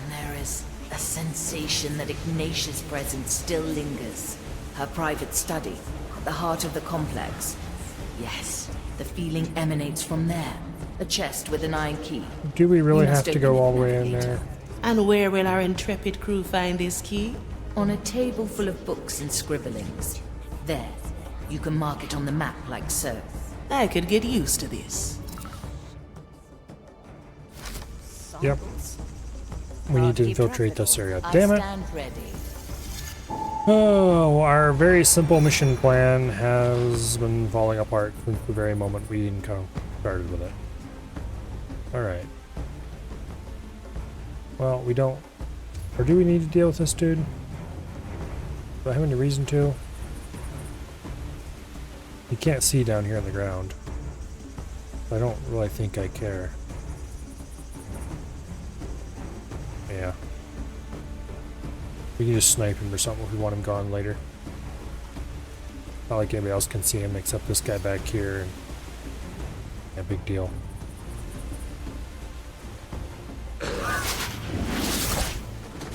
And there is a sensation that Ignatia's presence still lingers. Her private study, at the heart of the complex. Yes, the feeling emanates from there. A chest with an iron key. Do we really You have must to open go it, all the way in navigator. there? And where will our intrepid crew find this key? On a table full of books and scribblings. There. You can mark it on the map like so. I could get used to this. Yep. We need to infiltrate this area. Damn it. Oh, our very simple mission plan has been falling apart since the very moment we started with it. Alright. Well, we don't... Or do we need to deal with this dude? Do I have any reason to? You can't see down here on the ground. I don't really think I care. Yeah. We can just snipe him or something if we want him gone later. Not like anybody else can see him except this guy back here. And yeah, big deal.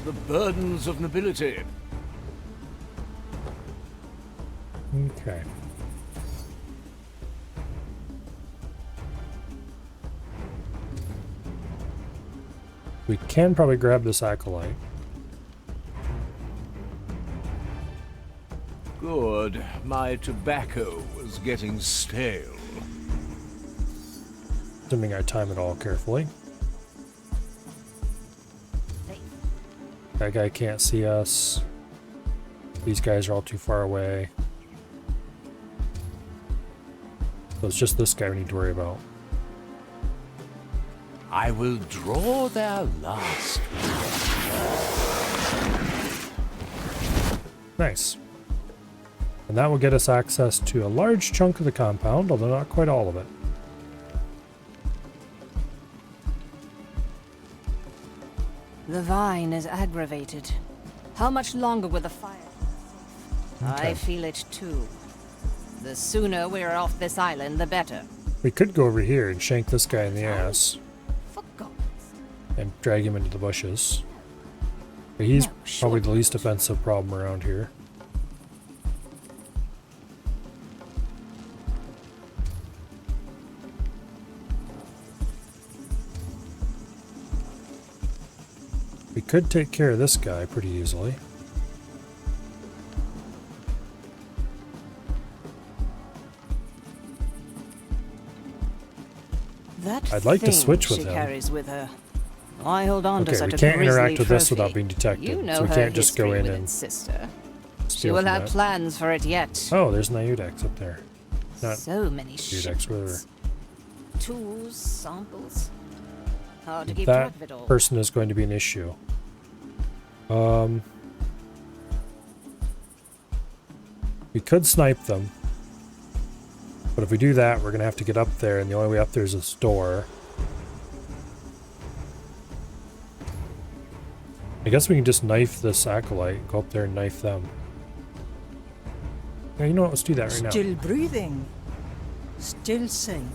The burdens of nobility. Okay. We can probably grab this acolyte. Good. My tobacco was getting stale. Assuming I time it all carefully. That guy can't see us. These guys are all too far away. So it's just this guy we need to worry about. I will draw their last. Nice. And that will get us access to a large chunk of the compound, although not quite all of it. The vine is aggravated. How much longer will the fire? Okay. I feel it too. The sooner we're off this island, the better. We could go over here and shank this guy in the ass. And drag him into the bushes. But he's probably the least offensive problem around here. We could take care of this guy pretty easily. That I'd like to thing switch with she him. carries with her. I hold on to Okay, such we a can't grisly interact with this trophy. without being detected, You know so we her can't just go history in with and its sister. She steal will from have that. plans for it yet. Oh, there's Nyudex up there. Not So many Nyudex, whatever. ships, tools, samples. Hard to keep That track of it all. person is going to be an issue. We could snipe them. But if we do that, we're gonna have to get up there, and the only way up there is this door. I guess we can just knife this acolyte, go up there and knife them. Yeah, you know what? Let's do that right now. Still breathing. Still sane.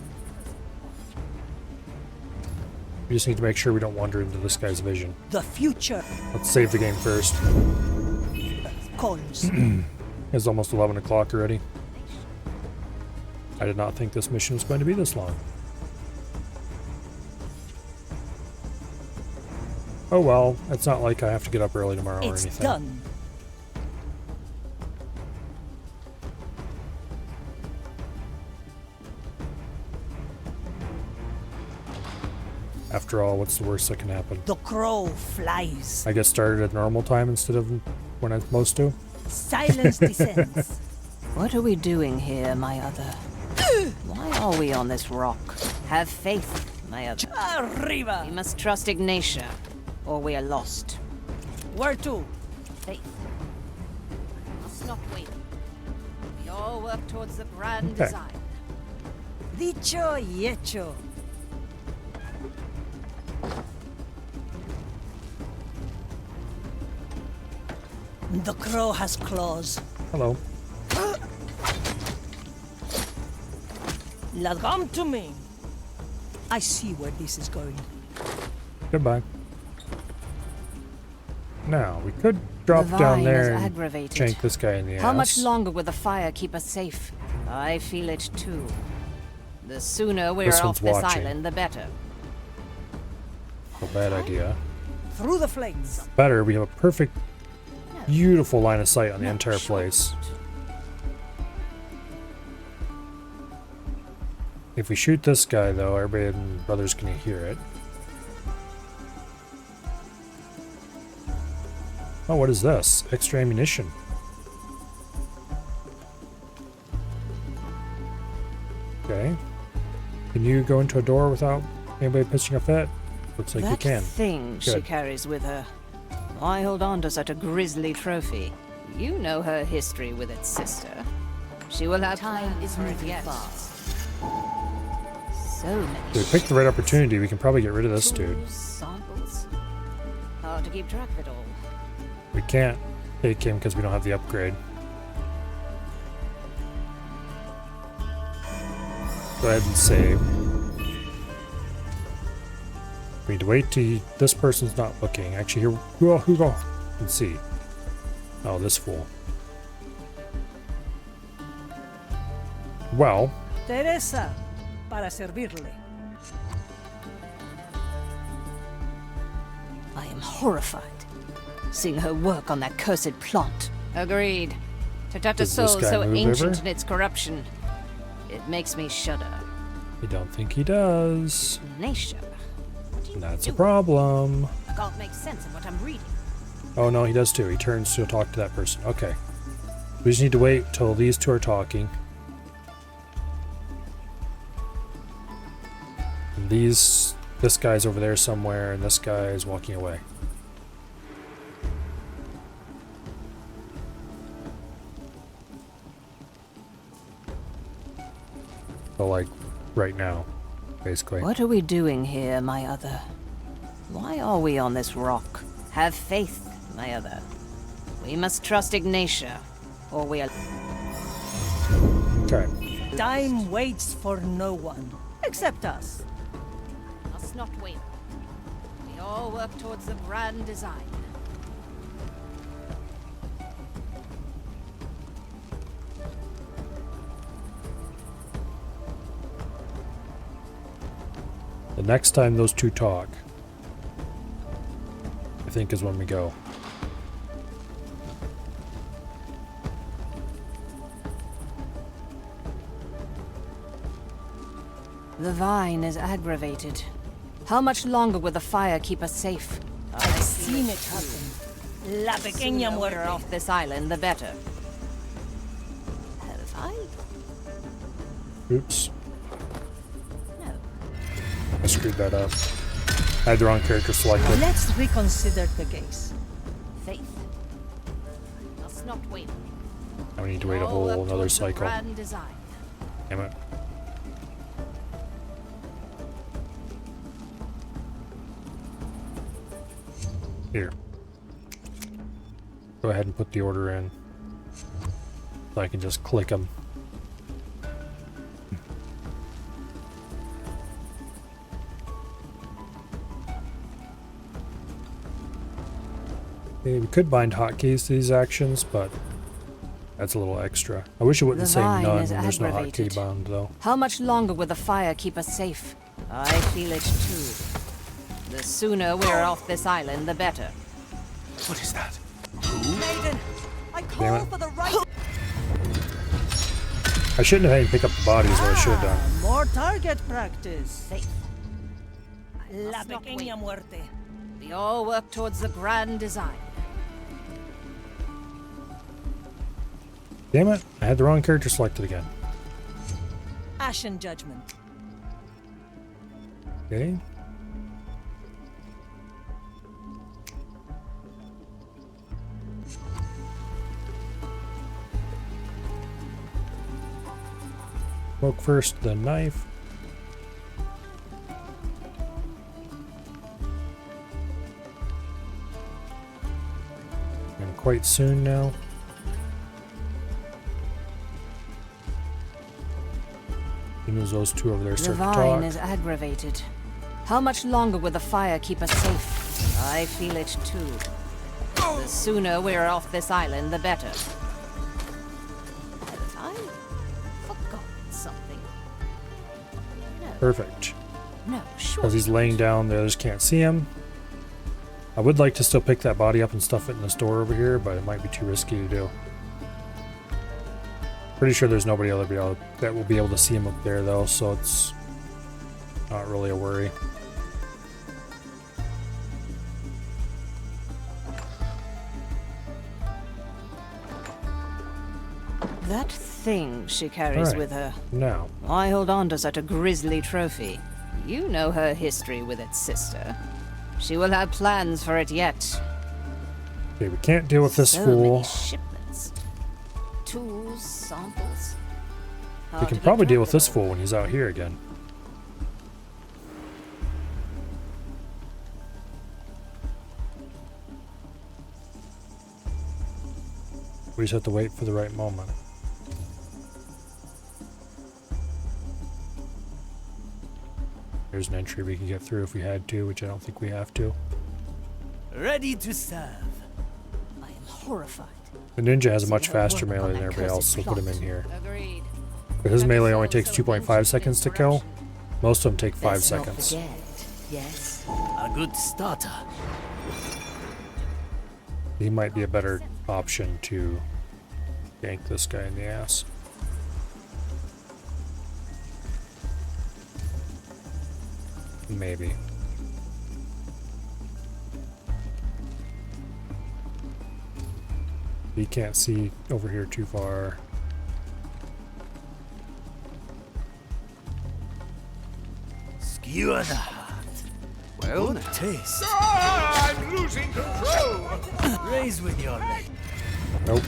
We just need to make sure we don't wander into this guy's vision. The future Let's save the game first. calls. It's almost 11 o'clock already. I did not think this mission was going to be this long. Oh well, it's not like I have to get up early tomorrow or It's anything. done. After all, what's the worst that can happen? The crow flies. I get started at normal time instead of when I'm supposed to. Silence descends. What are we doing here, my other? Why are we on this rock? Have faith, my other. Arriba! We must trust Ignatia, or we are lost. Where to? Faith. We must not wait. We all work towards the grand Okay. design. Dicho y hecho. The crow has claws. Hello. Come to me. I see where this is going. Goodbye. Now, we could drop The down vine there is and aggravated. shank this guy in the ass. How much longer will the fire keep us safe? I feel it too. The sooner we're This off one's this watching. island, the better. A bad idea. Through the flames. Better, we have a perfect, beautiful line of sight on the entire place. If we shoot this guy, though, everybody and brothers can hear it. Oh, what is this? Extra ammunition. Okay. Can you go into a door without anybody pitching a fit? Looks like you That can. thing she Good. carries with her. Why hold on to such a grisly trophy? You know her history with its sister. She will have Time is for it moving yet. fast. So many If we pick the right opportunity, we can probably get rid of this dude. tools, samples. Hard to keep track of it all. We can't take him because we don't have the upgrade. Go ahead and save. We need to wait till this person's not looking. Actually, here, who go? Let's see. Oh, this fool. Well, Teresa, para servirle. I am horrified, seeing her work on that cursed plant. Agreed. To touch a Does this soul guy so move ancient ever? in its corruption, it makes me shudder. I don't think he does. Ignatia, And that's a problem. I can't make sense of what I'm reading. Oh no, he does too. He turns to talk to that person. Okay. We just need to wait till these two are talking. And this guy's over there somewhere, and this guy is walking away. So like, right now, basically. What are we doing here, my other? Why are we on this rock? Have faith, my other. We must trust Ignatia, or we are... Okay. Time waits for no one, except us. Must not wait. We all work towards the grand design. The next time those two talk, I think is when we go. The vine is aggravated. How much longer will the fire keep us safe? I've seen it happen. La pequeña Sooner we're muerte. off this island, the better. Have I? Oops. I screwed that up. I had the wrong character selected. Let's reconsider the case. must not wait. Now we need to wait a whole another cycle. Grand design. Damn it. Here. Go ahead and put the order in. So I can just click them. Okay, we could bind hotkeys to these actions, but that's a little extra. I wish it wouldn't say none when there's no hotkey bound, though. How much longer will the fire keep us safe? I feel it too. The sooner we're off this island, the better. What is that? Maiden, I call for the right. I shouldn't have had him pick up the bodies, what I should have done. More target practice. Safe. La pequeña muerte. We all work towards the grand design. Damn it, I had the wrong character selected again. Ashen Judgment. Okay. Smoke first, then knife. And quite soon now. As soon as those two over there start to talk. The vine is aggravated. How much longer will the fire keep us safe? I feel it too. The sooner we're off this island, the better. Have I forgotten something? No. Perfect. No, sure. Because he's laying down, the others can't see him. I would like to still pick that body up and stuff it in the store over here, but it might be too risky to do. Pretty sure there's nobody that will be able to see him up there, though, so it's not really a worry. That thing she carries Right. with her. Now. I hold on to such a grisly trophy. You know her history with its sister. She will have plans for it yet. Okay, we can't deal with this So fool. many shipments. Tools, samples. We can probably deal with this fool when he's out here again. We just have to wait for the right moment. There's an entry we could get through if we had to, which I don't think we have to. Ready to serve. I am horrified. The ninja has a much faster melee than everybody else, so put him in here. But his melee only takes 2.5 seconds to kill. Most of them take 5 seconds. Yes. A good starter. He might be a better option to gank this guy in the ass. Maybe. He can't see over here too far. Skewer the heart. Well, Good taste. I'm losing control. Raise with your leg. Nope.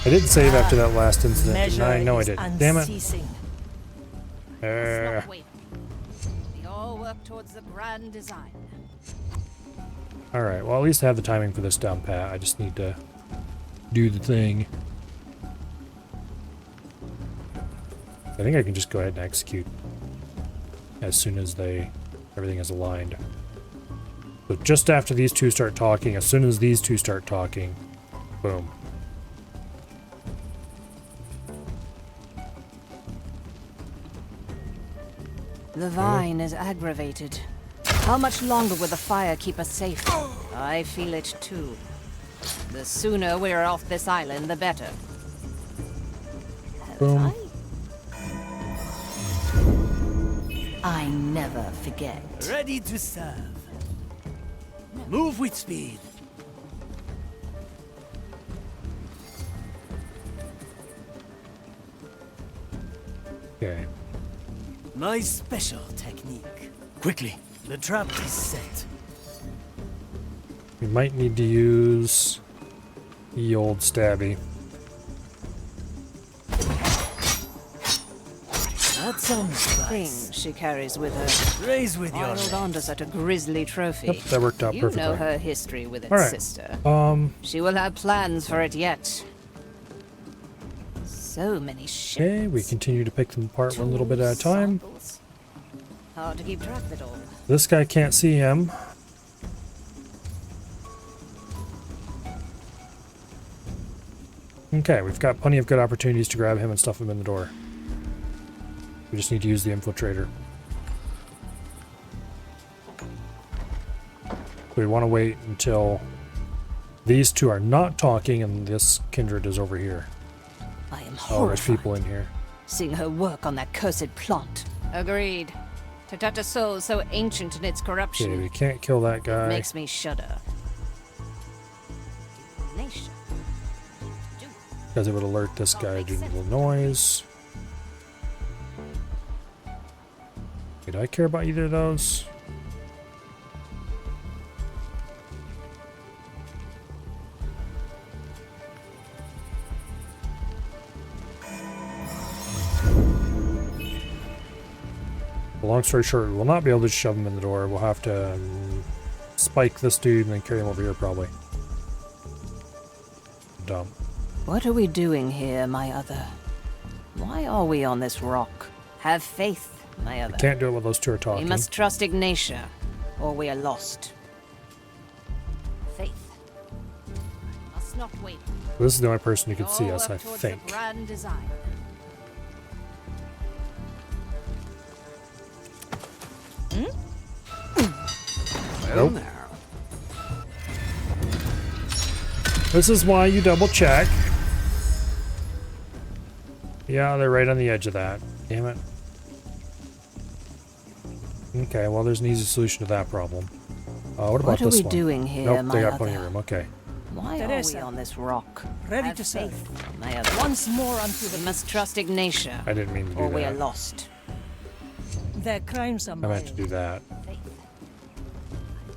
I did save after that last incident, didn't I? No, I didn't. Damn it. We all work towards the grand design. Alright, well at least I have the timing for this down pat. I just need to do the thing. I think I can just go ahead and execute as soon as everything is aligned. So just after these two start talking, as soon as these two start talking, boom. The vine is aggravated. How much longer will the fire keep us safe? I feel it too. The sooner we're off this island, the better. Boom. I never forget. Ready to serve. Move with speed. Okay. My special technique. Quickly, the trap is set. We might need to use Ye old stabby. That's some thing she carries with her. Raise with your Hold on to such a grisly trophy. Yep, that worked out perfectly. You know her history with its All right. sister. She will have plans for it yet. So many ships. Okay, we continue to pick them apart one little bit at a time. Hard to keep track of it all. This guy can't see him. Okay, we've got plenty of good opportunities to grab him and stuff him in the door. We just need to use the infiltrator. We want to wait until these two are not talking and this kindred is over here. I am Oh, there's horrified. people in here. Seeing her work on that cursed plot. Agreed. To touch a soul so ancient in its corruption Okay, we can't kill that guy. makes me shudder. Nation. Because it would alert this guy due to the noise. Did I care about either of those? Long story short, we will not be able to shove him in the door. We'll have to spike this dude and then carry him over here probably. Dumb. What are we doing here, my other? Why are we on this rock? Have faith, my other. I can't do it while those two are We talking. must trust Ignatia, or we are lost. Faith. I must not wait. This is the only person who can see All us, I work towards think. the grand design. Well, Nope. now. This is why you double check. Yeah, they're right on the edge of that. Damn it. Okay, well, there's an easy solution to that problem. What about What are this we one? doing here, Nope, my they got plenty of other? room. Okay. Why Teresa, are we on this rock? ready Have to serve. faith, my other. Once more unto the We must trust Ignatia, I didn't mean to do or we are that. lost. Their crimes are I meant to do that.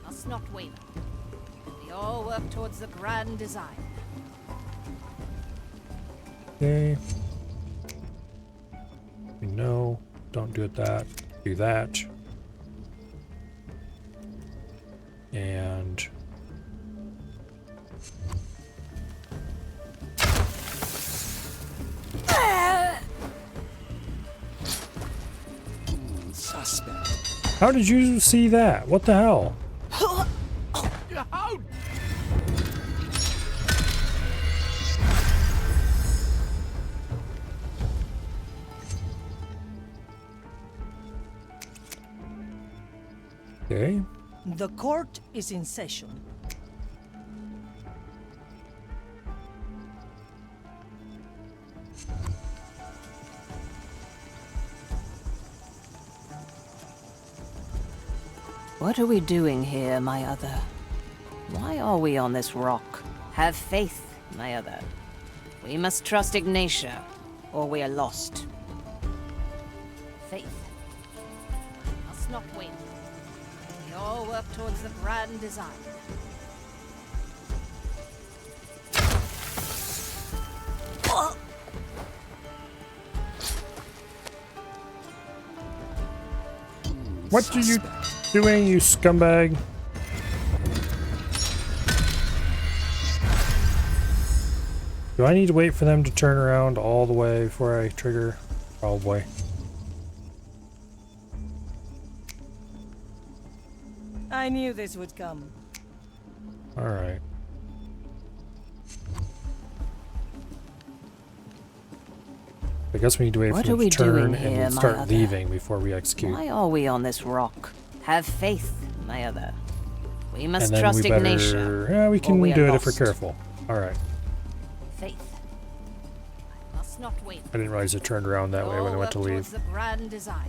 Must not waver. We all work towards the grand design. Okay. No, don't do it that. Do that. And Suspect. how did you see that? What the hell? Okay. The court is in session. What are we doing here, my other? Why are we on this rock? Have faith, my other. We must trust Ignatia, or we are lost. Faith. Must not wait. We all work towards the grand design. What are you doing, you scumbag? Do I need to wait for them to turn around all the way before I trigger? Probably. I knew this would come. Alright. I guess we need to wait What for are them to we turn doing and here, then my start other? leaving before we execute. Why are we on this rock? Have faith, my other. We must And then trust we better... Ignatia. Yeah, we or can we are do it if we're lost. careful. Alright. Faith. I must not wait. I didn't realize it turned around that way when I went to All work leave. towards the grand design.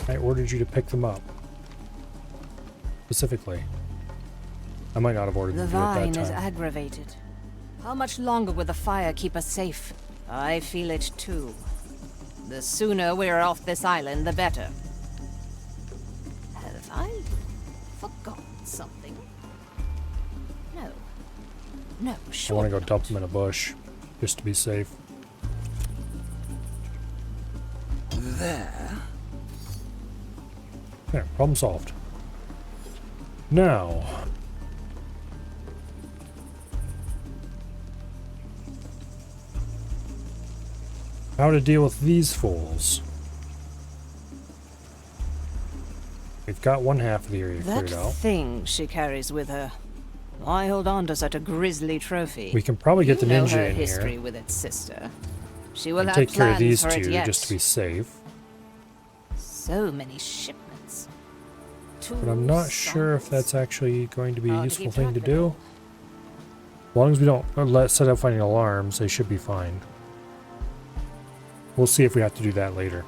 I ordered you to pick them up. Specifically. I might not have ordered The the view at vine that is time. aggravated. How much longer will the fire keep us safe? I feel it too. The sooner we're off this island, the better. Have I forgotten something? No. No, I sure. want to go dump them in a bush, just to be safe. There. Yeah, problem solved. Now... how to deal with these fools. We've got one half of the area That cleared out. thing she carries with her. Why hold on to such a grisly trophy? We can probably get the You know ninja her in history here. with its sister. She will And have take care of plans these for it two yet. just to be safe. So many shipments. But I'm not sure if that's actually going to be a Hard to useful keep thing to track of do. As long as we don't set up finding alarms, they should be fine. We'll see if we have to do that later.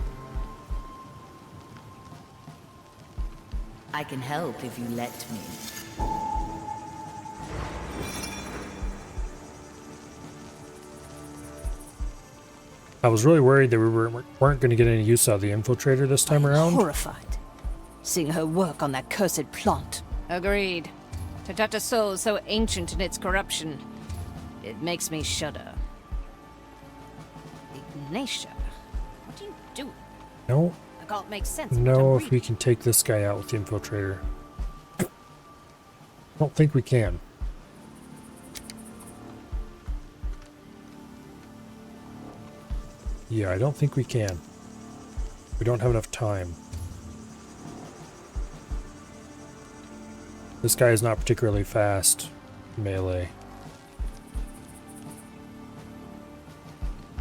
I can help if you let me. I was really worried that we weren't going to get any use out of the infiltrator this time around. Horrified. Seeing her work on that cursed plant. Agreed. To touch a soul so ancient in its corruption, it makes me shudder. Ignatia, what are you doing? No. I can't make sense of what No, I'm if we can take this guy out with the infiltrator. I don't think we can. Yeah, I don't think we can. We don't have enough time. This guy is not particularly fast melee.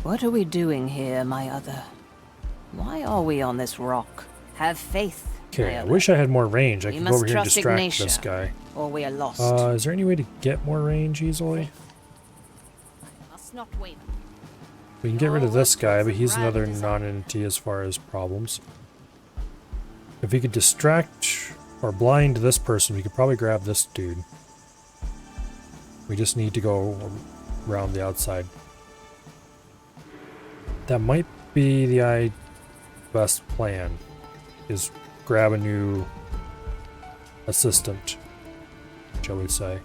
What are we doing here, my other? Why are we on this rock? Have faith. Okay, my I other. wish I had more range. I We could go must over here and trust distract Ignatia, this guy. or we are lost. Is there any way to get more range easily? Must not waver. We can get rid of this guy, but he's another non-entity as far as problems. If we could distract or blind this person, we could probably grab this dude. We just need to go around the outside. That might be the best plan, is grab a new assistant, shall we say.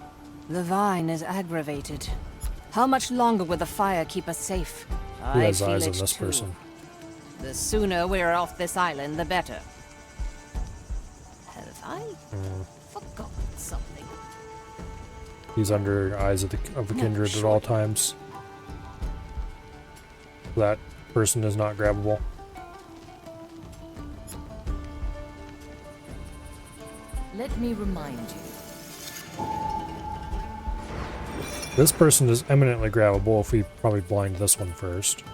The vine is aggravated. How much longer will the fire keep us safe? Who I has feel eyes it on this too. person? The sooner we're off this island, the better. Have I forgotten something? He's under eyes of the kindred at all times. That person is not grabbable. Let me remind you. This person is eminently grabbable if we probably blind this one first.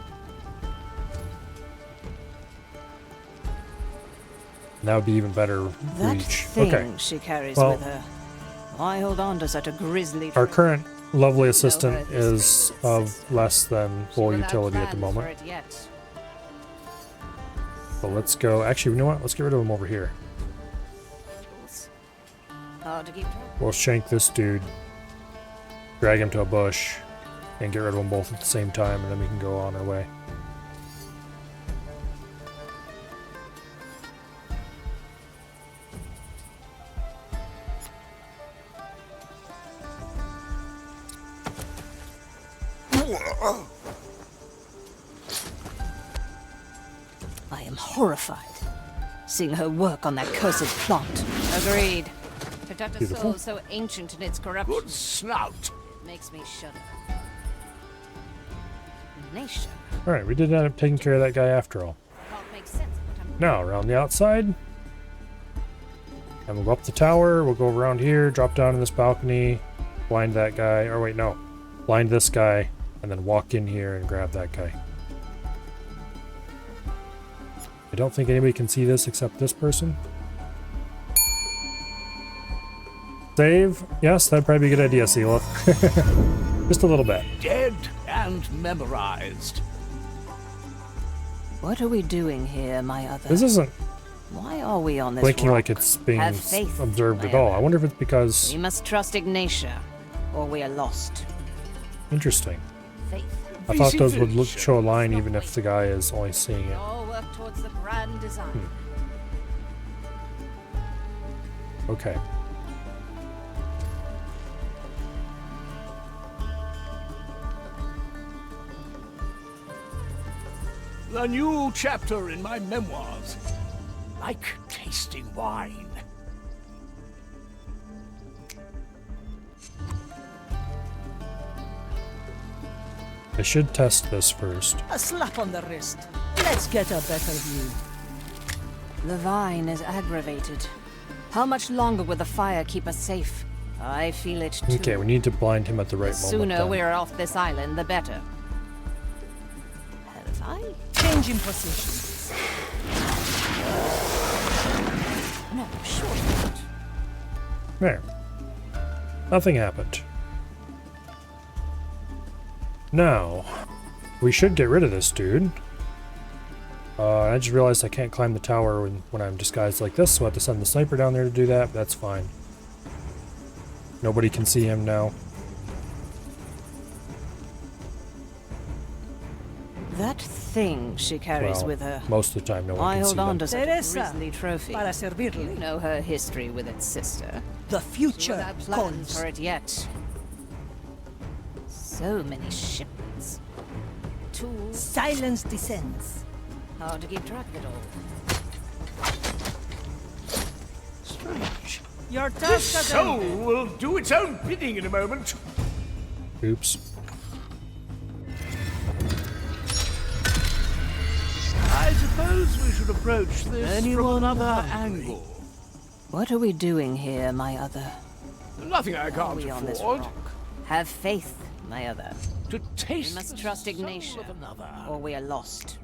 That would be even better That reach. thing Okay. she carries Well, with her. Why hold on to such a grisly our trophy? current lovely assistant is of less than full Without utility at the plans for moment. it yet. So let's go. Actually, you know what? Let's get rid of him over here. Hard to keep track. We'll shank this dude, drag him to a bush, and get rid of them both at the same time, and then we can go on our way. I am horrified. Seeing her work on that cursed plant. Agreed. To touch a Beautiful. soul so ancient in its corruption. Good snout. It makes me shudder. Ignatia. Alright, we did end up taking care of that guy after all. Can't make sense of what I'm Now, around the outside. And we'll go up the tower, we'll go around here, drop down in this balcony, blind that guy, or wait, no. Blind this guy, and then walk in here and grab that guy. I don't think anybody can see this except this person. Save? Yes, that'd probably be a good idea, Seela. Just a little bit. Dead and memorized. What are we doing here, my other? This isn't Why are we on this blinking rock? like it's being Have faith, observed at my all. other. I wonder if it's because... We must trust Ignatia, or we are lost. Interesting. Faith. I thought those would show a line even if the guy is only seeing We it. all work towards the grand design. Okay. The new chapter in my memoirs. Like tasting wine. I should test this first. A slap on the wrist. Let's get a better view. The vine is aggravated. How much longer will the fire keep us safe? I feel it too. Okay, we need to blind him at the right The moment. sooner then. we're off this island, the better. Have I? Changing position. No, sure not. There. Nothing happened. Now, we should get rid of this dude. I just realized I can't climb the tower when I'm disguised like this, so I have to send the sniper down there to do that, but that's fine. Nobody can see him now. That thing she carries Well, with her. most of the time no one Why can hold see on them. to such a Teresa, grisly trophy? para servirle. You know her history with its sister. The She future will have plans calls. for it yet. So many shipments. Tools. Silence descends. Hard to keep track of it all. Strange. Your This task has soul ended. will do its own bidding in a moment. Oops. I suppose we should approach this from another angle. What are we doing here, my other? Nothing I Are can't we on this afford. rock? Have faith, my other. To taste We must the trust soul Ignatia, of another. or we are lost.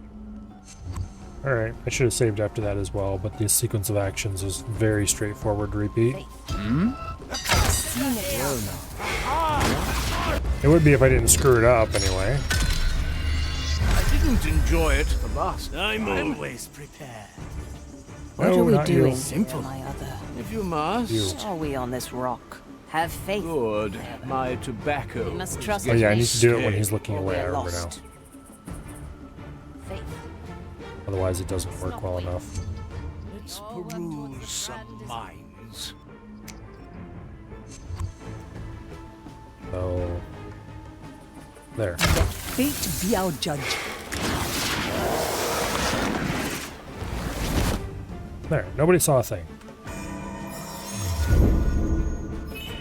Alright, I should have saved after that as well, but the sequence of actions is very straightforward to repeat. It would be if I didn't screw it up anyway. I didn't enjoy it the last time. I'm always prepared. What No, are we not you. doing Simple. here, my other? If you must. You. Are we on this rock? Have faith. Good. My tobacco. We must is trust Oh yeah, I getting need to do it when stale. he's looking or away, we I are remember now. lost. Faith. Otherwise it doesn't work well enough. Let's peruse some minds. So... there. Fate be our judge. There, nobody saw a thing.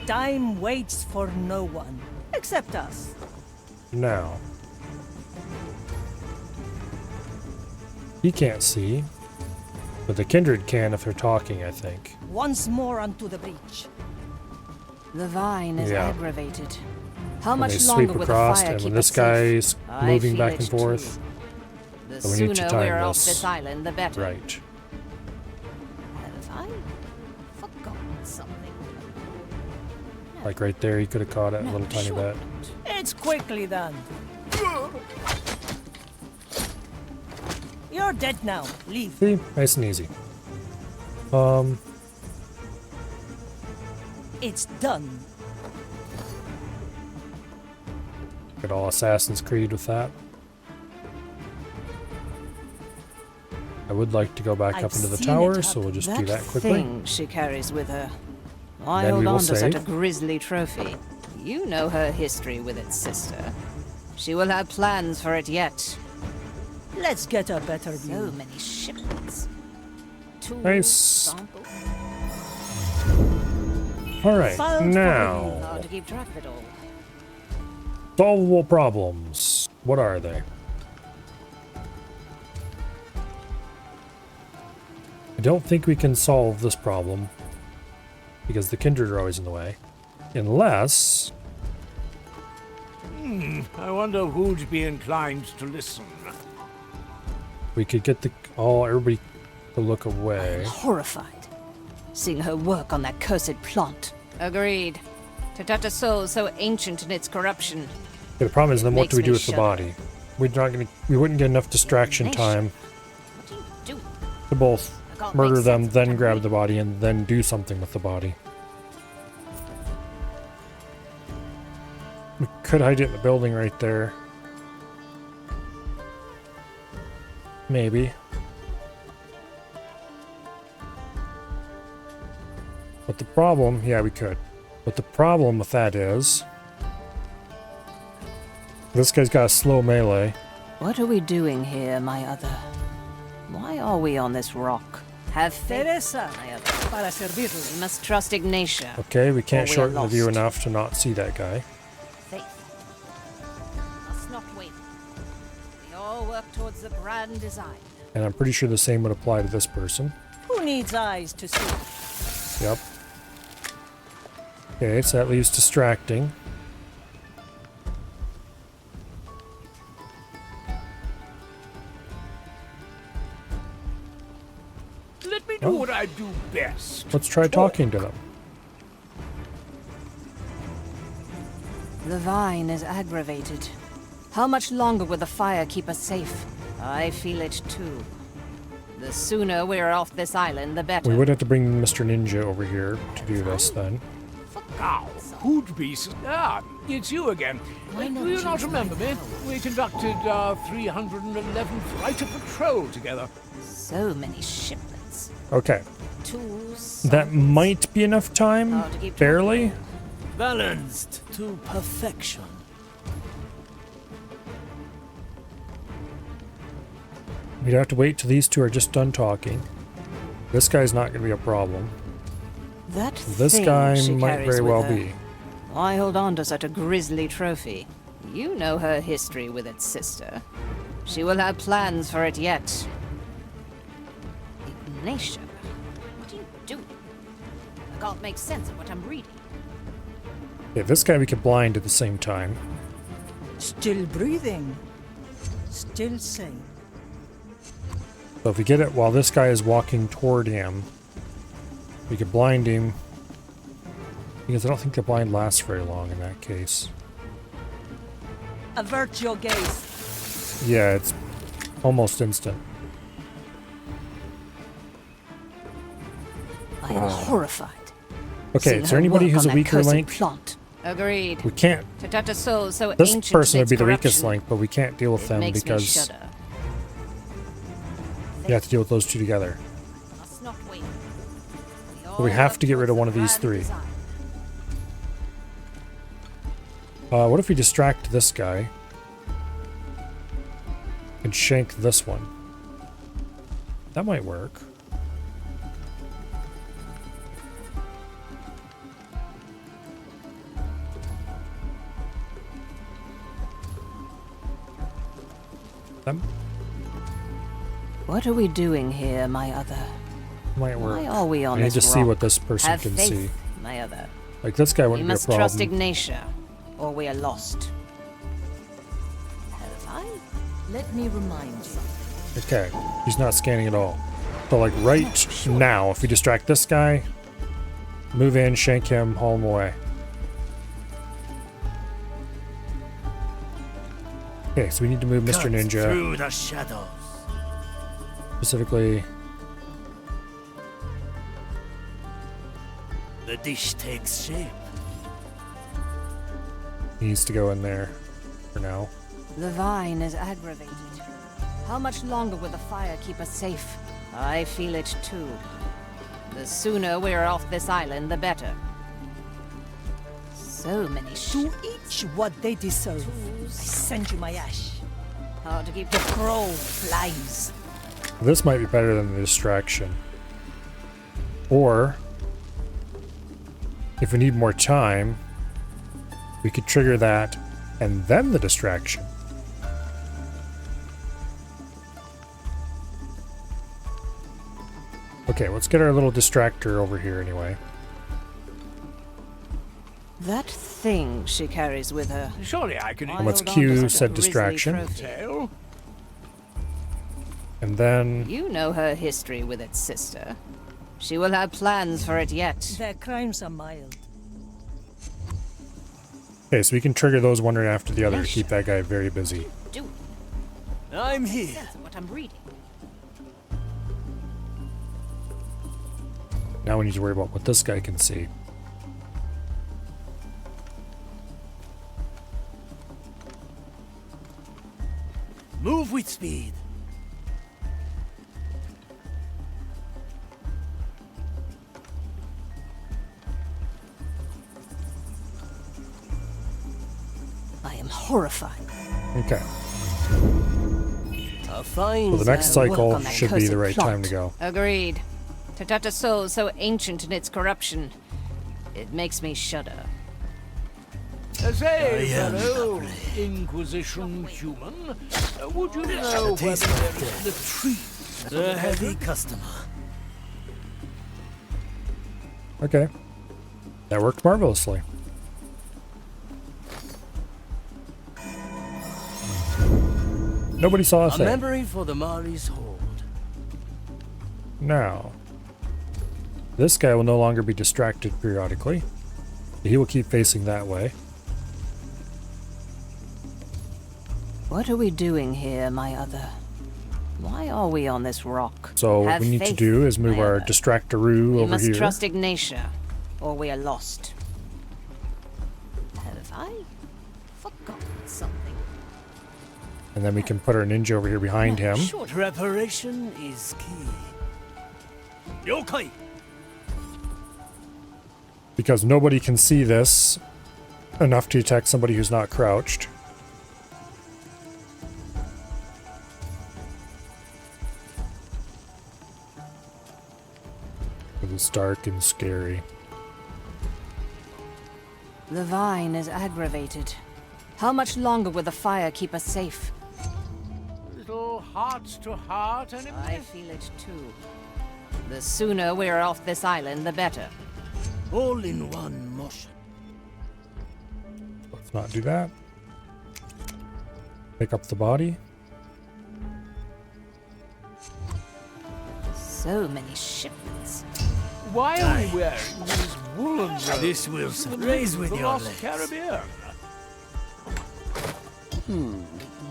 Time waits for no one, except us. Now. He can't see, but the Kindred can if they're talking, I think. Once more onto the breach. The vine is Yeah. aggravated. How When much they longer sweep will the across, fire and keep when this us safe? guy's I moving feel back and it too. forth. The So we need to sooner time we're off this. this island, the better. Right. Have I forgotten something? Like right there, he could have caught it a little tiny bit. It's quickly done. You're dead now. Leave. See? Nice and easy. It's done. Get all Assassin's Creed with that. I would like to go back I've up into the seen tower, it so we'll just do That that quickly. thing she carries with her. Why Then we hold will on to such a save. grisly trophy? You know her history with its sister. She will have plans for it yet. Let's get a better view. So many shipments. Tools, Nice. samples. Alright, Filed for now. Hard to keep track of it all. Solvable problems. What are they? I don't think we can solve this problem because the Kindred are always in the way. Unless... I wonder who'd be inclined to listen. we could get everybody to look away. Horrified. Seeing her work on that cursed plant. Agreed. To touch a soul so ancient in its corruption. Yeah, the problem is then what do we Makes do me with the shudder. body? We wouldn't get enough distraction Nation. time What do you do? to both murder them, then grab the body, and then do something with the body. We could hide it in the building right there. Maybe. But the problem, yeah, we could. But the problem with that is, this guy's got a slow melee. What are we doing here, my other? Why are we on this rock? Have faith, Teresa, my other. para servirle. We must trust Ignatia. Okay, we can't or we are shorten the view lost. enough to not see that guy. Faith. Must not wait. We all work towards the grand design. And I'm pretty sure the same would apply to this person. Who needs eyes to see? Yep. Okay, so that leaves distracting. Let me do what I do best. Let's try talking to them. The vine is aggravated. How much longer will the fire keep us safe? I feel it too. The sooner we're off this island, the better. We would have to bring Mr. Ninja over here to do this then. Now, who'd be... it's you again. Why not Do you not choose remember me? We conducted our 311th flight of patrol together. So many shipments. Okay. Tools. That might be enough time. Barely. Balanced to perfection. We'd have to wait till these two are just done talking. This guy's not going to be a problem. That This thing guy she might carries very with well her. be. Why hold on to such a grisly trophy? You know her history with its sister. She will have plans for it yet. Ignatia, what are you doing? I can't make sense of what I'm reading. Yeah, this guy we could blind at the same time. Still breathing. Still sane. So if we get it while this guy is walking toward him, we could blind him. Because I don't think the blind lasts very long in that case. Avert your gaze. Yeah, it's almost instant. I am horrified. Okay, Seeing is there her anybody work who's on a that weaker cursed link? Plot. Agreed. We can't. To touch a soul so This ancient person would its be the weakest corruption, link, but we can't deal with it them makes me because shudder. you have to deal with those two together. Must not wait. So we have to get rid of one of these three. What if we distract this guy and shank this one? That might work. That What are we doing here, my other? might work. Why are we on I need this to see rock? what this person Have can faith, see. my other. Like this guy We wouldn't be a must trust problem. Ignatia, or we are lost. Have I? Let me remind you. Okay, he's not scanning at all. So like right now, if we distract this guy, move in, shank him, haul him away. Okay, so we need to move Mr. Cut Ninja. through the shadows. Specifically, The dish takes shape. he needs to go in there for now. The vine is aggravated. How much longer will the fire keep us safe? I feel it too. The sooner we're off this island, the better. So many To each what they deserve. I send you my ash. Hard to keep The crow flies. This might be better than the distraction. Or, if we need more time, we could trigger that and then the distraction. Okay, let's get our little distractor over here anyway. That thing she carries with her. Surely I can... And let's hold on to cue such a said grisly distraction. trophy. And then, You know her history with its sister. She will have plans for it yet. Their crimes are mild. okay, so we can trigger those one right after the other to keep that guy very busy. Do I'm it. here. Sense of what I'm reading. Now we need to worry about what this guy can see. Move with speed. I am horrified. Okay. A fine Well, the next work cycle on that should be the cursed right plot. time to go. Agreed. To touch a soul so ancient in its corruption, it makes me shudder. Say, I am fellow Inquisition human, would you know whether there is the tree? A heavy customer. Okay. That worked marvelously. Nobody saw a A thing. memory for the Mari's hold. Now, this guy will no longer be distracted periodically. He will keep facing that way. What are we doing here, my other? Why are we on this rock? So what Have we need to faith, do is move my our other. distractoroo We over must here. trust Ignatia, or we are lost. Have I forgotten something? And then we can put our ninja over here behind him. Preparation is key. Yokai! Because nobody can see this enough to detect somebody who's not crouched. It's dark and scary. The vine is aggravated. How much longer will the fire keep us safe? Little heart to heart, enemy? I feel it too. The sooner we're off this island, the better. All in one motion. Let's not do that. Pick up the body. So many shipments. Why are we wearing these woolen robes? This will raise with the your Lost legs. Caribbean.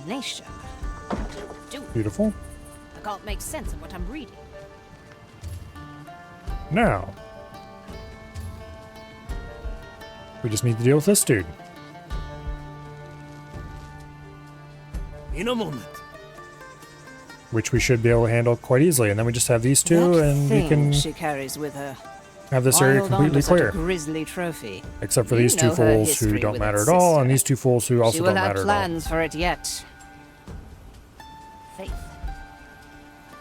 Ignatia. Beautiful. I can't make sense of what I'm reading. Now, we just need to deal with this dude. In a moment. Which we should be able to handle quite easily. And then we just have these two, That and we thing can she carries with her. have this Why area hold on completely to such a clear. grisly trophy. Except for You these two know her fools who history don't with matter its at all, sister. and these two fools who also She will don't have matter at all. plans for it yet. Faith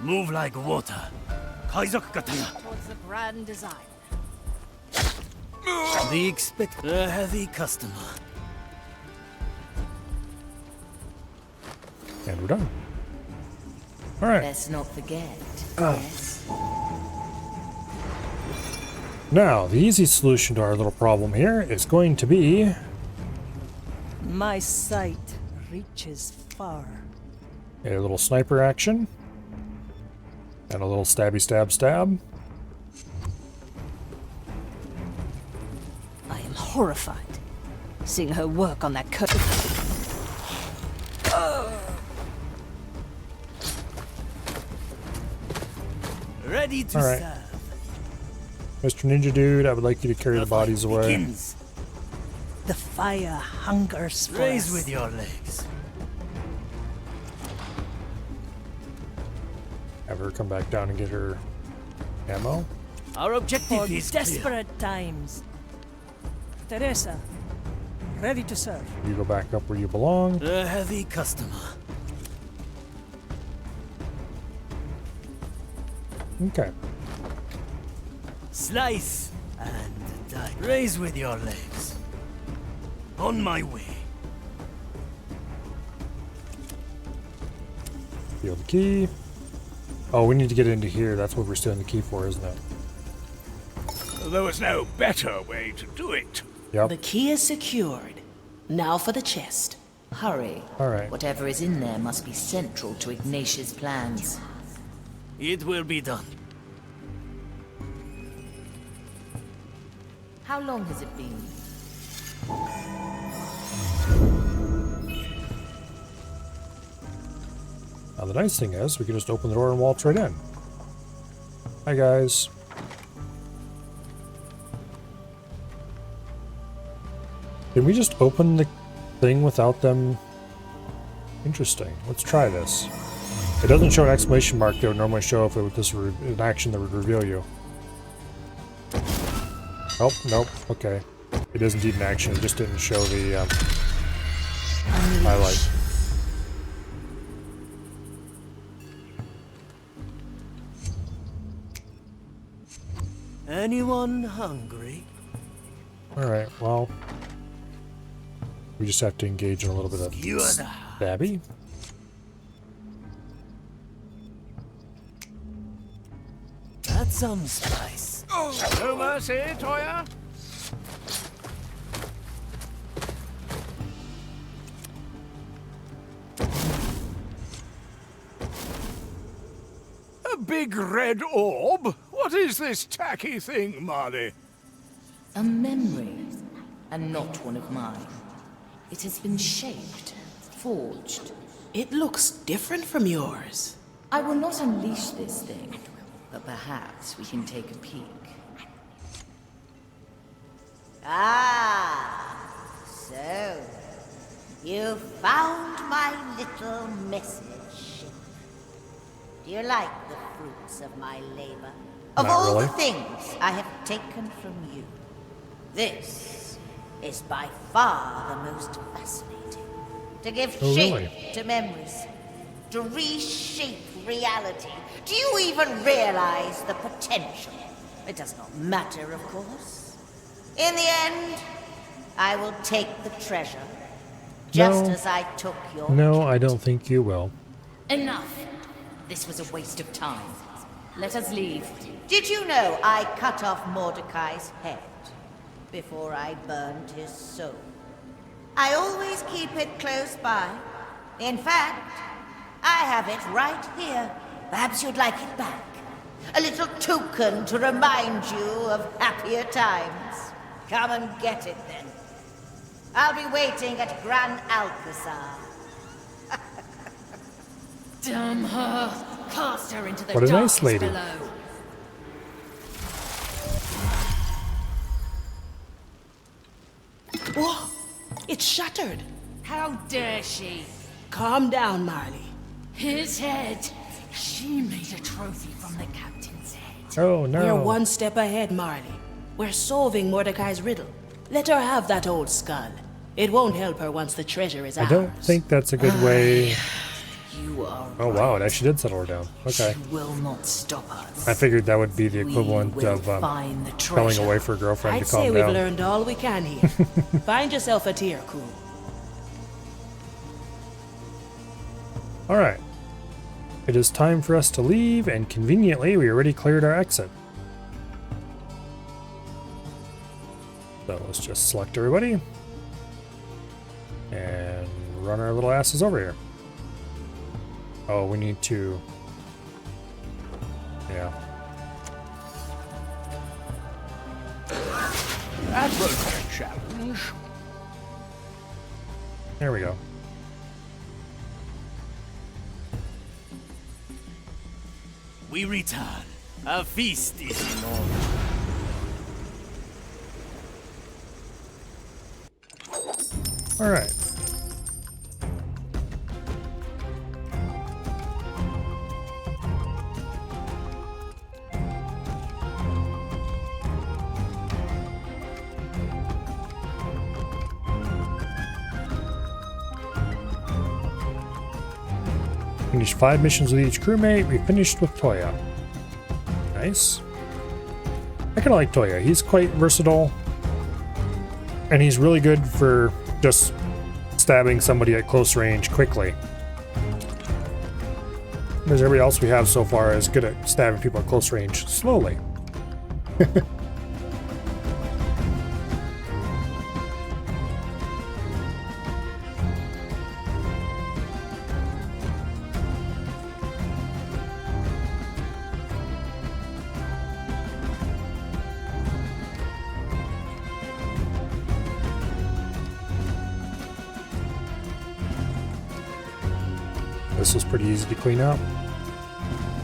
Move like water. Kaizok Kataya. towards the grand design. The expect a heavy customer. And we're done. Alright. Let's not forget. Oh. Yes. Now, the easy solution to our little problem here is going to be My sight reaches far. a little sniper action. And a little stabby stab stab. I am horrified seeing her work on that curtain. Ready to Alright. serve. Mr. Ninja Dude, I would like you to carry the bodies away. Begins. The fire hungers for Raise us. with your legs. Have her come back down and get her ammo. Our objective For is clear. desperate times. Teresa, ready to serve. You go back up where you belong. A heavy customer. Okay. Slice and die. Raise with your legs. On my way. Steal the key. Oh, we need to get into here. That's what we're stealing the key for, isn't it? There was no better way to do it. Yep. The key is secured. Now for the chest. Hurry. All right. Whatever is in there must be central to Ignatius' plans. It will be done. How long has it been? Now the nice thing is we can just open the door and waltz right in. Hi guys. Did we just open the thing without them? Interesting. Let's try this. It doesn't show an exclamation mark that would normally show if it was this an action that would reveal you. Oh, nope. Okay. It is indeed an action. It just didn't show the highlight. Anyone hungry? Alright, well. We just have to engage in a little bit of stabby. That's some spice. No mercy, Toya. A big red orb? What is this tacky thing, Marley? A memory, and not one of mine. It has been shaped, forged. It looks different from yours. I will not unleash this thing, but perhaps we can take a peek. Ah, so you found my little message. Do you like the fruits of my labor? Of all the things I have taken from you, this is by far the most fascinating. To give shape to memories, to reshape reality. Do you even realize the potential? It does not matter, of course. In the end, I will take the treasure, just as I took your... No, I don't think you will. Enough. This was a waste of time. Let us leave. Did you know I cut off Mordecai's head before I burned his soul? I always keep it close by. In fact, I have it right here. Perhaps you'd like it back. A little token to remind you of happier times. Come and get it then. I'll be waiting at Gran Alcazar. Damn her! Cast her into the What a nice darkness lady. below. Whoa! It's shattered. How dare she? Calm down, Marley. His head. She made a trophy from the captain's head. Oh no. We're one step ahead, Marley. We're solving Mordecai's riddle. Let her have that old skull. It won't help her once the treasure is I ours. don't think that's a good way. You are Oh wow, it actually did settle her down. Okay. She will not stop us. I figured that would be the equivalent will of find the telling treasure. away for a girlfriend I'd to calm say we've down. learned all we can here. Find yourself a tier, cool. Alright. It is time for us to leave, and conveniently, we already cleared our exit. So let's just select everybody. And run our little asses over here. Oh, we need to... Yeah. That won't be a challenge. There we go. We return. A feast is in order. Alright. Finished 5 missions with each crewmate. We finished with Toya. Nice. I kinda like Toya. He's quite versatile. And he's really good for just stabbing somebody at close range quickly. Whereas everybody else we have so far is good at stabbing people at close range slowly. This was pretty easy to clean up.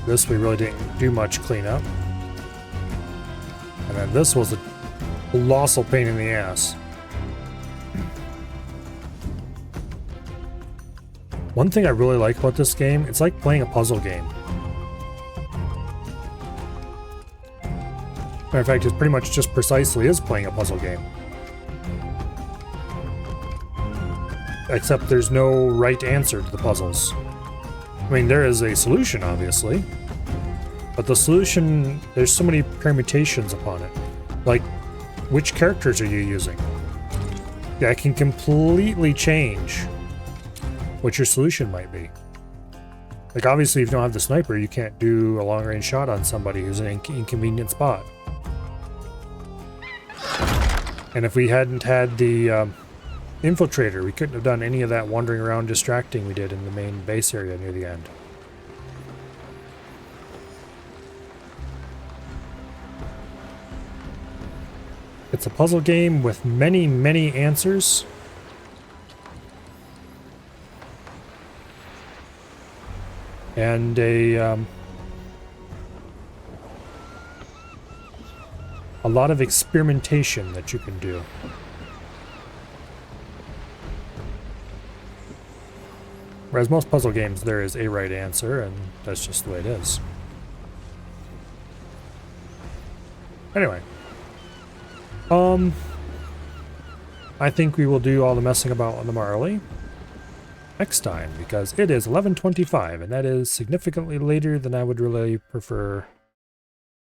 This we really didn't do much cleanup. And then this was a colossal pain in the ass. One thing I really like about this game, it's like playing a puzzle game. Matter of fact, it pretty much just precisely is playing a puzzle game. Except there's no right answer to the puzzles. I mean, there is a solution, obviously. But the solution, there's so many permutations upon it. Like, which characters are you using? That can completely change what your solution might be. Like, obviously, if you don't have the sniper, you can't do a long-range shot on somebody who's in an inconvenient spot. And if we hadn't had the infiltrator, we couldn't have done any of that wandering around distracting we did in the main base area near the end. It's a puzzle game with many, many answers. And a lot of experimentation that you can do. Whereas most puzzle games, there is a right answer, and that's just the way it is. Anyway. I think we will do all the messing about on the Marley next time, because it is 11:25, and that is significantly later than I would really prefer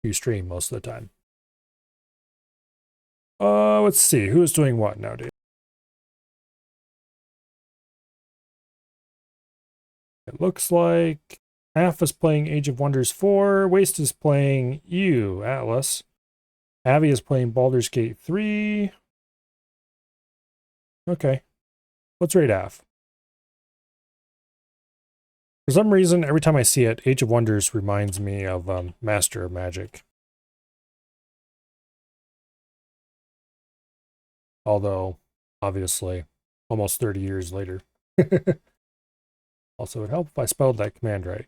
to stream most of the time. Let's see, who is doing what nowadays? It looks like Half is playing Age of Wonders 4, Waste is playing you, Atlas. Avi is playing Baldur's Gate 3. Okay. Let's rate Av. For some reason, every time I see it, Age of Wonders reminds me of Master of Magic. Although, obviously, almost 30 years later. Also, it would help if I spelled that command right.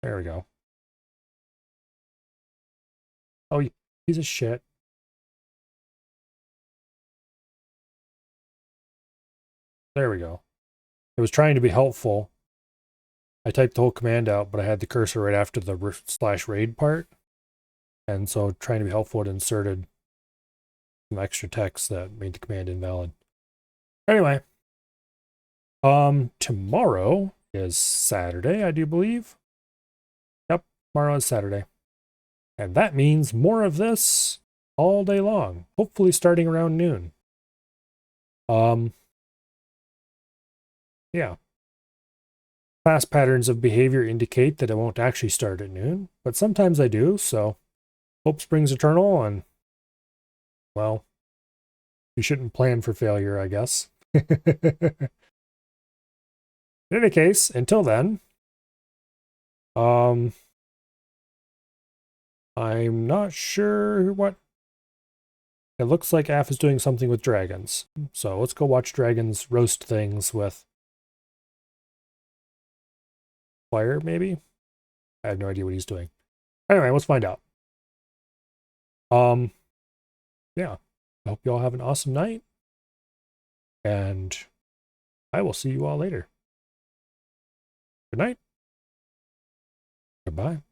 There we go. Oh, you piece of shit. There we go. It was trying to be helpful. I typed the whole command out, but I had the cursor right after the /raid part. And so trying to be helpful, it inserted some extra text that made the command invalid. Anyway. Tomorrow is Saturday, I do believe. Yep, tomorrow is Saturday. And that means more of this all day long, hopefully starting around noon. Yeah. Past patterns of behavior indicate that I won't actually start at noon, but sometimes I do, so hope springs eternal, and, well, you shouldn't plan for failure, I guess. In any case, until then, I'm not sure what. It looks like Af is doing something with dragons. So let's go watch dragons roast things with fire, maybe? I have no idea what he's doing. Anyway, let's find out. Yeah. I hope you all have an awesome night. And I will see you all later. Good night. Goodbye.